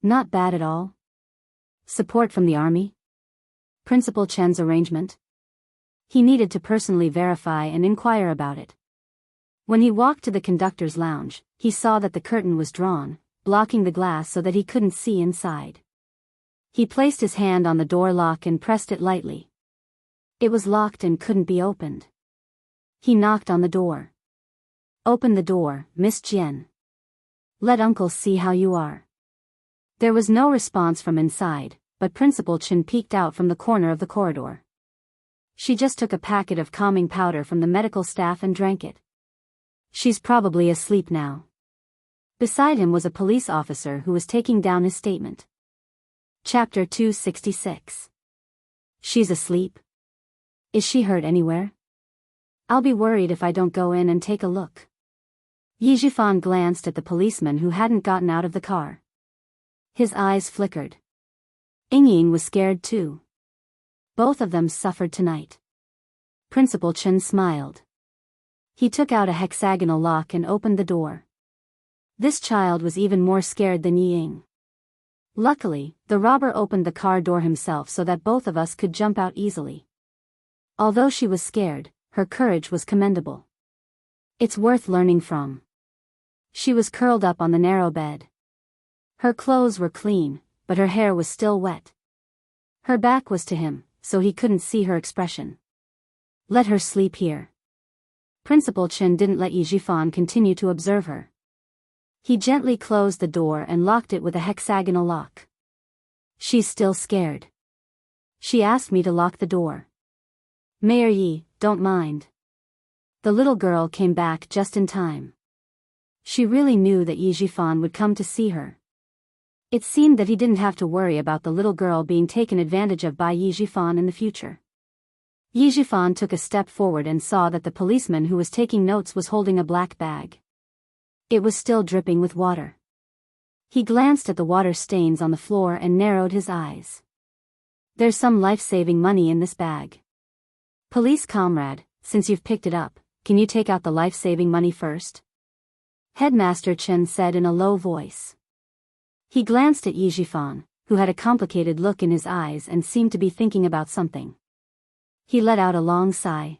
Not bad at all. Support from the army? Principal Chen's arrangement? He needed to personally verify and inquire about it. When he walked to the conductor's lounge, he saw that the curtain was drawn, blocking the glass so that he couldn't see inside. He placed his hand on the door lock and pressed it lightly. It was locked and couldn't be opened. He knocked on the door. Open the door, Miss Jian. Let Uncle see how you are. There was no response from inside, but Principal Chen peeked out from the corner of the corridor. She just took a packet of calming powder from the medical staff and drank it. She's probably asleep now. Beside him was a police officer who was taking down his statement. Chapter 266. She's asleep? Is she hurt anywhere? I'll be worried if I don't go in and take a look. Yi Zhifan glanced at the policeman who hadn't gotten out of the car. His eyes flickered. Ying was scared too. Both of them suffered tonight. Principal Chen smiled. He took out a hexagonal lock and opened the door. This child was even more scared than Ying. Luckily, the robber opened the car door himself so that both of us could jump out easily. Although she was scared, her courage was commendable. It's worth learning from. She was curled up on the narrow bed. Her clothes were clean, but her hair was still wet. Her back was to him, so he couldn't see her expression. Let her sleep here. Principal Chen didn't let Yi Jifan continue to observe her. He gently closed the door and locked it with a hexagonal lock. She's still scared. She asked me to lock the door. Mayor Yi, don't mind. The little girl came back just in time. She really knew that Yi Jifan would come to see her. It seemed that he didn't have to worry about the little girl being taken advantage of by Yi Jifan in the future. Yi Jifan took a step forward and saw that the policeman who was taking notes was holding a black bag. It was still dripping with water. He glanced at the water stains on the floor and narrowed his eyes. There's some life-saving money in this bag. Police comrade, since you've picked it up, can you take out the life-saving money first? Headmaster Chen said in a low voice. He glanced at Yi Jifan, who had a complicated look in his eyes and seemed to be thinking about something. He let out a long sigh.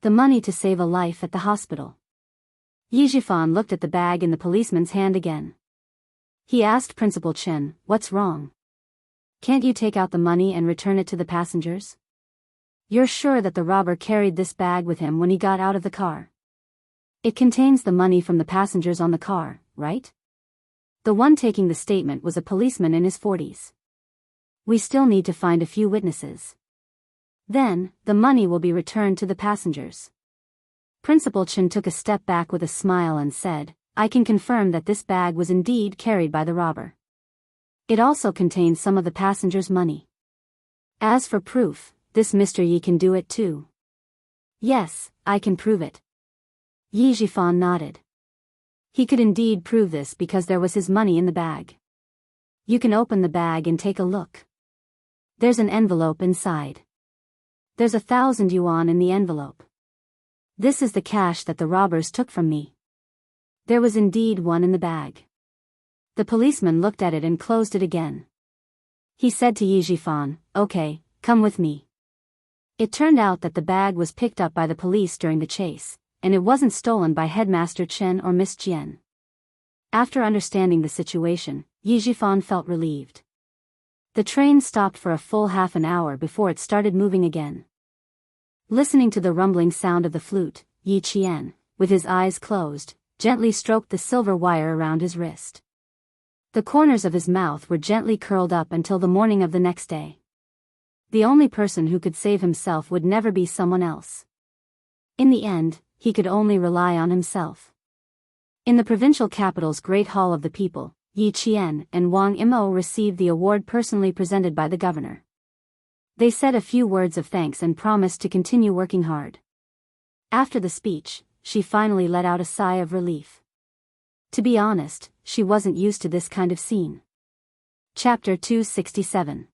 The money to save a life at the hospital. Yi Jifan looked at the bag in the policeman's hand again. He asked Principal Chen, "What's wrong? Can't you take out the money and return it to the passengers? You're sure that the robber carried this bag with him when he got out of the car? It contains the money from the passengers on the car, right?" The one taking the statement was a policeman in his 40s. "We still need to find a few witnesses. Then, the money will be returned to the passengers." Principal Chen took a step back with a smile and said, "I can confirm that this bag was indeed carried by the robber. It also contains some of the passengers' money. As for proof, this Mr. Yi can do it too." "Yes, I can prove it." Yi Jifan nodded. He could indeed prove this because there was his money in the bag. "You can open the bag and take a look. There's an envelope inside. There's 1,000 yuan in the envelope. This is the cash that the robbers took from me." There was indeed one in the bag. The policeman looked at it and closed it again. He said to Yi Jifan, "Okay, come with me." It turned out that the bag was picked up by the police during the chase, and it wasn't stolen by Headmaster Chen or Miss Jian. After understanding the situation, Yi Jifan felt relieved. The train stopped for a full half an hour before it started moving again. Listening to the rumbling sound of the flute, Yi Qian, with his eyes closed, gently stroked the silver wire around his wrist. The corners of his mouth were gently curled up until the morning of the next day. The only person who could save himself would never be someone else. In the end, he could only rely on himself. In the provincial capital's Great Hall of the People, Yi Qian and Wang Imo received the award personally presented by the governor. They said a few words of thanks and promised to continue working hard. After the speech, she finally let out a sigh of relief. To be honest, she wasn't used to this kind of scene. Chapter 267.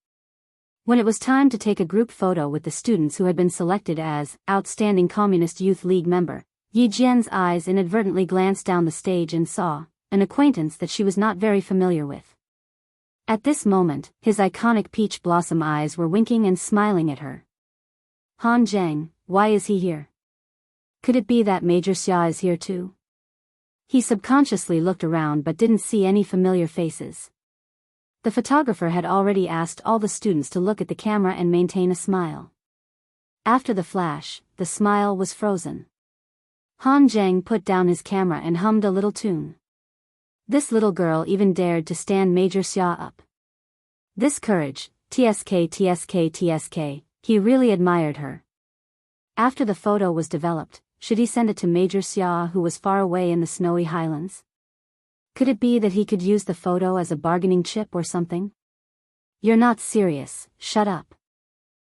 When it was time to take a group photo with the students who had been selected as Outstanding Communist Youth League member, Yi Jian's eyes inadvertently glanced down the stage and saw an acquaintance that she was not very familiar with. At this moment, his iconic peach blossom eyes were winking and smiling at her. "Han Zheng, why is he here? Could it be that Major Xia is here too?" He subconsciously looked around but didn't see any familiar faces. The photographer had already asked all the students to look at the camera and maintain a smile. After the flash, the smile was frozen. Han Zheng put down his camera and hummed a little tune. This little girl even dared to stand Major Xia up. This courage, tsk, he really admired her. After the photo was developed, should he send it to Major Xia who was far away in the snowy highlands? Could it be that he could use the photo as a bargaining chip or something? "You're not serious, shut up."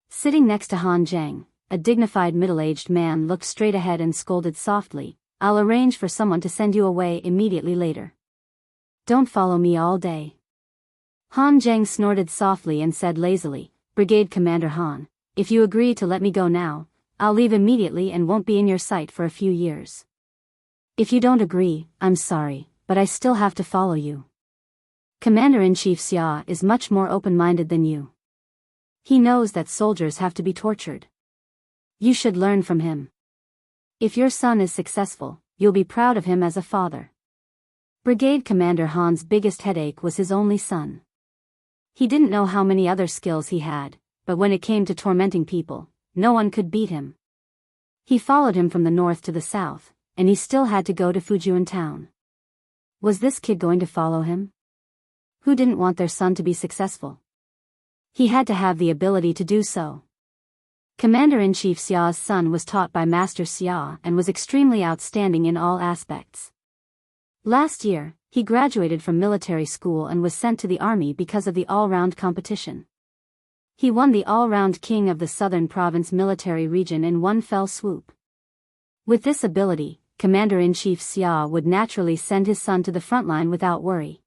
Sitting next to Han Zheng, a dignified middle-aged man looked straight ahead and scolded softly, "I'll arrange for someone to send you away immediately later. Don't follow me all day." Han Zheng snorted softly and said lazily, Brigade Commander Han. If you agree to let me go now, I'll leave immediately and won't be in your sight for a few years. If you don't agree, I'm sorry, but I still have to follow you. Commander-in-Chief Xia is much more open-minded than you. He knows that soldiers have to be tortured. You should learn from him. If your son is successful, you'll be proud of him as a father. Brigade Commander Han's biggest headache was his only son. He didn't know how many other skills he had, but when it came to tormenting people, no one could beat him. He followed him from the north to the south, and he still had to go to Fujian town. Was this kid going to follow him? Who didn't want their son to be successful? He had to have the ability to do so. Commander-in-Chief Xia's son was taught by Master Xia and was extremely outstanding in all aspects. Last year, he graduated from military school and was sent to the army because of the all-round competition. He won the all-round King of the Southern Province military region in one fell swoop. With this ability, Commander-in-Chief Xia would naturally send his son to the front line without worry.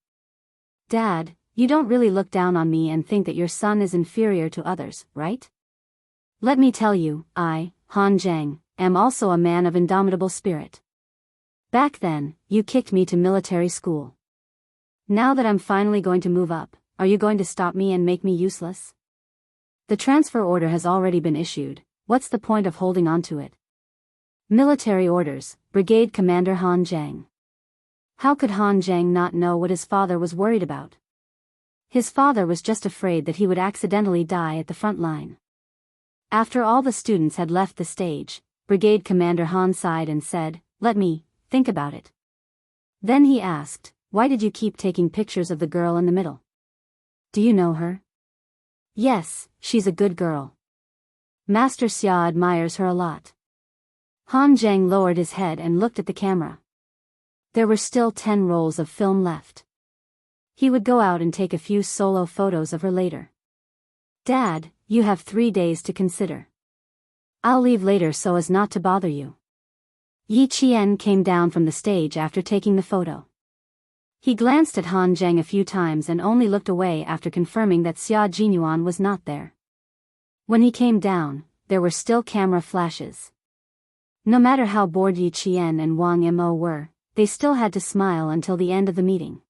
Dad, you don't really look down on me and think that your son is inferior to others, right? Let me tell you, I, Han Zhang, am also a man of indomitable spirit. Back then, you kicked me to military school. Now that I'm finally going to move up, are you going to stop me and make me useless? The transfer order has already been issued, what's the point of holding on to it? Military orders, Brigade Commander Han Zhang. How could Han Zhang not know what his father was worried about? His father was just afraid that he would accidentally die at the front line. After all the students had left the stage, Brigade Commander Han sighed and said, "Let me think about it." Then he asked, "Why did you keep taking pictures of the girl in the middle? Do you know her?" "Yes, she's a good girl. Master Xia admires her a lot." Han Zhang lowered his head and looked at the camera. There were still 10 rolls of film left. He would go out and take a few solo photos of her later. "Dad, you have 3 days to consider. I'll leave later so as not to bother you." Yi Qian came down from the stage after taking the photo. He glanced at Han Zhang a few times and only looked away after confirming that Xia Jinyuan was not there. When he came down, there were still camera flashes. No matter how bored Yi Qian and Wang Mo were, they still had to smile until the end of the meeting.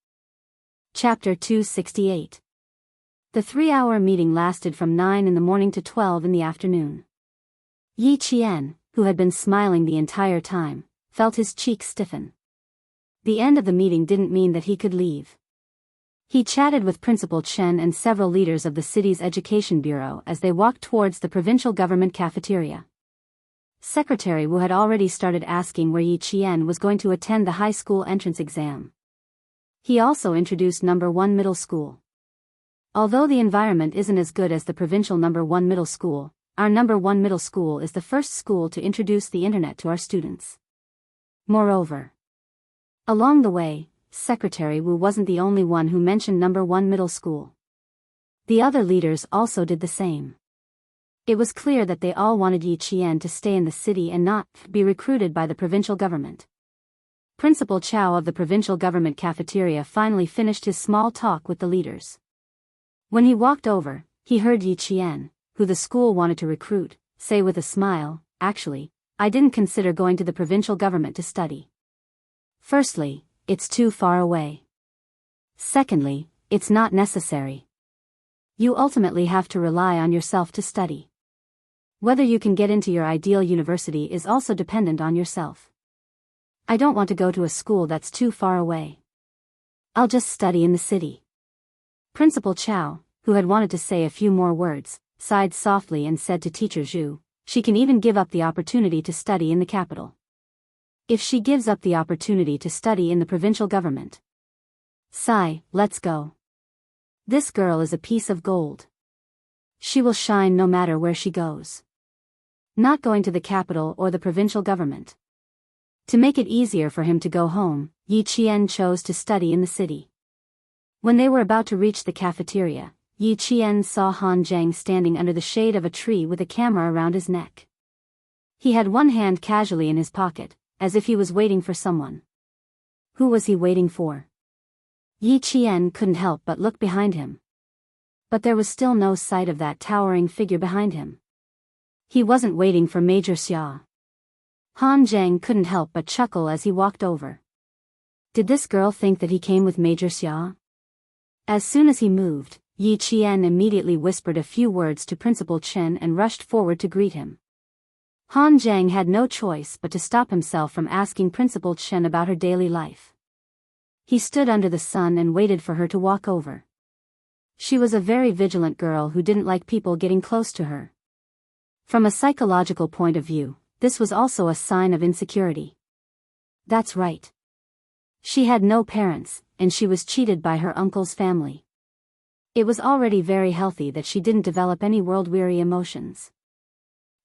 Chapter 268. The 3-hour meeting lasted from 9 in the morning to 12 in the afternoon. Yi Qian, who had been smiling the entire time, felt his cheeks stiffen. The end of the meeting didn't mean that he could leave. He chatted with Principal Chen and several leaders of the city's education bureau as they walked towards the provincial government cafeteria. Secretary Wu had already started asking where Yi Qian was going to attend the high school entrance exam. He also introduced number 1 middle school. Although the environment isn't as good as the provincial number 1 middle school, our number 1 middle school is the first school to introduce the internet to our students. Moreover, along the way, Secretary Wu wasn't the only one who mentioned number 1 middle school. The other leaders also did the same. It was clear that they all wanted Yi Qian to stay in the city and not be recruited by the provincial government. Principal Chao of the provincial government cafeteria finally finished his small talk with the leaders. When he walked over, he heard Yi Qian, who the school wanted to recruit, say with a smile, "Actually, I didn't consider going to the provincial government to study. Firstly, it's too far away. Secondly, it's not necessary. You ultimately have to rely on yourself to study. Whether you can get into your ideal university is also dependent on yourself. I don't want to go to a school that's too far away. I'll just study in the city." Principal Chao, who had wanted to say a few more words, sighed softly and said to Teacher Zhu, "She can even give up the opportunity to study in the capital. If she gives up the opportunity to study in the provincial government. Sai, let's go. This girl is a piece of gold. She will shine no matter where she goes. Not going to the capital or the provincial government." To make it easier for him to go home, Yi Qian chose to study in the city. When they were about to reach the cafeteria, Yi Qian saw Han Zhang standing under the shade of a tree with a camera around his neck. He had one hand casually in his pocket, as if he was waiting for someone. Who was he waiting for? Yi Qian couldn't help but look behind him. But there was still no sight of that towering figure behind him. He wasn't waiting for Major Xia. Han Zhang couldn't help but chuckle as he walked over. Did this girl think that he came with Major Xia? As soon as he moved, Yi Qian immediately whispered a few words to Principal Chen and rushed forward to greet him. Han Zhang had no choice but to stop himself from asking Principal Chen about her daily life. He stood under the sun and waited for her to walk over. She was a very vigilant girl who didn't like people getting close to her. From a psychological point of view, this was also a sign of insecurity. That's right. She had no parents, and she was cheated by her uncle's family. It was already very healthy that she didn't develop any world-weary emotions.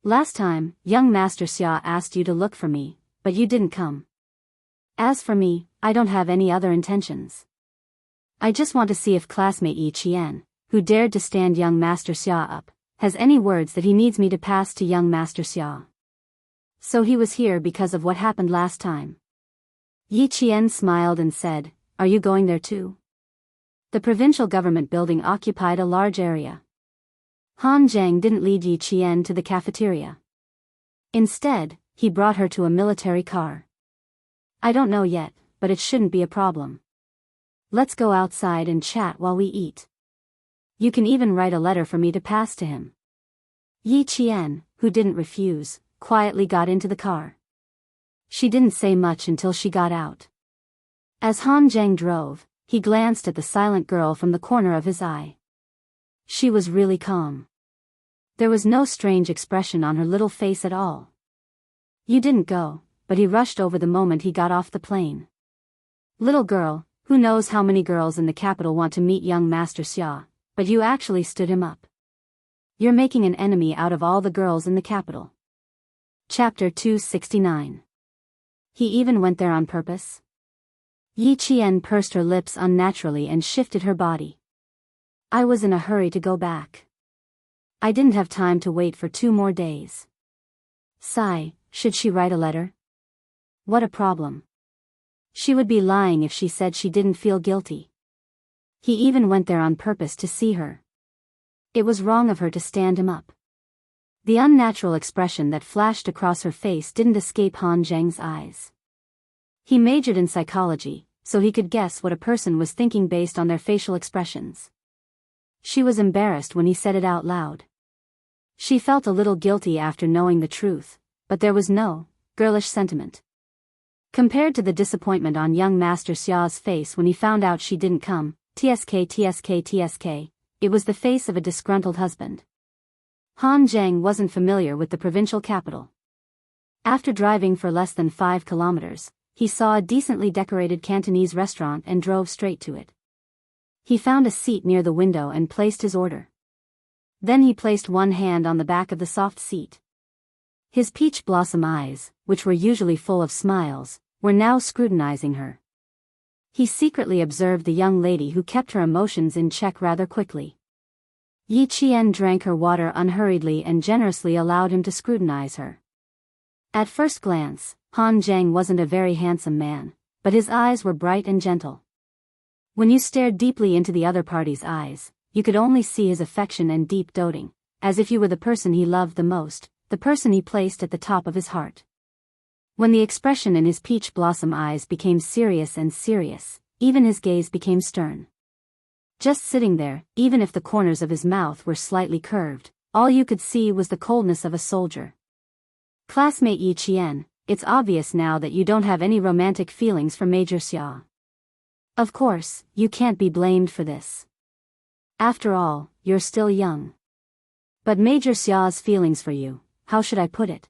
Last time, young Master Xia asked you to look for me, but you didn't come. As for me, I don't have any other intentions. I just want to see if classmate Yi Qian, who dared to stand young Master Xia up, has any words that he needs me to pass to young Master Xia. So he was here because of what happened last time. Yi Qian smiled and said, "Are you going there too?" The provincial government building occupied a large area. Han Zhang didn't lead Yi Qian to the cafeteria. Instead, he brought her to a military car. I don't know yet, but it shouldn't be a problem. Let's go outside and chat while we eat. You can even write a letter for me to pass to him. Yi Qian, who didn't refuse, quietly got into the car. She didn't say much until she got out. As Han Zhang drove, he glanced at the silent girl from the corner of his eye. She was really calm. There was no strange expression on her little face at all. You didn't go, but he rushed over the moment he got off the plane. Little girl, who knows how many girls in the capital want to meet young Master Xia, but you actually stood him up. You're making an enemy out of all the girls in the capital. Chapter 269. He even went there on purpose? Yi Qian pursed her lips unnaturally and shifted her body. I was in a hurry to go back. I didn't have time to wait for 2 more days. Sigh, should she write a letter? What a problem. She would be lying if she said she didn't feel guilty. He even went there on purpose to see her. It was wrong of her to stand him up. The unnatural expression that flashed across her face didn't escape Han Zhang's eyes. He majored in psychology, so he could guess what a person was thinking based on their facial expressions. She was embarrassed when he said it out loud. She felt a little guilty after knowing the truth, but there was no girlish sentiment. Compared to the disappointment on young Master Xia's face when he found out she didn't come, tsk, it was the face of a disgruntled husband. Han Zhang wasn't familiar with the provincial capital. After driving for less than 5 kilometers, he saw a decently decorated Cantonese restaurant and drove straight to it. He found a seat near the window and placed his order. Then he placed one hand on the back of the soft seat. His peach blossom eyes, which were usually full of smiles, were now scrutinizing her. He secretly observed the young lady who kept her emotions in check rather quickly. Yi Qian drank her water unhurriedly and generously allowed him to scrutinize her. At first glance, Han Zhang wasn't a very handsome man, but his eyes were bright and gentle. When you stared deeply into the other party's eyes, you could only see his affection and deep doting, as if you were the person he loved the most, the person he placed at the top of his heart. When the expression in his peach blossom eyes became serious and serious, even his gaze became stern. Just sitting there, even if the corners of his mouth were slightly curved, all you could see was the coldness of a soldier. Classmate Yi Qian, it's obvious now that you don't have any romantic feelings for Major Xia. Of course, you can't be blamed for this. After all, you're still young. But Major Xia's feelings for you, how should I put it?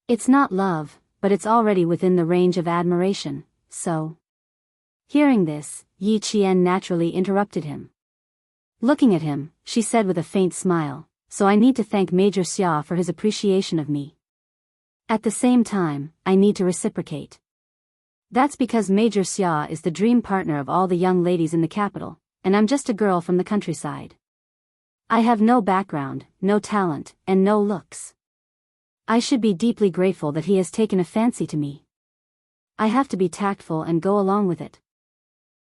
It's not love, but it's already within the range of admiration, so... Hearing this, Yi Qian naturally interrupted him. Looking at him, she said with a faint smile, so I need to thank Major Xia for his appreciation of me. At the same time, I need to reciprocate. That's because Major Xia is the dream partner of all the young ladies in the capital, and I'm just a girl from the countryside. I have no background, no talent, and no looks. I should be deeply grateful that he has taken a fancy to me. I have to be tactful and go along with it.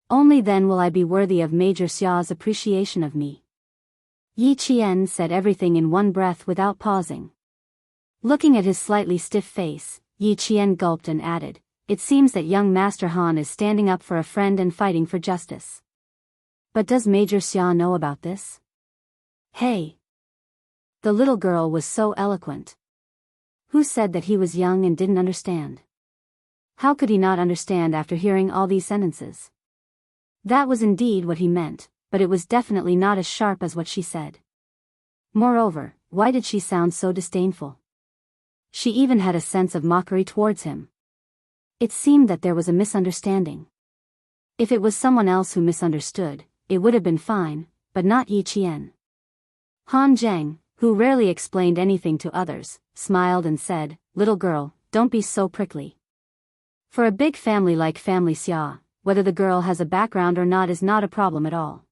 Only then will I be worthy of Major Xia's appreciation of me. Yi Qian said everything in one breath without pausing. Looking at his slightly stiff face, Yi Qian gulped and added, "It seems that young Master Han is standing up for a friend and fighting for justice. But does Major Xia know about this?" "Hey!" The little girl was so eloquent. Who said that he was young and didn't understand? How could he not understand after hearing all these sentences? That was indeed what he meant, but it was definitely not as sharp as what she said. Moreover, why did she sound so disdainful? She even had a sense of mockery towards him. It seemed that there was a misunderstanding. If it was someone else who misunderstood, it would have been fine, but not Yi Qian. Han Zheng, who rarely explained anything to others, smiled and said, "Little girl, don't be so prickly. For a big family like Family Xia, whether the girl has a background or not is not a problem at all.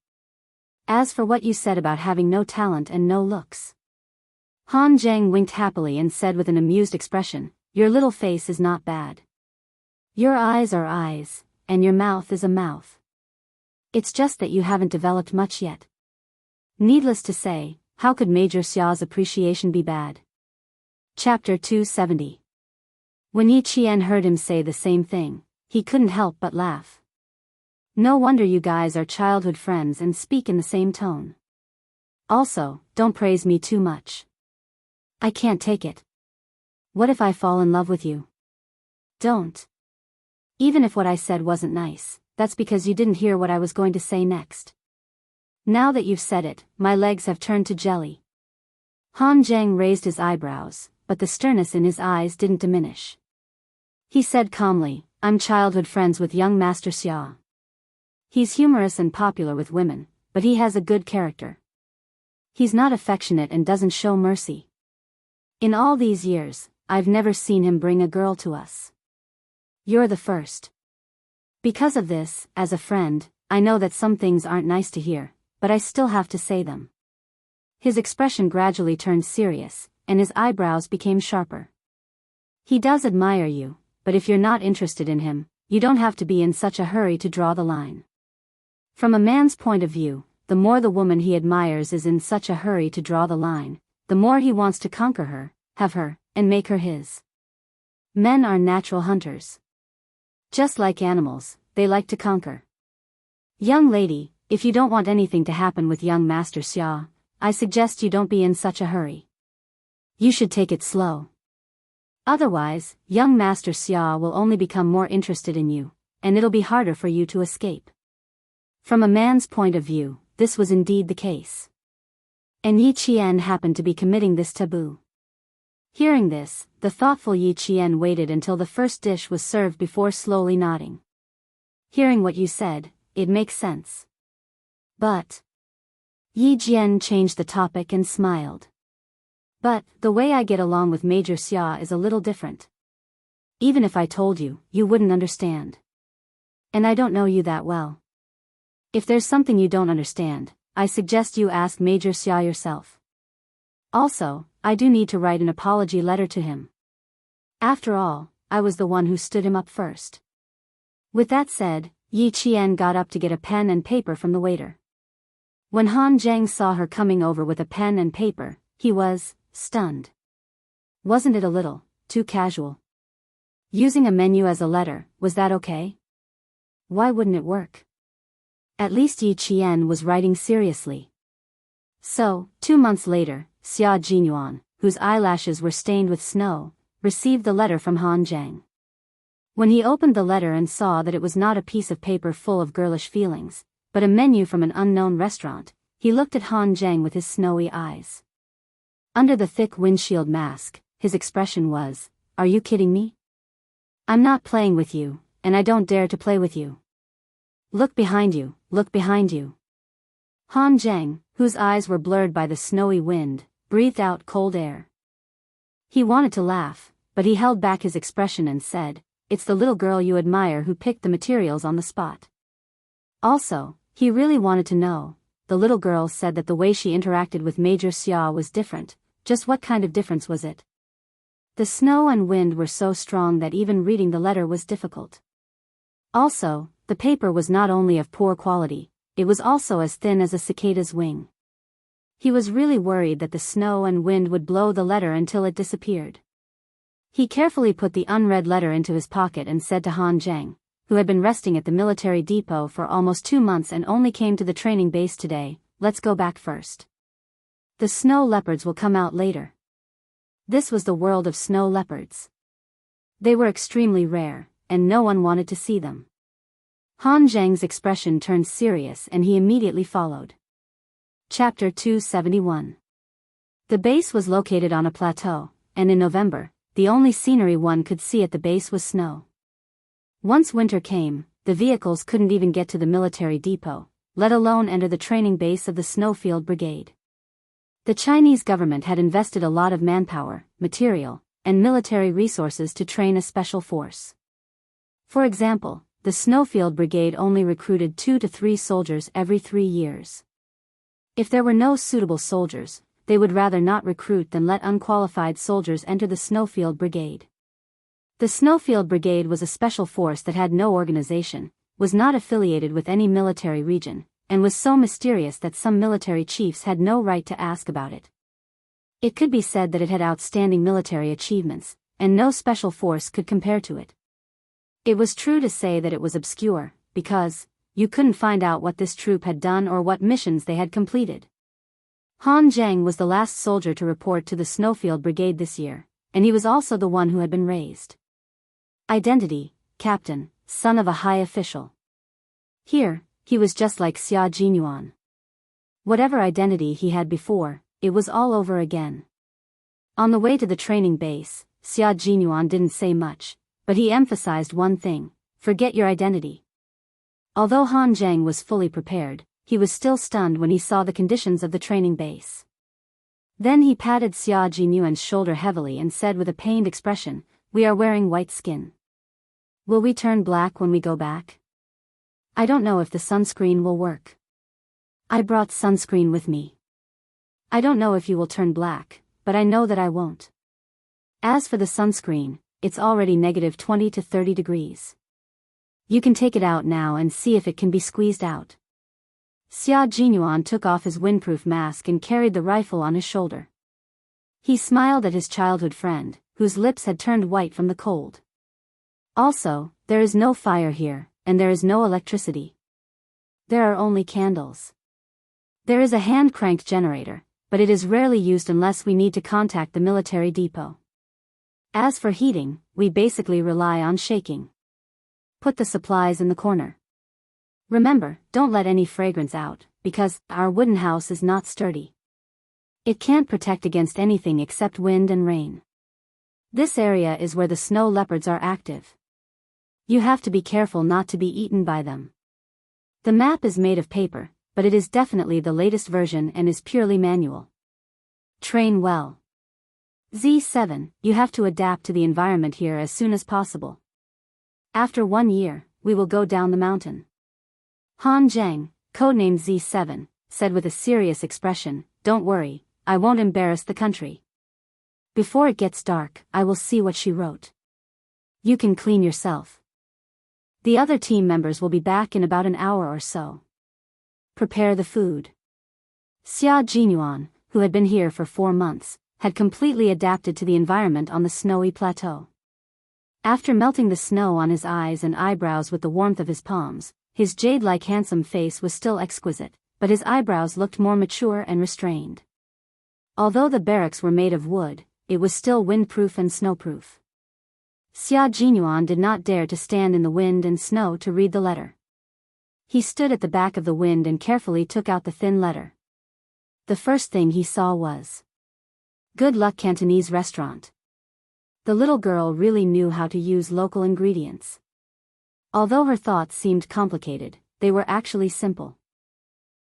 As for what you said about having no talent and no looks." Han Zheng winked happily and said with an amused expression, "Your little face is not bad. Your eyes are eyes, and your mouth is a mouth. It's just that you haven't developed much yet." Needless to say, how could Major Xia's appreciation be bad? Chapter 270. When Yi Qian heard him say the same thing, he couldn't help but laugh. No wonder you guys are childhood friends and speak in the same tone. Also, don't praise me too much. I can't take it. What if I fall in love with you? Don't. Even if what I said wasn't nice, that's because you didn't hear what I was going to say next. Now that you've said it, my legs have turned to jelly. Han Zheng raised his eyebrows, but the sternness in his eyes didn't diminish. He said calmly, "I'm childhood friends with young Master Xia. He's humorous and popular with women, but he has a good character. He's not affectionate and doesn't show mercy. In all these years, I've never seen him bring a girl to us. You're the first. Because of this, as a friend, I know that some things aren't nice to hear, but I still have to say them." His expression gradually turned serious, and his eyebrows became sharper. "He does admire you, but if you're not interested in him, you don't have to be in such a hurry to draw the line. From a man's point of view, the more the woman he admires is in such a hurry to draw the line, the more he wants to conquer her, have her, and make her his. Men are natural hunters. Just like animals, they like to conquer. Young lady, if you don't want anything to happen with young Master Xia, I suggest you don't be in such a hurry. You should take it slow. Otherwise, young Master Xia will only become more interested in you, and it'll be harder for you to escape." From a man's point of view, this was indeed the case. And Yi Qian happened to be committing this taboo. Hearing this, the thoughtful Yi Qian waited until the first dish was served before slowly nodding. "Hearing what you said, it makes sense. But..." Yi Qian changed the topic and smiled. "But, the way I get along with Major Xia is a little different. Even if I told you, you wouldn't understand. And I don't know you that well. If there's something you don't understand, I suggest you ask Major Xia yourself. Also, I do need to write an apology letter to him. After all, I was the one who stood him up first." With that said, Yi Qian got up to get a pen and paper from the waiter. When Han Zheng saw her coming over with a pen and paper, he was stunned. Wasn't it a little too casual? Using a menu as a letter, was that okay? Why wouldn't it work? At least Yi Qian was writing seriously. So, 2 months later, Xia Jinyuan, whose eyelashes were stained with snow, received the letter from Han Zheng. When he opened the letter and saw that it was not a piece of paper full of girlish feelings, but a menu from an unknown restaurant, he looked at Han Zheng with his snowy eyes. Under the thick windshield mask, his expression was, "Are you kidding me? I'm not playing with you, and I don't dare to play with you. Look behind you, look behind you." Han Zheng, whose eyes were blurred by the snowy wind, breathed out cold air. He wanted to laugh, but he held back his expression and said, "It's the little girl you admire who picked the materials on the spot." Also, he really wanted to know. The little girl said that the way she interacted with Major Xia was different. Just what kind of difference was it? The snow and wind were so strong that even reading the letter was difficult. Also, the paper was not only of poor quality, it was also as thin as a cicada's wing. He was really worried that the snow and wind would blow the letter until it disappeared. He carefully put the unread letter into his pocket and said to Han Zheng, who had been resting at the military depot for almost 2 months and only came to the training base today, "Let's go back first. The snow leopards will come out later." This was the world of snow leopards. They were extremely rare, and no one wanted to see them. Han Zheng's expression turned serious and he immediately followed. Chapter 271. The base was located on a plateau, and in November, the only scenery one could see at the base was snow. Once winter came, the vehicles couldn't even get to the military depot, let alone enter the training base of the Snowfield Brigade. The Chinese government had invested a lot of manpower, material, and military resources to train a special force. For example, the Snowfield Brigade only recruited 2 to 3 soldiers every 3 years. If there were no suitable soldiers, they would rather not recruit than let unqualified soldiers enter the Snowfield Brigade. The Snowfield Brigade was a special force that had no organization, was not affiliated with any military region, and was so mysterious that some military chiefs had no right to ask about it. It could be said that it had outstanding military achievements, and no special force could compare to it. It was true to say that it was obscure, because you couldn't find out what this troop had done or what missions they had completed. Han Zheng was the last soldier to report to the Snowfield Brigade this year, and he was also the one who had been raised. Identity: Captain, son of a high official. Here, he was just like Xia Jinyuan. Whatever identity he had before, it was all over again. On the way to the training base, Xia Jinyuan didn't say much, but he emphasized one thing: forget your identity. Although Han Zheng was fully prepared, he was still stunned when he saw the conditions of the training base. Then he patted Xia Jinyuan's shoulder heavily and said with a pained expression, "We are wearing white skin. Will we turn black when we go back? I don't know if the sunscreen will work. I brought sunscreen with me. I don't know if you will turn black, but I know that I won't. As for the sunscreen, it's already -20 to 30 degrees. You can take it out now and see if it can be squeezed out." Xia Jinyuan took off his windproof mask and carried the rifle on his shoulder. He smiled at his childhood friend, whose lips had turned white from the cold. "Also, there is no fire here, and there is no electricity. There are only candles. There is a hand-cranked generator, but it is rarely used unless we need to contact the military depot. As for heating, we basically rely on shaking. Put the supplies in the corner. Remember, don't let any fragrance out, because our wooden house is not sturdy. It can't protect against anything except wind and rain. This area is where the snow leopards are active. You have to be careful not to be eaten by them. The map is made of paper, but it is definitely the latest version and is purely manual. Train well. Z7, you have to adapt to the environment here as soon as possible. After 1 year, we will go down the mountain." Han Zheng, codenamed Z7, said with a serious expression, "Don't worry, I won't embarrass the country. Before it gets dark, I will see what she wrote. You can clean yourself. The other team members will be back in about an hour or so. Prepare the food." Xia Jinyuan, who had been here for 4 months, had completely adapted to the environment on the snowy plateau. After melting the snow on his eyes and eyebrows with the warmth of his palms, his jade-like handsome face was still exquisite, but his eyebrows looked more mature and restrained. Although the barracks were made of wood, it was still windproof and snowproof. Xia Jinyuan did not dare to stand in the wind and snow to read the letter. He stood at the back of the wind and carefully took out the thin letter. The first thing he saw was, "Good luck Cantonese restaurant." The little girl really knew how to use local ingredients. Although her thoughts seemed complicated, they were actually simple.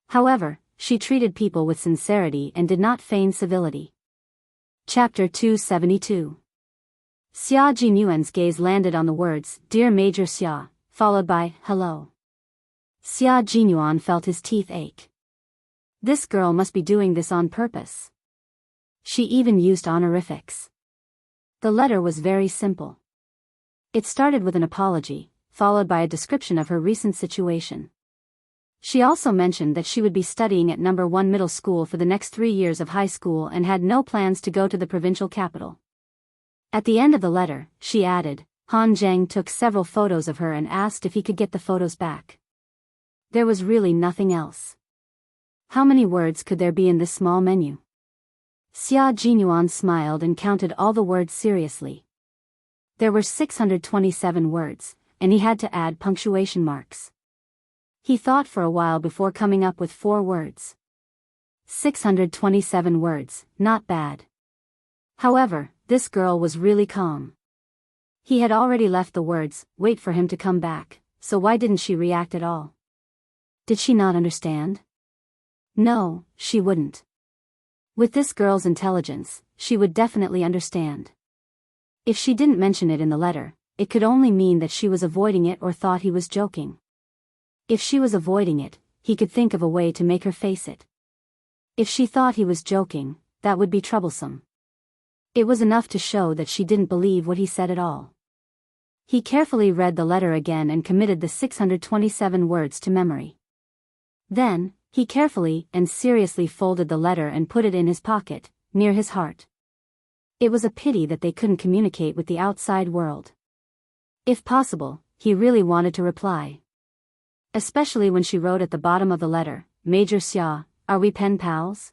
However, she treated people with sincerity and did not feign civility. Chapter 272. Xia Jinyuan's gaze landed on the words, "Dear Major Xia," followed by, "Hello." Xia Jinyuan felt his teeth ache. This girl must be doing this on purpose. She even used honorifics. The letter was very simple. It started with an apology, followed by a description of her recent situation. She also mentioned that she would be studying at number 1 middle school for the next 3 years of high school and had no plans to go to the provincial capital. At the end of the letter, she added, Han Zheng took several photos of her and asked if he could get the photos back. There was really nothing else. How many words could there be in this small menu? Xia Jinyuan smiled and counted all the words seriously. There were 627 words, and he had to add punctuation marks. He thought for a while before coming up with 4 words. 627 words, not bad. However, this girl was really calm. He had already left the words, wait for him to come back, so why didn't she react at all? Did she not understand? No, she wouldn't. With this girl's intelligence, she would definitely understand. If she didn't mention it in the letter, it could only mean that she was avoiding it or thought he was joking. If she was avoiding it, he could think of a way to make her face it. If she thought he was joking, that would be troublesome. It was enough to show that she didn't believe what he said at all. He carefully read the letter again and committed the 627 words to memory. Then, he carefully and seriously folded the letter and put it in his pocket, near his heart. It was a pity that they couldn't communicate with the outside world. If possible, he really wanted to reply. Especially when she wrote at the bottom of the letter, Major Xia, are we pen pals?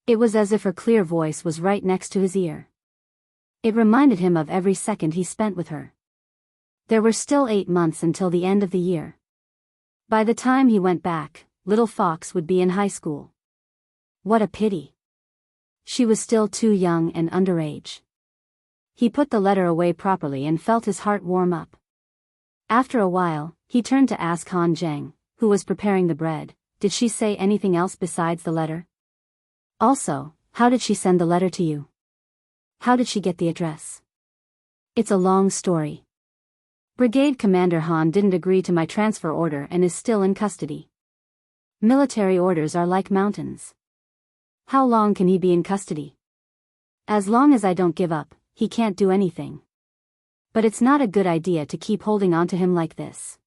It was as if her clear voice was right next to his ear. It reminded him of every second he spent with her. There were still 8 months until the end of the year. By the time he went back, little Fox would be in high school. What a pity. She was still too young and underage. He put the letter away properly and felt his heart warm up. After a while, he turned to ask Han Zheng, who was preparing the bread, did she say anything else besides the letter? Also, how did she send the letter to you? How did she get the address? It's a long story. Brigade Commander Han didn't agree to my transfer order and is still in custody. Military orders are like mountains. How long can he be in custody? As long as I don't give up, he can't do anything. But it's not a good idea to keep holding on to him like this.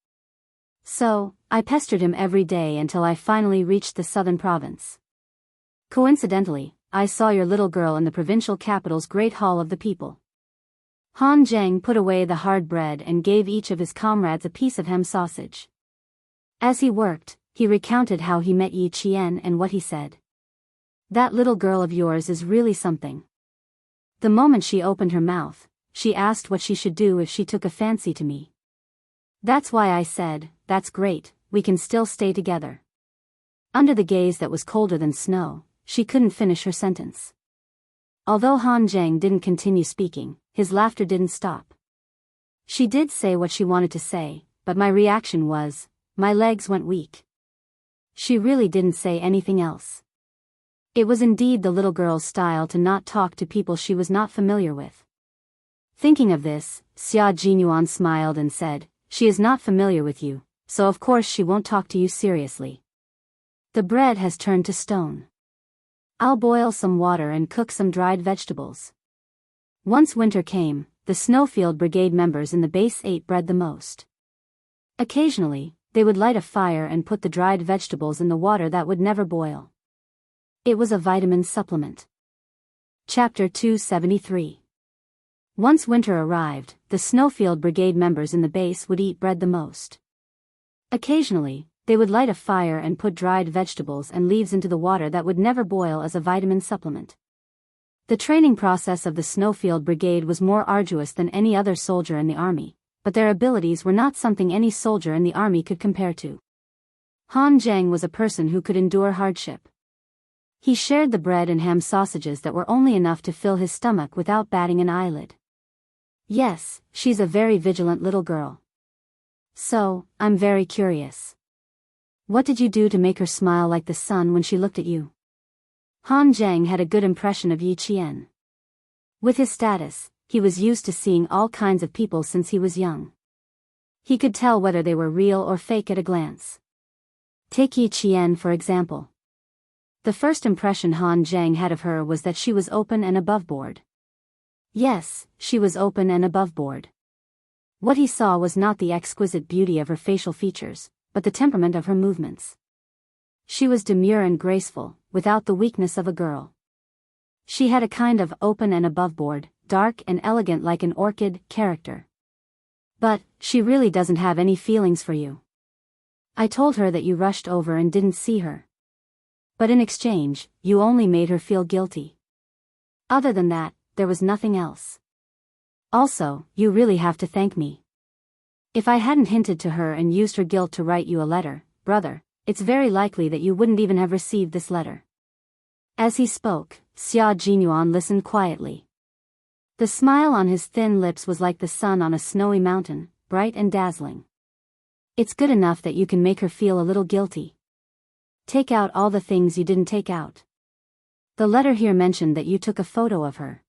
So, I pestered him every day until I finally reached the southern province. Coincidentally, I saw your little girl in the provincial capital's Great Hall of the People. Han Zheng put away the hard bread and gave each of his comrades a piece of ham sausage. As he worked, he recounted how he met Yi Qian and what he said. That little girl of yours is really something. The moment she opened her mouth, she asked what she should do if she took a fancy to me. That's why I said, that's great, we can still stay together. Under the gaze that was colder than snow, she couldn't finish her sentence. Although Han Zheng didn't continue speaking, his laughter didn't stop. She did say what she wanted to say, but my reaction was, my legs went weak. She really didn't say anything else. It was indeed the little girl's style to not talk to people she was not familiar with. Thinking of this, Xia Jinyuan smiled and said, she is not familiar with you, so of course she won't talk to you seriously. The bread has turned to stone. I'll boil some water and cook some dried vegetables. Once winter came, the Snowfield Brigade members in the base ate bread the most. Occasionally, they would light a fire and put the dried vegetables in the water that would never boil. It was a vitamin supplement. Chapter 273. Once winter arrived, the Snowfield Brigade members in the base would eat bread the most. Occasionally, they would light a fire and put dried vegetables and leaves into the water that would never boil as a vitamin supplement. The training process of the Snowfield Brigade was more arduous than any other soldier in the army, but their abilities were not something any soldier in the army could compare to. Han Zheng was a person who could endure hardship. He shared the bread and ham sausages that were only enough to fill his stomach without batting an eyelid. Yes, she's a very vigilant little girl. So, I'm very curious. What did you do to make her smile like the sun when she looked at you? Han Zheng had a good impression of Yi Qian. With his status, he was used to seeing all kinds of people since he was young. He could tell whether they were real or fake at a glance. Take Yi Qian for example. The first impression Han Zheng had of her was that she was open and above board. Yes, she was open and above board. What he saw was not the exquisite beauty of her facial features, but the temperament of her movements. She was demure and graceful, without the weakness of a girl. She had a kind of open and aboveboard, dark and elegant like an orchid, character. But, she really doesn't have any feelings for you. I told her that you rushed over and didn't see her. But in exchange, you only made her feel guilty. Other than that, there was nothing else. Also, you really have to thank me. If I hadn't hinted to her and used her guilt to write you a letter, brother, it's very likely that you wouldn't even have received this letter. As he spoke, Xia Jinyuan listened quietly. The smile on his thin lips was like the sun on a snowy mountain, bright and dazzling. It's good enough that you can make her feel a little guilty. Take out all the things you didn't take out. The letter here mentioned that you took a photo of her.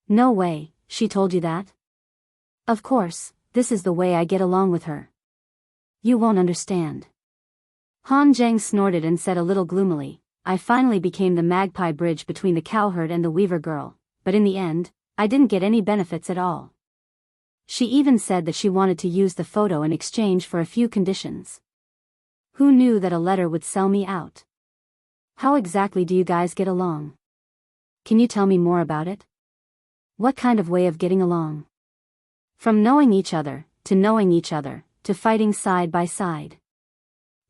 No way, she told you that? Of course, this is the way I get along with her. You won't understand. Han Zheng snorted and said a little gloomily, I finally became the magpie bridge between the cowherd and the weaver girl, but in the end, I didn't get any benefits at all. She even said that she wanted to use the photo in exchange for a few conditions. Who knew that a letter would sell me out? How exactly do you guys get along? Can you tell me more about it? What kind of way of getting along? From knowing each other, to fighting side by side.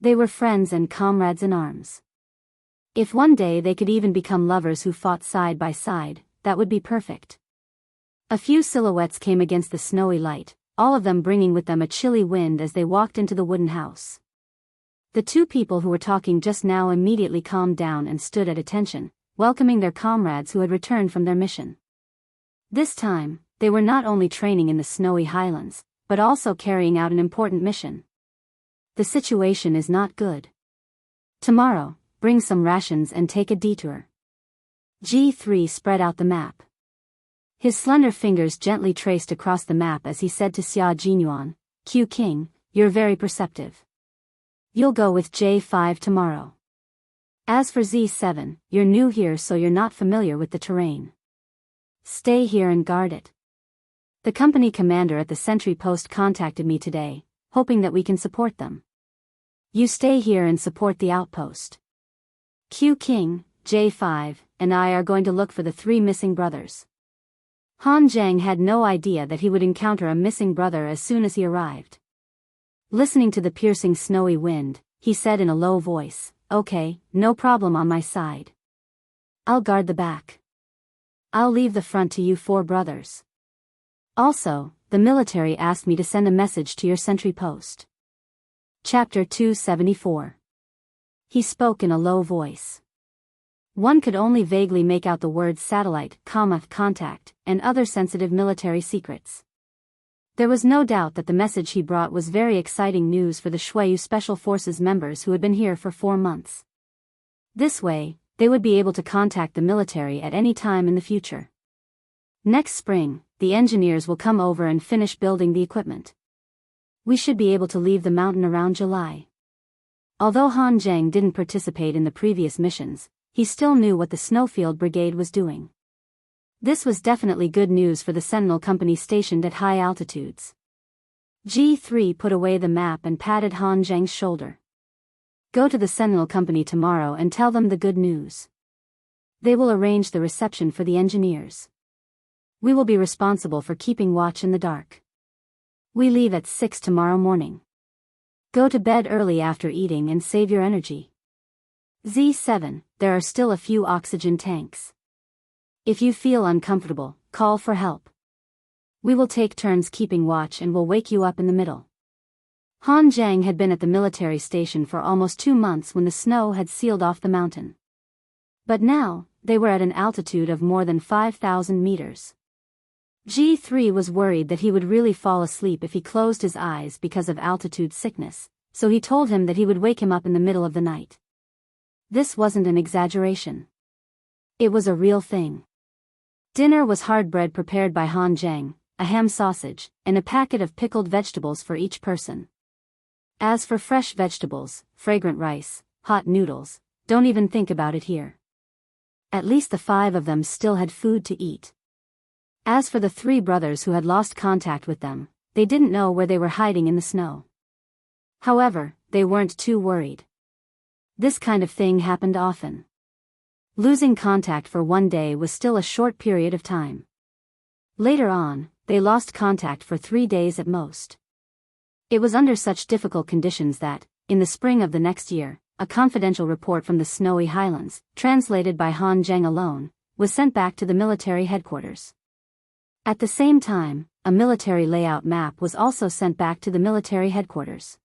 They were friends and comrades in arms. If one day they could even become lovers who fought side by side, that would be perfect. A few silhouettes came against the snowy light, all of them bringing with them a chilly wind as they walked into the wooden house. The two people who were talking just now immediately calmed down and stood at attention, welcoming their comrades who had returned from their mission. This time, they were not only training in the snowy highlands, but also carrying out an important mission. The situation is not good. Tomorrow, bring some rations and take a detour. G3 spread out the map. His slender fingers gently traced across the map as he said to Xia Jinyuan, Q King, you're very perceptive. You'll go with J5 tomorrow. As for Z7, you're new here so you're not familiar with the terrain. Stay here and guard it. The company commander at the sentry post contacted me today, hoping that we can support them. You stay here and support the outpost. Q King, J5, and I are going to look for the 3 missing brothers. Han Zheng had no idea that he would encounter a missing brother as soon as he arrived. Listening to the piercing snowy wind, he said in a low voice, Okay, no problem on my side. I'll guard the back. I'll leave the front to you 4 brothers. Also, the military asked me to send a message to your sentry post. Chapter 274. He spoke in a low voice. One could only vaguely make out the words satellite, contact, and other sensitive military secrets. There was no doubt that the message he brought was very exciting news for the Shuayu Special Forces members who had been here for 4 months. This way, they would be able to contact the military at any time in the future. Next spring, the engineers will come over and finish building the equipment. We should be able to leave the mountain around July. Although Han Zheng didn't participate in the previous missions, he still knew what the Snowfield Brigade was doing. This was definitely good news for the Sentinel Company stationed at high altitudes. G3 put away the map and patted Han Zheng's shoulder. Go to the Sentinel Company tomorrow and tell them the good news. They will arrange the reception for the engineers. We will be responsible for keeping watch in the dark. We leave at 6 tomorrow morning. Go to bed early after eating and save your energy. Z7, there are still a few oxygen tanks. If you feel uncomfortable, call for help. We will take turns keeping watch and will wake you up in the middle. Han Zheng had been at the military station for almost 2 months when the snow had sealed off the mountain. But now, they were at an altitude of more than 5,000 meters. G3 was worried that he would really fall asleep if he closed his eyes because of altitude sickness, so he told him that he would wake him up in the middle of the night. This wasn't an exaggeration. It was a real thing. Dinner was hard bread prepared by Han Zheng, a ham sausage, and a packet of pickled vegetables for each person. As for fresh vegetables, fragrant rice, hot noodles, don't even think about it here. At least the 5 of them still had food to eat. As for the 3 brothers who had lost contact with them, they didn't know where they were hiding in the snow. However, they weren't too worried. This kind of thing happened often. Losing contact for one day was still a short period of time. Later on, they lost contact for 3 days at most. It was under such difficult conditions that, in the spring of the next year, a confidential report from the Snowy Highlands, translated by Han Zheng alone, was sent back to the military headquarters. At the same time, a military layout map was also sent back to the military headquarters.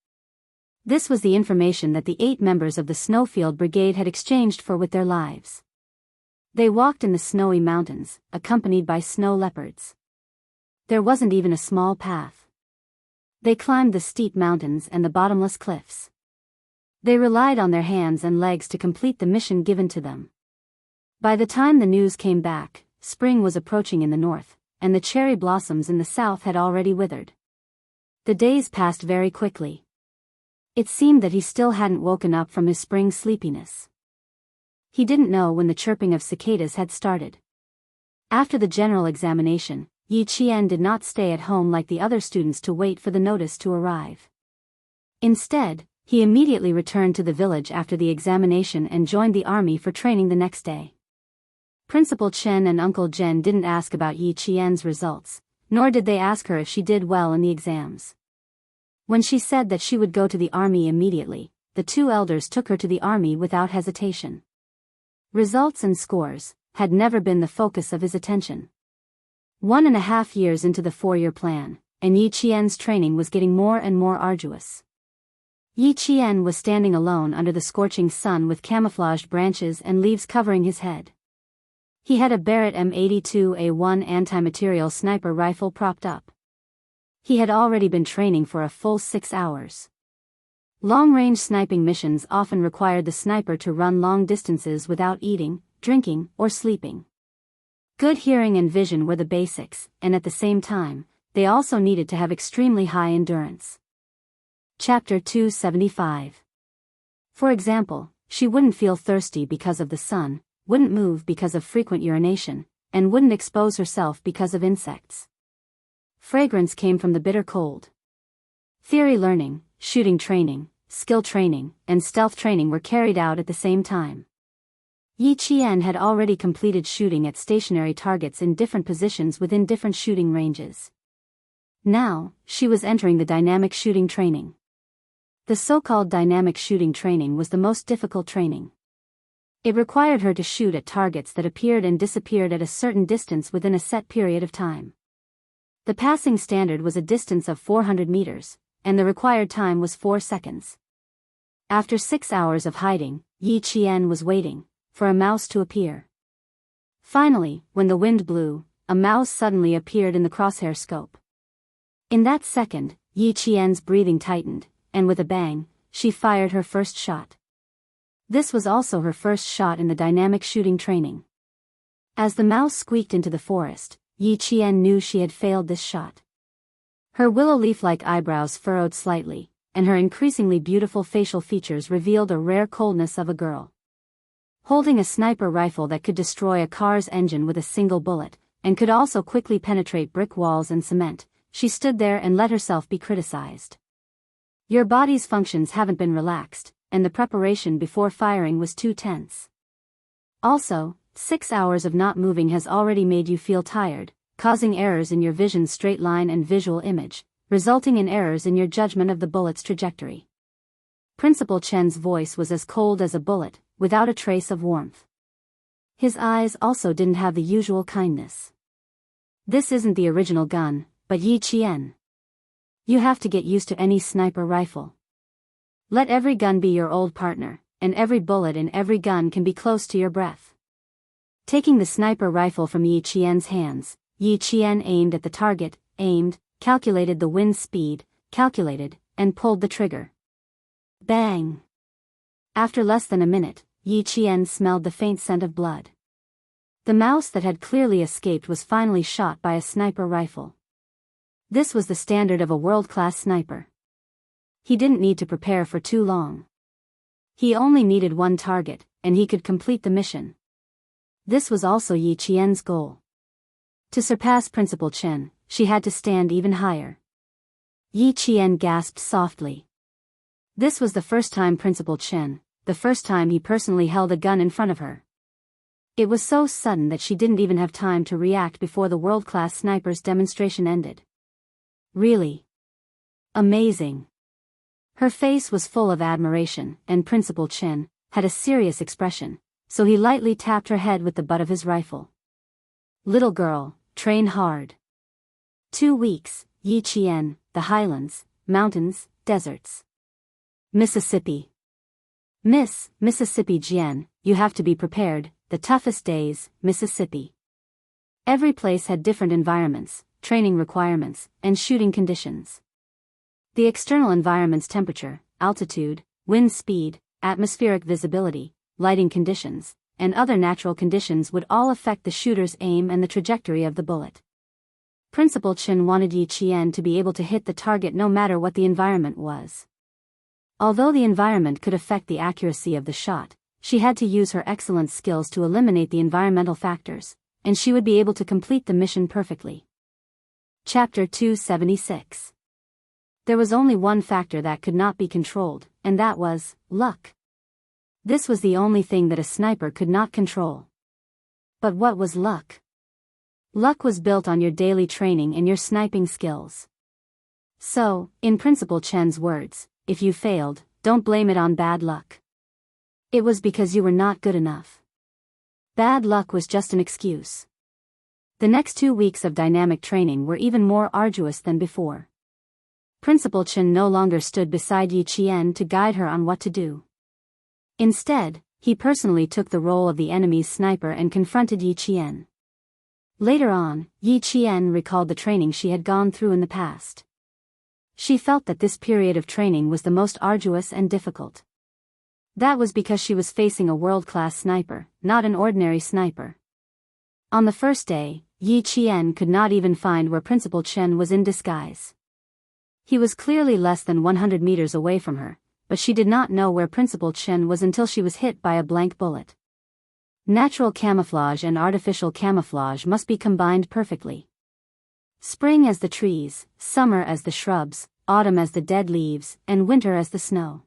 This was the information that the 8 members of the Snowfield Brigade had exchanged for with their lives. They walked in the snowy mountains, accompanied by snow leopards. There wasn't even a small path. They climbed the steep mountains and the bottomless cliffs. They relied on their hands and legs to complete the mission given to them. By the time the news came back, spring was approaching in the north, and the cherry blossoms in the south had already withered. The days passed very quickly. It seemed that he still hadn't woken up from his spring sleepiness. He didn't know when the chirping of cicadas had started. After the general examination, Yi Qian did not stay at home like the other students to wait for the notice to arrive. Instead, he immediately returned to the village after the examination and joined the army for training the next day. Principal Chen and Uncle Zhen didn't ask about Yi Qian's results, nor did they ask her if she did well in the exams. When she said that she would go to the army immediately, the 2 elders took her to the army without hesitation. Results and scores had never been the focus of his attention. 1.5 years into the 4-year plan, and Yi Qian's training was getting more and more arduous. Yi Qian was standing alone under the scorching sun with camouflaged branches and leaves covering his head. He had a Barrett M82A1 anti-material sniper rifle propped up. He had already been training for a full 6 hours. Long-range sniping missions often required the sniper to run long distances without eating, drinking, or sleeping. Good hearing and vision were the basics, and at the same time, they also needed to have extremely high endurance. Chapter 275. For example, she wouldn't feel thirsty because of the sun, wouldn't move because of frequent urination, and wouldn't expose herself because of insects. Fragrance came from the bitter cold. Theory learning, shooting training, skill training, and stealth training were carried out at the same time. Yi Qian had already completed shooting at stationary targets in different positions within different shooting ranges. Now, she was entering the dynamic shooting training. The so-called dynamic shooting training was the most difficult training. It required her to shoot at targets that appeared and disappeared at a certain distance within a set period of time. The passing standard was a distance of 400 meters, and the required time was 4 seconds. After 6 hours of hiding, Yi Qian was waiting for a mouse to appear. Finally, when the wind blew, a mouse suddenly appeared in the crosshair scope. In that second, Yi Qian's breathing tightened, and with a bang, she fired her first shot. This was also her first shot in the dynamic shooting training. As the mouse squeaked into the forest, Yi Qian knew she had failed this shot. Her willow leaf-like eyebrows furrowed slightly, and her increasingly beautiful facial features revealed a rare coldness of a girl. Holding a sniper rifle that could destroy a car's engine with a single bullet, and could also quickly penetrate brick walls and cement, she stood there and let herself be criticized. Your body's functions haven't been relaxed, and the preparation before firing was too tense. Also, 6 hours of not moving has already made you feel tired, causing errors in your vision's straight line and visual image, resulting in errors in your judgment of the bullet's trajectory. Principal Chen's voice was as cold as a bullet, without a trace of warmth. His eyes also didn't have the usual kindness. This isn't the original gun, but Yi Qian. You have to get used to any sniper rifle. Let every gun be your old partner, and every bullet in every gun can be close to your breath. Taking the sniper rifle from Yi Qian's hands, Yi Qian aimed at the target, aimed, calculated the wind speed, calculated, and pulled the trigger. Bang! After less than a minute, Yi Qian smelled the faint scent of blood. The mouse that had clearly escaped was finally shot by a sniper rifle. This was the standard of a world-class sniper. He didn't need to prepare for too long. He only needed one target, and he could complete the mission. This was also Yi Qian's goal. To surpass Principal Chen, she had to stand even higher. Yi Qian gasped softly. This was the first time Principal Chen, the first time he personally held a gun in front of her. It was so sudden that she didn't even have time to react before the world-class sniper's demonstration ended. Really? Amazing. Her face was full of admiration, and Principal Chen had a serious expression, so he lightly tapped her head with the butt of his rifle. Little girl, train hard. 2 weeks, Yiqian, the highlands, mountains, deserts. Mississippi. Mississippi Jian, you have to be prepared, the toughest days, Mississippi. Every place had different environments, training requirements, and shooting conditions. The external environment's temperature, altitude, wind speed, atmospheric visibility, lighting conditions, and other natural conditions would all affect the shooter's aim and the trajectory of the bullet. Principal Chen wanted Yi Qian to be able to hit the target no matter what the environment was. Although the environment could affect the accuracy of the shot, she had to use her excellent skills to eliminate the environmental factors, and she would be able to complete the mission perfectly. Chapter 276. There was only one factor that could not be controlled, and that was luck. This was the only thing that a sniper could not control. But what was luck? Luck was built on your daily training and your sniping skills. So, in Principal Chen's words, if you failed, don't blame it on bad luck. It was because you were not good enough. Bad luck was just an excuse. The next 2 weeks of dynamic training were even more arduous than before. Principal Chen no longer stood beside Yi Qian to guide her on what to do. Instead, he personally took the role of the enemy's sniper and confronted Yi Qian. Later on, Yi Qian recalled the training she had gone through in the past. She felt that this period of training was the most arduous and difficult. That was because she was facing a world-class sniper, not an ordinary sniper. On the first day, Yi Qian could not even find where Principal Chen was in disguise. He was clearly less than 100 meters away from her, but she did not know where Principal Chen was until she was hit by a blank bullet. Natural camouflage and artificial camouflage must be combined perfectly. Spring as the trees, summer as the shrubs, autumn as the dead leaves, and winter as the snow.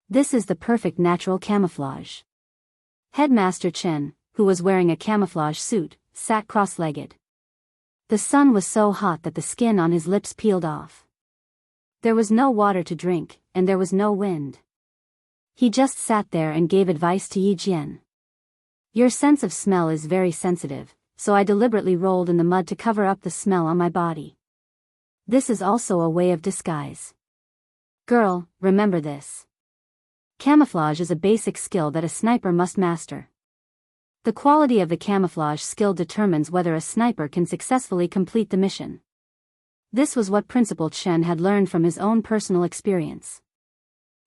This is the perfect natural camouflage. Headmaster Chen, who was wearing a camouflage suit, sat cross-legged. The sun was so hot that the skin on his lips peeled off. There was no water to drink, and there was no wind. He just sat there and gave advice to Yi Jian. Your sense of smell is very sensitive, so I deliberately rolled in the mud to cover up the smell on my body. This is also a way of disguise. Girl, remember this. Camouflage is a basic skill that a sniper must master. The quality of the camouflage skill determines whether a sniper can successfully complete the mission. This was what Principal Chen had learned from his own personal experience.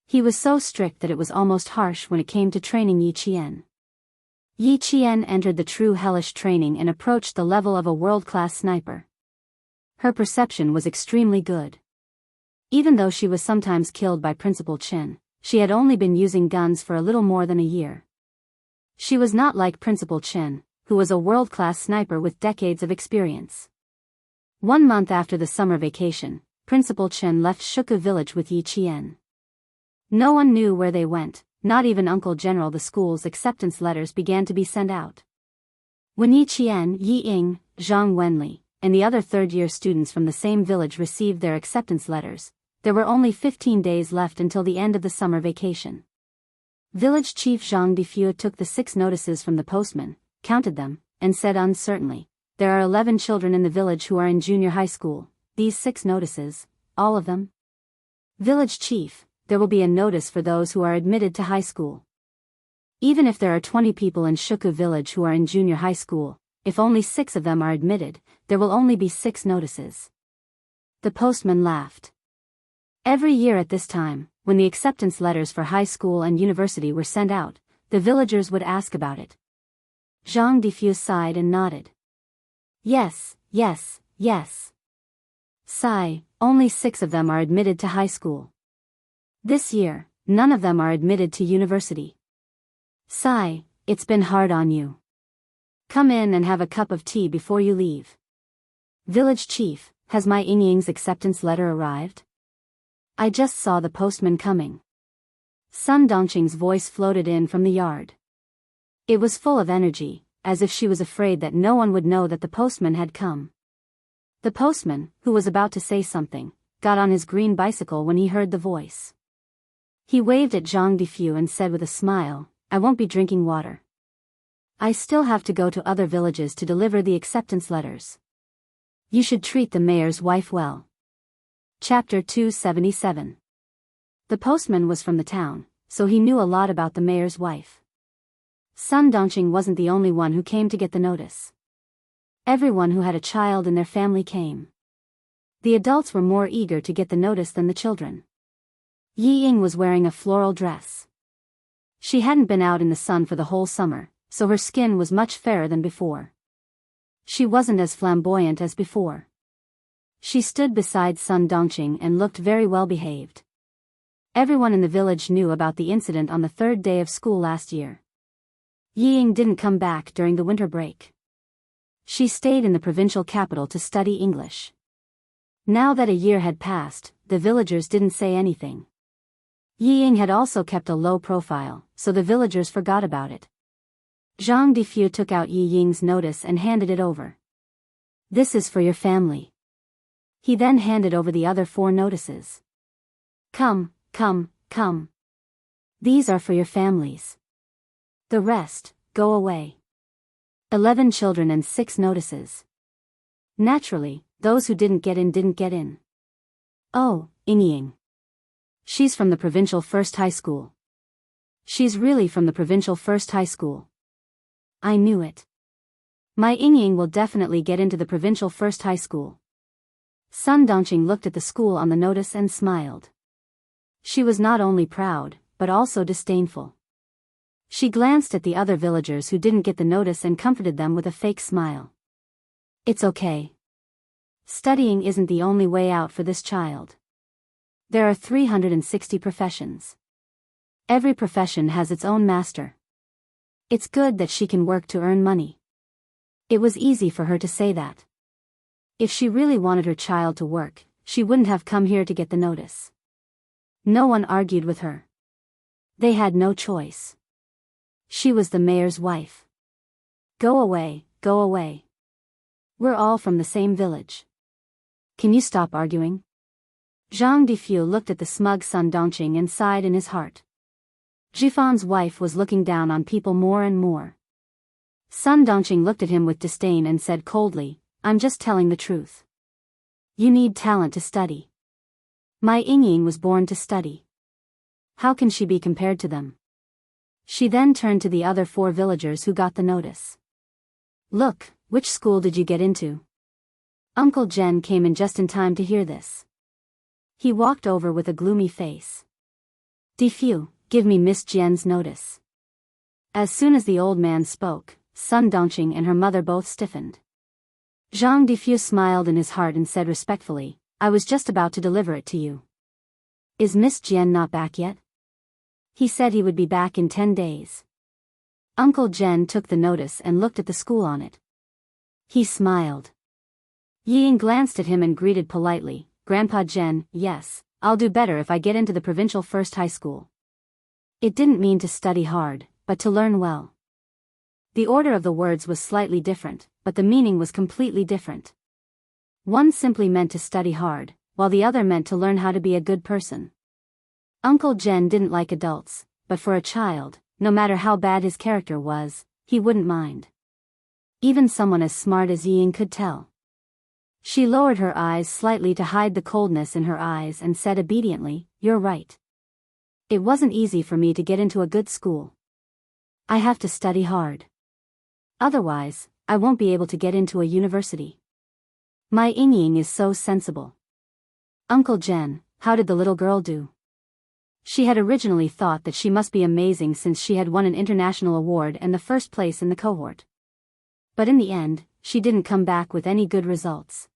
He was so strict that it was almost harsh when it came to training Yi Qian. Yi Qian entered the true hellish training and approached the level of a world-class sniper. Her perception was extremely good. Even though she was sometimes killed by Principal Chen, she had only been using guns for a little more than a year. She was not like Principal Chen, who was a world-class sniper with decades of experience. 1 month after the summer vacation, Principal Chen left Shuku village with Yi Qian. No one knew where they went, not even Uncle General. The school's acceptance letters began to be sent out. When Yi Qian, Yi Ying, Zhang Wenli, and the other third-year students from the same village received their acceptance letters, there were only 15 days left until the end of the summer vacation. Village Chief Zhang Difeu took the 6 notices from the postman, counted them, and said uncertainly, "There are 11 children in the village who are in junior high school. These 6 notices, all of them?" Village Chief, there will be a notice for those who are admitted to high school. Even if there are 20 people in Shuku village who are in junior high school, if only 6 of them are admitted, there will only be 6 notices. The postman laughed. Every year at this time, when the acceptance letters for high school and university were sent out, the villagers would ask about it. Zhang Difeu sighed and nodded. Yes, yes, yes. Sigh, only 6 of them are admitted to high school. This year, none of them are admitted to university. Sigh, it's been hard on you. Come in and have a cup of tea before you leave. Village Chief, has my Yingying's acceptance letter arrived? I just saw the postman coming. Sun Dongqing's voice floated in from the yard. It was full of energy, as if she was afraid that no one would know that the postman had come. The postman, who was about to say something, got on his green bicycle when he heard the voice. He waved at Zhang Difu and said with a smile, "I won't be drinking water. I still have to go to other villages to deliver the acceptance letters. You should treat the mayor's wife well." Chapter 277. The postman was from the town, so he knew a lot about the mayor's wife. Sun Dongqing wasn't the only one who came to get the notice. Everyone who had a child in their family came. The adults were more eager to get the notice than the children. Yi Ying was wearing a floral dress. She hadn't been out in the sun for the whole summer, so her skin was much fairer than before. She wasn't as flamboyant as before. She stood beside Sun Dongqing and looked very well behaved. Everyone in the village knew about the incident on the third day of school last year. Yi Ying didn't come back during the winter break. She stayed in the provincial capital to study English. Now that a year had passed, the villagers didn't say anything. Yi Ying had also kept a low profile, so the villagers forgot about it. Zhang Difu took out Yi Ying's notice and handed it over. "This is for your family." He then handed over the other 4 notices. Come. These are for your families. The rest, go away." 11 children and 6 notices. Naturally, those who didn't get in. "Oh, Ying. She's from the provincial first high school. She's really from the provincial first high school. I knew it. My Ying will definitely get into the provincial first high school." Sun Dongqing looked at the school on the notice and smiled. She was not only proud, but also disdainful. She glanced at the other villagers who didn't get the notice and comforted them with a fake smile. "It's okay. Studying isn't the only way out for this child. There are 360 professions. Every profession has its own master. It's good that she can work to earn money." It was easy for her to say that. If she really wanted her child to work, she wouldn't have come here to get the notice. No one argued with her. They had no choice. She was the mayor's wife. Go away. We're all from the same village. Can you stop arguing?" Zhang Difu looked at the smug Sun Dongqing and sighed in his heart. Jifan's wife was looking down on people more and more. Sun Dongqing looked at him with disdain and said coldly, "I'm just telling the truth. You need talent to study. My Ying was born to study. How can she be compared to them?" She then turned to the other 4 villagers who got the notice. "Look, which school did you get into?" Uncle Jen came in just in time to hear this. He walked over with a gloomy face. "Difu, give me Miss Jen's notice." As soon as the old man spoke, Sun Dongqing and her mother both stiffened. Zhang Difu smiled in his heart and said respectfully, "I was just about to deliver it to you." "Is Miss Jen not back yet?" "He said he would be back in 10 days. Uncle Jen took the notice and looked at the school on it. He smiled. Yi Ying glanced at him and greeted politely, "Grandpa Jen, yes, I'll do better if I get into the provincial first high school." It didn't mean to study hard, but to learn well. The order of the words was slightly different, but the meaning was completely different. One simply meant to study hard, while the other meant to learn how to be a good person. Uncle Jen didn't like adults, but for a child, no matter how bad his character was, he wouldn't mind. Even someone as smart as Yi Ying could tell. She lowered her eyes slightly to hide the coldness in her eyes and said obediently, "You're right. It wasn't easy for me to get into a good school. I have to study hard. Otherwise, I won't be able to get into a university. My Ying is so sensible." "Uncle Jen, how did the little girl do?" She had originally thought that she must be amazing since she had won an international award and the first place in the cohort. But in the end, she didn't come back with any good results.